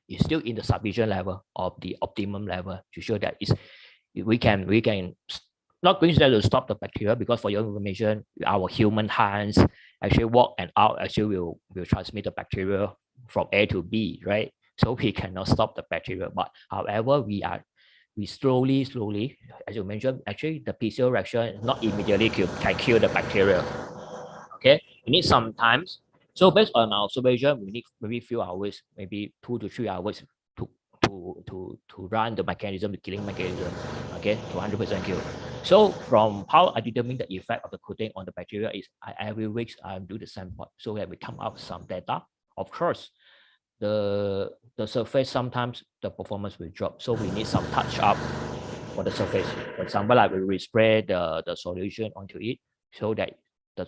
[SPEAKER 7] is still in the sufficient level of the optimum level to show that we can not going to stop the bacteria, because for your information, our human hands actually walk and out actually will transmit the bacteria from A to B, right? So we cannot stop the bacteria, but however we slowly, as you mentioned, actually the physical reaction not immediately can kill the bacteria. Okay, we need some times. So based on our observation, we need maybe few hours, maybe 2 to 3 hours to run the mechanism, the killing mechanism, okay, to 100% kill. So from how I determine the effect of the coating on the bacteria is every week I do the sample so that we come up with some data. Of course, the surface sometimes the performance will drop, so we need some touch up for the surface. For example, I will respray the solution onto it so that the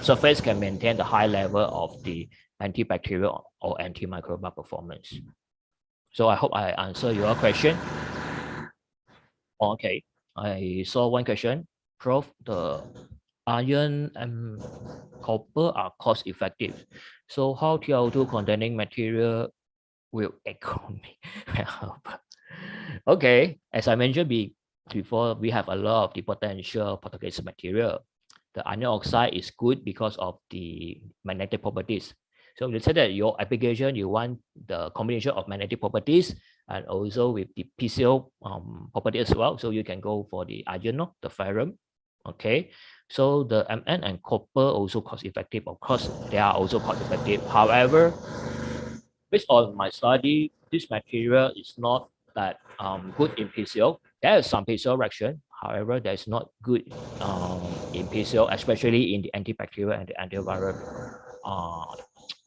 [SPEAKER 7] surface can maintain the high level of the antibacterial or antimicrobial performance. So I hope I answer your question. Okay, I saw one question. Prof, the iron and copper are cost effective. So how TiO2 containing material will economic? Okay, as I mentioned, before, we have a lot of the potential photographic material. The iron oxide is good because of the magnetic properties. So let's say that your application, you want the combination of magnetic properties and also with the PCO property as well. So you can go for the iron, the ferrum. Okay. So the Mn and copper also cost effective. Of course, they are also cost effective. However, based on my study, this material is not that good in PCO. There is some PCO reaction. However, that is not good in PCO, especially in the antibacterial and the antiviral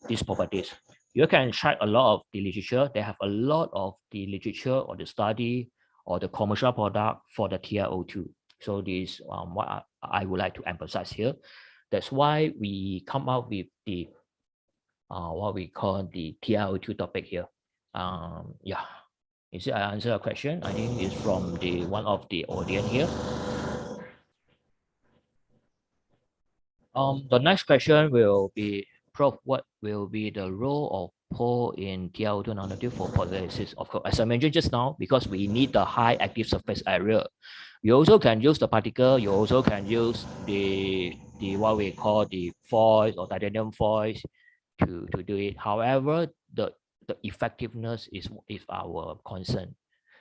[SPEAKER 7] these properties. You can check a lot of the literature. They have a lot of the literature or the study or the commercial product for the TiO2. So this what I would like to emphasize here. That's why we come out with the what we call the TiO2 topic here. Yeah, is it I answer a question? I think it's from the one of the audience here. The next question will be, Prof, what will be the role of pore in TiO2 nanotube for photolysis? Of course, as I mentioned just now, because we need the high active surface area. You also can use the particle. You also can use the what we call the foil or titanium foil to do it. However, the effectiveness is our concern.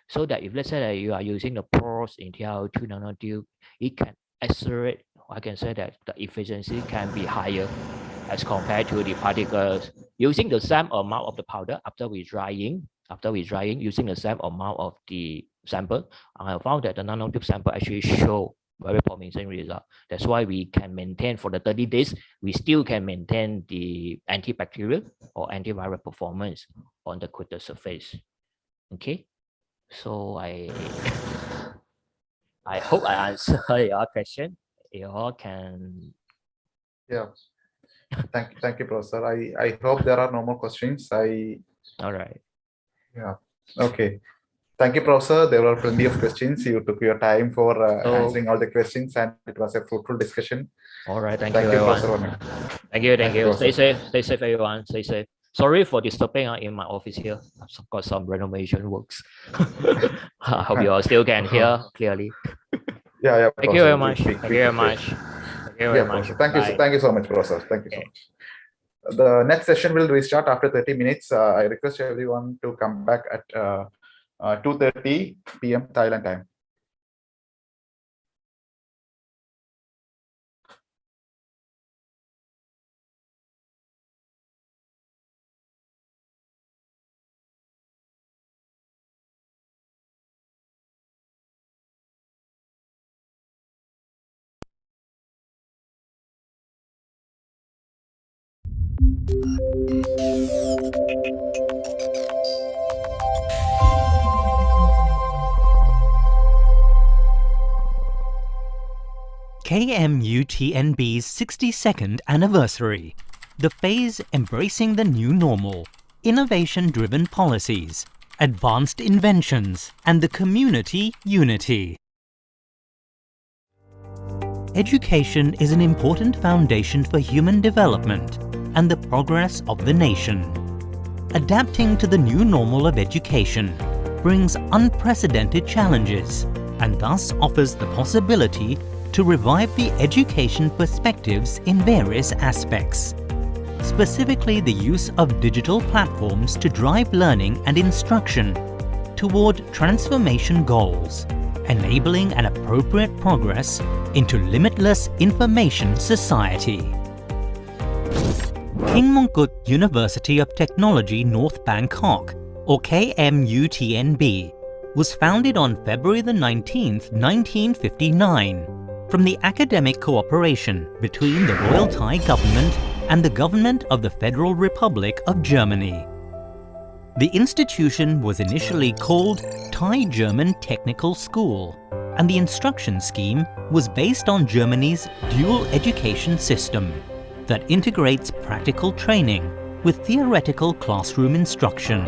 [SPEAKER 7] So that if let's say that you are using the pores in TiO2 nanotube, it can accelerate. I can say that the efficiency can be higher as compared to the particles using the same amount of the powder after we drying. Using the same amount of the sample, I found that the nanotube sample actually show very promising result. That's why we can maintain for the 30 days. We still can maintain the antibacterial or antiviral performance on the coated surface. Okay, so I hope I answer your question. You all can.
[SPEAKER 12] Yeah. Thank you, Professor. I hope there are no more questions.
[SPEAKER 7] All right.
[SPEAKER 12] Yeah. Okay. Thank you, Professor. There were plenty of questions. You took your time for answering all the questions, and it was a fruitful discussion.
[SPEAKER 7] All right. Thank you, everyone. Thank you.
[SPEAKER 12] Professor.
[SPEAKER 7] Stay safe, everyone. Stay safe. Sorry for disturbing in my office here. I've got some renovation works. I hope you all still can hear clearly.
[SPEAKER 12] Yeah.
[SPEAKER 7] Thank you very much. Thank you very much. Thank you very much.
[SPEAKER 12] Thank you so much, Professor. Thank you so much. The next session will restart after 30 minutes. I request everyone to come back at 2:30 p.m. Thailand time.
[SPEAKER 2] KMUTNB's 62nd anniversary, the phase embracing the new normal, innovation-driven policies, advanced inventions, and the community unity. Education is an important foundation for human development and the progress of the nation. Adapting to the new normal of education brings unprecedented challenges and thus offers the possibility to revive the education perspectives in various aspects, specifically the use of digital platforms to drive learning and instruction toward transformation goals, enabling an appropriate progress into limitless information society. King Mongkut University of Technology North Bangkok, or KMUTNB, was founded on February the 19th, 1959, from the academic cooperation between the Royal Thai government and the government of the Federal Republic of Germany. The institution was initially called Thai-German Technical School, and the instruction scheme was based on Germany's dual education system that integrates practical training with theoretical classroom instruction.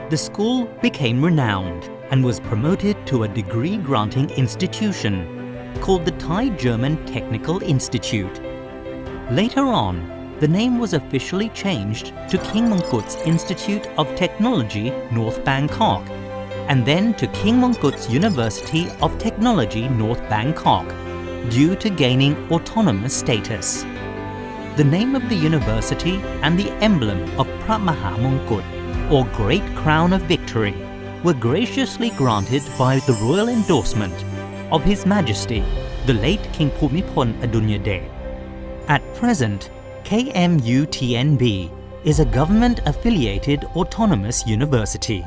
[SPEAKER 2] The school became renowned and was promoted to a degree-granting institution called the Thai-German Technical Institute. Later on, the name was officially changed to King Mongkut's Institute of Technology, North Bangkok, and then to King Mongkut's University of Technology North Bangkok, due to gaining autonomous status. The name of the university and the emblem of Phra Maha Mongkut, or Great Crown of Victory, were graciously granted by the royal endorsement of His Majesty, the late King Bhumibol Adulyadej. At present, KMUTNB is a government-affiliated autonomous university.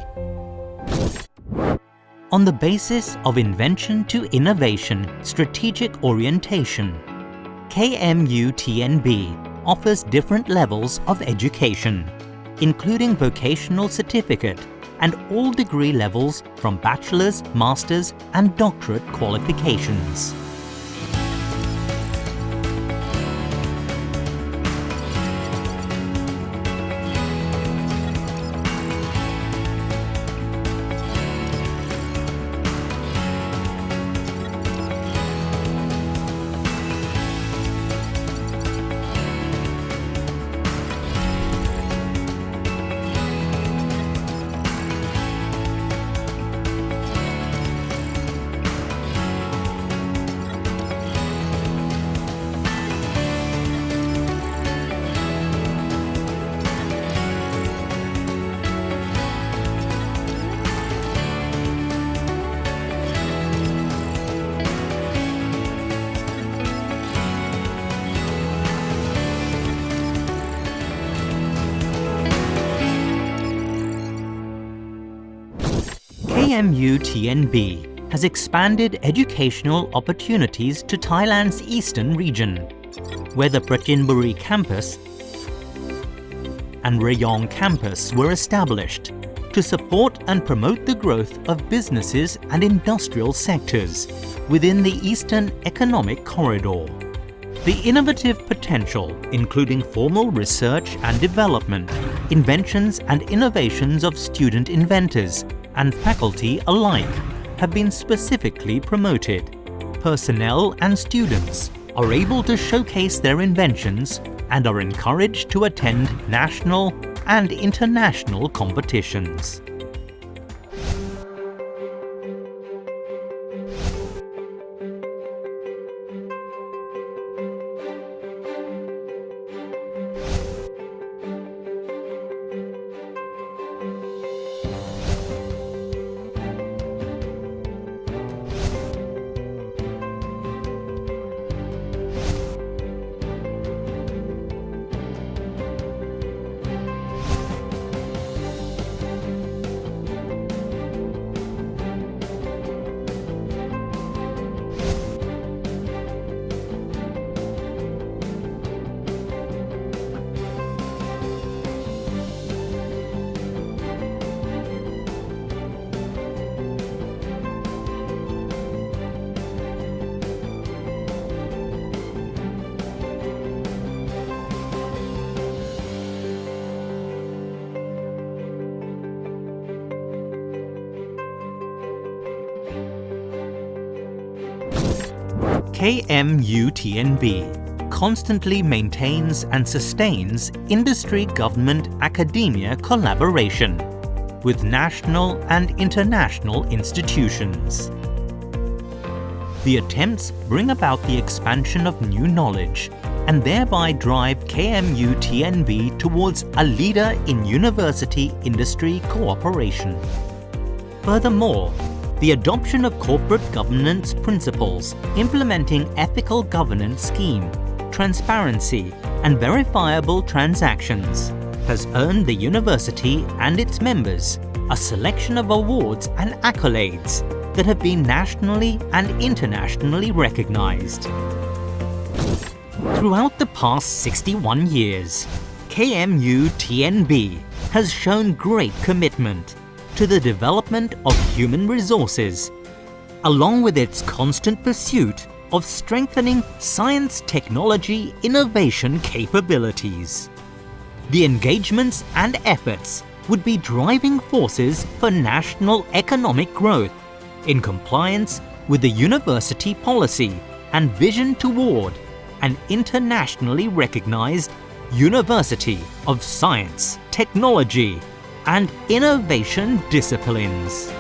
[SPEAKER 2] On the basis of invention to innovation strategic orientation, KMUTNB offers different levels of education, including vocational certificate and all degree levels from bachelor's, master's and doctorate qualifications. KMUTNB has expanded educational opportunities to Thailand's eastern region, where the Prachinburi campus and Rayong campus were established to support and promote the growth of businesses and industrial sectors within the Eastern Economic Corridor. The innovative potential, including formal research and development, inventions and innovations of student inventors and faculty alike, have been specifically promoted. Personnel and students are able to showcase their inventions and are encouraged to attend national and international competitions. KMUTNB constantly maintains and sustains industry-government academia collaboration with national and international institutions. The attempts bring about the expansion of new knowledge and thereby drive KMUTNB towards a leader in university-industry cooperation. Furthermore, the adoption of corporate governance principles implementing ethical governance scheme, transparency, and verifiable transactions has earned the university and its members a selection of awards and accolades that have been nationally and internationally recognized. Throughout the past 61 years, KMUTNB has shown great commitment to the development of human resources, along with its constant pursuit of strengthening science, technology, innovation capabilities. The engagements and efforts would be driving forces for national economic growth in compliance with the university policy and vision toward an internationally recognized University of Science, Technology, and Innovation disciplines.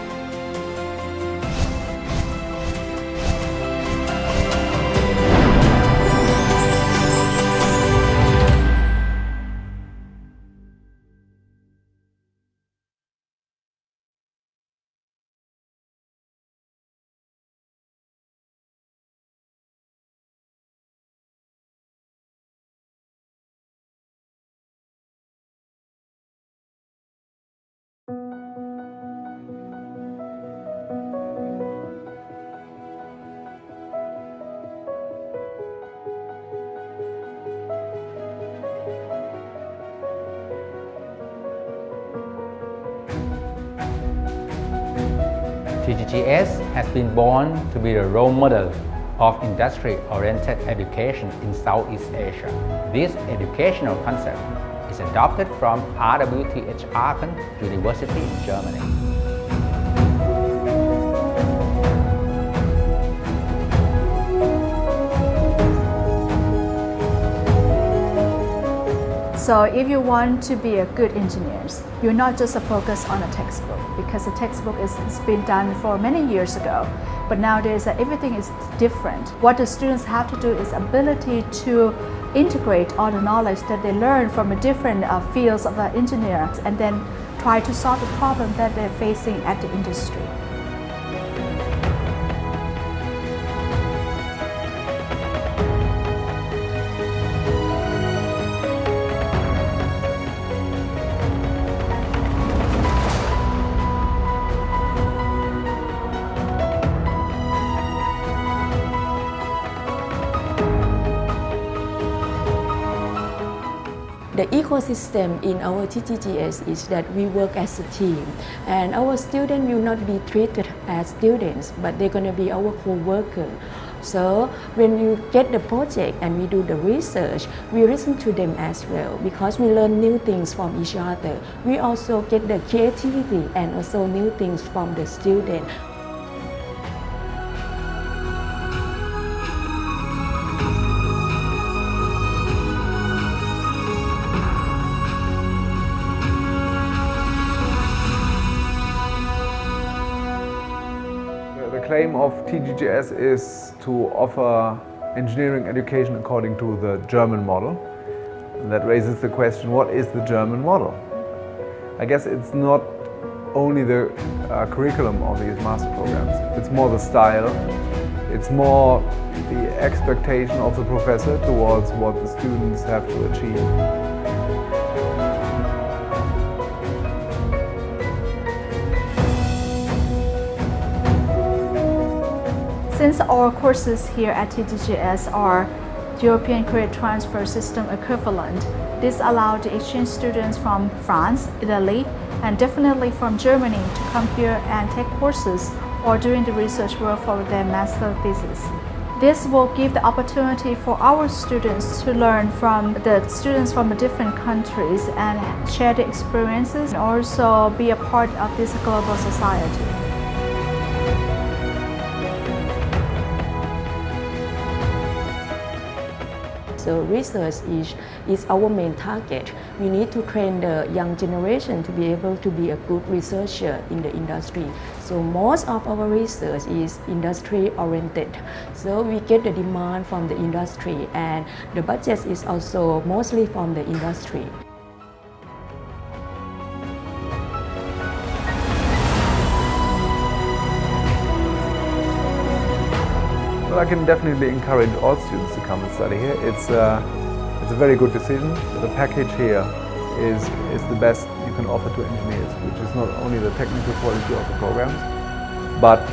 [SPEAKER 3] TGGS has been born to be a role model of industry-oriented education in Southeast Asia. This educational concept is adopted from RWTH Aachen University in Germany.
[SPEAKER 4] So if you want to be a good engineer, you're not just a focus on a textbook, because the textbook has been done for many years ago. But nowadays everything is different. What the students have to do is ability to integrate all the knowledge that they learn from the different fields of engineers, and then try to solve the problem that they're facing at the industry.
[SPEAKER 5] The ecosystem in our TGGS is that we work as a team, and our students will not be treated as students, but they're going to be our co-worker. So when you get the project and we do the research, we listen to them as well, because we learn new things from each other. We also get the creativity and also new things from the student.
[SPEAKER 6] The claim of TGGS is to offer engineering education according to the German model. And that raises the question, what is the German model? I guess it's not only the curriculum of these master programs, it's more the style, it's more the expectation of the professor towards what the students have to achieve.
[SPEAKER 4] Since our courses here at TGGS are European Credit Transfer System equivalent, this allowed the exchange students from France, Italy, and definitely from Germany to come here and take courses or doing the research work for their master thesis. This will give the opportunity for our students to learn from the students from different countries and share the experiences and also be a part of this global society.
[SPEAKER 5] So research is our main target. We need to train the young generation to be able to be a good researcher in the industry. So most of our research is industry oriented. So we get the demand from the industry, and the budget is also mostly from the industry.
[SPEAKER 6] Well, I can definitely encourage all students to come and study here. It's a very good decision. The package here is the best you can offer to engineers, which is not only the technical quality of the programs, but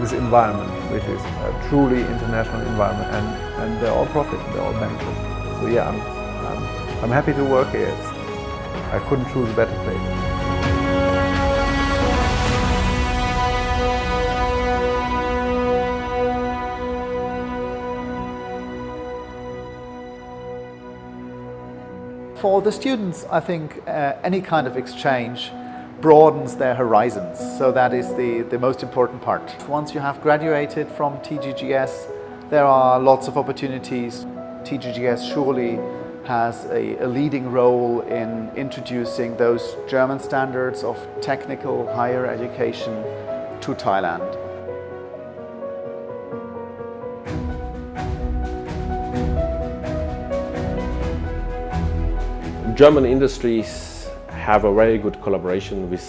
[SPEAKER 6] this environment, which is a truly international environment, and they're all profit, they're all benefit. So yeah, I'm happy to work here. I couldn't choose a better place.
[SPEAKER 16] For the students, I think any kind of exchange broadens their horizons, so that is the most important part. Once you have graduated from TGGS, there are lots of opportunities. TGGS surely has a leading role in introducing those German standards of technical higher education to Thailand.
[SPEAKER 17] German industries have a very good collaboration with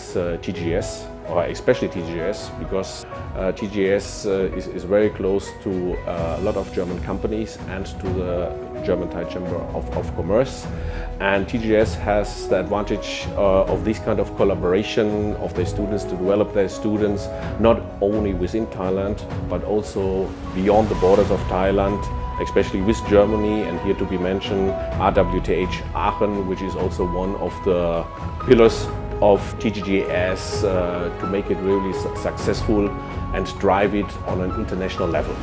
[SPEAKER 17] TGS, or especially TGS, because TGS is very close to a lot of German companies and to the German Thai Chamber of Commerce. And TGS has the advantage of this kind of collaboration of their students to develop their students not only within Thailand, but also beyond the borders of Thailand, especially with Germany, and here to be mentioned RWTH Aachen, which is also one of the pillars of TGGS to make it really successful and drive it on an international level.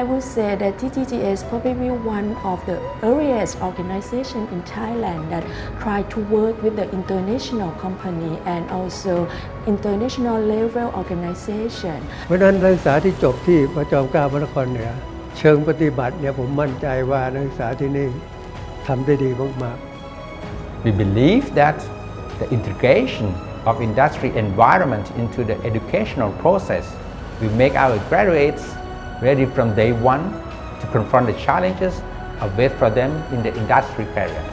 [SPEAKER 5] I would say that TGGS probably one of the earliest organization in Thailand that try to work with the international company and also international level organization.
[SPEAKER 18] เพราะฉะนั้นนักศึกษาที่จบที่พระจอมเกล้าพระนครเหนือเชิงปฏิบัติเนี่ยผมมั่นใจว่านักศึกษาที่นี่ทำได้ดีมากๆ
[SPEAKER 3] We believe that the integration of industry environment into the educational process will make our graduates ready from day one to confront the challenges await for them in the industry career.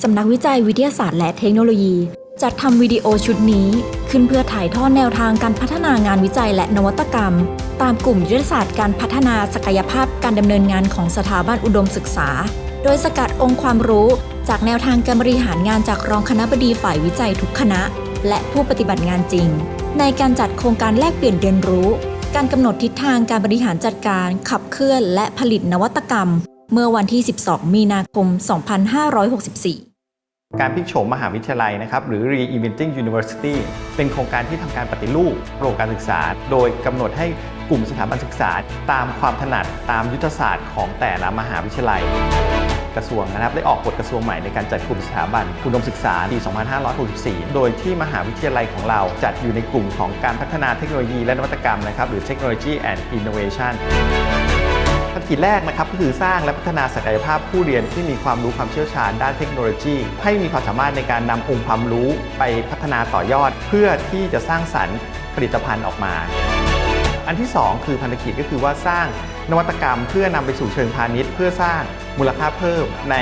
[SPEAKER 19] สำนักวิจัยวิทยาศาสตร์และเทคโนโลยีจัดทำวิดีโอชุดนี้ขึ้นเพื่อถ่ายทอดแนวทางการพัฒนางานวิจัยและนวัตกรรมตามกลุ่มยุทธศาสตร์การพัฒนาศักยภาพการดำเนินงานของสถาบันอุดมศึกษาโดยสกัดองค์ความรู้จากแนวทางการบริหารงานจากรองคณบดีฝ่ายวิจัยทุกคณะและผู้ปฏิบัติงานจริงในการจัดโครงการแลกเปลี่ยนเรียนรู้การกำหนดทิศทางการบริหารจัดการขับเคลื่อนและผลิตนวัตกรรมเมื่อวันที่ 12 มีนาคม 2564
[SPEAKER 8] การพลิกโฉมมหาวิทยาลัยนะครับหรือ Reinventing University เป็นโครงการที่ทำการปฏิรูประบบการศึกษาโดยกำหนดให้กลุ่มสถาบันศึกษาตามความถนัดตามยุทธศาสตร์ของแต่ละมหาวิทยาลัยกระทรวงนะครับได้ออกกฎกระทรวงใหม่ในการจัดกลุ่มสถาบันอุดมศึกษาปี 2564 โดยที่มหาวิทยาลัยของเราจัดอยู่ในกลุ่มของการพัฒนาเทคโนโลยีและนวัตกรรมนะครับหรือ Technology and Innovation ภารกิจแรกนะครับก็คือสร้างและพัฒนาศักยภาพผู้เรียนที่มีความรู้ความเชี่ยวชาญด้านเทคโนโลยีให้มีความสามารถในการนำองค์ความรู้ไปพัฒนาต่อยอดเพื่อที่จะสร้างสรรค์ผลิตภัณฑ์ออกมาอันที่2คือภารกิจก็คือว่าสร้างนวัตกรรมเพื่อนำไปสู่เชิงพาณิชย์เพื่อสร้างมูลค่าเพิ่มใน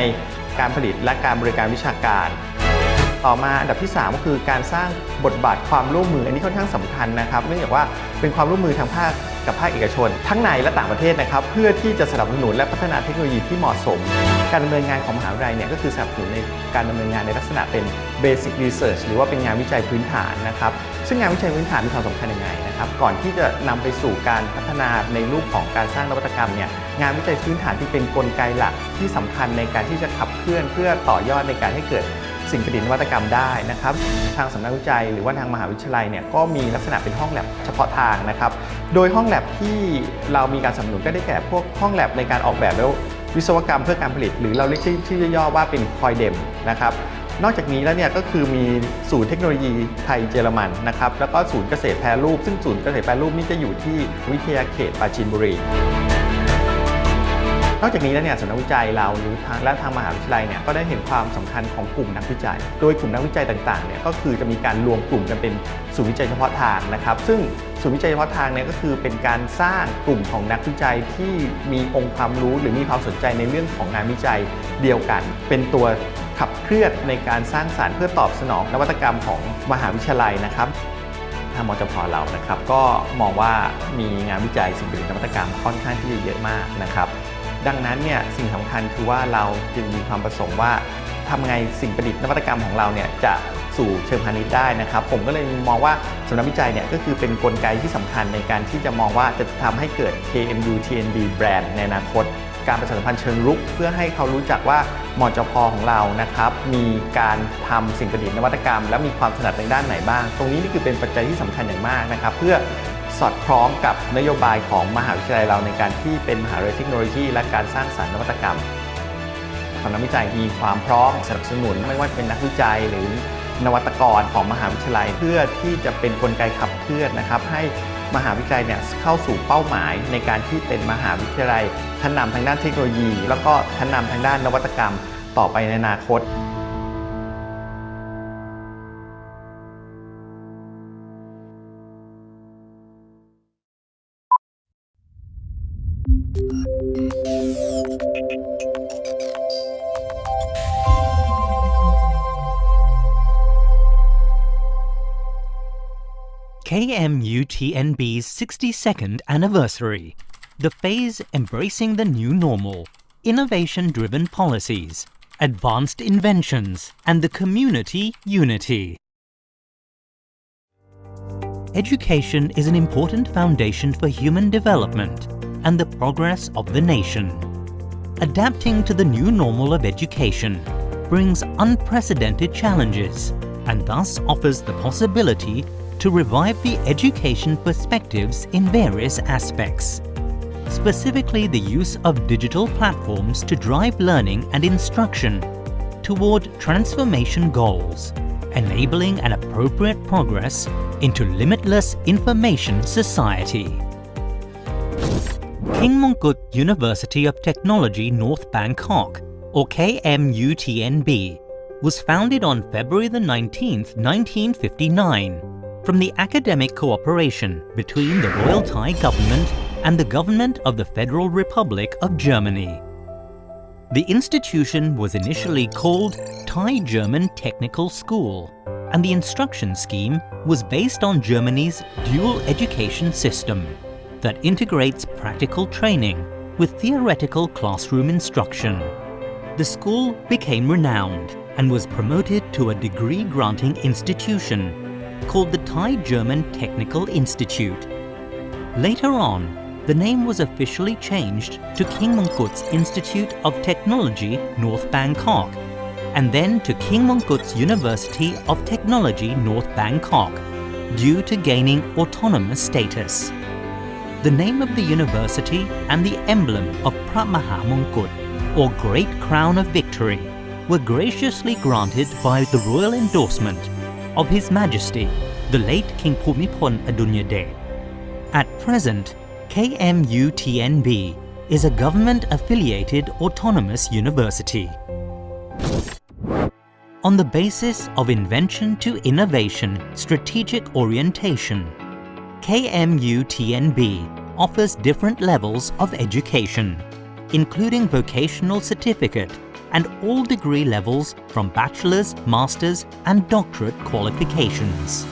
[SPEAKER 8] การผลิตและการบริการวิชาการต่อมาอันดับที่3ก็คือการสร้างบทบาทความร่วมมืออันนี้ค่อนข้างสำคัญนะครับเนื่องจากว่าเป็นความร่วมมือทางภาคกับภาคเอกชนทั้งในและต่างประเทศนะครับเพื่อที่จะสนับสนุนและพัฒนาเทคโนโลยีที่เหมาะสมการดำเนินงานของมหาวิทยาลัยเนี่ยก็คือสนับสนุนในการดำเนินงานในลักษณะเป็น Basic Research หรือว่าเป็นงานวิจัยพื้นฐานนะครับซึ่งงานวิจัยพื้นฐานมีความสำคัญยังไงนะครับก่อนที่จะนำไปสู่การพัฒนาในรูปของการสร้างนวัตกรรมเนี่ยงานวิจัยพื้นฐานที่เป็นกลไกหลักที่สำคัญในการที่จะขับเคลื่อนเพื่อต่อยอดในการให้เกิดสิ่งประดิษฐ์นวัตกรรมได้นะครับทางสำนักวิจัยหรือว่าทางมหาวิทยาลัยเนี่ยก็มีลักษณะเป็นห้องแลบเฉพาะทางนะครับโดยห้องแลบที่เรามีการสนับสนุนก็ได้แก่พวกห้องแลบในการออกแบบแล้ววิศวกรรมเพื่อการผลิตหรือเราเรียกชื่อย่อว่าเป็นคอยเดมนะครับนอกจากนี้แล้วเนี่ยก็คือมีศูนย์เทคโนโลยีไทยเยอรมันนะครับแล้วก็ศูนย์เกษตรแปรรูปซึ่งศูนย์เกษตรแปรรูปนี่จะอยู่ที่วิทยาเขตปราจีนบุรีนอกจากนี้แล้วเนี่ยสำนักวิจัยเราหรือทางมหาวิทยาลัยเนี่ยก็ได้เห็นความสำคัญของกลุ่มนักวิจัยโดยกลุ่มนักวิจัยต่างๆเนี่ยก็คือจะมีการรวมกลุ่มกันเป็นศูนย์วิจัยเฉพาะทางนะครับซึ่งศูนย์วิจัยเฉพาะทางเนี่ยก็คือเป็นการสร้างกลุ่มของนักวิจัยที่มีองค์ความรู้หรือมีความสนใจในเรื่องของงานวิจัยเดียวกันเป็นตัวขับเคลื่อนในการสร้างสรรค์เพื่อตอบสนองนวัตกรรมของมหาวิทยาลัยนะครับทางมจพ.เรานะครับก็มองว่ามีงานวิจัยสิ่งประดิษฐ์นวัตกรรมค่อนข้างที่จะเยอะมากนะครับดังนั้นเนี่ยสิ่งสำคัญคือว่าเราจึงมีความประสงค์ว่าทำไงสิ่งประดิษฐ์นวัตกรรมของเราเนี่ยจะสู่เชิงพาณิชย์ได้นะครับผมก็เลยมองว่าสำนักวิจัยเนี่ยก็คือเป็นกลไกที่สำคัญในการที่จะมองว่าจะทำให้เกิด KMU TNB แบรนด์ในอนาคตการประชาสัมพันธ์เชิงรุกเพื่อให้เขารู้จักว่ามจพ.ของเรานะครับมีการทำสิ่งประดิษฐ์นวัตกรรมและมีความถนัดในด้านไหนบ้างตรงนี้นี่คือเป็นปัจจัยที่สำคัญอย่างมากนะครับเพื่อสอดคล้องกับนโยบายของมหาวิทยาลัยเราในการที่เป็นมหาวิทยาลัยเทคโนโลยีและการสร้างสรรค์นวัตกรรมสำนักวิจัยมีความพร้อมสนับสนุนไม่ว่าจะเป็นนักวิจัยหรือนวัตกรของมหาวิทยาลัยเพื่อที่จะเป็นกลไกขับเคลื่อนนะครับให้มหาวิทยาลัยเนี่ยเข้าสู่เป้าหมายในการที่เป็นมหาวิทยาลัยชั้นนำทางด้านเทคโนโลยีแล้วก็ชั้นนำทางด้านนวัตกรรมต่อไปในอนาคต
[SPEAKER 2] KMUTNB's 62nd anniversary, the phase embracing the new normal, innovation-driven policies, advanced inventions, and the community unity. Education is an important foundation for human development and the progress of the nation. Adapting to the new normal of education brings unprecedented challenges and thus offers the possibility to revive the education perspectives in various aspects, specifically the use of digital platforms to drive learning and instruction toward transformation goals, enabling an appropriate progress into limitless information society. King Mongkut University of Technology North Bangkok, or KMUTNB, was founded on February the 19th, 1959, from the academic cooperation between the Royal Thai government and the government of the Federal Republic of Germany. The institution was initially called Thai German Technical School, and the instruction scheme was based on Germany's dual education system that integrates practical training with theoretical classroom instruction. The school became renowned and was promoted to a degree-granting institution called the Thai German Technical Institute. Later on, the name was officially changed to King Mongkut's Institute of Technology, North Bangkok, and then to King Mongkut's University of Technology, North Bangkok, due to gaining autonomous status. The name of the university and the emblem of Phra Maha Mongkut, or Great Crown of Victory, were graciously granted by the royal endorsement of His Majesty, the late King Bhumibol Adulyadej. At present, KMUTNB is a government-affiliated autonomous university. On the basis of invention to innovation strategic orientation, KMUTNB offers different levels of education, including vocational certificate and all degree levels from bachelor's, master's and doctorate qualifications.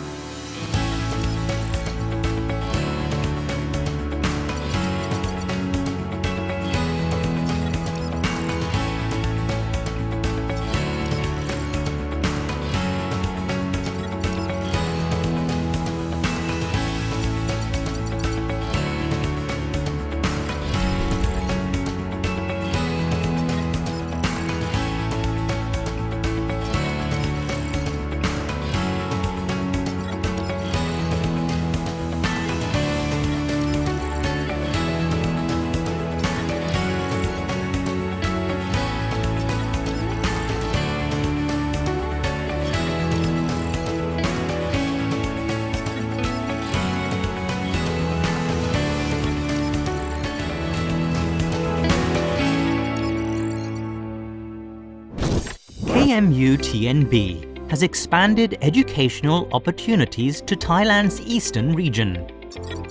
[SPEAKER 2] KMUTNB has expanded educational opportunities to Thailand's eastern region,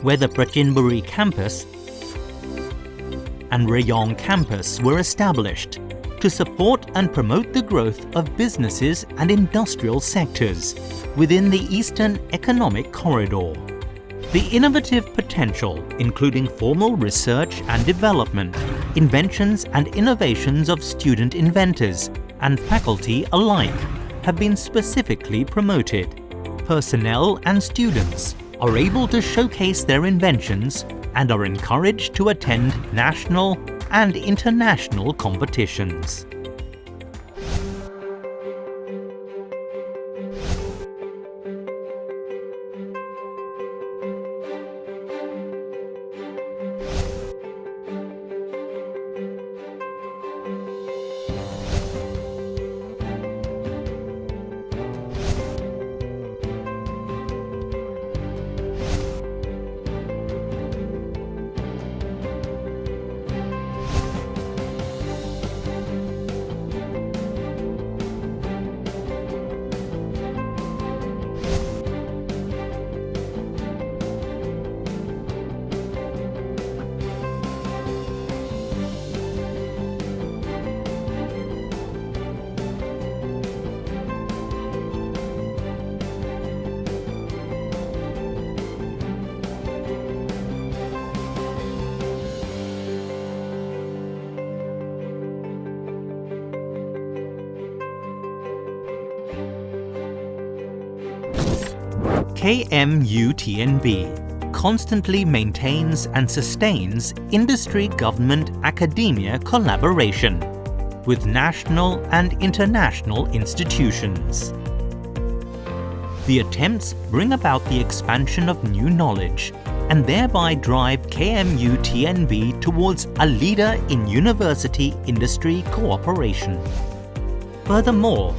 [SPEAKER 2] where the Prachinburi campus and Rayong campus were established to support and promote the growth of businesses and industrial sectors within the Eastern Economic Corridor. The innovative potential, including formal research and development, inventions and innovations of student inventors and faculty alike, have been specifically promoted. Personnel and students are able to showcase their inventions and are encouraged to attend national and international competitions. KMUTNB constantly maintains and sustains industry-government-academia collaboration with national and international institutions. The attempts bring about the expansion of new knowledge and thereby drive KMUTNB towards a leader in university-industry cooperation. Furthermore,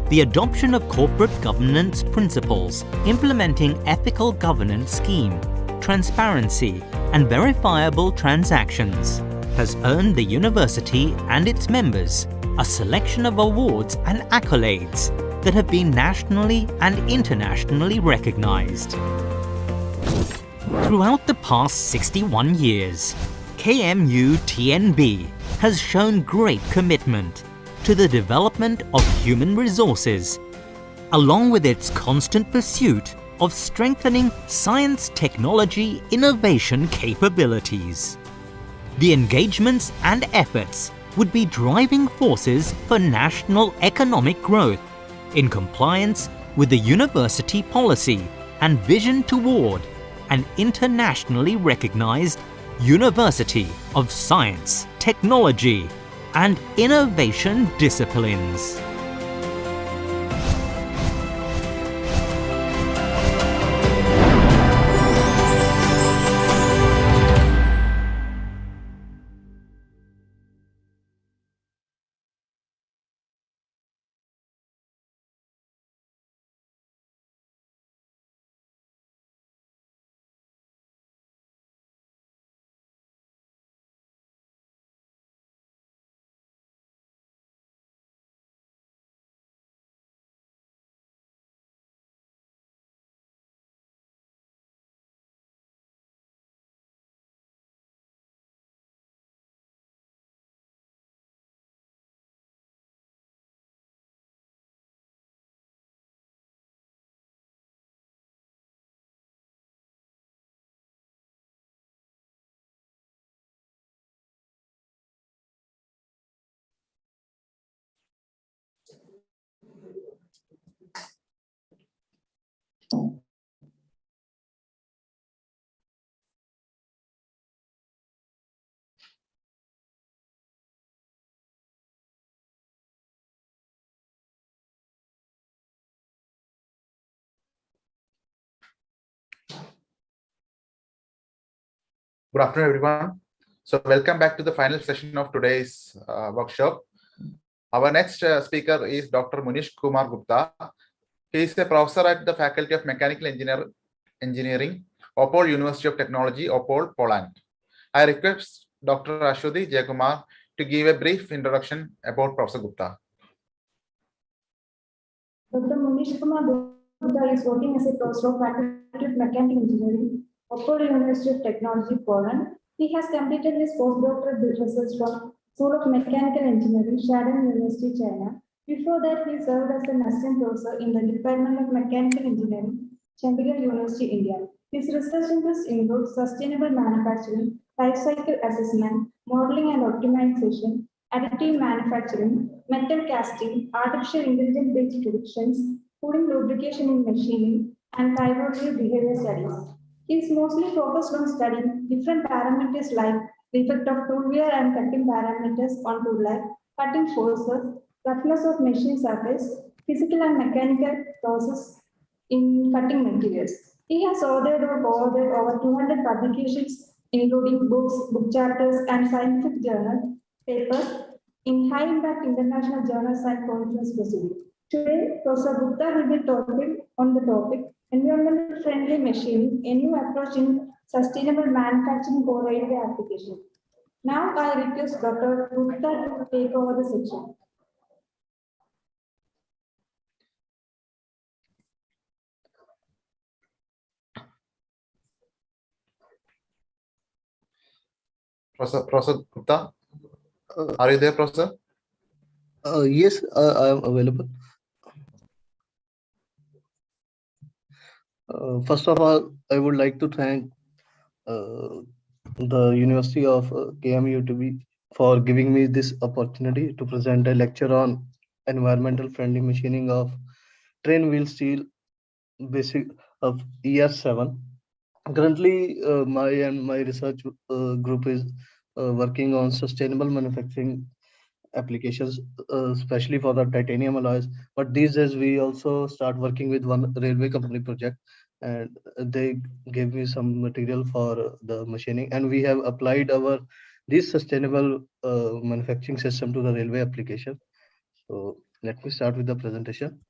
[SPEAKER 2] the adoption of corporate governance principles implementing ethical governance scheme, transparency, and verifiable transactions has earned the university and its members a selection of awards and accolades that have been nationally and internationally recognized. Throughout the past 61 years, KMUTNB has shown great commitment to the development of human resources, along with its constant pursuit of strengthening science, technology, innovation capabilities. The engagements and efforts would be driving forces for national economic growth in compliance with the university policy and vision toward an internationally recognized University of Science, Technology and Innovation disciplines.
[SPEAKER 12] Good afternoon, everyone. So welcome back to the final session of today's workshop. Our next speaker is Dr. Munish Kumar Gupta. He is a professor at the Faculty of Mechanical Engineering, Opole University of Technology, Opole, Poland. I request Dr. Ashwati Jayakumar to give a brief introduction about Professor Gupta.
[SPEAKER 1] Dr. Munish Kumar Gupta is working as a professor of Faculty of Mechanical Engineering, Opole University of Technology, Poland. He has completed his postdoctoral research from School of Mechanical Engineering, Shandong University, China. Before that, he served as an assistant professor in the Department of Mechanical Engineering, Chandigarh University, India. His research interests include sustainable manufacturing, life cycle assessment, modeling and optimization, additive manufacturing, metal casting, artificial intelligence-based predictions, cooling lubrication in machining, and thyroid behavior studies. He is mostly focused on studying different parameters like the effect of tool wear and cutting parameters on tool life, cutting forces, roughness of machine surface, physical and mechanical process in cutting materials. He has authored or co-authored over 200 publications, including books, book chapters, and scientific journal papers in high-impact international journals and conference proceedings. Today, Professor Gupta will be talking on the topic environmental-friendly machining, a new approach in sustainable manufacturing for railway application. Now, I request Dr. Gupta to take over the section.
[SPEAKER 12] Professor Gupta, are you there, Professor?
[SPEAKER 10] Yes, I am available. First of all, I would like to thank the University of KMUTB for giving me this opportunity to present a lecture on environmental friendly machining of train wheel steel basic of year 7. Currently, my research group is working on sustainable manufacturing applications, especially for the titanium alloys. But these days, we also start working with one railway company project, and they gave me some material for the machining, and we have applied this sustainable manufacturing system to the railway application. So let me start with the presentation.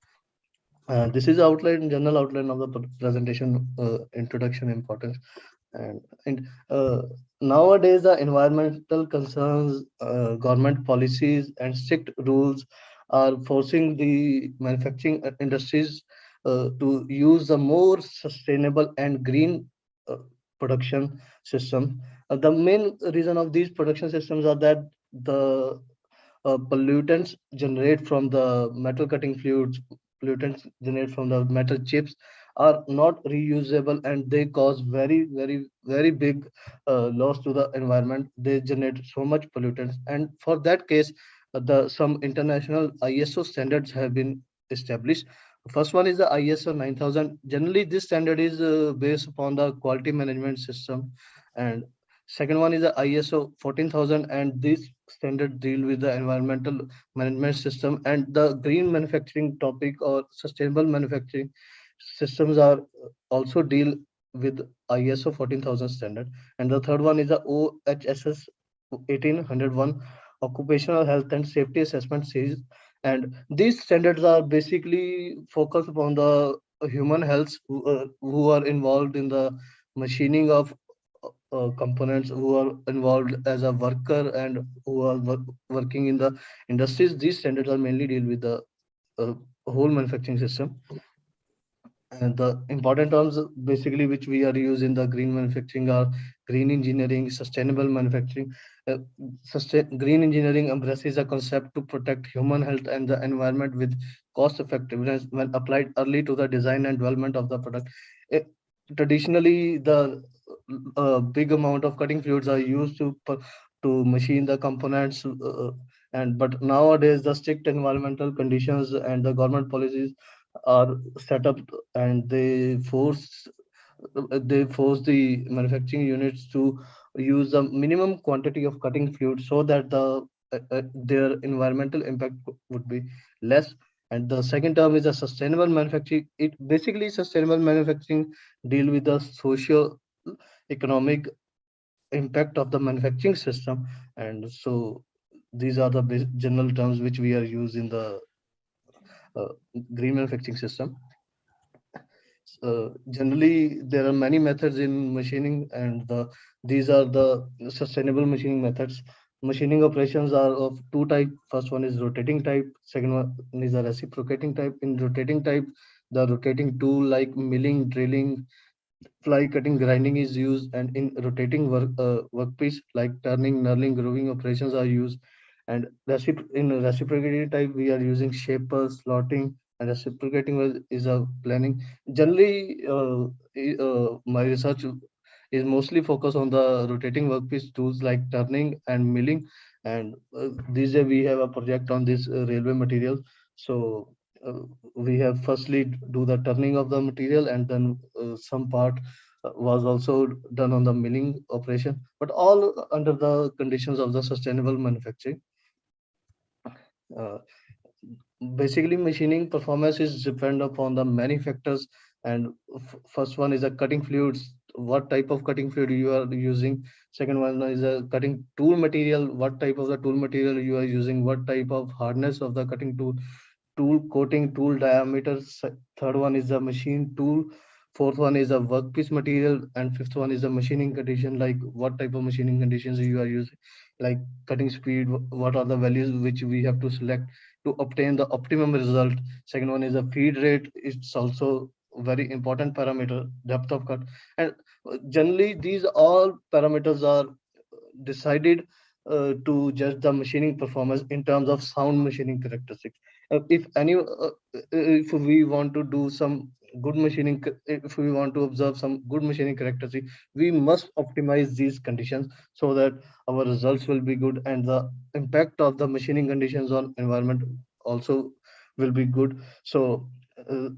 [SPEAKER 10] This is general outline of the presentation, introduction, importance, and nowadays the environmental concerns, government policies, and strict rules are forcing the manufacturing industries to use a more sustainable and green production system. The main reason of these production systems are that the pollutants generate from the metal cutting fluids, pollutants generate from the metal chips are not reusable, and they cause very big loss to the environment. They generate so much pollutants, and for that case, the some international ISO standards have been established. First one is the ISO 9000. Generally, this standard is based upon the quality management system, and second one is the ISO 14000, and this standard deal with the environmental management system, and the green manufacturing topic or sustainable manufacturing systems are also deal with ISO 14000 standard. And the third one is the OHSS 1801 occupational health and safety assessment series. And these standards are basically focused upon the human health who are involved in the machining of components, who are involved as a worker and who are working in the industries. These standards are mainly deal with the uh, whole manufacturing system. And the important terms basically which we are using the green manufacturing are green engineering, sustainable manufacturing. Green engineering embraces a concept to protect human health and the environment with cost effectiveness when applied early to the design and development of the product. Eh, Traditionally, the big amount of cutting fluids are used to machine the components, and but nowadays the strict environmental conditions and the government policies are set up, and they force the manufacturing units to use a minimum quantity of cutting fluid so that their environmental impact would be less. And the second term is a sustainable manufacturing. It basically sustainable manufacturing deal with the socio economic impact of the manufacturing system. And so these are the general terms which we are using in the uh, green manufacturing system. Generally, there are many methods in machining, and these are the sustainable machining methods. Machining operations are of two type. First one is rotating type. Second one is a reciprocating type. In rotating type, the rotating tool like milling, drilling, fly cutting, grinding is used, and in rotating workpiece like turning, knurling, grooving operations are used. And in reciprocating type, we are using shapers, slotting, and reciprocating is a planning. Generally, my research is mostly focused on the rotating workpiece tools like turning and milling. And this day we have a project on this railway material. So uh, we have firstly do the turning of the material, and then some part was also done on the milling operation, but all under the conditions of the sustainable manufacturing. Uh, Basically, machining performance is depend upon the many factors, and first one is the cutting fluids, what type of cutting fluid you are using. Second one is a cutting tool material, what type of the tool material you are using, what type of hardness of the cutting tool coating, tool diameter. Third one is the machine tool. Fourth one is the workpiece material, and fifth one is the machining condition, like what type of machining conditions you are using, like cutting speed, what are the values which we have to select to obtain the optimum result. Second one is the feed rate. It's also very important parameter, depth of cut. And generally these all parameters are decided to judge the machining performance in terms of sound machining characteristics. If we want to do some good machining, if we want to observe some good machining characteristics, we must optimize these conditions so that our results will be good, and the impact of the machining conditions on environment also will be good. So uh,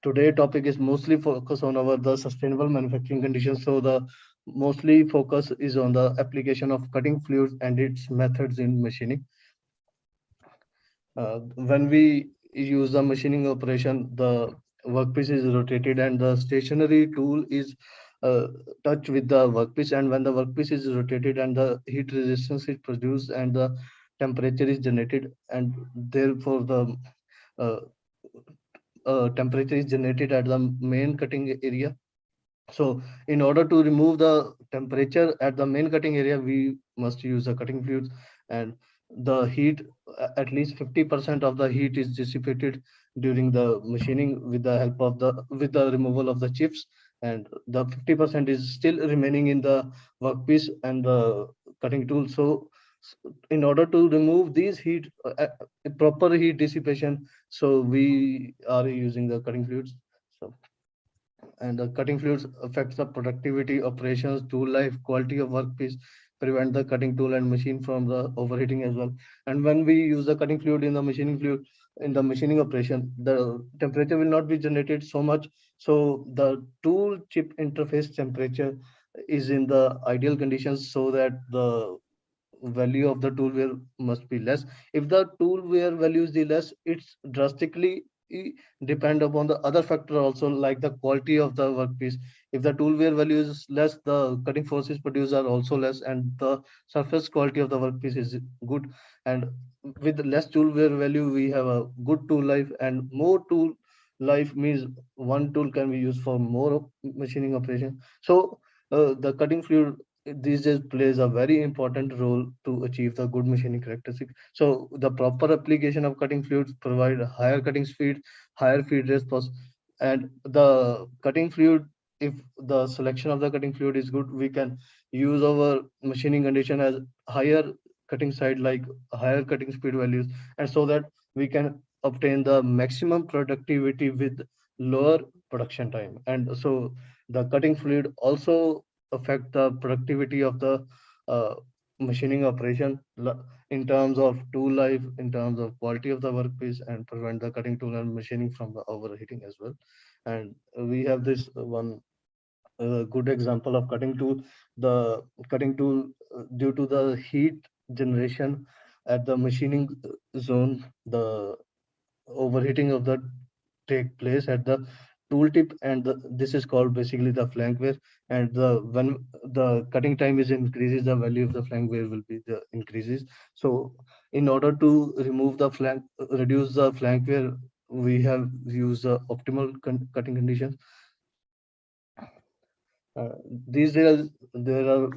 [SPEAKER 10] today topic is mostly focused on our the sustainable manufacturing conditions. So the mostly focus is on the application of cutting fluids and its methods in machining. When we use the machining operation, the workpiece is rotated and the stationary tool is touched with the workpiece. And when the workpiece is rotated and the heat resistance is produced and the temperature is generated, and therefore the uh, temperature is generated at the main cutting area. So in order to remove the temperature at the main cutting area, we must use the cutting fluids, and the heat, at least 50% of the heat is dissipated during the machining with the help of the removal of the chips, and the 50% is still remaining in the workpiece and the cutting tool. So In order to remove these heat, proper heat dissipation, so we are using the cutting fluids. So, and the cutting fluids affects the productivity, operations, tool life, quality of workpiece, prevent the cutting tool and machine from the overheating as well. And when we use the cutting fluid in the machining fluid, in the machining operation, the temperature will not be generated so much. So the tool chip interface temperature is in the ideal conditions so that the value of the tool wear must be less. If the tool wear value is the less, it's drastically depend upon the other factor also, like the quality of the workpiece. If the tool wear value is less, the cutting forces produced are also less, and the surface quality of the workpiece is good. And with less tool wear value, we have a good tool life, and more tool life means one tool can be used for more machining operation. So the cutting fluid these days plays a very important role to achieve the good machining characteristic. So the proper application of cutting fluids provide a higher cutting speed, higher feed rate and the cutting fluid, if the selection of the cutting fluid is good, we can use our machining condition as higher cutting side, like higher cutting speed values, and so that we can obtain the maximum productivity with lower production time. And so the cutting fluid also affect the productivity of the uh, machining operation in terms of tool life, in terms of quality of the workpiece, and prevent the cutting tool and machining from the overheating as well. And we have this one good example of cutting tool. The cutting tool, due to the heat generation at the machining zone, the overheating of the take place at the tooltip, and this is called basically the flank wear. And when the cutting time is increases, the value of the flank wear will be the increases. So in order to remove the flank, reduce the flank wear, we have used the optimal cutting conditions. uh, these days there are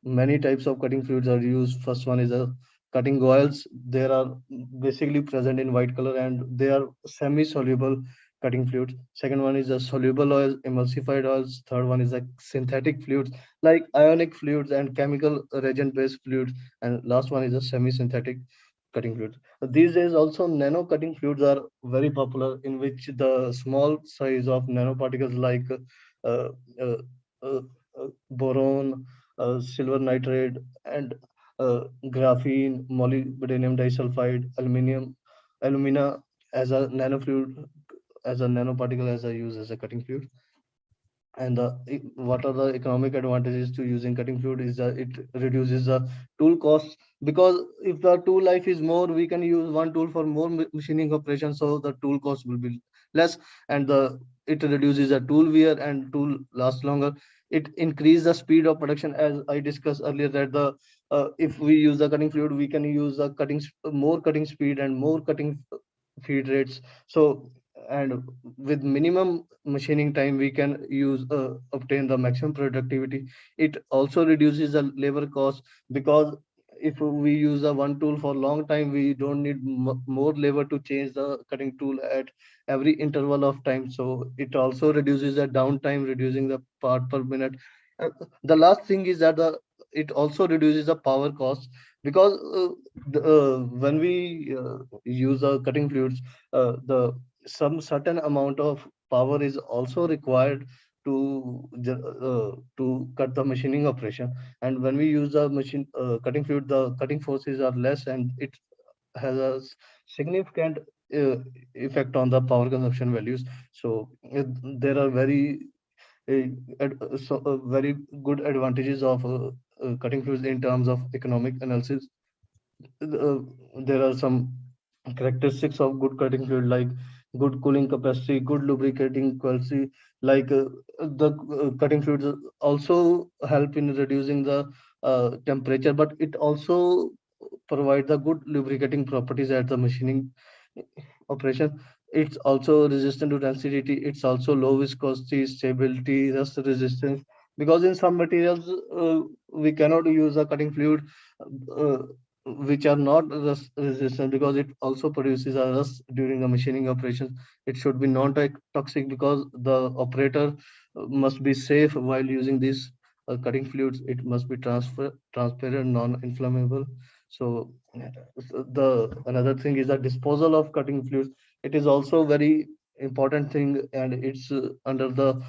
[SPEAKER 10] many types of cutting fluids are used. First one is a cutting oils. They are basically present in white color, and they are semi-soluble cutting fluids. Second one is a soluble oil, emulsified oils. Third one is a synthetic fluids like ionic fluids and chemical reagent-based fluids. And last one is a semi-synthetic cutting fluids. These days also nano cutting fluids are very popular, in which the small size of nanoparticles like uh, uh, uh, boron, silver nitrate, and graphene, molybdenum disulfide, alumina as a nanofluid, as a nanoparticle, as a use as a cutting fluid. And what are the economic advantages to using cutting fluid is that it reduces the tool costs, because if the tool life is more, we can use one tool for more machining operations, so the tool cost will be less, and it reduces the tool wear and tool lasts longer. It increases the speed of production, as I discussed earlier, that the if we use the cutting fluid, we can use the more cutting speed and more cutting feed rates. So, and with minimum machining time, we can use obtain the maximum productivity. It also reduces the labor cost, because if we use a one tool for long time, we don't need more labor to change the cutting tool at every interval of time. So it also reduces the downtime, reducing the part per minute. The last thing is that it also reduces the power cost, because when we use the cutting fluids, the some certain amount of power is also required to cut the machining operation. And when we use the machine cutting fluid, the cutting forces are less, and it has a significant uh, effect on the power consumption values. So there are very good advantages of cutting fluids in terms of economic analysis. uh, there are some characteristics of good cutting fluid, like good cooling capacity, good lubricating quality. Like the cutting fluids also help in reducing the temperature, but it also provide the good lubricating properties at the machining operation. It's also resistant to density. It's also low viscosity, stability, rust resistance. Because in some materials, we cannot use a cutting fluid uh, which are not rust resistant, because it also produces a rust during the machining operations. It should be non-toxic, because the operator must be safe while using these cutting fluids, it must be transparent, non-inflammable. So the another thing is the disposal of cutting fluids. It is also very important thing, and it's under the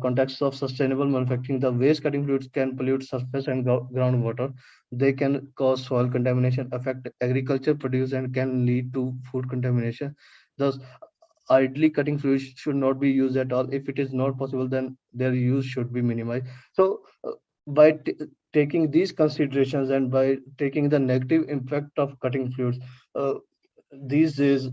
[SPEAKER 10] context of sustainable manufacturing. The waste cutting fluids can pollute surface and groundwater. They can cause soil contamination, affect agriculture produce, and can lead to food contamination. Thus, idly cutting fluids should not be used at all. If it is not possible, then their use should be minimized. So by taking these considerations and by taking the negative impact of cutting fluids, these days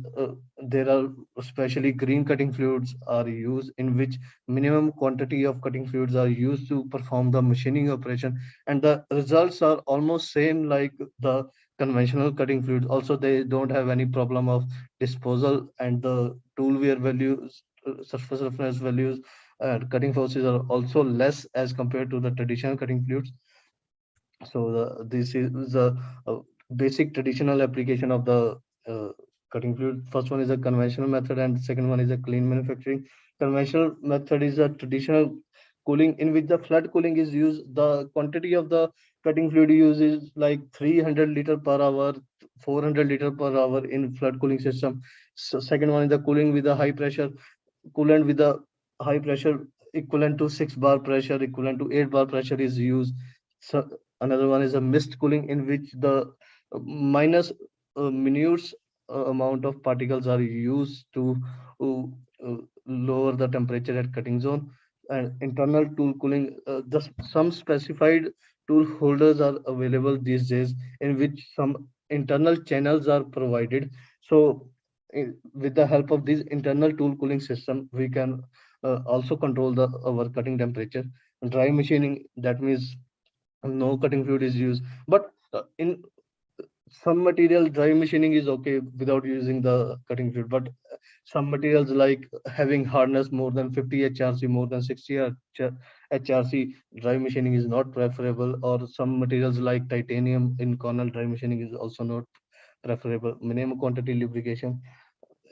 [SPEAKER 10] there are especially green cutting fluids are used, in which minimum quantity of cutting fluids are used to perform the machining operation, and the results are almost same like the conventional cutting fluids. Also, they don't have any problem of disposal, and the tool wear values, surface roughness values, and cutting forces are also less as compared to the traditional cutting fluids. So this is the basic traditional application of the cutting fluid. First one is a conventional method, and second one is a clean manufacturing. Conventional method is a traditional cooling, in which the flood cooling is used. The quantity of the cutting fluid used is like 300 liter per hour, 400 liter per hour in flood cooling system. So second one is the cooling with a high pressure coolant with a high pressure equivalent to 6 bar pressure, equivalent to 8 bar pressure is used. So another one is a mist cooling, in which the minus minute amount of particles are used to uh, lower the temperature at cutting zone. And internal tool cooling, some specified tool holders are available these days, in which some internal channels are provided. So with the help of this internal tool cooling system, we can also control the our cutting temperature. Dry machining, that means no cutting fluid is used, but in some material dry machining is okay without using the cutting fluid, but some materials like having hardness more than 50 HRC, more than 60 HRC, dry machining is not preferable. Or some materials like titanium in cornell, dry machining is also not preferable. Minimum quantity lubrication,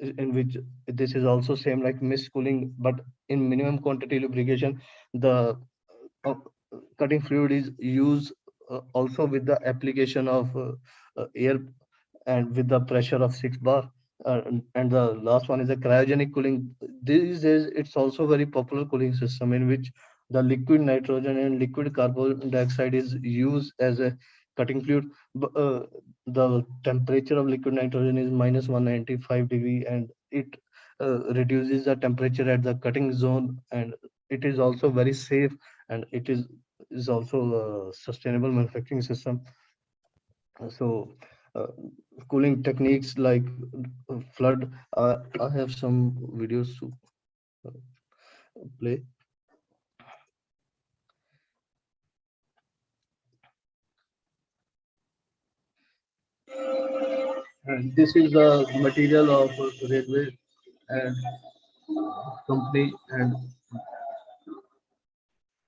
[SPEAKER 10] in which this is also same like mist cooling, but in minimum quantity lubrication, the uh, cutting fluid is used also with the application of air and with the pressure of 6 bar. And the last one is a cryogenic cooling. These days, it's also very popular cooling system, in which the liquid nitrogen and liquid carbon dioxide is used as a cutting fluid. The temperature of liquid nitrogen is minus 195 degree, and it reduces the temperature at the cutting zone, and it is also very safe, and it is also a sustainable manufacturing system. So uh, cooling techniques like flood, I have some videos to uh, play. And this is the material of railway and company, and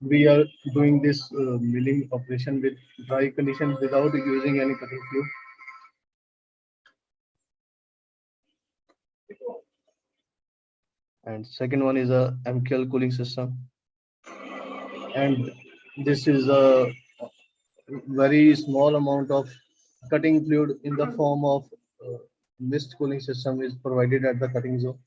[SPEAKER 10] we are doing this milling operation with dry conditions without using any cutting fluid. And second one is a MQL cooling system, and this is a very small amount of cutting fluid in the form of mist cooling system is provided at the cutting zone.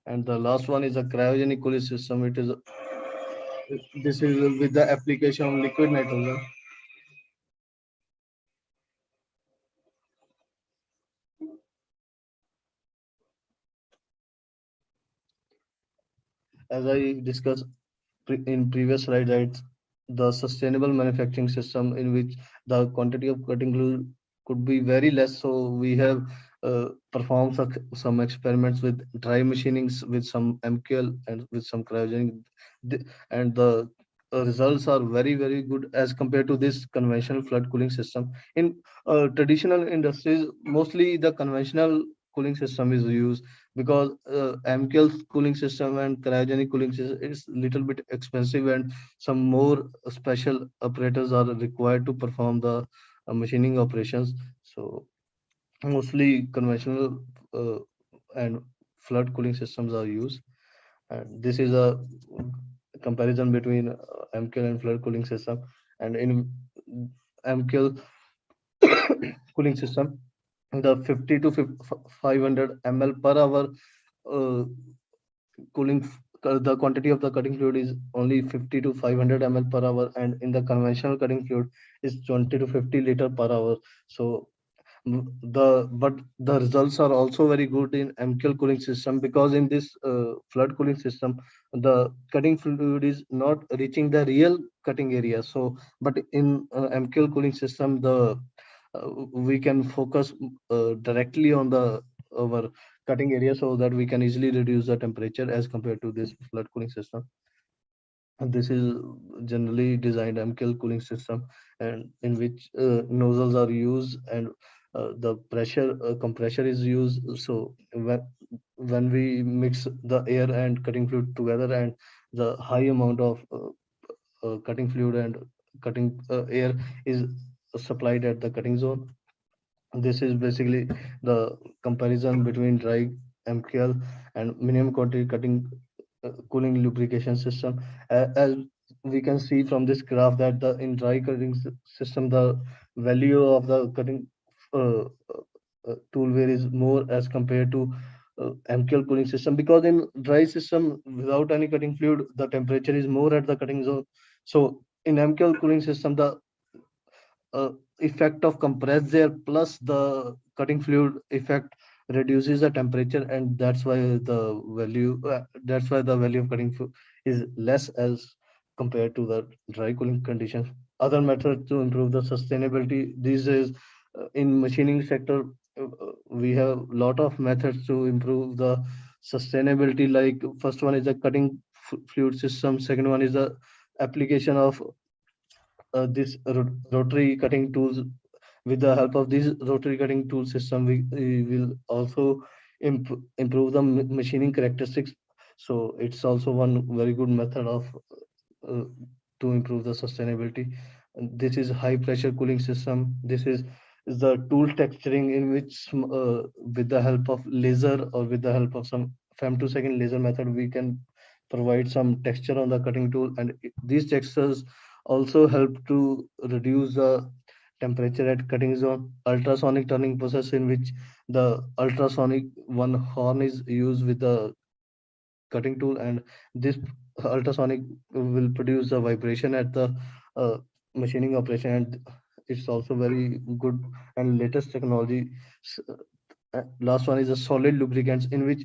[SPEAKER 10] And the last one is a cryogenic cooling system. This is with the application of liquid nitrogen. As I discussed in previous slide, right, the sustainable manufacturing system, in which the quantity of cutting glue could be very less. So we have performed some experiments with dry machinings, with some MQL and with some cryogenic, and the results are very good as compared to this conventional flood cooling system. In traditional industries, mostly the conventional cooling system is used, because MKL cooling system and cryogenic cooling system is little bit expensive, and some more special operators are required to perform the machining operations. So mostly conventional and flood cooling systems are used, and this is a comparison between MKL and flood cooling system. And in MKL cooling system, the 50 to 500 ml per hour uh, cooling the quantity of the cutting fluid is only 50 to 500 ml per hour, and in the conventional cutting fluid is 20 to 50 liter per hour. So but the results are also very good in MKL cooling system, because in this flood cooling system the cutting fluid is not reaching the real cutting area. So but in MKL cooling system, the we can focus directly on the our cutting area, so that we can easily reduce the temperature as compared to this flood cooling system. And this is generally designed MKL cooling system, and in which nozzles are used, and the pressure compressor is used. So when we mix the air and cutting fluid together, and the high amount of cutting fluid and cutting air is supplied at the cutting zone. This is basically the comparison between dry MKL and minimum quantity cutting cooling lubrication system. As we can see from this graph, that the in dry cutting system, the value of the cutting tool wear is more as compared to MKL cooling system, because in dry system without any cutting fluid, the temperature is more at the cutting zone. So in MKL cooling system, the effect of compressed air plus the cutting fluid effect reduces the temperature, and that's why the value of cutting fluid is less as compared to the dry cooling conditions. Other methods to improve the sustainability these days, in machining sector, we have lot of methods to improve the sustainability. Like first one is the cutting fluid system, second one is the application of this rotary cutting tools. With the help of this rotary cutting tool system, we will also improve the machining characteristics. So it's also one very good method of uh, to improve the sustainability. And this is high pressure cooling system. This is the tool texturing, in which with the help of laser, or with the help of some femtosecond laser method, we can provide some texture on the cutting tool, and these textures also help to reduce the temperature at cutting zone. Ultrasonic turning process, in which the ultrasonic one horn is used with the cutting tool, and this ultrasonic will produce a vibration at the uh, machining operation, and it's also very good and latest technology. Last one is a solid lubricants, in which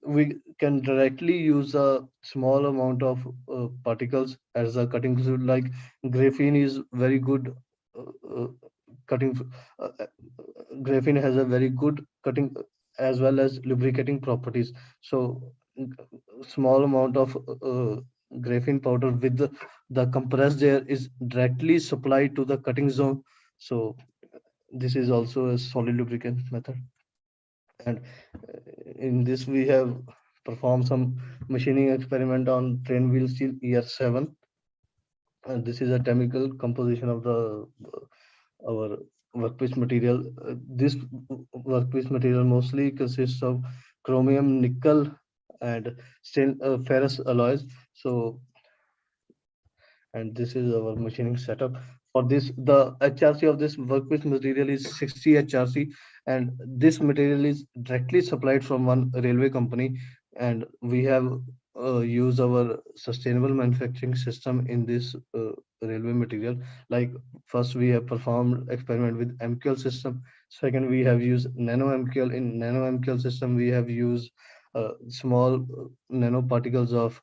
[SPEAKER 10] we can directly use a small amount of particles as a cutting fluid. Like graphene is very good cutting. Graphene has a very good cutting as well as lubricating properties. So small amount of graphene powder with the compressed air is directly supplied to the cutting zone. So this is also a solid lubricant method. And in this we have performed some machining experiment on train wheel steel ER7. And this is a chemical composition of the our workpiece material. This workpiece material mostly consists of chromium, nickel, and ferrous alloys. So, and this is our machining setup. For this, the HRC of this workpiece material is 60 HRC, and this material is directly supplied from one railway company. And we have used our sustainable manufacturing system in this railway material. Like first, we have performed experiment with MQL system. Second, we have used nano MQL. In nano MQL system, we have used small nanoparticles of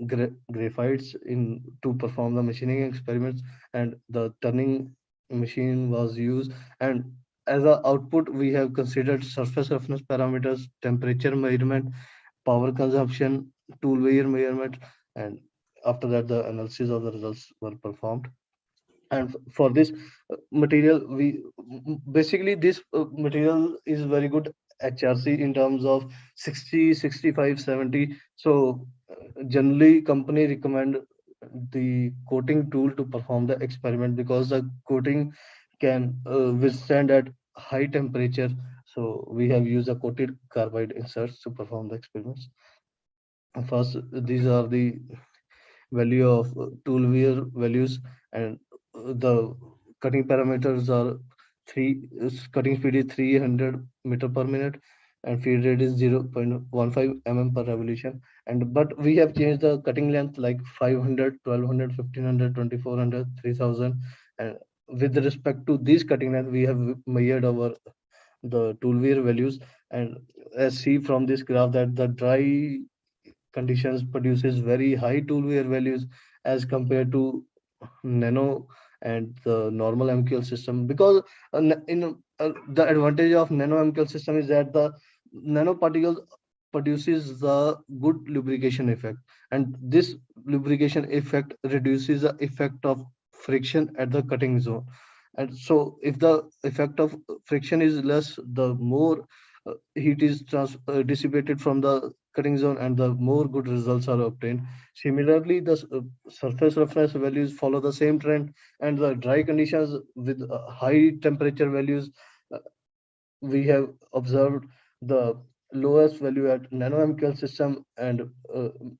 [SPEAKER 10] graphites in to perform the machining experiments, and the turning machine was used. And as a output, we have considered surface roughness parameters, temperature measurement, power consumption, tool wear measurement, and after that the analysis of the results were performed. And for this material, we basically this material is very good HRC in terms of 60, 65, 70. So generally company recommend the coating tool to perform the experiment because the coating can withstand at high temperature. So we have used a coated carbide inserts to perform the experiments. First, these are the value of tool wear values, and the cutting parameters are cutting speed is 300 meter per minute, and feed rate is 0.15 mm per revolution. And but we have changed the cutting length like 500, 1200, 1500, 2400, 3000. And with respect to these cutting length, we have measured our the tool wear values. And as see from this graph that the dry conditions produces very high tool wear values as compared to nano and the normal MQL system, because the advantage of nano MQL system is that the nanoparticles produces the good lubrication effect, and this lubrication effect reduces the effect of friction at the cutting zone. And so if the effect of friction is less, the more heat is dissipated from the cutting zone and the more good results are obtained. Similarly, the surface roughness values follow the same trend, and the dry conditions with high temperature values, uh, we have observed the lowest value at nano MQL system, and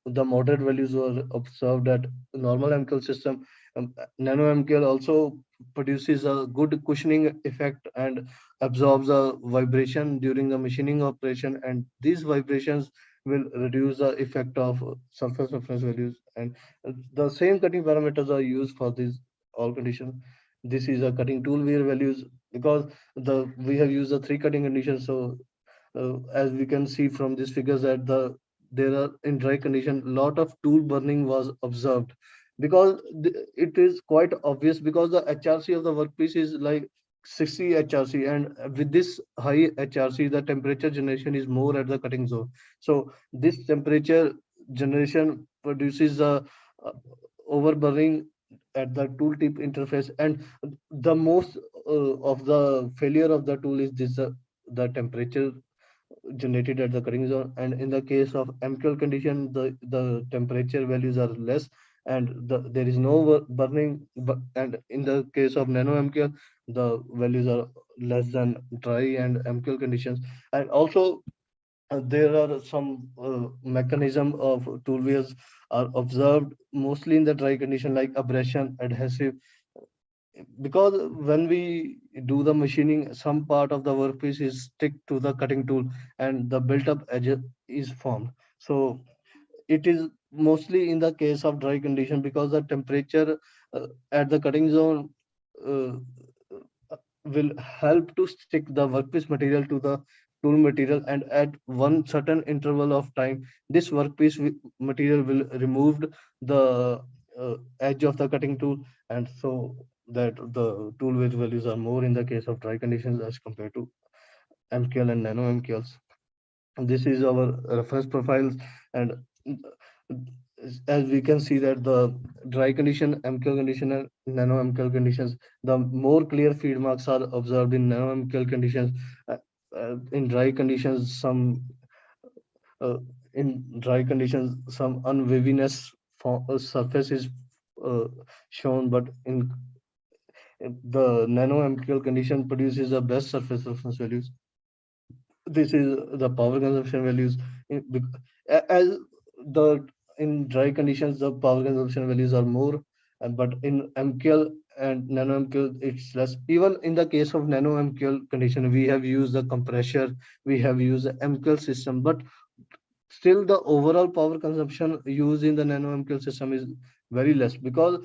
[SPEAKER 10] the moderate values were observed at normal MQL system. Nano MQL also produces a good cushioning effect and absorbs a vibration during the machining operation, and these vibrations will reduce the effect of surface roughness values. And the same cutting parameters are used for these all conditions. This is a cutting tool wear values because we have used the three cutting conditions. So as we can see from these figures that there are in dry condition lot of tool burning was observed, because it is quite obvious because the HRC of the workpiece is like 60 HRC, and with this high HRC the temperature generation is more at the cutting zone. So this temperature generation produces a overburning at the tool tip interface, and the most of the failure of the tool is this the temperature generated at the cutting zone. And in the case of MQL condition, the temperature values are less, and there is no burning. But and in the case of nano MQL, the values are less than dry and MQL conditions. And also there are some mechanism of tool wears are observed mostly in the dry condition like abrasion, adhesive, because when we do the machining, some part of the workpiece is stick to the cutting tool and the built up edge is formed. So it is mostly in the case of dry condition because the temperature at the cutting zone uh, will help to stick the workpiece material to the tool material, and at one certain interval of time this workpiece material will removed the edge of the cutting tool, and so that the tool weight values are more in the case of dry conditions as compared to MQL and nano MQLs. This is our reference profiles, and as we can see that the dry condition, MQL condition, and nano MQL conditions, the more clear feed marks are observed in nano MQL conditions. In dry conditions, uh, some unwaviness surface is shown, but in the nano MQL condition produces the best surface roughness values. This is the power consumption values as the in dry conditions the power consumption values are more, but in MQL and nano MQL it's less. Even in the case of nano MQL condition, we have used the compressor, we have used the MQL system, but still the overall power consumption used in the nano MQL system is very less, because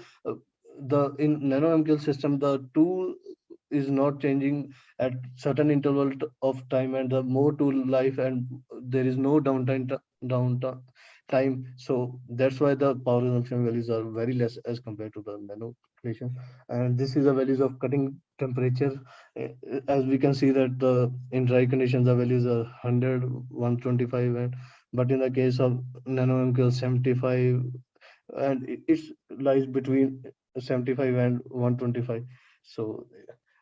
[SPEAKER 10] the in nano MQL system the tool is not changing at certain interval of time, and the more tool life, and there is no downtime time. So that's why the power consumption values are very less as compared to the nano condition. And this is the values of cutting temperature. As we can see that the in dry conditions the values are 100, 125, and but in the case of nano MQL 75, and it lies between 75 and 125. So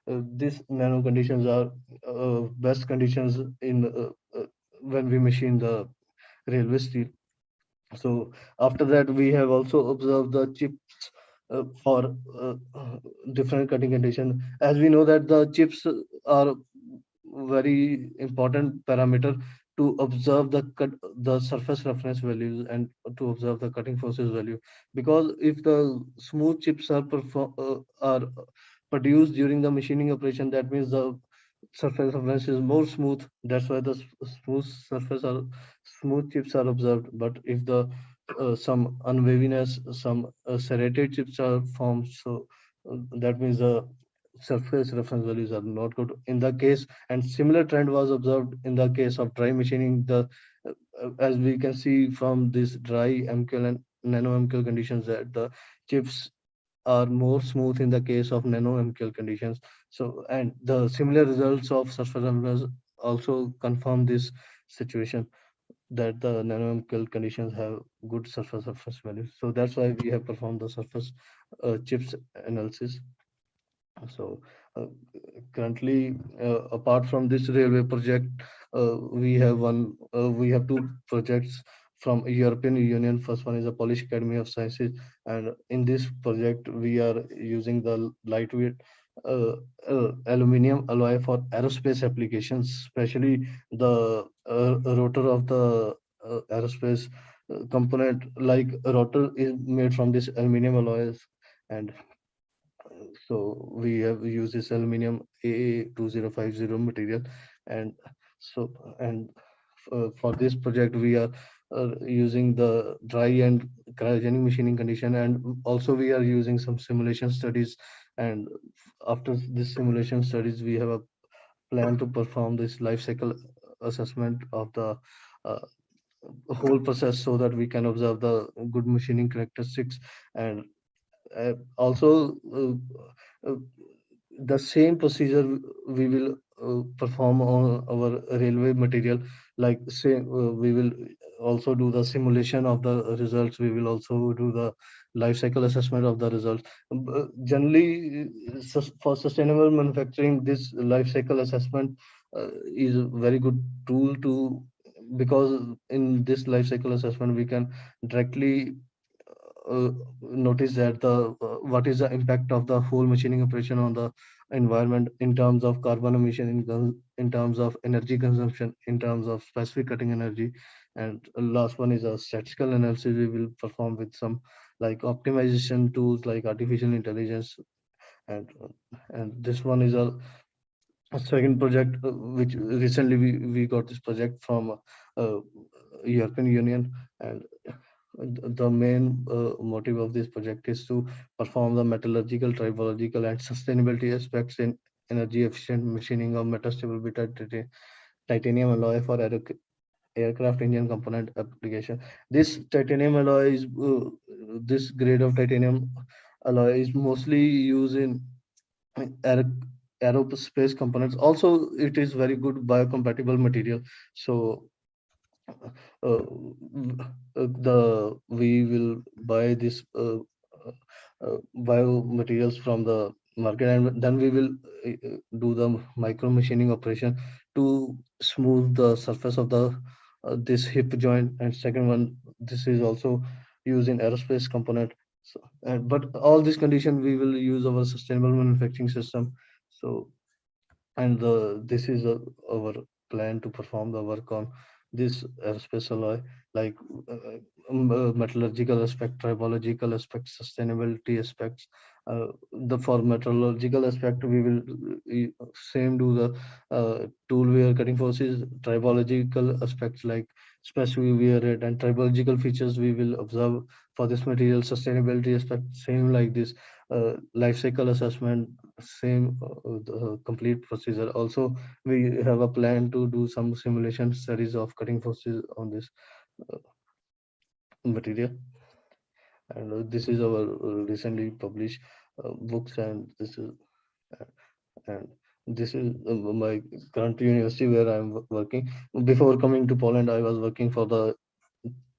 [SPEAKER 10] these nano conditions are best conditions in when we machine the railway steel. So after that, we have also observed the chips for different cutting condition. As we know that the chips are very important parameter to observe the surface roughness values and to observe the cutting forces value. Because if the smooth chips are produced during the machining operation, that means the surface roughness is more smooth. That's why the smooth chips are observed. But if the some unwaviness, some serrated chips are formed, so that means the surface reference values are not good in the case. And similar trend was observed in the case of dry machining. The as we can see from this dry MQL and nano MQL conditions, that the chips are more smooth in the case of nano MQL conditions. So, and the similar results of surface roughness also confirm this situation, that the nano MQL conditions have good surface roughness values. So that's why we have performed the surface chips analysis. So currently, apart from this railway project, we have two projects from European Union. First one is the Polish Academy of Sciences, and in this project we are using the lightweight aluminium alloy for aerospace applications, especially the rotor of the aerospace component. Like rotor is made from this aluminium alloys, and so we have used this aluminum AA2050 material. And so, and for this project we are using the dry and cryogenic machining condition, and also we are using some simulation studies. And after this simulation studies, we have a plan to perform this life cycle assessment of the uh, whole process, so that we can observe the good machining characteristics. And also the same procedure we will perform on our railway material. Like say we will also do the simulation of the results, we will also do the life cycle assessment of the results. Generally, for sustainable manufacturing, this life cycle assessment is a very good tool to, because in this life cycle assessment we can directly notice that the what is the impact of the whole machining operation on the environment, in terms of carbon emission, in terms of energy consumption, in terms of specific cutting energy. And last one is a statistical analysis we will perform with some like optimization tools like artificial intelligence. and and this one is a second project which recently we got this project from European Union. And the main motive of this project is to perform the metallurgical, tribological, and sustainability aspects in energy efficient machining of metastable beta titanium alloy for aircraft engine component application. This titanium alloy is this grade of titanium alloy is mostly used in aer- aerospace components. Also, it is very good biocompatible material. So uh, the we will buy this biomaterials from the market, and then we will do the micro machining operation to smooth the surface of the this hip joint. And second one, this is also used in aerospace component. So, but all these conditions we will use our sustainable manufacturing system. So, and this is our plan to perform the work on this aerospace alloy, like metallurgical aspect, tribological aspect, sustainability aspects. The for metallurgical aspect, we will same do the tool wear cutting forces. Tribological aspects like specific wear rate and tribological features we will observe for this material. Sustainability aspect, same like this. Life cycle assessment, same the complete procedure. Also, we have a plan to do some simulation studies of cutting forces on this uh, material. And this is our recently published books. And uh, and this is my current university where I'm working. Before coming to Poland, I was working for the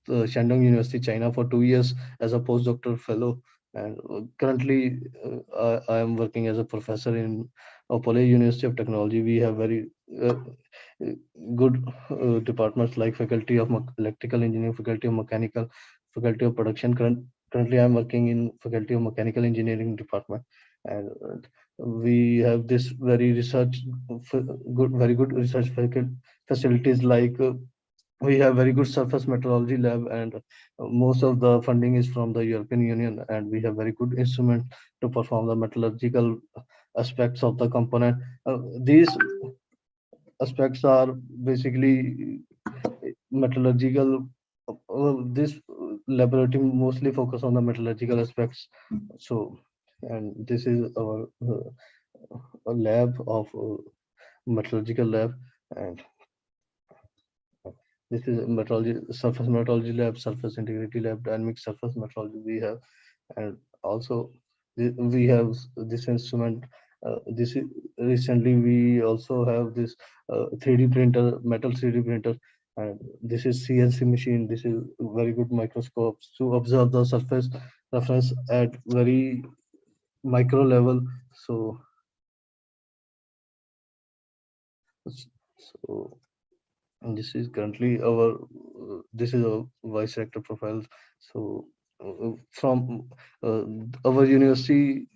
[SPEAKER 10] Shandong University, China, for 2 years as a postdoctoral fellow. And currently, I am working as a professor in of Pune University of Technology, we have very good departments like Faculty of Electrical Engineering, Faculty of Mechanical, Faculty of Production. Currently, I'm working in Faculty of Mechanical Engineering department, and we have this very good research facilities like. We have very good surface meteorology lab, and most of the funding is from the European Union, and we have very good instrument to perform the metallurgical aspects of the component. These aspects are basically metallurgical. This laboratory mostly focus on the metallurgical aspects. So, and this is our a lab of metallurgical lab, and this is metrology, surface metrology lab, surface integrity lab, dynamic surface metrology we have, and also we have this instrument. This is recently we also have this 3D printer, metal 3D printer, and this is CNC machine. This is very good microscopes to observe the surface reference at very micro level. So and this is currently our this is a vice rector profile. So from our university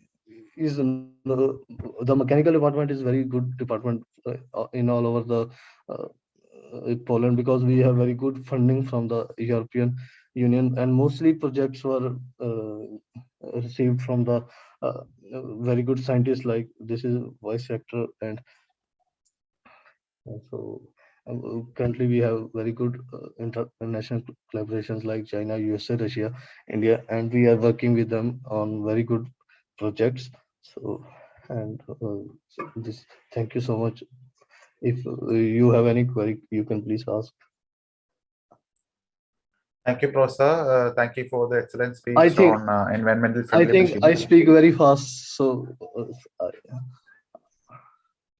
[SPEAKER 10] is the mechanical department is very good department in all over the Poland, because we have very good funding from the European Union, and mostly projects were received from the very good scientists, like this is vice rector. And so currently we have very good international collaborations like China, USA, Russia, India, and we are working with them on very good projects. So, and this, thank you so much. If you have any query, you can please ask.
[SPEAKER 12] Thank you, Professor. Thank you for the excellent speech on environmental friendly
[SPEAKER 10] I think
[SPEAKER 12] machining.
[SPEAKER 10] I speak very fast, so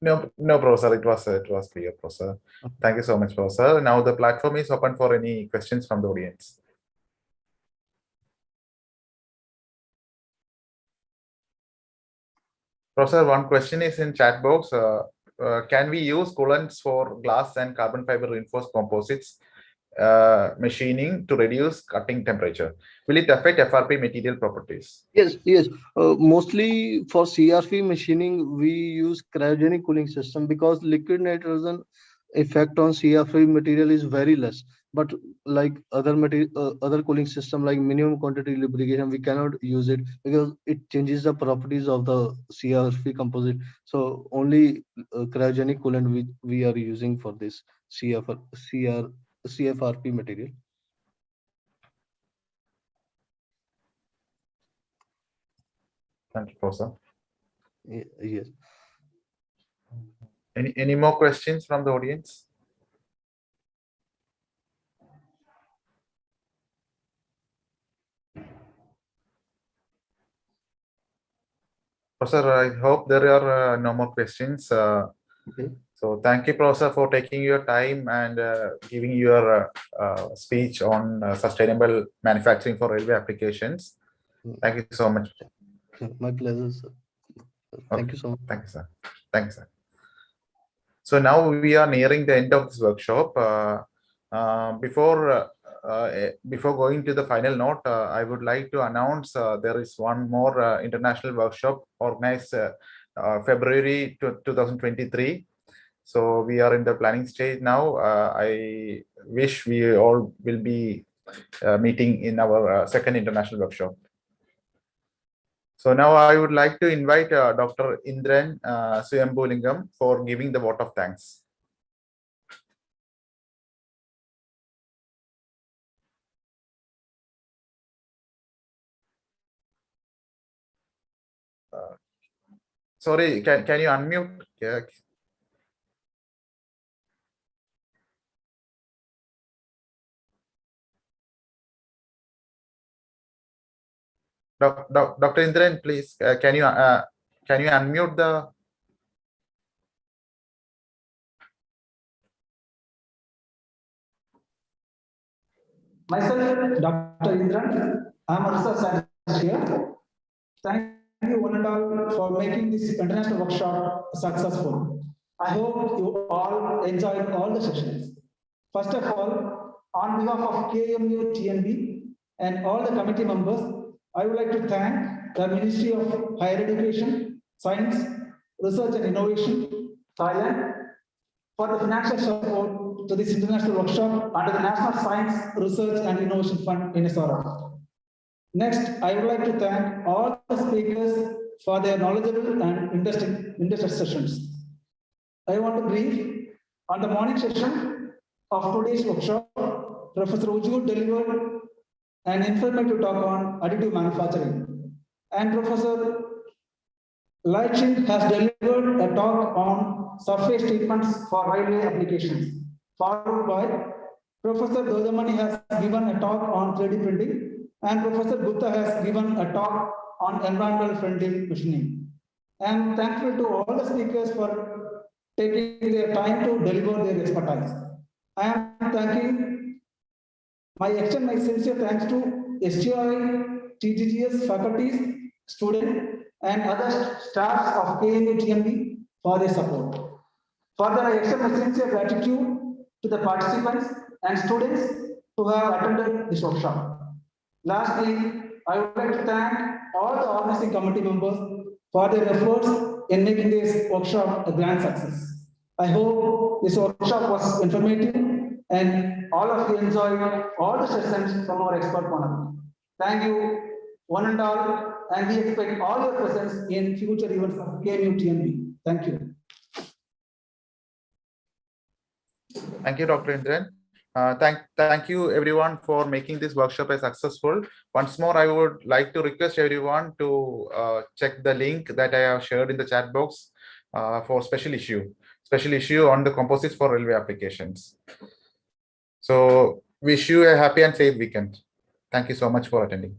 [SPEAKER 12] No, Professor, it was clear, Professor. Thank you so much, Professor. Now the platform is open for any questions from the audience. Professor, one question is in chat box. Can we use coolants for glass and carbon fiber reinforced composites machining to reduce cutting temperature? Will it affect FRP material properties?
[SPEAKER 10] Yes. Mostly for CRP machining, we use cryogenic cooling system, because liquid nitrogen effect on CRP material is very less. But like other material, other cooling system like minimum quantity lubrication, we cannot use it because it changes the properties of the CRP composite. So only cryogenic coolant we are using for this CFRP material.
[SPEAKER 12] Thank you, Professor.
[SPEAKER 10] Yes.
[SPEAKER 12] Any more questions from the audience? Professor, I hope there are no more questions.
[SPEAKER 10] Okay.
[SPEAKER 12] So thank you, Professor, for taking your time and giving your speech on sustainable manufacturing for railway applications. Thank you so much.
[SPEAKER 10] My pleasure, sir. Thank you so much.
[SPEAKER 12] Thank you, sir. Thank you, sir. So now we are nearing the end of this workshop. Before going to the final note, I would like to announce there is one more international workshop organized February 2023. So we are in the planning stage now. I wish we all will be meeting in our second international workshop. So now I would like to invite Dr. Indran Suyambulingam for giving the vote of thanks. Sorry, can you unmute? Yeah. Dr. Indran, please, can you unmute the?
[SPEAKER 14] Myself, Dr. Indran. I'm a research scientist here. Thank you one and all for making this international workshop successful. I hope you all enjoyed all the sessions. First of all, on behalf of KMU TNB and all the committee members, I would like to thank the Ministry of Higher Education, Science, Research and Innovation, Thailand, for the financial support to this international workshop under the National Science, Research and Innovation Fund in SRF. Next, I would like to thank all the speakers for their knowledgeable and interesting sessions. I want to brief on the morning session of today's workshop. Professor Uju delivered an informative talk on additive manufacturing, and Professor Lai Ching has delivered a talk on surface treatments for railway applications, followed by Professor Dodamani has given a talk on 3D printing, and Professor Gupta has given a talk on environmental friendly machining. I am thankful to all the speakers for taking their time to deliver their expertise. I extend my sincere thanks to STI, TGGS faculties, students, and other staffs of KMU TNB for their support. Further, I extend my sincere gratitude to the participants and students who have attended this workshop. Lastly, I would like to thank all the organizing committee members for their efforts in making this workshop a grand success. I hope this workshop was informative and all of you enjoyed all the sessions from our expert panel. Thank you, one and all, and we expect all your presence in future events of KMU TNB. Thank you.
[SPEAKER 12] Thank you, Dr. Indran. Thank you everyone for making this workshop a successful. Once more, I would like to request everyone to check the link that I have shared in the chat box for special issue on the composites for railway applications. So wish you a happy and safe weekend. Thank you so much for attending.